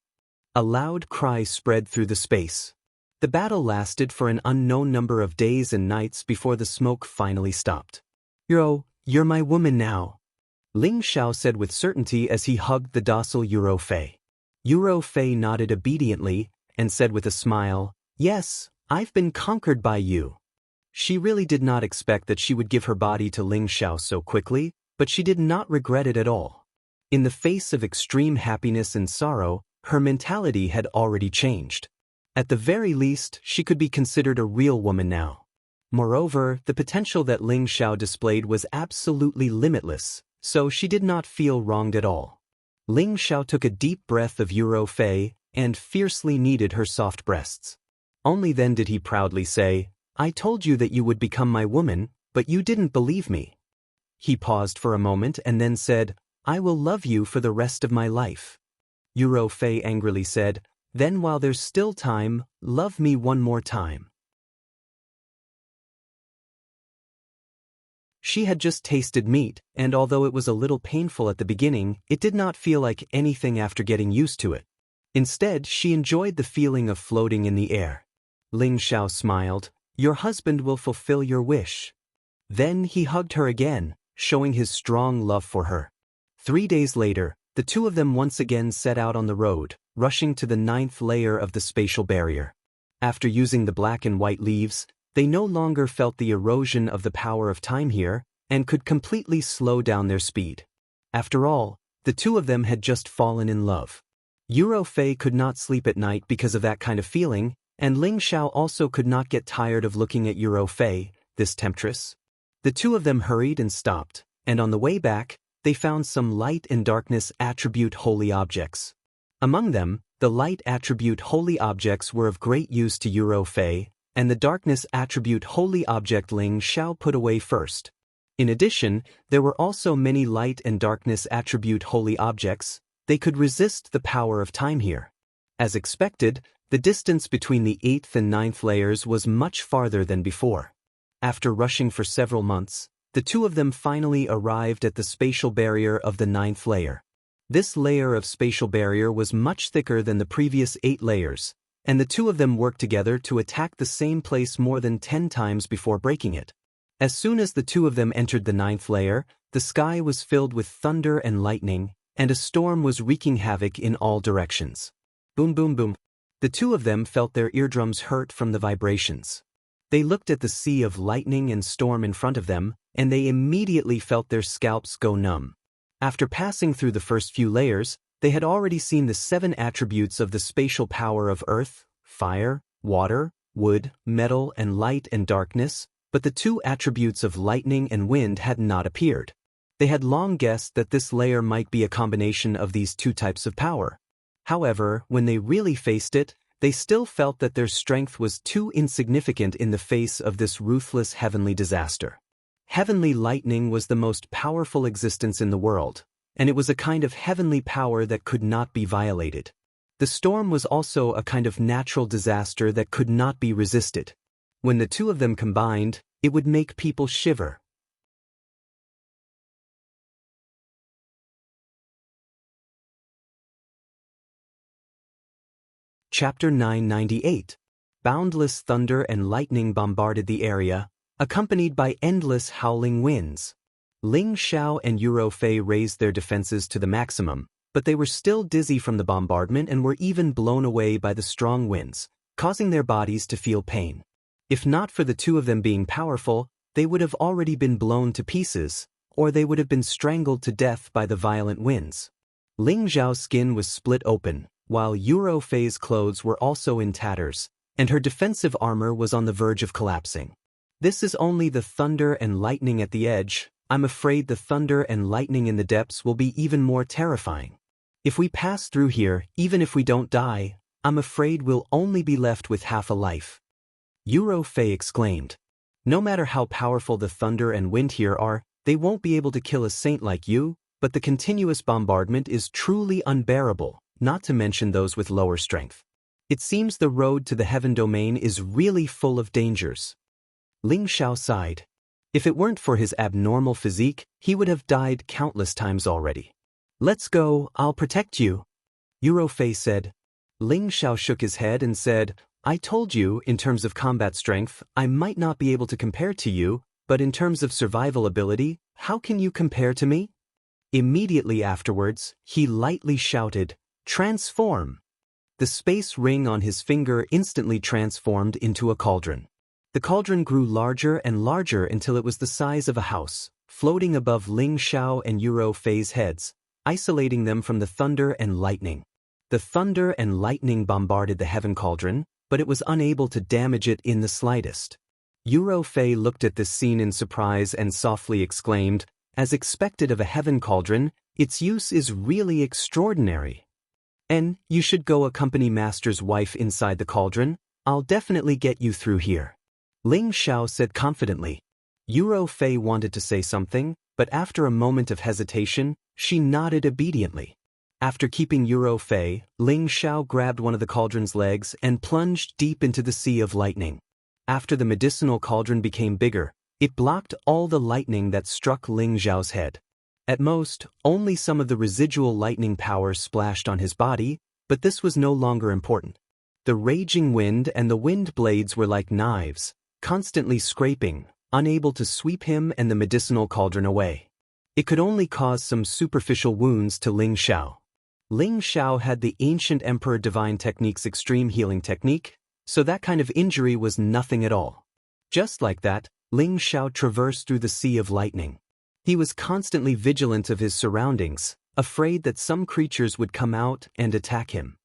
A loud cry spread through the space. The battle lasted for an unknown number of days and nights before the smoke finally stopped. You're my woman now," Ling Xiao said with certainty as he hugged the docile Yuro Fei. Yuro Fei nodded obediently and said with a smile, "Yes, I've been conquered by you." She really did not expect that she would give her body to Ling Xiao so quickly, but she did not regret it at all. In the face of extreme happiness and sorrow, her mentality had already changed. At the very least, she could be considered a real woman now. Moreover, the potential that Ling Xiao displayed was absolutely limitless, so she did not feel wronged at all. Ling Xiao took a deep breath of Yuro Fei and fiercely kneaded her soft breasts. Only then did he proudly say, "I told you that you would become my woman, but you didn't believe me." He paused for a moment and then said, "I will love you for the rest of my life." Yuro Fei angrily said, Then while there's still time, love me one more time. She had just tasted meat, and although it was a little painful at the beginning, it did not feel like anything after getting used to it. Instead, she enjoyed the feeling of floating in the air. Ling Xiao smiled. Your husband will fulfill your wish. Then he hugged her again, showing his strong love for her. 3 days later, the two of them once again set out on the road, rushing to the 9th layer of the spatial barrier. After using the black and white leaves, they no longer felt the erosion of the power of time here, and could completely slow down their speed. After all, the two of them had just fallen in love. Yuro Fei could not sleep at night because of that kind of feeling, and Ling Xiao also could not get tired of looking at Yuro Fei, this temptress. The two of them hurried and stopped, and on the way back, they found some light and darkness attribute holy objects. Among them, the light attribute holy objects were of great use to Yuro Fei, and the darkness attribute holy object Ling Xiao put away first. In addition, there were also many light and darkness attribute holy objects. They could resist the power of time here. As expected, the distance between the 8th and 9th layers was much farther than before. After rushing for several months, the two of them finally arrived at the spatial barrier of the 9th layer. This layer of spatial barrier was much thicker than the previous 8 layers, and the two of them worked together to attack the same place more than 10 times before breaking it. As soon as the two of them entered the 9th layer, the sky was filled with thunder and lightning, and a storm was wreaking havoc in all directions. Boom, boom, boom. The two of them felt their eardrums hurt from the vibrations. They looked at the sea of lightning and storm in front of them, and they immediately felt their scalps go numb. After passing through the first few layers, they had already seen the 7 attributes of the spatial power of earth, fire, water, wood, metal, and light and darkness, but the 2 attributes of lightning and wind had not appeared. They had long guessed that this layer might be a combination of these 2 types of power. However, when they really faced it, they still felt that their strength was too insignificant in the face of this ruthless heavenly disaster. Heavenly lightning was the most powerful existence in the world, and it was a kind of heavenly power that could not be violated. The storm was also a kind of natural disaster that could not be resisted. When the two of them combined, it would make people shiver. Chapter 998. Boundless thunder and lightning bombarded the area, accompanied by endless howling winds. Ling Xiao and Yuro Fei raised their defenses to the maximum, but they were still dizzy from the bombardment and were even blown away by the strong winds, causing their bodies to feel pain. If not for the two of them being powerful, they would have already been blown to pieces, or they would have been strangled to death by the violent winds. Ling Xiao's skin was split open, while Yuro Fei's clothes were also in tatters, and her defensive armor was on the verge of collapsing. This is only the thunder and lightning at the edge. I'm afraid the thunder and lightning in the depths will be even more terrifying. If we pass through here, even if we don't die, I'm afraid we'll only be left with half a life. Yuro Fei exclaimed. No matter how powerful the thunder and wind here are, they won't be able to kill a saint like you, but the continuous bombardment is truly unbearable, not to mention those with lower strength. It seems the road to the heaven domain is really full of dangers. Ling Xiao sighed. If it weren't for his abnormal physique, he would have died countless times already. Let's go, I'll protect you, Yuro Fei said. Ling Xiao shook his head and said, I told you, in terms of combat strength, I might not be able to compare to you, but in terms of survival ability, how can you compare to me? Immediately afterwards, he lightly shouted, Transform! The space ring on his finger instantly transformed into a cauldron. The cauldron grew larger and larger until it was the size of a house, floating above Ling Xiao and Yuro Fei's heads, isolating them from the thunder and lightning. The thunder and lightning bombarded the heaven cauldron, but it was unable to damage it in the slightest. Yuro Fei looked at this scene in surprise and softly exclaimed, As expected of a heaven cauldron, its use is really extraordinary. And you should go accompany Master's wife inside the cauldron. I'll definitely get you through here. Ling Xiao said confidently. Yuro Fei wanted to say something, but after a moment of hesitation, she nodded obediently. After keeping Euro Fei, Ling Xiao grabbed one of the cauldron's legs and plunged deep into the sea of lightning. After the medicinal cauldron became bigger, it blocked all the lightning that struck Ling Xiao's head. At most, only some of the residual lightning power splashed on his body, but this was no longer important. The raging wind and the wind blades were like knives, constantly scraping, unable to sweep him and the medicinal cauldron away. It could only cause some superficial wounds to Ling Xiao. Ling Xiao had the ancient Emperor Divine Technique's extreme healing technique, so that kind of injury was nothing at all. Just like that, Ling Xiao traversed through the sea of lightning. He was constantly vigilant of his surroundings, afraid that some creatures would come out and attack him.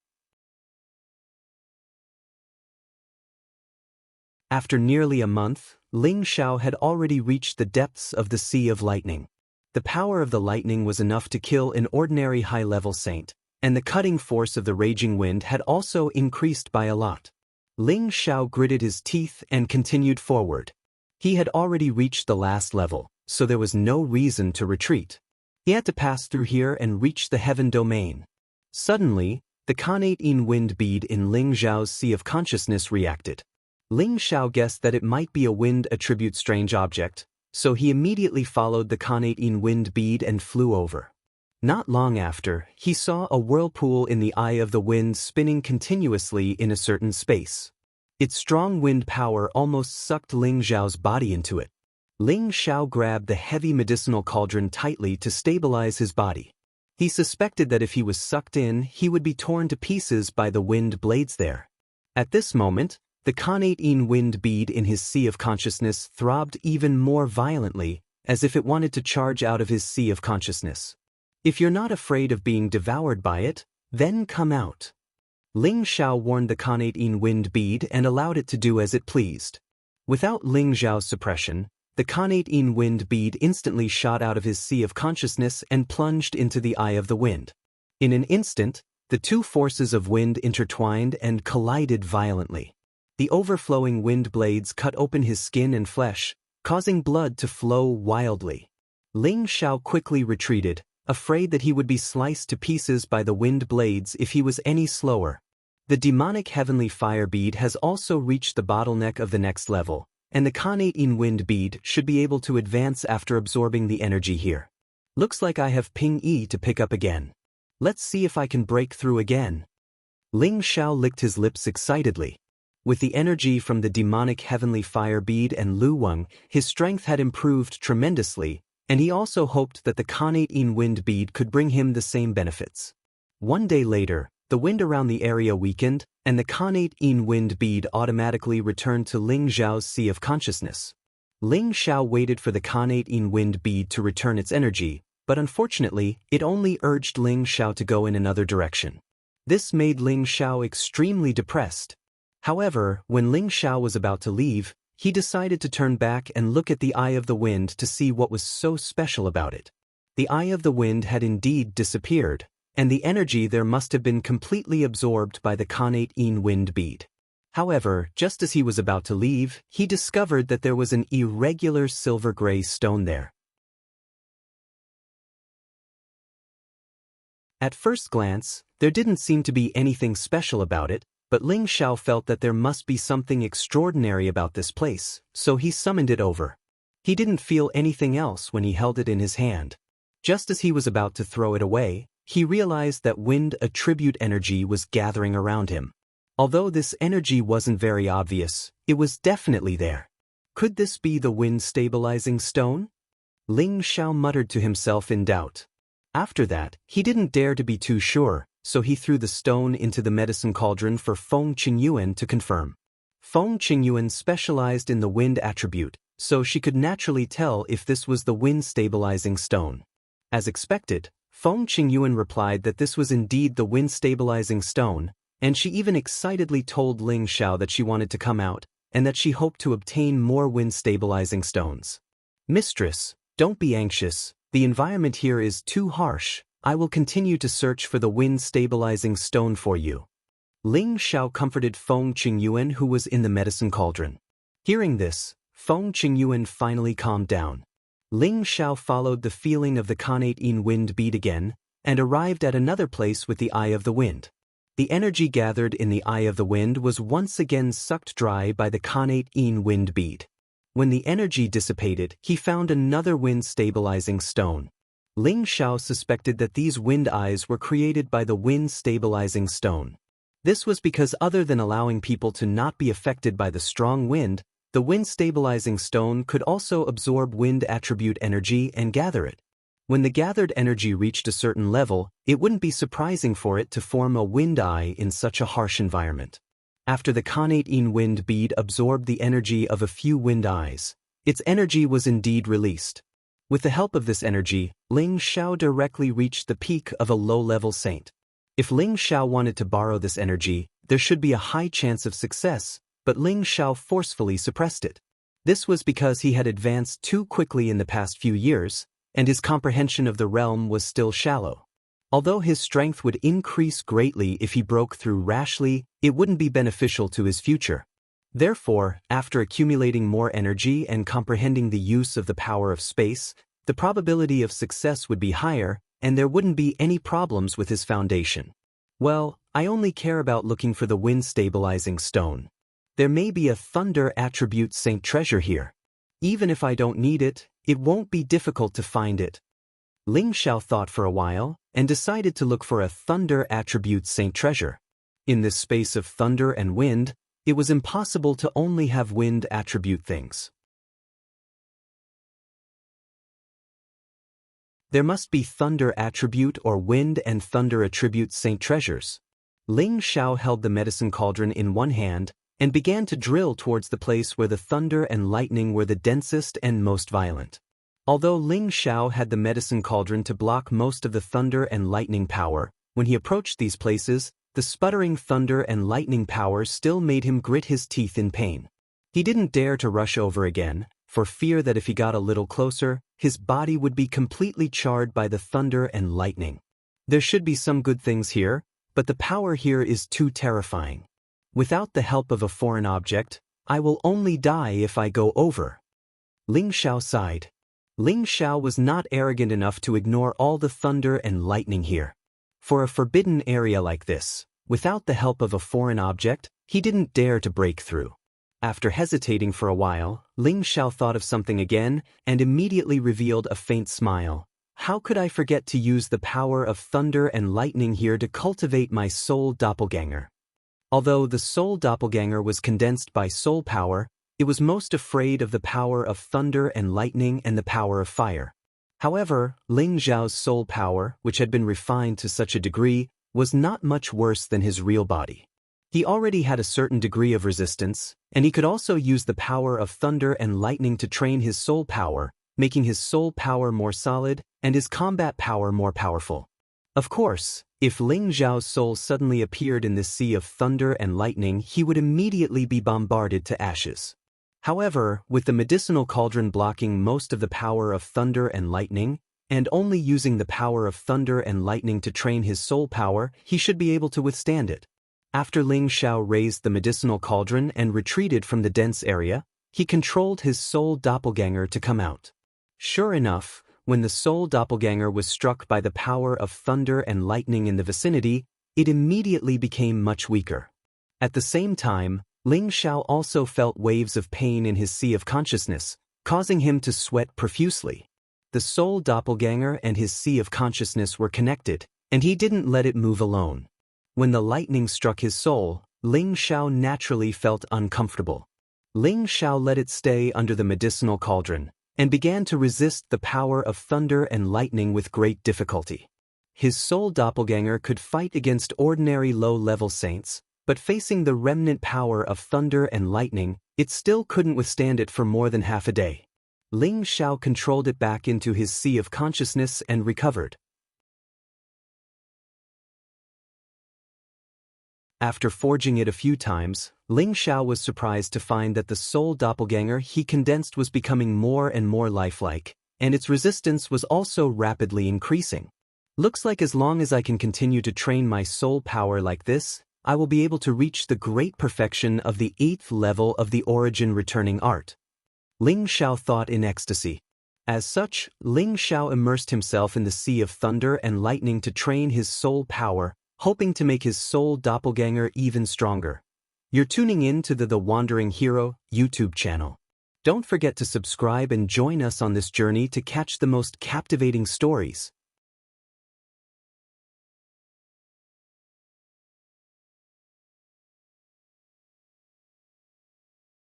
After nearly a month, Ling Xiao had already reached the depths of the sea of lightning. The power of the lightning was enough to kill an ordinary high-level saint, and the cutting force of the raging wind had also increased by a lot. Ling Xiao gritted his teeth and continued forward. He had already reached the last level, so there was no reason to retreat. He had to pass through here and reach the heaven domain. Suddenly, the Khanate wind bead in Ling Xiao's sea of consciousness reacted. Ling Xiao guessed that it might be a wind attribute strange object, so he immediately followed the Khanate wind bead and flew over. Not long after, he saw a whirlpool in the eye of the wind spinning continuously in a certain space. Its strong wind power almost sucked Ling Xiao's body into it. Ling Xiao grabbed the heavy medicinal cauldron tightly to stabilize his body. He suspected that if he was sucked in, he would be torn to pieces by the wind blades there. At this moment, the Khanate wind bead in his sea of consciousness throbbed even more violently, as if it wanted to charge out of his sea of consciousness. If you're not afraid of being devoured by it, then come out. Ling Xiao warned the Khanate wind bead and allowed it to do as it pleased. Without Ling Xiao's suppression, the Khanate wind bead instantly shot out of his sea of consciousness and plunged into the eye of the wind. In an instant, the two forces of wind intertwined and collided violently. The overflowing wind blades cut open his skin and flesh, causing blood to flow wildly. Ling Xiao quickly retreated, afraid that he would be sliced to pieces by the wind blades if he was any slower. The demonic heavenly fire bead has also reached the bottleneck of the next level, and the Khanate wind bead should be able to advance after absorbing the energy here. Looks like I have Ping Yi to pick up again. Let's see if I can break through again. Ling Xiao licked his lips excitedly. With the energy from the demonic heavenly fire bead and Lu Weng, his strength had improved tremendously, and he also hoped that the Khanate wind bead could bring him the same benefits. One day later, the wind around the area weakened, and the Khanate wind bead automatically returned to Ling Xiao's sea of consciousness. Ling Xiao waited for the Khanate wind bead to return its energy, but unfortunately, it only urged Ling Xiao to go in another direction. This made Ling Xiao extremely depressed. However, when Ling Xiao was about to leave, he decided to turn back and look at the Eye of the Wind to see what was so special about it. The Eye of the Wind had indeed disappeared, and the energy there must have been completely absorbed by the Khanate wind bead. However, just as he was about to leave, he discovered that there was an irregular silver-gray stone there. At first glance, there didn't seem to be anything special about it, but Ling Xiao felt that there must be something extraordinary about this place, so he summoned it over. He didn't feel anything else when he held it in his hand. Just as he was about to throw it away, he realized that wind attribute energy was gathering around him. Although this energy wasn't very obvious, it was definitely there. Could this be the wind stabilizing stone? Ling Xiao muttered to himself in doubt. After that, he didn't dare to be too sure, so he threw the stone into the medicine cauldron for Feng Qingyuan to confirm. Feng Qingyuan specialized in the wind attribute, so she could naturally tell if this was the wind-stabilizing stone. As expected, Feng Qingyuan replied that this was indeed the wind-stabilizing stone, and she even excitedly told Ling Xiao that she wanted to come out, and that she hoped to obtain more wind-stabilizing stones. "Mistress, don't be anxious, the environment here is too harsh. I will continue to search for the wind-stabilizing stone for you." Ling Xiao comforted Feng Qingyuan, who was in the medicine cauldron. Hearing this, Feng Qingyuan finally calmed down. Ling Xiao followed the feeling of the Khanate wind bead again, and arrived at another place with the Eye of the Wind. The energy gathered in the Eye of the Wind was once again sucked dry by the Khanate In wind bead. When the energy dissipated, he found another wind-stabilizing stone. Ling Xiao suspected that these wind eyes were created by the wind-stabilizing stone. This was because other than allowing people to not be affected by the strong wind, the wind-stabilizing stone could also absorb wind attribute energy and gather it. When the gathered energy reached a certain level, it wouldn't be surprising for it to form a wind eye in such a harsh environment. After the Khanate In wind bead absorbed the energy of a few wind eyes, its energy was indeed released. With the help of this energy, Ling Xiao directly reached the peak of a low-level saint. If Ling Xiao wanted to borrow this energy, there should be a high chance of success, but Ling Xiao forcefully suppressed it. This was because he had advanced too quickly in the past few years, and his comprehension of the realm was still shallow. Although his strength would increase greatly if he broke through rashly, it wouldn't be beneficial to his future. Therefore, after accumulating more energy and comprehending the use of the power of space, the probability of success would be higher, and there wouldn't be any problems with his foundation. Well, I only care about looking for the wind-stabilizing stone. There may be a thunder attribute saint treasure here. Even if I don't need it, it won't be difficult to find it. Ling Xiao thought for a while, and decided to look for a thunder attribute saint treasure. In this space of thunder and wind, it was impossible to only have wind attribute things. There must be thunder attribute or wind and thunder attribute saint treasures. Ling Xiao held the medicine cauldron in one hand and began to drill towards the place where the thunder and lightning were the densest and most violent. Although Ling Xiao had the medicine cauldron to block most of the thunder and lightning power, when he approached these places, the sputtering thunder and lightning power still made him grit his teeth in pain. He didn't dare to rush over again, for fear that if he got a little closer, his body would be completely charred by the thunder and lightning. There should be some good things here, but the power here is too terrifying. Without the help of a foreign object, I will only die if I go over. Ling Xiao sighed. Ling Xiao was not arrogant enough to ignore all the thunder and lightning here. For a forbidden area like this, without the help of a foreign object, he didn't dare to break through. After hesitating for a while, Ling Xiao thought of something again and immediately revealed a faint smile. How could I forget to use the power of thunder and lightning here to cultivate my soul doppelganger? Although the soul doppelganger was condensed by soul power, it was most afraid of the power of thunder and lightning and the power of fire. However, Ling Xiao's soul power, which had been refined to such a degree, was not much worse than his real body. He already had a certain degree of resistance, and he could also use the power of thunder and lightning to train his soul power, making his soul power more solid and his combat power more powerful. Of course, if Ling Xiao's soul suddenly appeared in this sea of thunder and lightning, he would immediately be bombarded to ashes. However, with the medicinal cauldron blocking most of the power of thunder and lightning, and only using the power of thunder and lightning to train his soul power, he should be able to withstand it. After Ling Xiao raised the medicinal cauldron and retreated from the dense area, he controlled his soul doppelganger to come out. Sure enough, when the soul doppelganger was struck by the power of thunder and lightning in the vicinity, it immediately became much weaker. At the same time, Ling Xiao also felt waves of pain in his sea of consciousness, causing him to sweat profusely. The soul doppelganger and his sea of consciousness were connected, and he didn't let it move alone. When the lightning struck his soul, Ling Xiao naturally felt uncomfortable. Ling Xiao let it stay under the medicinal cauldron, and began to resist the power of thunder and lightning with great difficulty. His soul doppelganger could fight against ordinary low-level saints, but facing the remnant power of thunder and lightning, it still couldn't withstand it for more than half a day. Ling Xiao controlled it back into his sea of consciousness and recovered. After forging it a few times, Ling Xiao was surprised to find that the soul doppelganger he condensed was becoming more and more lifelike, and its resistance was also rapidly increasing. Looks like as long as I can continue to train my soul power like this, I will be able to reach the great perfection of the 8th level of the origin returning art. Ling Xiao thought in ecstasy. As such, Ling Xiao immersed himself in the sea of thunder and lightning to train his soul power, hoping to make his soul doppelganger even stronger. You're tuning in to the Wandering Hero YouTube channel. Don't forget to subscribe and join us on this journey to catch the most captivating stories.